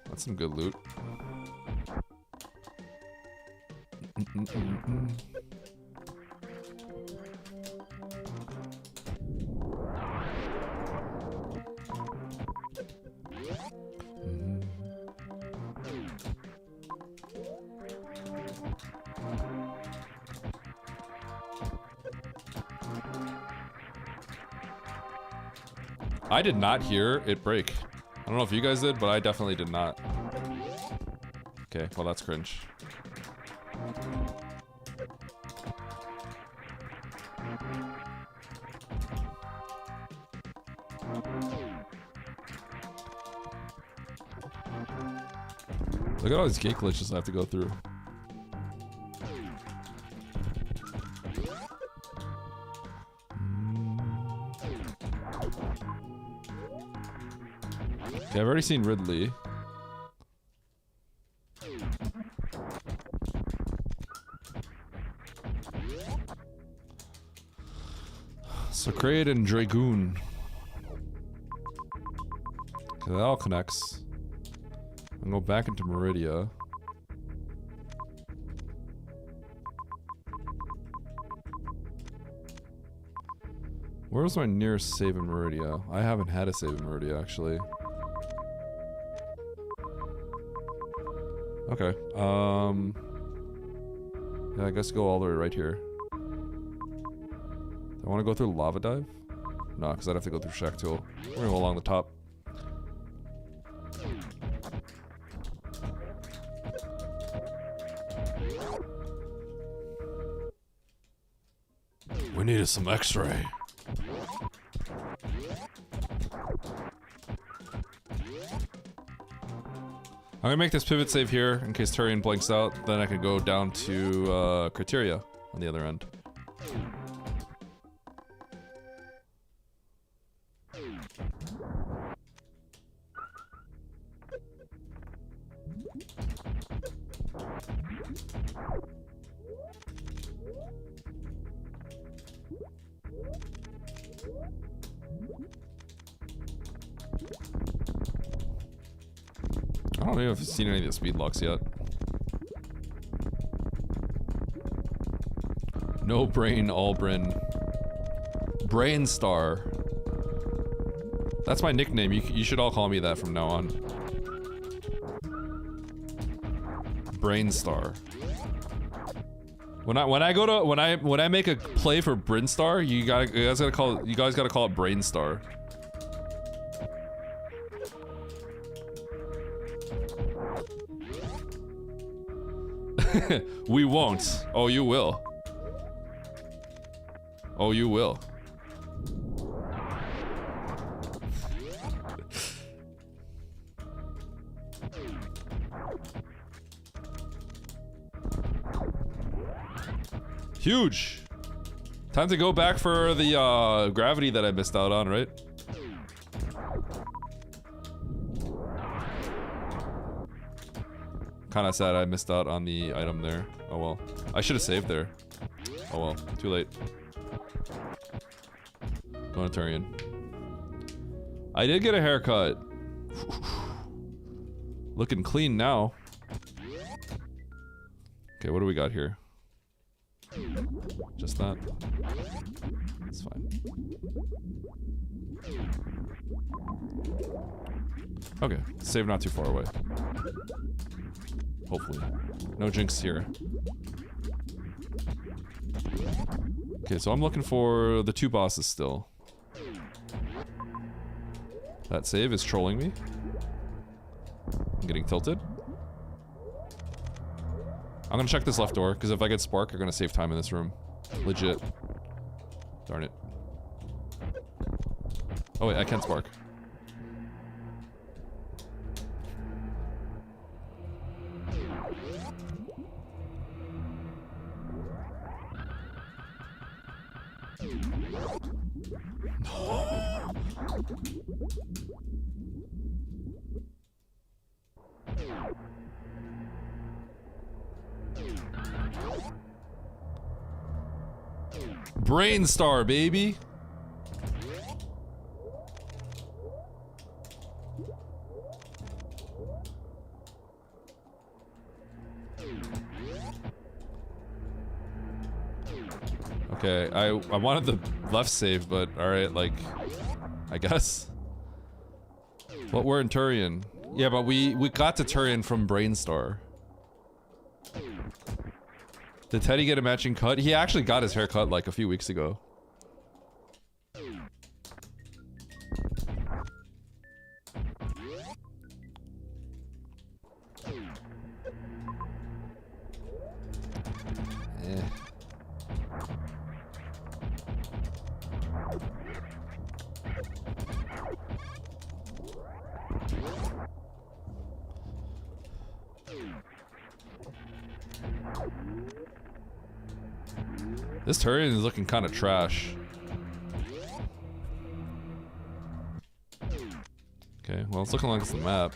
That's some good loot. I did not hear it break. I don't know if you guys did, but I definitely did not. Okay, well that's cringe. Look at all these gate glitches I have to go through. Okay, I've already seen Ridley. So Kraid and Dragoon. Okay, that all connects. I'm gonna go back into Meridia. Where's my nearest save in Meridia? I haven't had a save in Meridia, actually. Okay. Yeah, I guess go all the way right here. Do I want to go through Lava Dive? No, because I'd have to go through Shack Tool. We're gonna go along the top. We needed some X-ray. I'm gonna make this pivot save here in case Turian blanks out. Then I can go down to Criteria on the other end. I don't know if I've seen any of the speed locks yet. No brain, all Bryn. Brain Star. That's my nickname. You should all call me that from now on. Brain Star. When I make a play for Brain Star, you guys gotta call it Brain Star. We won't. Oh, you will. Oh, you will. Huge. Time to go back for the gravity that I missed out on, right? Kinda sad I missed out on the item there. Oh well. I should have saved there. Oh well. Too late. Going to Turian. I did get a haircut. Looking clean now. Okay, what do we got here? Just that. It's fine. Okay, save not too far away. Hopefully. No jinx here. Okay, so I'm looking for the two bosses still. That save is trolling me. I'm getting tilted. I'm gonna check this left door, because if I get Spark, I'm gonna save time in this room. Legit. Darn it. Oh wait, I can't Spark. Brain Star, baby. Okay, I wanted the left save, but alright, like, I guess. But we're in Turian. Yeah, but we got to Turian from Brainstar. Did Teddy get a matching cut? He actually got his hair cut like a few weeks ago. This Turian is looking kind of trash. Okay, well, it's looking like it's the map.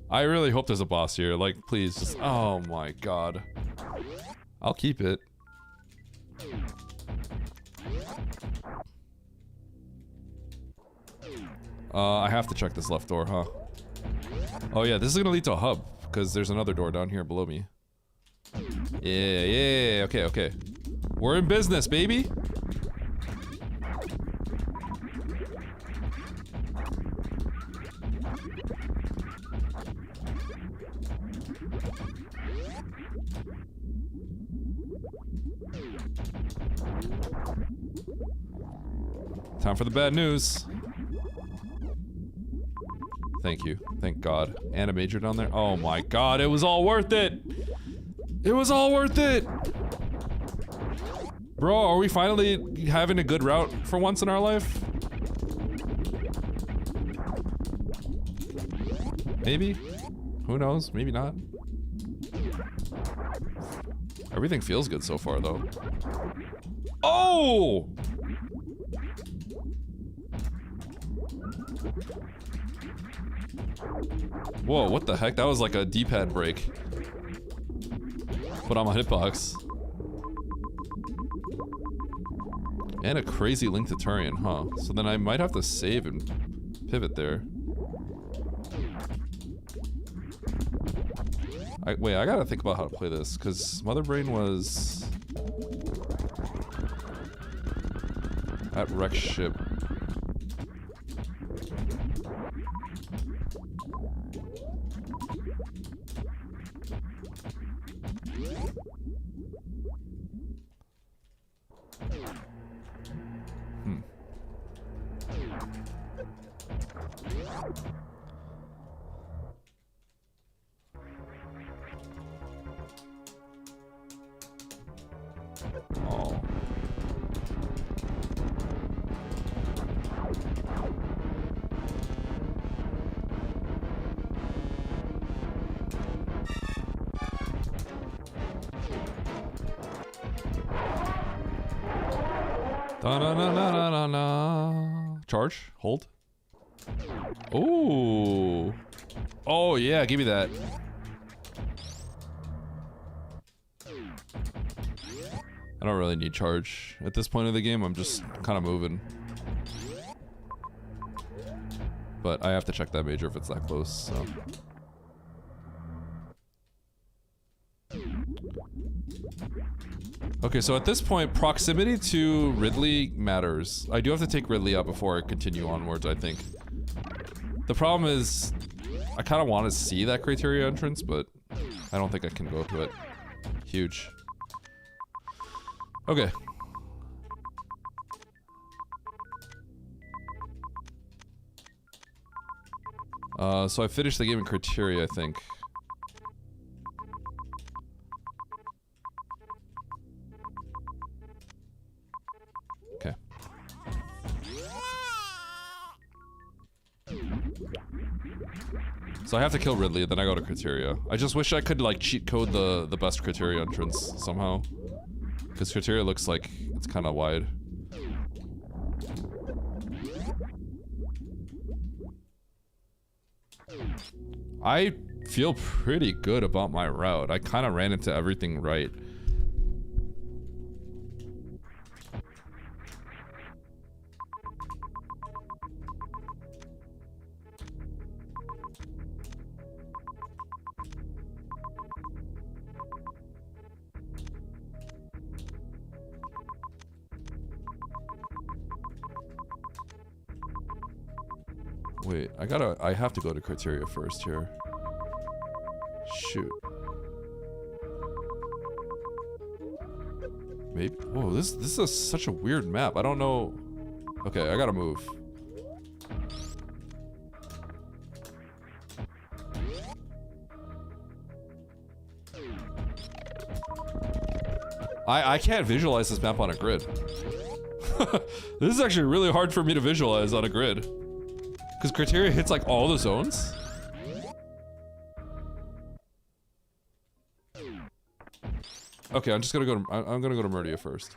I really hope there's a boss here. Like, please, just... Oh my god. I'll keep it. I have to check this left door, huh? Oh yeah, this is gonna lead to a hub, because there's another door down here below me. Yeah, okay. We're in business, baby. Time for the bad news. Thank you. Thank God. And a major down there. Oh my God, it was all worth it. It was all worth it. Bro, are we finally having a good route for once in our life? Maybe? Who knows? Maybe not. Everything feels good so far, though. Oh! Whoa, what the heck? That was like a D-pad break. But on my hitbox. And a crazy link to Turian, huh? So then I might have to save and pivot there. Wait, I gotta think about how to play this, because Mother Brain was... at Wreck Ship. Oh. Da na na na na na na. Charge. Hold. Oh. Oh yeah, give me that. I don't really need charge. At this point of the game, I'm just kind of moving. But I have to check that major if it's that close, so. Okay, so at this point, proximity to Ridley matters. I do have to take Ridley out before I continue onwards, I think. The problem is, I kind of want to see that criteria entrance, but I don't think I can go to it. Huge. Okay. So I finished the game in criteria, I think. Okay. So I have to kill Ridley, then I go to criteria. I just wish I could like cheat code the best criteria entrance somehow. Because criteria looks like it's kind of wide. I feel pretty good about my route. I kind of ran into everything right. Wait, I have to go to criteria first here. Shoot. Maybe, whoa, this is such a weird map. I don't know. Okay, I gotta move. I can't visualize this map on a grid. This is actually really hard for me to visualize on a grid. Because criteria hits like all the zones? Okay, I'm just gonna go to, I'm gonna go to Meridia first.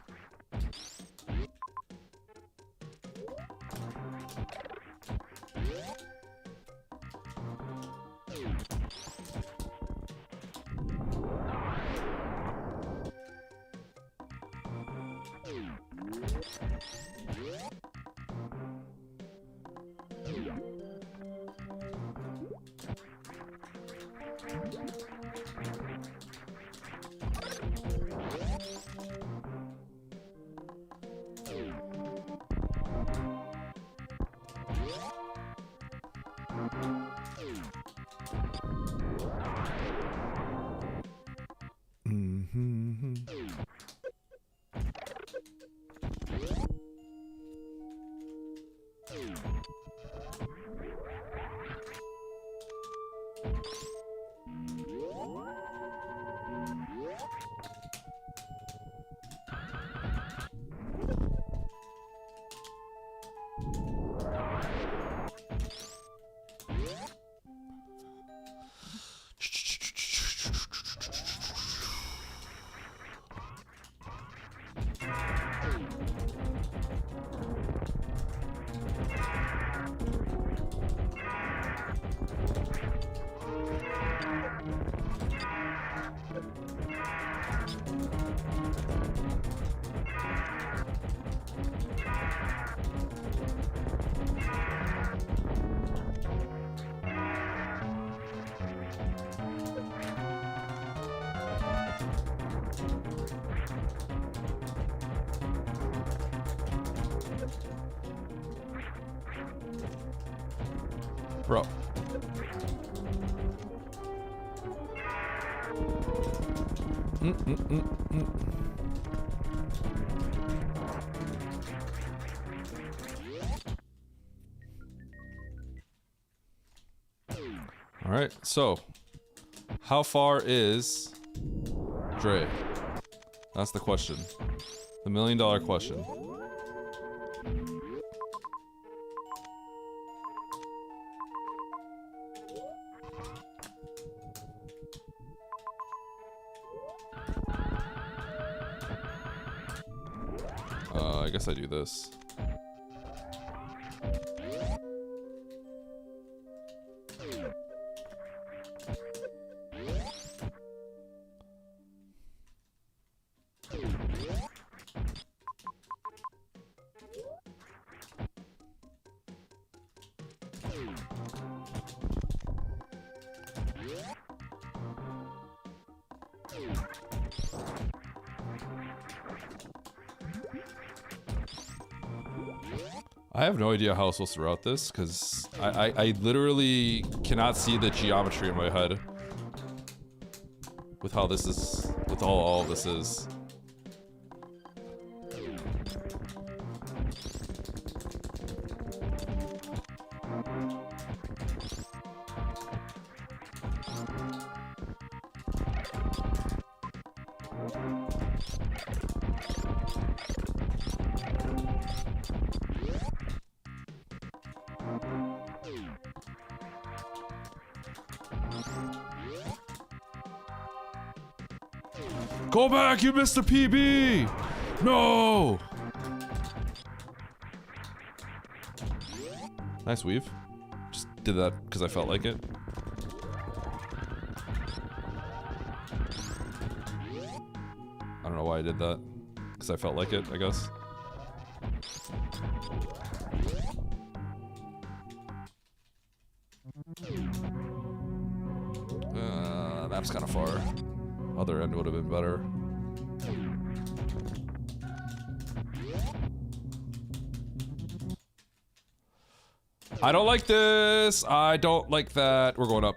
Bro. All right, so how far is Dre? That's the question. The $1 million question. I guess I do this. I have no idea how I'm supposed to route this, because I literally cannot see the geometry in my head with how this is, with all this is. Go back, you missed the PB! No! Nice weave. Just did that because I felt like it. I don't know why I did that. Because I felt like it, I guess. Map's kind of far. Other end would have been better. I don't like this. I don't like that. We're going up.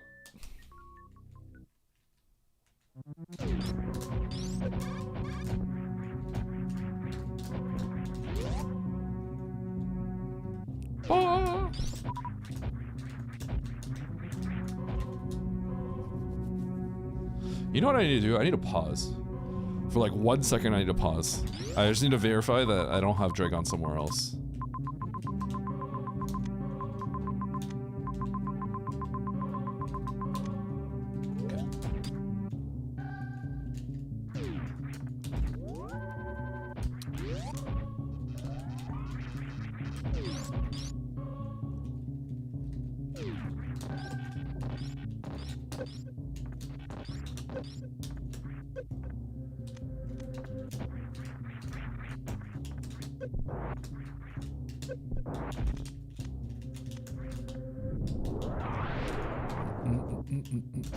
Ah. You know what I need to do? I need to pause. For like 1 second, I need to pause. I just need to verify that I don't have Dragon somewhere else.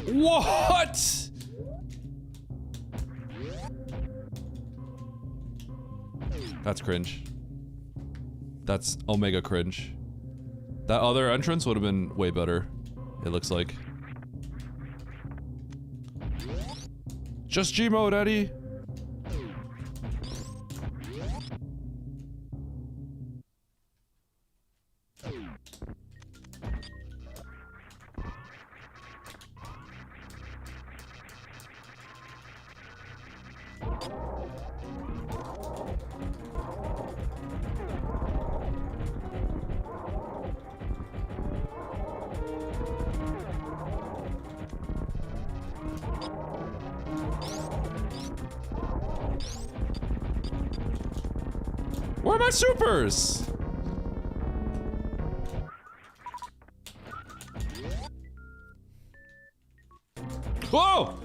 What? That's cringe. That's omega cringe. That other entrance would have been way better, it looks like. Just G mode, Eddie. Where are my supers? Whoa!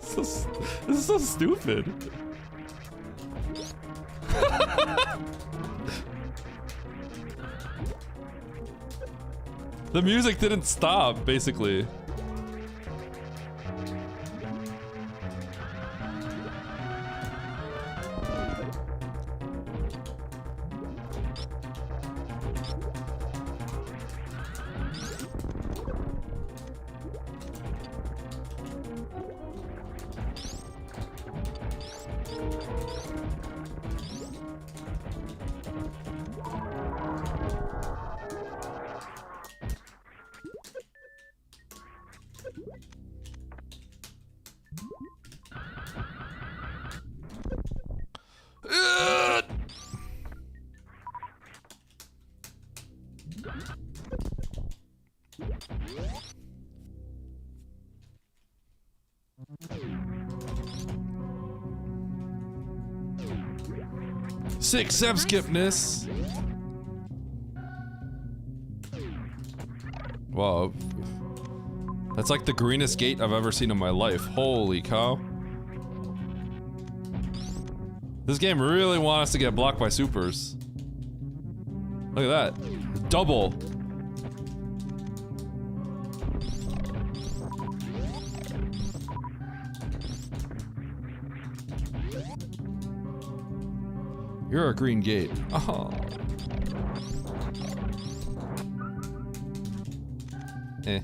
This is so stupid. The music didn't stop, basically. Six step skipness. Wow. That's like the greenest gate I've ever seen in my life. Holy cow. This game really wants us to get blocked by supers. Look at that. Double. You're a green gate. Oh. Eh.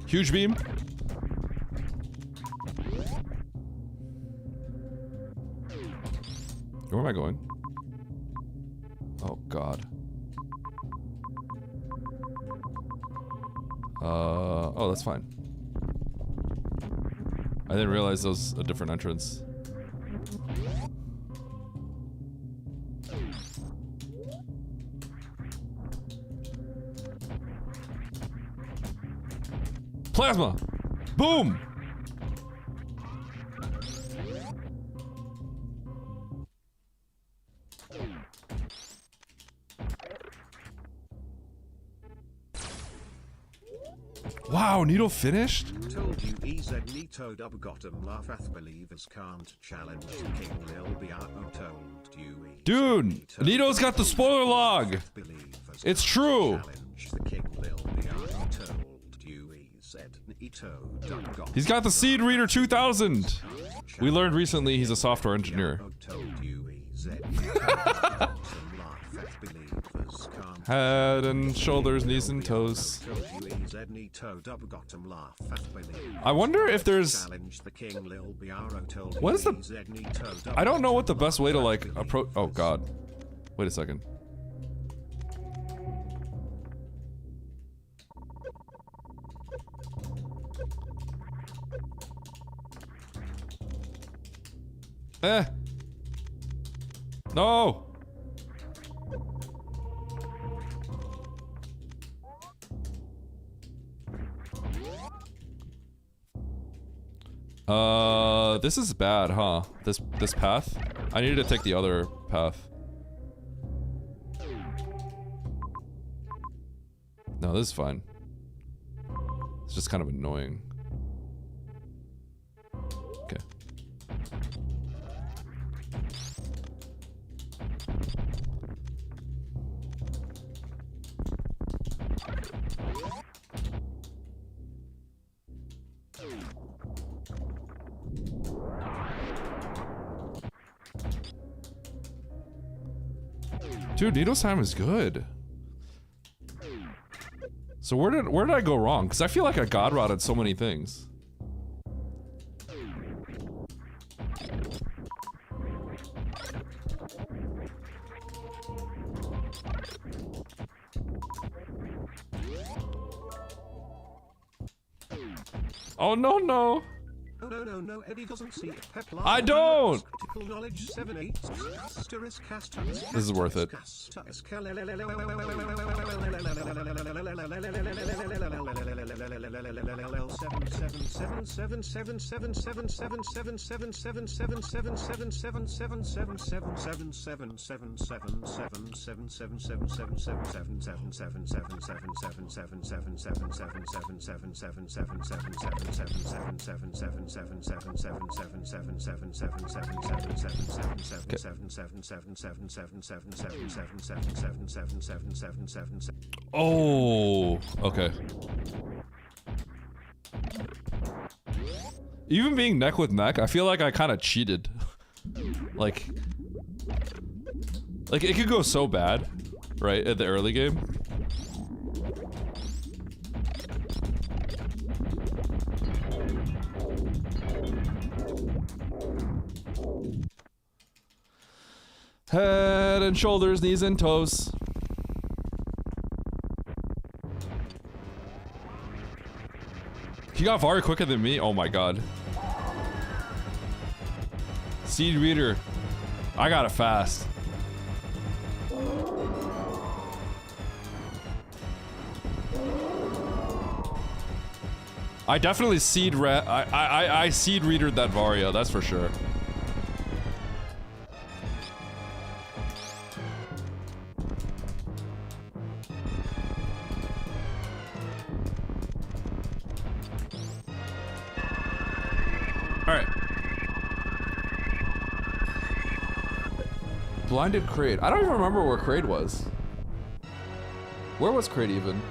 Huge beam. Where am I going? Oh god. Oh, that's fine. I didn't realize there was a different entrance. Plasma! Boom! Wow, Needle finished? Told you EZ Nito dub bottom laugh ath believers can't challenge the king Lil Biao told you Dude, Nito's got the spoiler log. It's true. Challenge the king Lil Biao told you EZ Nito dub got He's got the Seed Reader 2000. We learned recently he's a software engineer. told you EZ Nito bottom laugh ath believers can't Head and shoulders, knees and toes. I wonder if there's... What is the... I don't know what the best way to like approach... Oh god. Wait a second. No! This is bad, huh? This path? I needed to take the other path. No, this is fine. It's just kind of annoying. Okay. Dude, Needle's time is good. So where did I go wrong? Because I feel like I god rotted so many things. Oh no no! No, Eddie doesn't see it. I don't! Critical knowledge 7/8. This is worth it. Oh, okay. Even being neck with neck, I feel like I kind of cheated. like it could go so bad, right, at the early game. Head and shoulders, knees and toes. He got Varia quicker than me. Oh my god. Seed reader. I got it fast. I definitely I seed readered that Varia, that's for sure. Alright. Blinded Kraid. I don't even remember where Kraid was. Where was Kraid even?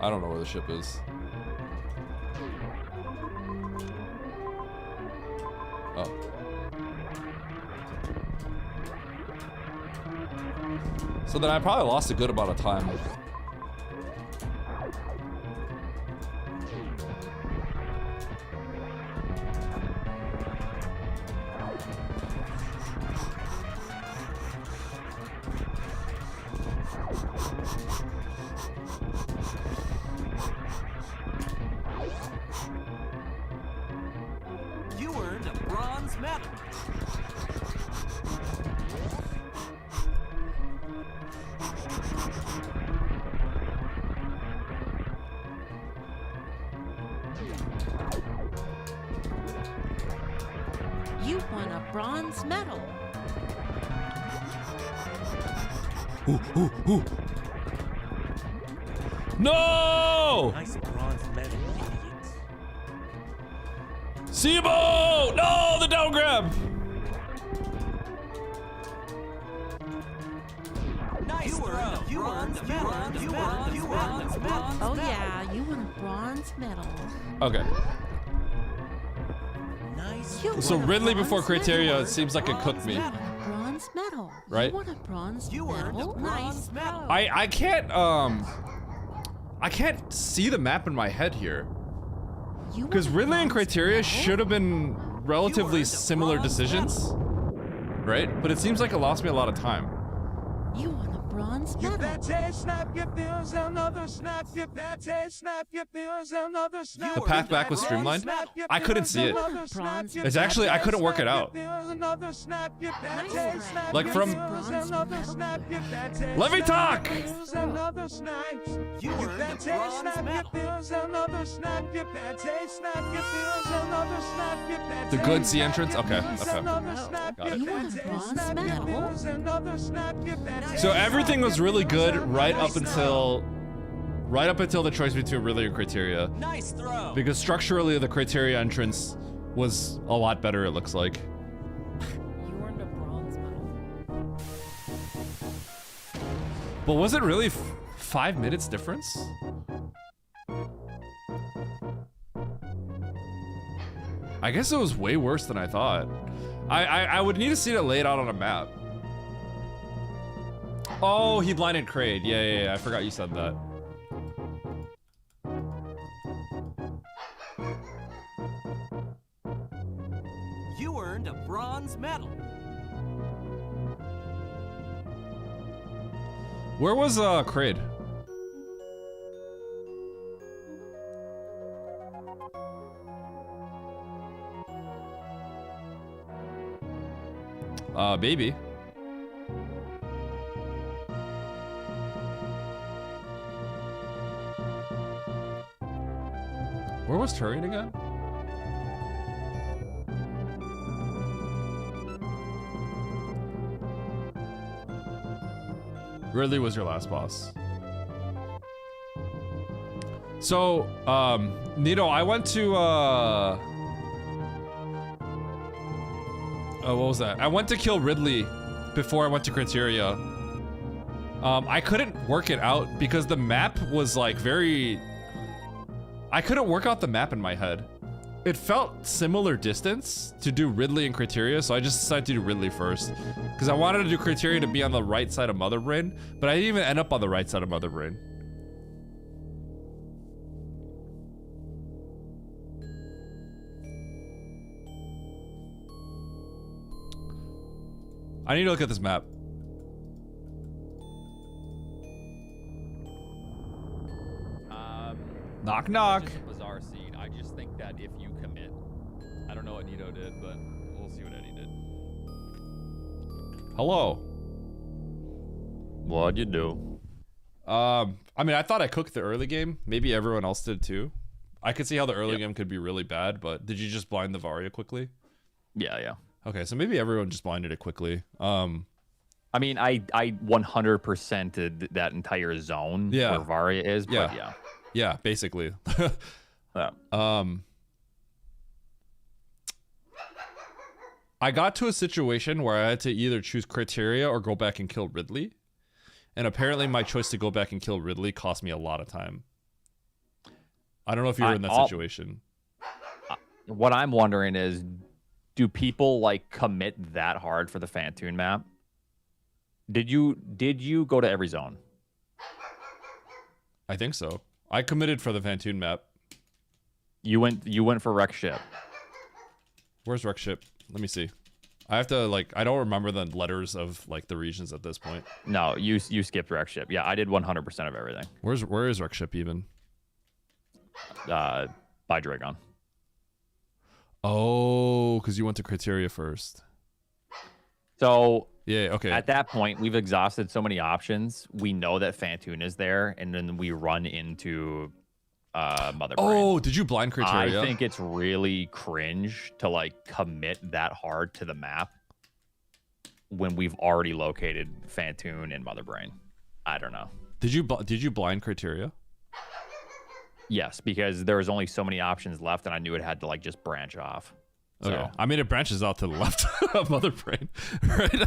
I don't know where the ship is. Oh. So then I probably lost a good amount of time. You earned a bronze medal. You won a bronze medal. Ooh. No! Nice bronze medal, idiots. Sibo! No, the down grab! Nice throw. You earned a bronze medal. Oh yeah, you won a bronze medal. Okay. Nice. You So won a Ridley bronze before Criteria, medal. it seems like it cooked me. You won a bronze medal. Right? You won a bronze You earned a medal. bronze medal. I can't see the map in my head here. You won Because a Ridley and bronze Criteria medal? should have been relatively earned a similar bronze decisions. Right? But it seems like it lost me a lot of time. You won a bronze medal. The path back was streamlined. I couldn't see it. Bronze It's actually, I couldn't work it out. Like from... bronze medal. Let me talk! You earned a bronze medal. The good sea entrance? Okay, okay. You won a bronze medal. So everything was really good right up until the choice between Ridley and Criteria. Nice throw. Because structurally the Criteria entrance was a lot better, it looks like. You earned a bronze medal. But was it really 5 minutes difference? I guess it was way worse than I thought. I would need to see it laid out on a map. Oh, he blinded Kraid. Yeah, I forgot you said that. You earned a bronze medal. Where was Kraid? Baby. Where was Turian again? Ridley was your last boss. So, Nito, I went to, what was that? I went to kill Ridley before I went to Criteria. I couldn't work it out because the map was like I couldn't work out the map in my head. It felt similar distance to do Ridley and Criteria, so I just decided to do Ridley first. Because I wanted to do Criteria to be on the right side of Mother Brain, but I didn't even end up on the right side of Mother Brain. I need to look at this map. Knock knock. Just a bizarre scene. I just think that if you commit, I don't know what Nito did, but we'll see what Eddie did. Hello. What'd you do? I mean, I thought I cooked the early game. Maybe everyone else did too. I could see how the early game could be really bad, but did you just blind the Varia quickly? Yeah. Okay, so maybe everyone just blinded it quickly. I mean, I 100%ed that entire zone where Varia is, but yeah. Yeah, basically. Yeah. I got to a situation where I had to either choose Criteria or go back and kill Ridley. And apparently my choice to go back and kill Ridley cost me a lot of time. I don't know if you were in that situation. What I'm wondering is, do people like commit that hard for the Fantoon map? Did you go to every zone? I think so. I committed for the Fantoon map. You went for Wreck Ship. Where's Wreck Ship? Let me see. I have to I don't remember the letters of the regions at this point. No, you skipped Wreck Ship. Yeah, I did 100% of everything. Where is Wreck Ship even? By Dragon. Oh, because you went to Criteria first. So yeah, okay. At that point, we've exhausted so many options. We know that Fantoon is there, and then we run into Mother Brain. Oh, did you blind Criteria? I think it's really cringe to commit that hard to the map when we've already located Fantoon and Mother Brain. I don't know. Did you blind Criteria? Yes, because there was only so many options left, and I knew it had to just branch off. Okay. So, I mean, it branches out to the left of Mother Brain, right?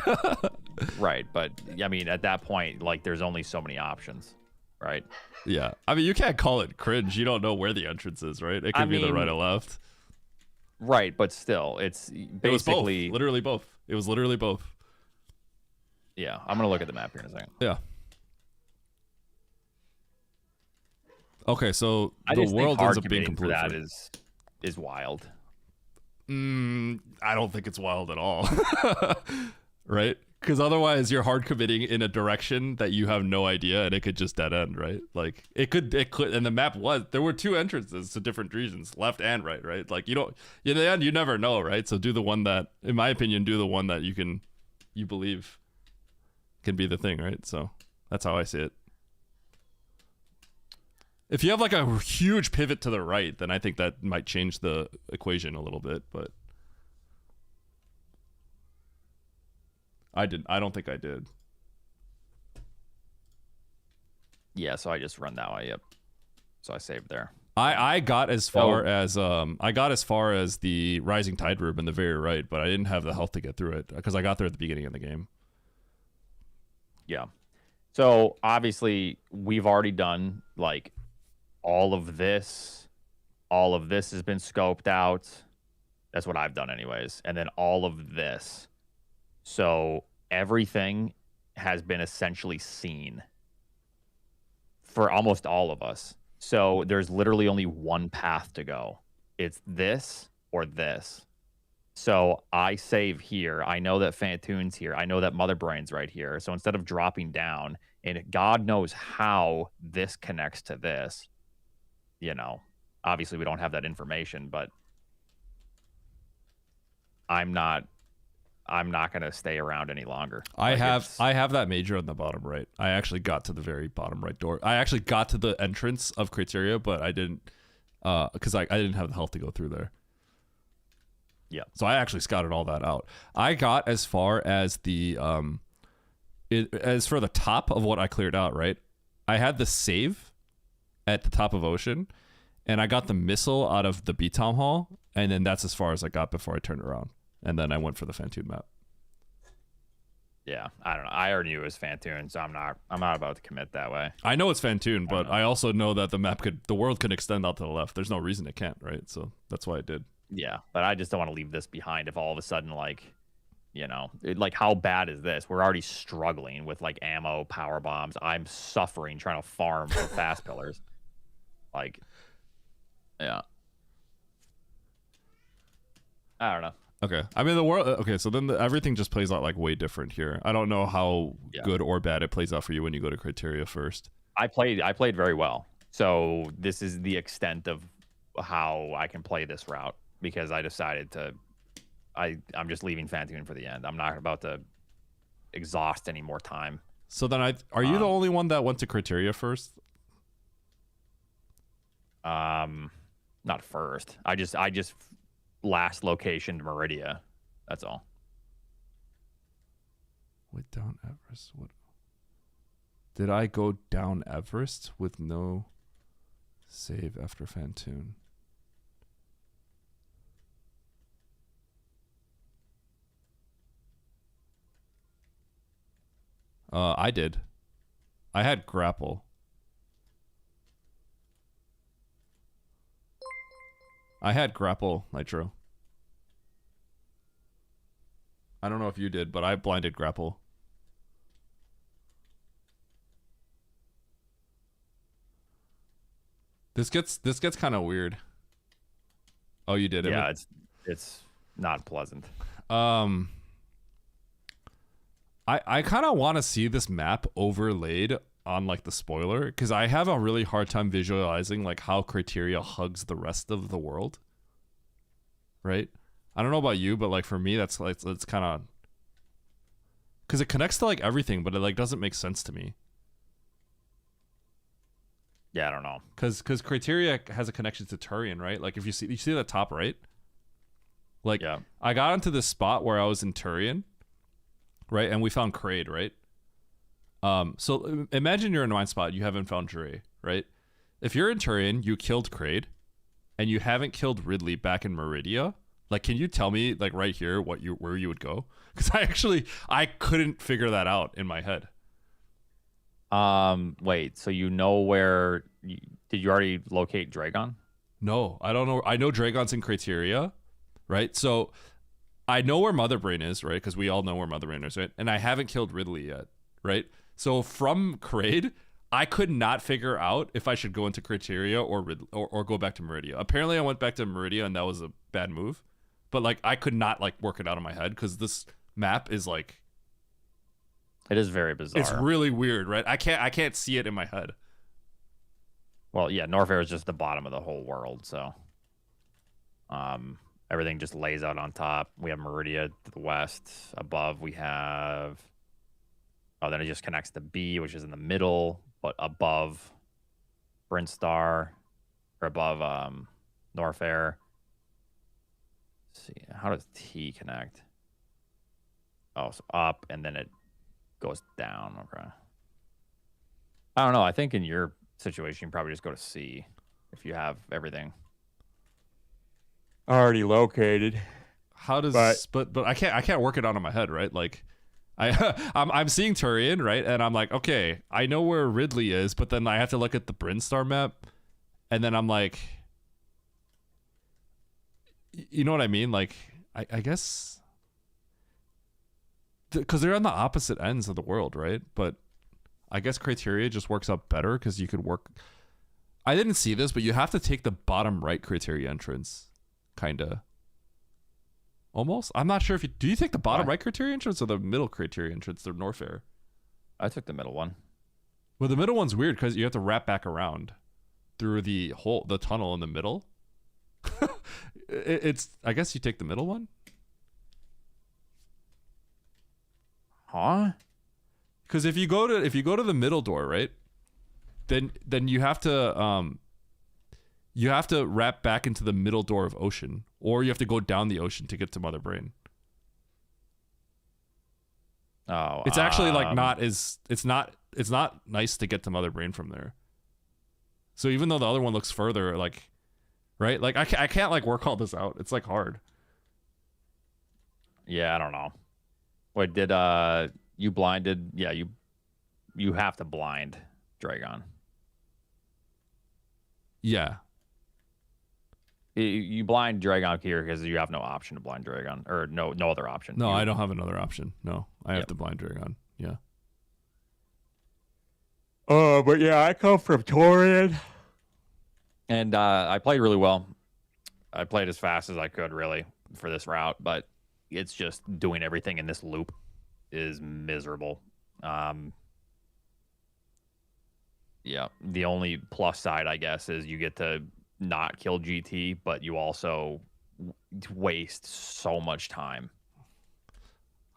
Right, but I mean, at that point, there's only so many options, right? Yeah, I mean, you can't call it cringe. You don't know where the entrance is, right? It could be the right or left. Right, but still, it's basically it was both. Literally both. It was literally both. Yeah, I'm gonna look at the map here in a second. Yeah. Okay, so I the just world think ends up being completely that is wild. I don't think it's wild at all. Right? Because otherwise you're hard committing in a direction that you have no idea, and it could just dead end, right? It could, and the map there were two entrances to different regions, left and right? You don't, in the end, you never know, right? So do the one that, in my opinion, you believe can be the thing, right? So that's how I see it. If you have a huge pivot to the right, then I think that might change the equation a little bit, but I don't think I did. Yeah, so I just run that way. Yep. So I saved there. I got as far as the Rising Tide Rube in the very right, but I didn't have the health to get through it because I got there at the beginning of the game. Yeah. So obviously we've already done all of this has been scoped out. That's what I've done anyways. And then all of this. So everything has been essentially seen for almost all of us. So there's literally only one path to go. It's this or this. So I save here. I know that Fantoon's here. I know that Mother Brain's right here. So instead of dropping down, and God knows how this connects to this, obviously we don't have that information, but I'm not going to stay around any longer. I have that major on the bottom right. I actually got to the very bottom right door. I actually got to the entrance of Criteria, but I didn't because I didn't have the health to go through there. Yeah. So I actually scouted all that out. I got as far as as for the top of what I cleared out, right? I had the save at the top of Ocean, and I got the missile out of the B-Tom Hall, and then that's as far as I got before I turned around. And then I went for the Fantoon map. Yeah, I don't know. I already knew it was Fantoon, so I'm not about to commit that way. I know it's Fantoon, but I also know that the world could extend out to the left. There's no reason it can't, right? So that's why I did. Yeah, but I just don't want to leave this behind if all of a sudden, how bad is this? We're already struggling with ammo, power bombs. I'm suffering trying to farm for fast pillars. Yeah. I don't know. Okay. I mean, the world. Okay, so then everything just plays out way different here. I don't know how good or bad it plays out for you when you go to Criteria first. I played very well. So this is the extent of how I can play this route because I decided to. I'm just leaving Fantoon for the end. I'm not about to exhaust any more time. So then are you the only one that went to Criteria first? Not first. I just last location to Meridia. That's all. Wait, down Everest. What? Did I go down Everest with no save after Fantoon? I did. I had grapple. I had grapple, Nitro. I don't know if you did, but I blinded grapple. This gets kind of weird. Oh, you did it. Yeah, it's not pleasant. I kind of want to see this map overlaid on like the spoiler because I have a really hard time visualizing like how Criteria hugs the rest of the world. Right? I don't know about you, but like for me, that's like it's kind of because it connects to like everything, but it like doesn't make sense to me. Yeah, I don't know. Because Criteria has a connection to Turian, right? Like if you see the top right, like yeah. I got into this spot where I was in Turian. Right, and we found Kraid, right? So imagine you're in one spot, you haven't found Jure, right? If you're in Turian, you killed Kraid, and you haven't killed Ridley back in Meridia. Like, can you tell me, like, right here, where you would go? Because I couldn't figure that out in my head. Wait, so you know where? Did you already locate Dragon? No, I don't know. I know Dragon's in Criteria, right? So I know where Mother Brain is, right? Because we all know where Mother Brain is, right? And I haven't killed Ridley yet, right? So from Kraid, I could not figure out if I should go into Criteria or go back to Meridia. Apparently, I went back to Meridia, and that was a bad move. But like, I could not like work it out in my head because this map is like, it is very bizarre. It's really weird, right? I can't see it in my head. Well, yeah, Norfair is just the bottom of the whole world, so everything just lays out on top. We have Meridia to the west. Above we have then it just connects to B, which is in the middle, but above Brinstar or above Norfair. Let's see, how does T connect? Oh, so up and then it goes down. Okay. I don't know. I think in your situation, you probably just go to C if you have everything already located. How does but I can't work it out in my head, right? Like I'm seeing Turian, right? And I'm like, okay, I know where Ridley is, but then I have to look at the Brinstar map, and then I'm like, you know what I mean? Like I guess because they're on the opposite ends of the world, right? But I guess Criteria just works out better because you could work. I didn't see this, but you have to take the bottom right Criteria entrance, kinda. Almost. I'm not sure if do you take the bottom right Criteria entrance or the middle Criteria entrance? They're Norfair. I took the middle one. Well, the middle one's weird because you have to wrap back around through the tunnel in the middle. It's. I guess you take the middle one. Huh? Because if you go to the middle door, right, then you have to wrap back into the middle door of Ocean, or you have to go down the ocean to get to Mother Brain. Oh, it's actually like it's not nice to get to Mother Brain from there. So even though the other one looks further, like, right, like I can't like work all this out. It's like hard. Yeah, I don't know. Wait, did you blinded? Yeah, you have to blind Dragon. Yeah. You blind Dragon here because you have no option to blind Dragon, or no other option. No, I don't have another option. No, I have to blind Dragon. Yeah. But yeah, I come from Torian, and I played really well. I played as fast as I could, really, for this route, but it's just doing everything in this loop is miserable. Yeah. The only plus side, I guess, is you get to not kill GT, but you also waste so much time.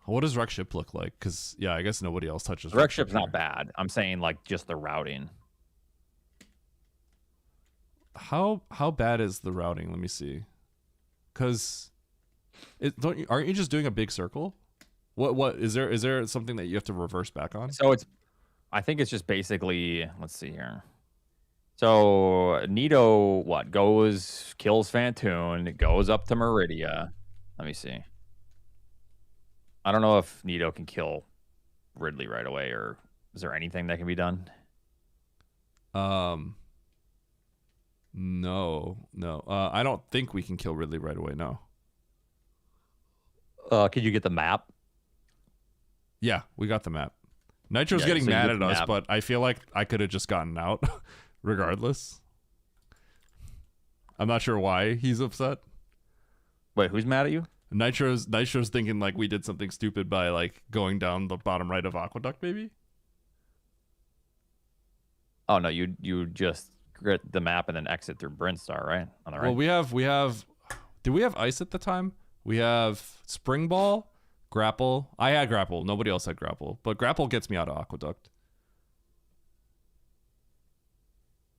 What does Wreck Ship look like? Because, yeah, I guess nobody else touches The Wreck Ship's here. not bad. I'm saying, like, just the routing. How bad is the routing? Let me see. Because aren't you just doing a big circle? What is there something that you have to reverse back on? So I think it's just basically, let's see here. So Nito, kills Fantoon, goes up to Meridia. Let me see. I don't know if Nito can kill Ridley right away, or is there anything that can be done? No. I don't think we can kill Ridley right away. No. Could you get the map? Yeah, we got the map. Nitro's Yeah, getting so you mad get at the us, map. but I feel like I could have just gotten out, regardless. I'm not sure why he's upset. Wait, who's mad at you? Nitro's thinking like we did something stupid by like going down the bottom right of Aqueduct, maybe. Oh no, you just grit the map and then exit through Brinstar, right? On the right. Well, we have. Did we have ice at the time? We have Spring Ball, Grapple. I had Grapple. Nobody else had Grapple, but Grapple gets me out of Aqueduct.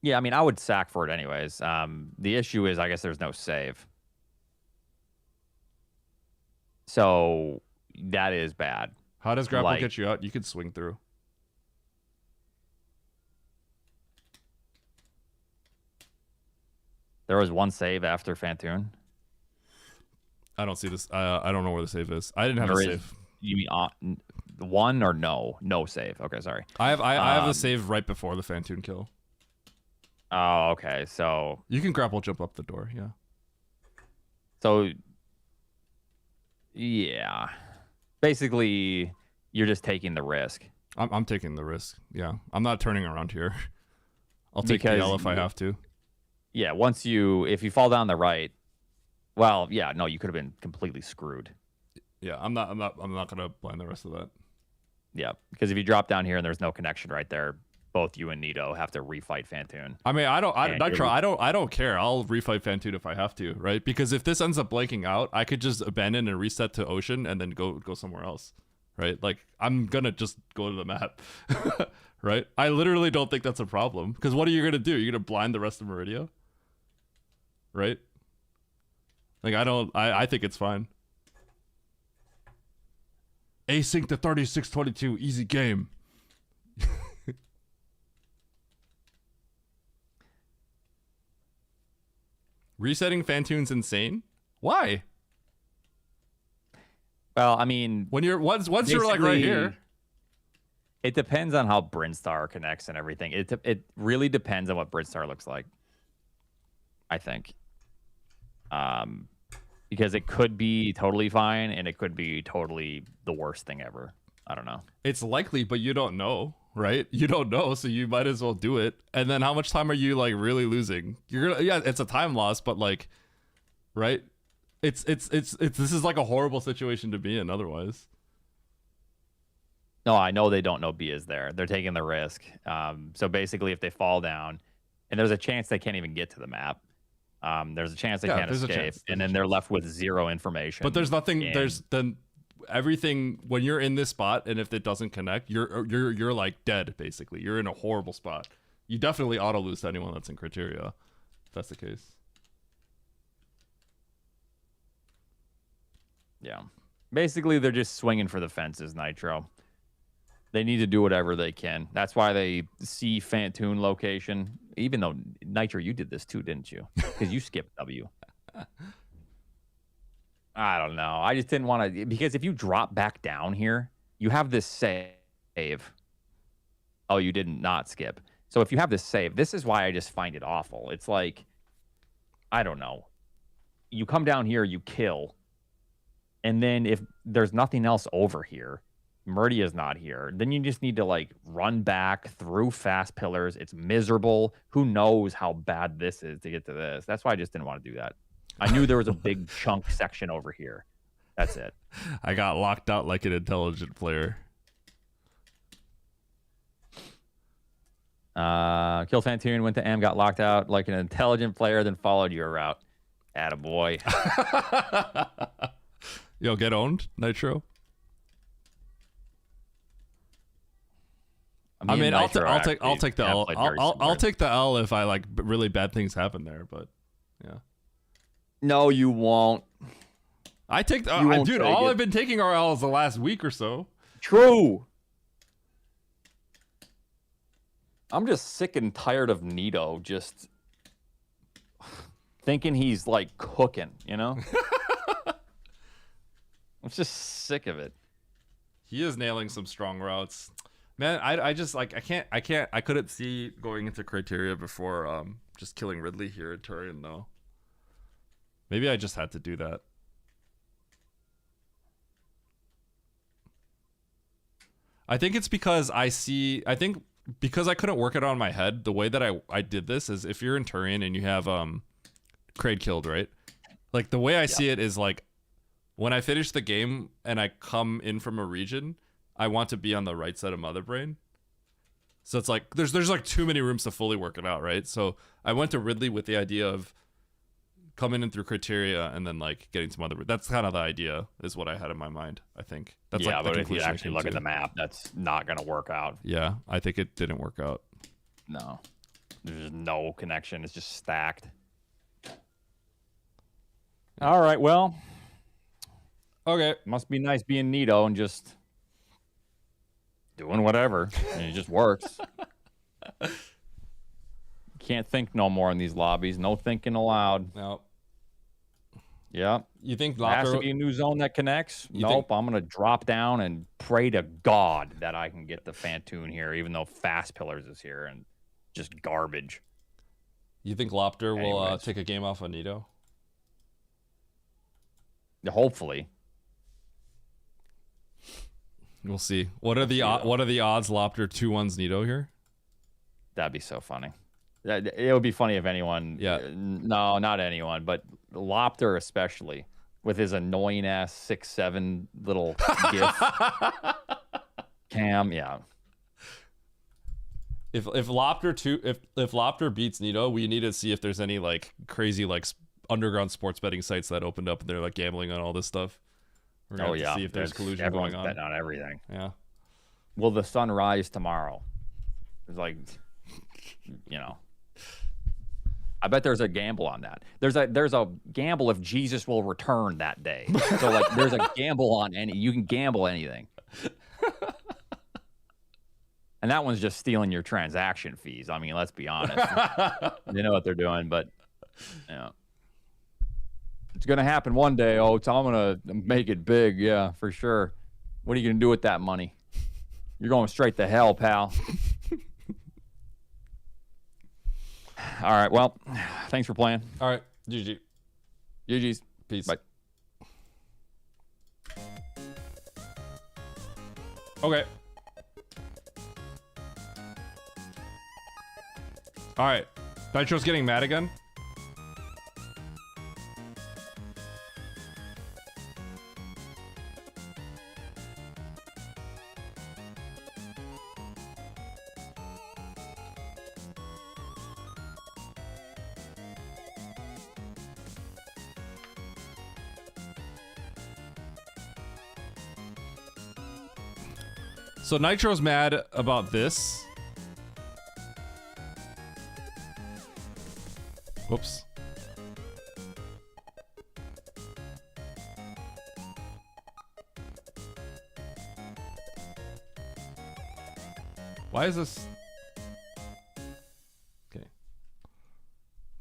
Yeah, I mean, I would sack for it anyways. The issue is, I guess there's no save. So that is bad. How does Grapple Like- get you out? You could swing through. There was one save after Fantoon. I don't see this. I don't know where the save is. I didn't have There a is- save. You mean one or no? No save. Okay, sorry. I have a save right before the Fantoon kill. Oh, okay. So You can grapple jump up the door. Yeah. Yeah. Basically, you're just taking the risk. I'm taking the risk. Yeah. I'm not turning around here. I'll take the Because L if I have to. Yeah, if you fall down the right, well, yeah, no, you could have been completely screwed. Yeah. I'm not gonna blind the rest of that. Yeah, because if you drop down here and there's no connection right there, both you and Nito have to refight Fantoon. I mean, I And don't care. I'll refight Fantoon if I have to, right? Because if this ends up blanking out, I could just abandon and reset to Ocean and then go somewhere else, right? Like I'm gonna just go to the map, right? I literally don't think that's a problem because what are you gonna do? You're gonna blind the rest of Meridia, right? Like I think it's fine. Async to 3622, easy game. Resetting Fantoon's insane. Why? Well, I mean, When you're once you're like right here. It depends on how Brinstar connects and everything. It really depends on what Brinstar looks like, I think. Because it could be totally fine and it could be totally the worst thing ever. I don't know. It's likely, but you don't know, right? You don't know, so you might as well do it. And then how much time are you like really losing? It's a time loss, but like, right? It's this is like a horrible situation to be in otherwise. No, I know they don't know B is there. They're taking the risk. So basically, if they fall down, and there's a chance they can't even get to the map, there's a chance they can't there's a escape, chance. and then they're left with zero information. But there's nothing. and- There's then everything when you're in this spot, and if it doesn't connect, you're like dead. Basically, you're in a horrible spot. You definitely auto lose to anyone that's in criteria. If that's the case. Yeah. Basically, they're just swinging for the fences, Nitro. They need to do whatever they can. That's why they see Fantoon location. Even though, Nitro, you did this too, didn't you? Because you skipped W. I don't know. I just didn't want to. Because if you drop back down here, you have this save. Oh, you did not skip. So if you have this save, this is why I just find it awful. It's like, I don't know. You come down here, you kill. And then if there's nothing else over here, Meridia's not here, then you just need to like run back through fast pillars. It's miserable. Who knows how bad this is to get to this? That's why I just didn't want to do that. I knew there was a big chunk section over here. That's it. I got locked out like an intelligent player. Killed Fantoon, went to M, got locked out like an intelligent player, then followed your route. Attaboy. Yo, get owned, Nitro. I mean, I'll take the L. I'll take the L if I like really bad things happen there. But yeah. No, you won't. I take the dude. All I've been taking are L's the last week or so. True. I'm just sick and tired of Nito just thinking he's like cooking, you know? I'm just sick of it. He is nailing some strong routes. Man, I just like I couldn't see going into criteria before just killing Ridley here at Turian though. Maybe I just had to do that. I think it's because because I couldn't work it on my head, the way that I did this is if you're in Turian and you have Kraid killed, right? Like the way I see it is like when I finish the game and I come in from a region, I want to be on the right side of Mother Brain. So it's like there's like too many rooms to fully work it out, right? So I went to Ridley with the idea of coming in through criteria and then like getting to Mother Brain. That's kind of the idea, is what I had in my mind, I think. That's yeah, like but if you actually look at the map, that's not going to work out. Yeah, I think it didn't work out. No. There's no connection. It's just stacked. All right, well. Okay. Must be nice being Nito and just doing whatever. And it just works. Can't think no more in these lobbies. No thinking aloud. No. Yeah. You think there has to be a new zone that connects? Nope. I'm going to drop down and pray to God that I can get the Fantoon here, even though Fast Pillars is here and just garbage. You think Lopter will take a game off of Nito? Hopefully. We'll see. What are the odds Lopter 2-1s Nito here? That'd be so funny. It would be funny if anyone. Yeah. No, not anyone, but Lopter especially with his annoying ass 6'7" little gif cam. Yeah. If Lopter beats Nito, we need to see if there's any like crazy like underground sports betting sites that opened up and they're like gambling on all this stuff. We're gonna have to see if there's collusion going on. Betting on everything. Yeah. Will the sun rise tomorrow? It's like, you know. I bet there's a gamble on that. There's a gamble if Jesus will return that day. So like there's a gamble on you can gamble anything. And that one's just stealing your transaction fees. I mean, let's be honest. They know what they're doing, but yeah. It's gonna happen one day, Oates. I'm gonna make it big, yeah, for sure. What are you gonna do with that money? You're going straight to hell, pal. All right, well, thanks for playing. All right, GG. GG's. Peace. Bye. Okay. All right. Nitro's getting mad again. So Nitro's mad about this. Whoops. Why is this? Okay.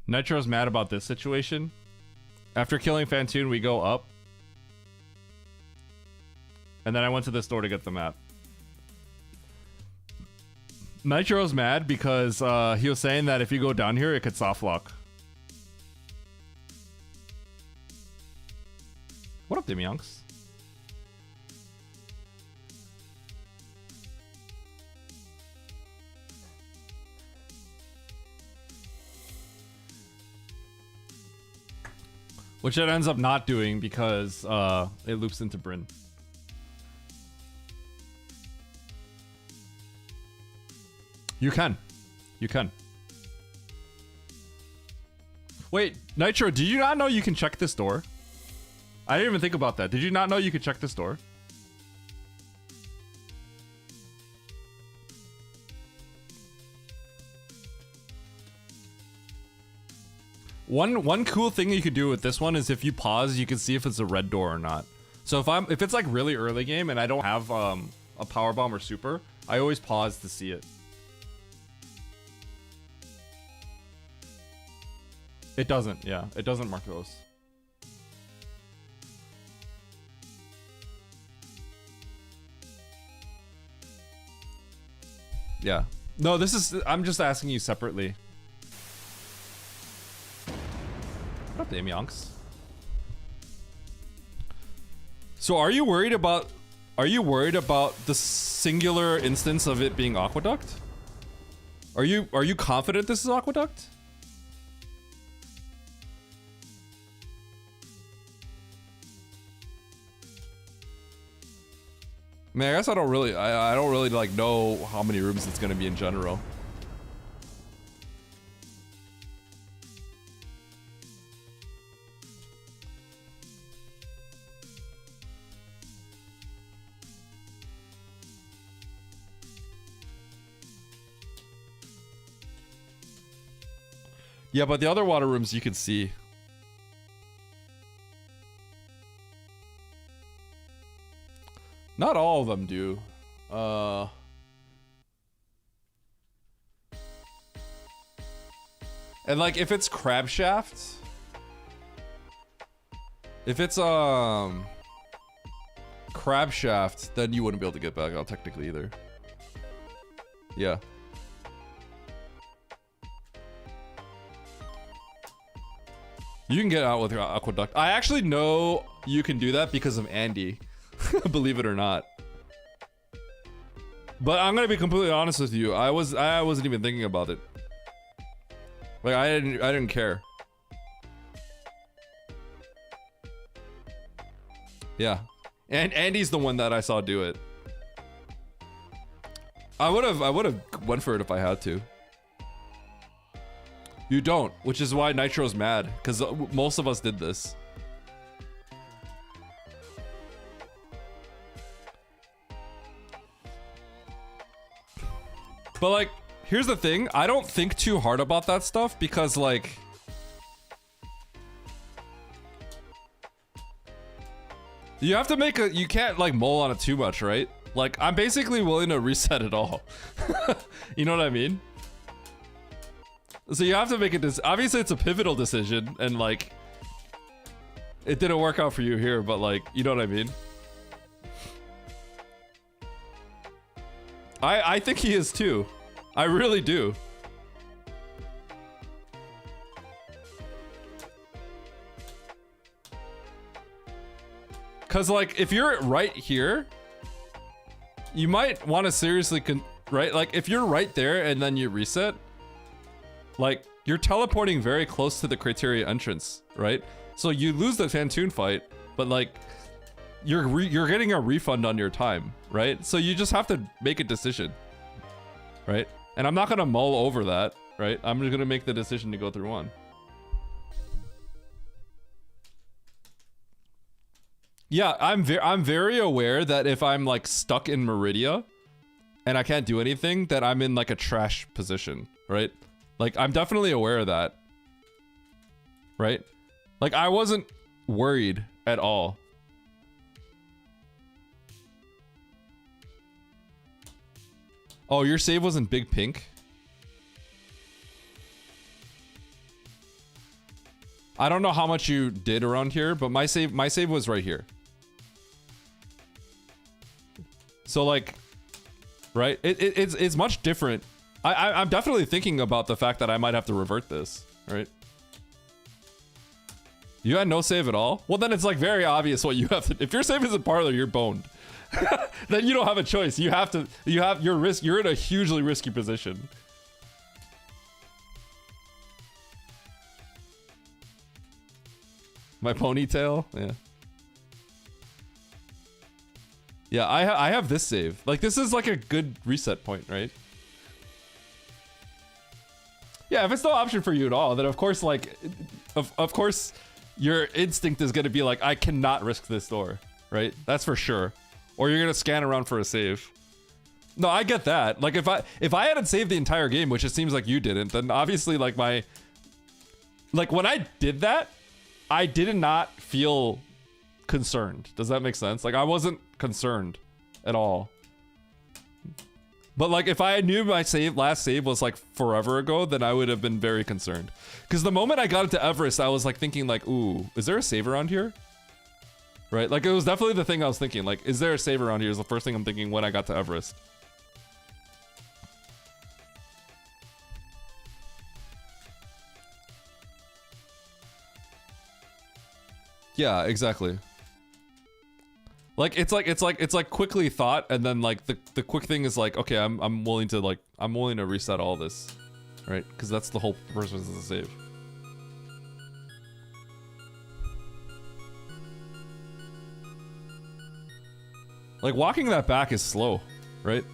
Nitro's mad about this situation. After killing Fantoon, we go up. And then I went to the store to get the map. Nitro's mad because he was saying that if you go down here, it could soft lock. What up, Dimyonks? Which it ends up not doing because it loops into Bryn. You can. You can. Wait, Nitro, do you not know you can check this door? I didn't even think about that. Did you not know you could check this door? One cool thing you could do with this one is if you pause, you can see if it's a red door or not. So if it's like really early game and I don't have a power bomb or super, I always pause to see it. It doesn't, yeah. It doesn't mark those. Yeah. No, this is... I'm just asking you separately. What up, Dame Yonks? So are you worried about... Are you worried about the singular instance of it being Aqueduct? Are you confident this is Aqueduct? Man, I guess I don't really like know how many rooms it's gonna be in general. Yeah, but the other water rooms you can see. Not all of them do. And like if it's crab shaft, if it's crab shaft, then you wouldn't be able to get back out technically either. Yeah. You can get out with your aqueduct. I actually know you can do that because of Andy. Believe it or not. But I'm gonna be completely honest with you. I wasn't even thinking about it. Like I didn't care. Yeah. And Andy's the one that I saw do it. I would have went for it if I had to. You don't, which is why Nitro's mad, because most of us did this. But like, here's the thing, I don't think too hard about that stuff because like... You have to make a, you can't like mull on it too much, right? Like, I'm basically willing to reset it all. You know what I mean? So you have to make it, obviously it's a pivotal decision and like, it didn't work out for you here, but like, you know what I mean? I think he is too. I really do. Cause like, if you're right here, you might want to seriously right? Like if you're right there and then you reset, like you're teleporting very close to the criteria entrance, right? So you lose the Fantoon fight, but like you're getting a refund on your time, right? So you just have to make a decision, right? And I'm not gonna mull over that, right? I'm just gonna make the decision to go through one. Yeah, I'm very aware that if I'm like stuck in Meridia and I can't do anything, that I'm in like a trash position, right? Like I'm definitely aware of that, right? Like I wasn't worried at all. Oh, your save was in Big Pink? I don't know how much you did around here, but my save was right here. So like, right? It's much different. I'm definitely thinking about the fact that I might have to revert this, right? You had no save at all? Well, then it's like very obvious what you have to. If your save is in parlor, you're boned. Then you don't have a choice. You have to. You're in a hugely risky position. My ponytail, yeah. Yeah, I have this save. Like this is like a good reset point, right? Yeah, if it's no option for you at all, then of course, like, of course, your instinct is gonna be like, I cannot risk this door, right? That's for sure. Or you're gonna scan around for a save. No, I get that. Like, if I hadn't saved the entire game, which it seems like you didn't, then obviously, like, when I did that, I did not feel concerned. Does that make sense? Like, I wasn't concerned at all. But like, if I knew my last save was like forever ago, then I would have been very concerned. Because the moment I got into Everest, I was like thinking like, ooh, is there a save around here? Right? Like, it was definitely the thing I was thinking. Like, is there a save around here is the first thing I'm thinking when I got to Everest. Yeah, exactly. Like, it's like quickly thought, and then like the quick thing is like, okay, I'm willing to reset all this, right? Because that's the whole purpose of the save. Like, walking that back is slow, right?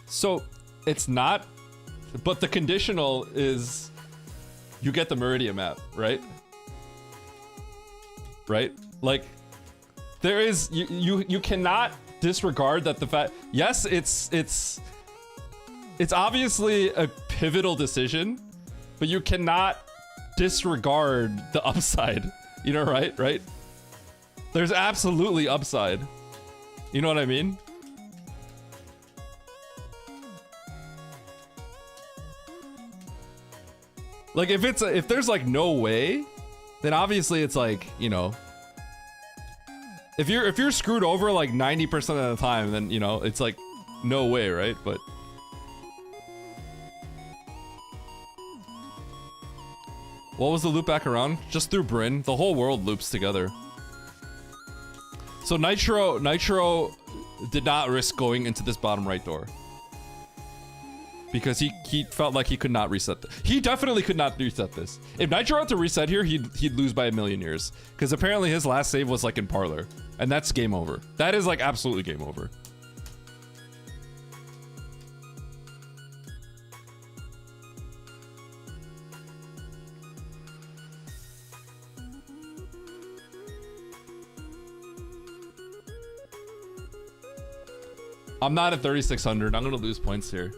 So, it's not, but the conditional is you get the Meridia map, right? Right? Like, there is, you cannot disregard that the fact, yes, it's obviously a pivotal decision, but you cannot disregard the upside. You know, right? There's absolutely upside. You know what I mean? Like, if there's like no way, then obviously it's like, you know, if you're screwed over like 90% of the time, then, you know, it's like no way, right? But what was the loop back around? Just through Bryn. The whole world loops together. So Nitro did not risk going into this bottom right door. Because he felt like he could not reset he definitely could not reset this. If Nitro had to reset here, he'd lose by a million years. Because apparently his last save was like in Parlor. And that's game over. That is like absolutely game over. I'm not at 3,600. I'm gonna lose points here.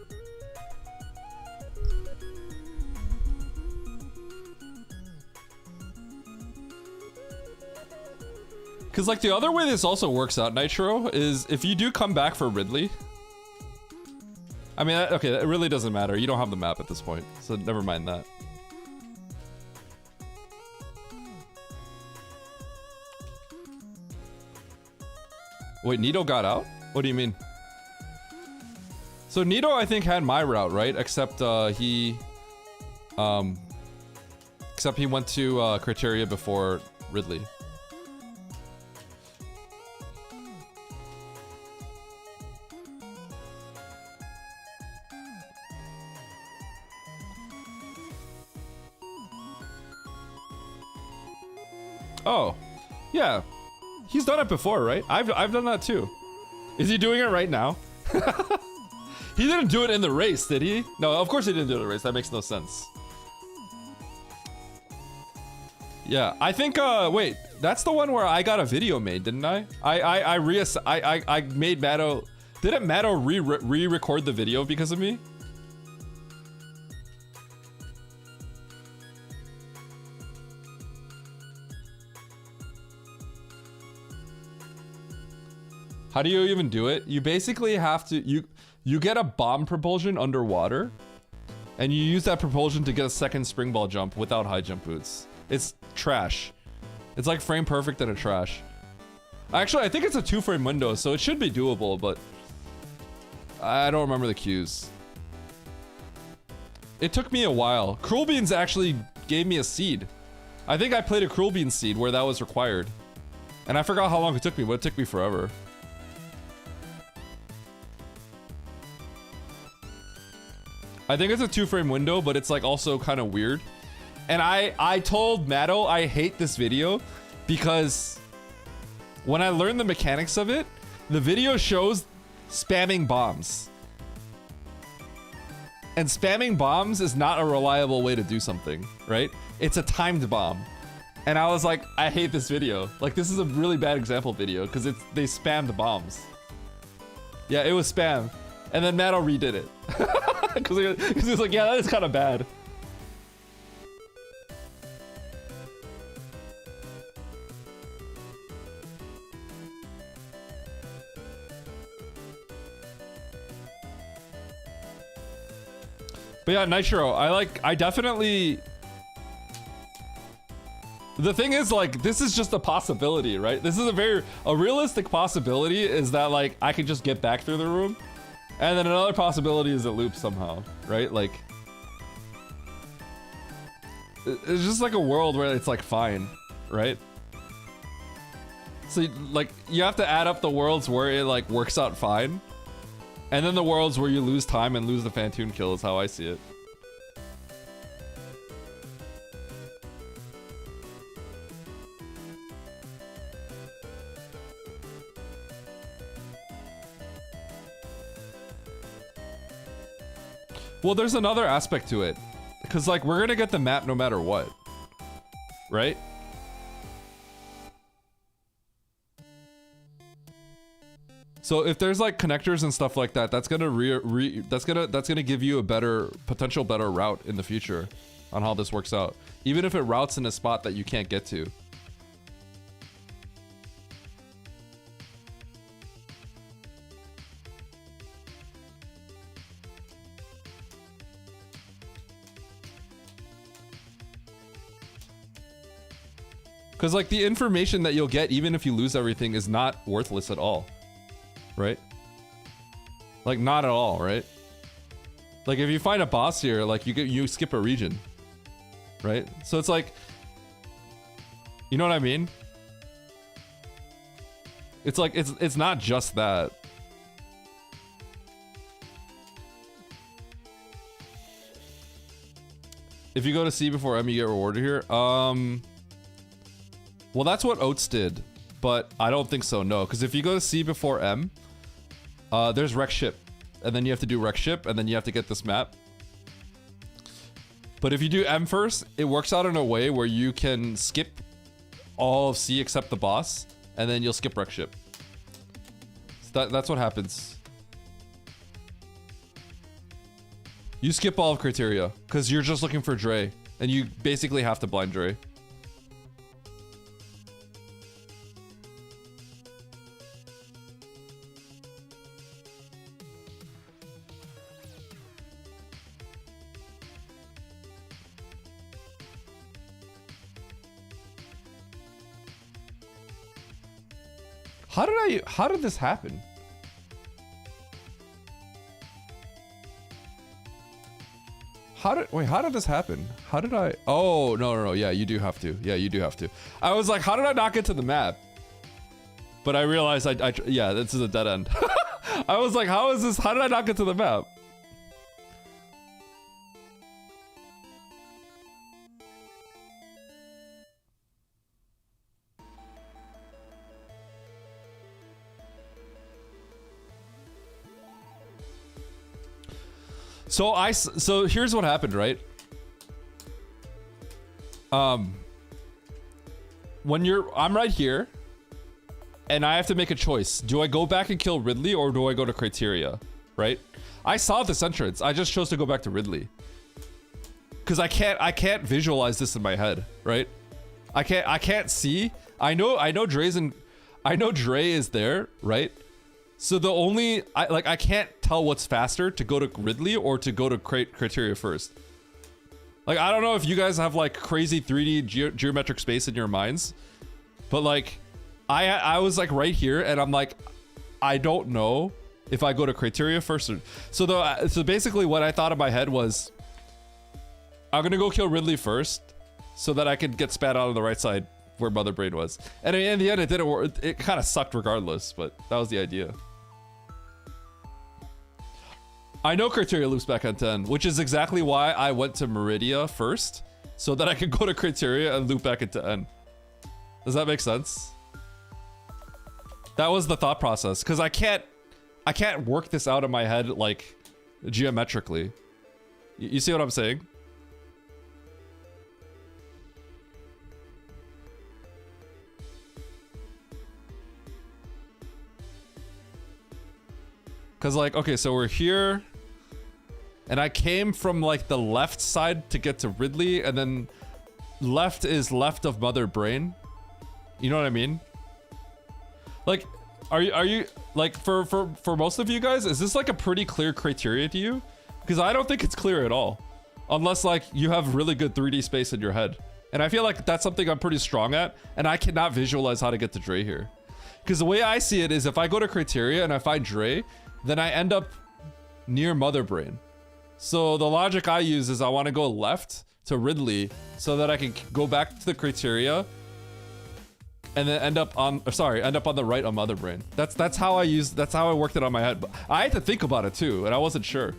Because, like, the other way this also works out, Nitro, is if you do come back for Ridley. I mean, okay, it really doesn't matter. You don't have the map at this point, so never mind that. Wait, Nito got out? What do you mean? So Nito, I think, had my route, right? Except he went to Criteria before Ridley. Oh, yeah. He's done it before, right? I've done that too. Is he doing it right now? He didn't do it in the race, did he? No, of course he didn't do it in the race. That makes no sense. Yeah, I think, wait, that's the one where I got a video made, didn't I? I made Matto, didn't Matto re-record the video because of me? How do you even do it? You basically have to, you get a bomb propulsion underwater, and you use that propulsion to get a second spring ball jump without high jump boots. It's trash. It's like frame perfect and a trash. Actually, I think it's a 2-frame window, so it should be doable, but I don't remember the cues. It took me a while. Cruel Beans actually gave me a seed. I think I played a Cruel Beans seed where that was required. And I forgot how long it took me, but it took me forever. I think it's a 2-frame window, but it's like also kind of weird. And I told Matto I hate this video because when I learned the mechanics of it, the video shows spamming bombs. And spamming bombs is not a reliable way to do something, right? It's a timed bomb. And I was like, I hate this video. Like, this is a really bad example video because they spammed bombs. Yeah, it was spam. And then Matto redid it. Because he was like, yeah, that is kind of bad. But yeah, Nitro, I definitely... The thing is, like, this is just a possibility, right? This is a realistic possibility is that, like, I could just get back through the room. And then another possibility is it loops somehow, right? Like, it's just like a world where it's, like, fine, right? So, like, you have to add up the worlds where it, like, works out fine. And then the worlds where you lose time and lose the Phantoon kill is how I see it. Well, there's another aspect to it. Because, like, we're gonna get the map no matter what. Right? So if there's like connectors and stuff like that, that's gonna that's gonna give you a potential better route in the future on how this works out. Even if it routes in a spot that you can't get to. Because, like, the information that you'll get, even if you lose everything, is not worthless at all. Right? Like, not at all, right? Like, if you find a boss here, like, you skip a region. Right? So it's like... You know what I mean? It's like, it's not just that. If you go to C before M, you get rewarded here. Well, that's what Oats did, but I don't think so, no. Because if you go to C before M, there's Wreck Ship. And then you have to do Wreck Ship, and then you have to get this map. But if you do M first, it works out in a way where you can skip all of C except the boss, and then you'll skip Wreck Ship. So that's what happens. You skip all of Criteria, because you're just looking for Dre, and you basically have to blind Dre. How did this happen? How did this happen? How did I? Oh, no. Yeah, you do have to. Yeah, you do have to. I was like, how did I not get to the map? But I realized yeah, this is a dead end. I was like, how did I not get to the map? So here's what happened, right? I'm right here, and I have to make a choice. Do I go back and kill Ridley, or do I go to Criteria, right? I saw this entrance. I just chose to go back to Ridley. Because I can't visualize this in my head, right? I can't see. I know Dre is there, right? So the only, I can't tell what's faster, to go to Ridley or to go to Criteria first. Like, I don't know if you guys have like crazy 3D geometric space in your minds, but like, I was like right here, and I'm like, I don't know if I go to Criteria first. So basically what I thought in my head was, I'm gonna go kill Ridley first, so that I could get spat out on the right side where Mother Brain was. And in the end, it didn't work. It kind of sucked regardless, but that was the idea. I know criteria loops back on 10, which is exactly why I went to Meridia first, so that I could go to criteria and loop back into N. Does that make sense? That was the thought process, because I can't work this out in my head like geometrically. You see what I'm saying? Cause like, okay, so we're here, and I came from like the left side to get to Ridley, and then left is left of Mother Brain. You know what I mean? Like, are you like for most of you guys, is this like a pretty clear criteria to you? Because I don't think it's clear at all, unless like you have really good 3D space in your head. And I feel like that's something I'm pretty strong at, and I cannot visualize how to get to Dre here. Because the way I see it is, if I go to criteria and I find Dre, then I end up near Mother Brain. So the logic I use is I want to go left to Ridley so that I can go back to the criteria and then end up on the right on Mother Brain. That's how I worked it on my head. But I had to think about it too, and I wasn't sure.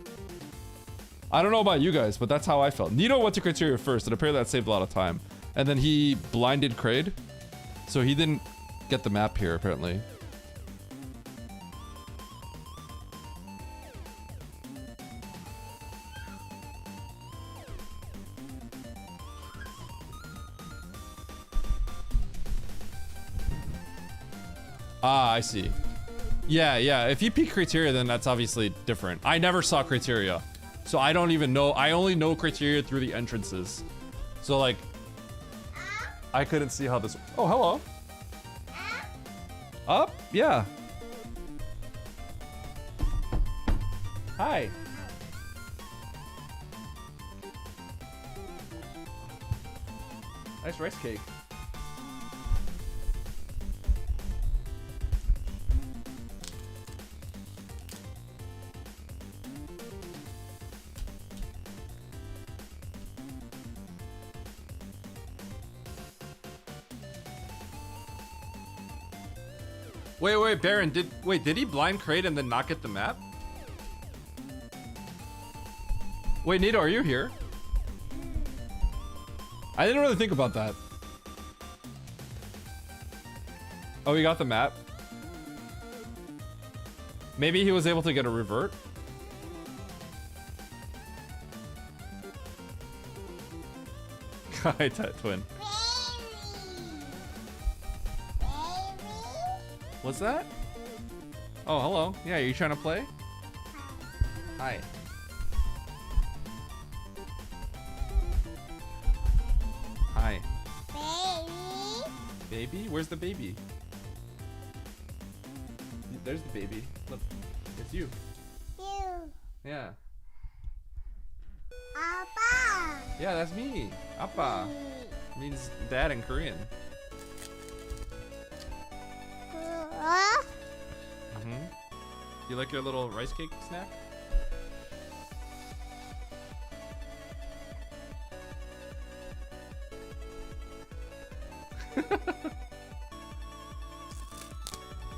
I don't know about you guys, but that's how I felt. Nito went to criteria first, and apparently that saved a lot of time. And then he blinded Kraid, so he didn't get the map here apparently. Ah, I see. Yeah. If you peek criteria, then that's obviously different. I never saw criteria, so I don't even know. I only know criteria through the entrances. So like, I couldn't see how this. Oh, hello. Up? Yeah. Hi. Nice rice cake. Wait, Baron, did he blind Kraid and then not get the map? Wait, Nito, are you here? I didn't really think about that. Oh, he got the map? Maybe he was able to get a revert? Hi, Twin. What's that? Oh, hello. Yeah, are you trying to play? Hi. Hi. Baby? Baby? Where's the baby? There's the baby. Look, it's you. You. Yeah. Appa. Yeah, that's me. Appa. Means dad in Korean. You like your little rice cake snack?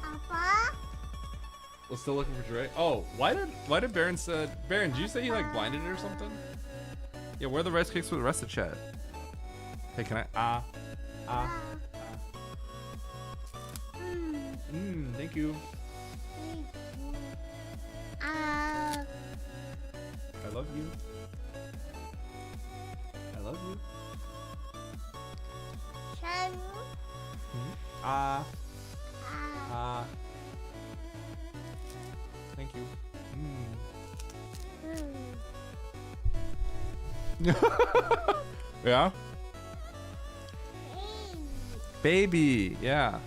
Papa? We're still looking for Dre. Oh, why did Baron said Baron? Did you say he like blinded it or something? Yeah, where are the rice cakes for the rest of the chat? Hey, can I? Thank you. I love you. I love you. Thank you. Yeah? Baby, yeah.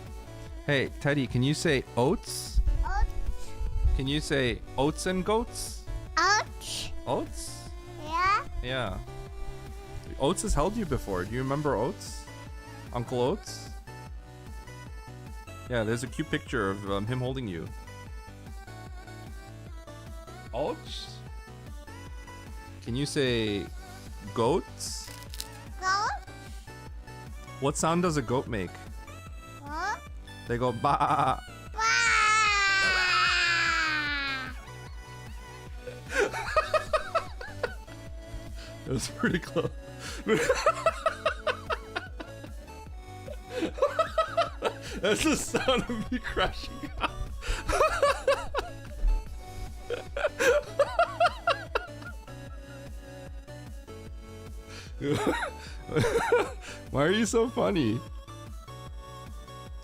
Hey, Teddy, can you say oats? Oats. Can you say oats and goats? Oats. Oats? Yeah. Yeah. Oats has held you before. Do you remember Oats? Uncle Oats? Yeah, there's a cute picture of him holding you. Oats? Can you say goats? Goat? What sound does a goat make? What? They go ba. It was pretty close. That's the sound of me crashing out. Why are you so funny?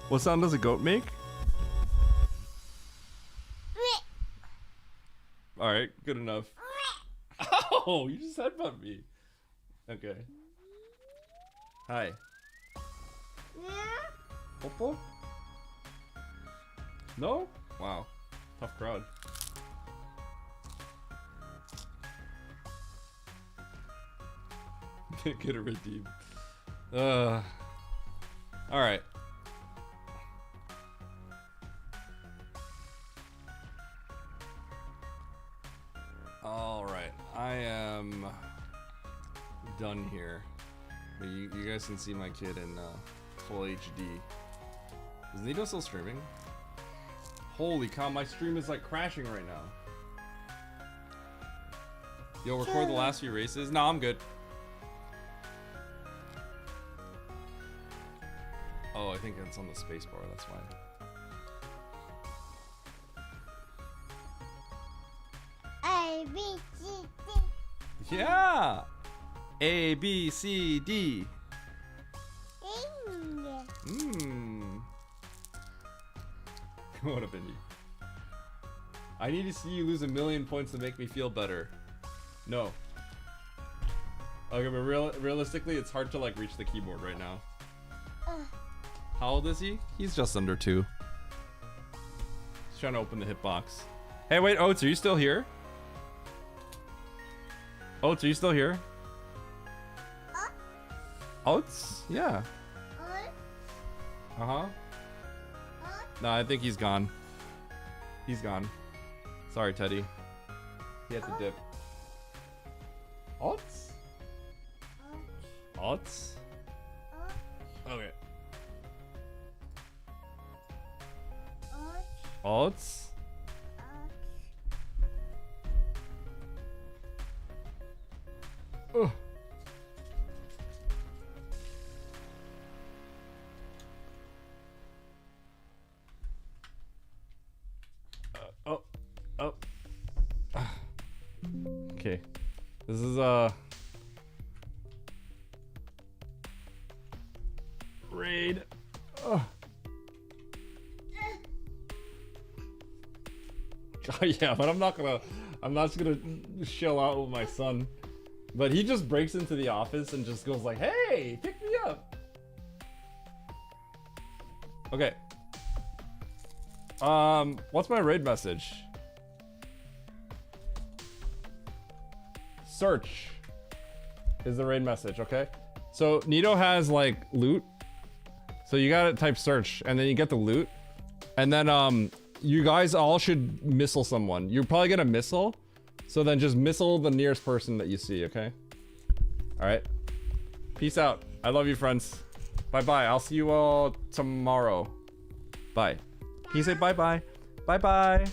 What sound does a goat make? All right, good enough. Oh, you just headbutt me. Okay. Hi. Popo? No? Wow. Tough crowd. Get a redeem. Alright. Alright. I am done here. But you guys can see my kid in full HD. Is Nito still streaming? Holy cow, my stream is like crashing right now. Yo, record the last few races? No, I'm good. Oh, I think it's on the spacebar, that's why. A, B, C, D. Yeah! A, B, C, D. Mmm. What a Bindi. I need to see you lose 1,000,000 points to make me feel better. No. Okay, but realistically, it's hard to like reach the keyboard right now. How old is he? He's just under 2. He's trying to open the hitbox. Hey, wait, Oates, are you still here? Oates, are you still here? Oates? Yeah. Uh-huh. No, I think he's gone. He's gone. Sorry, Teddy. He had to dip. Oates? Oates? Okay. Oates? Ugh. Oh. Okay. This is raid. Oh. Yeah, but I'm not just gonna chill out with my son. But he just breaks into the office and just goes like, "Hey, pick me up." Okay. What's my raid message? Search is the raid message, okay? So Nito has like loot. So you gotta type search and then you get the loot. And then you guys all should missile someone. You're probably gonna missile. So then just missile the nearest person that you see, okay? Alright. Peace out. I love you, friends. Bye-bye. I'll see you all tomorrow. Bye. Can you say bye-bye? Bye-bye.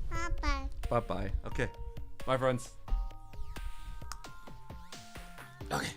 Bye-bye. Bye-bye. Okay. Bye, friends. Okay.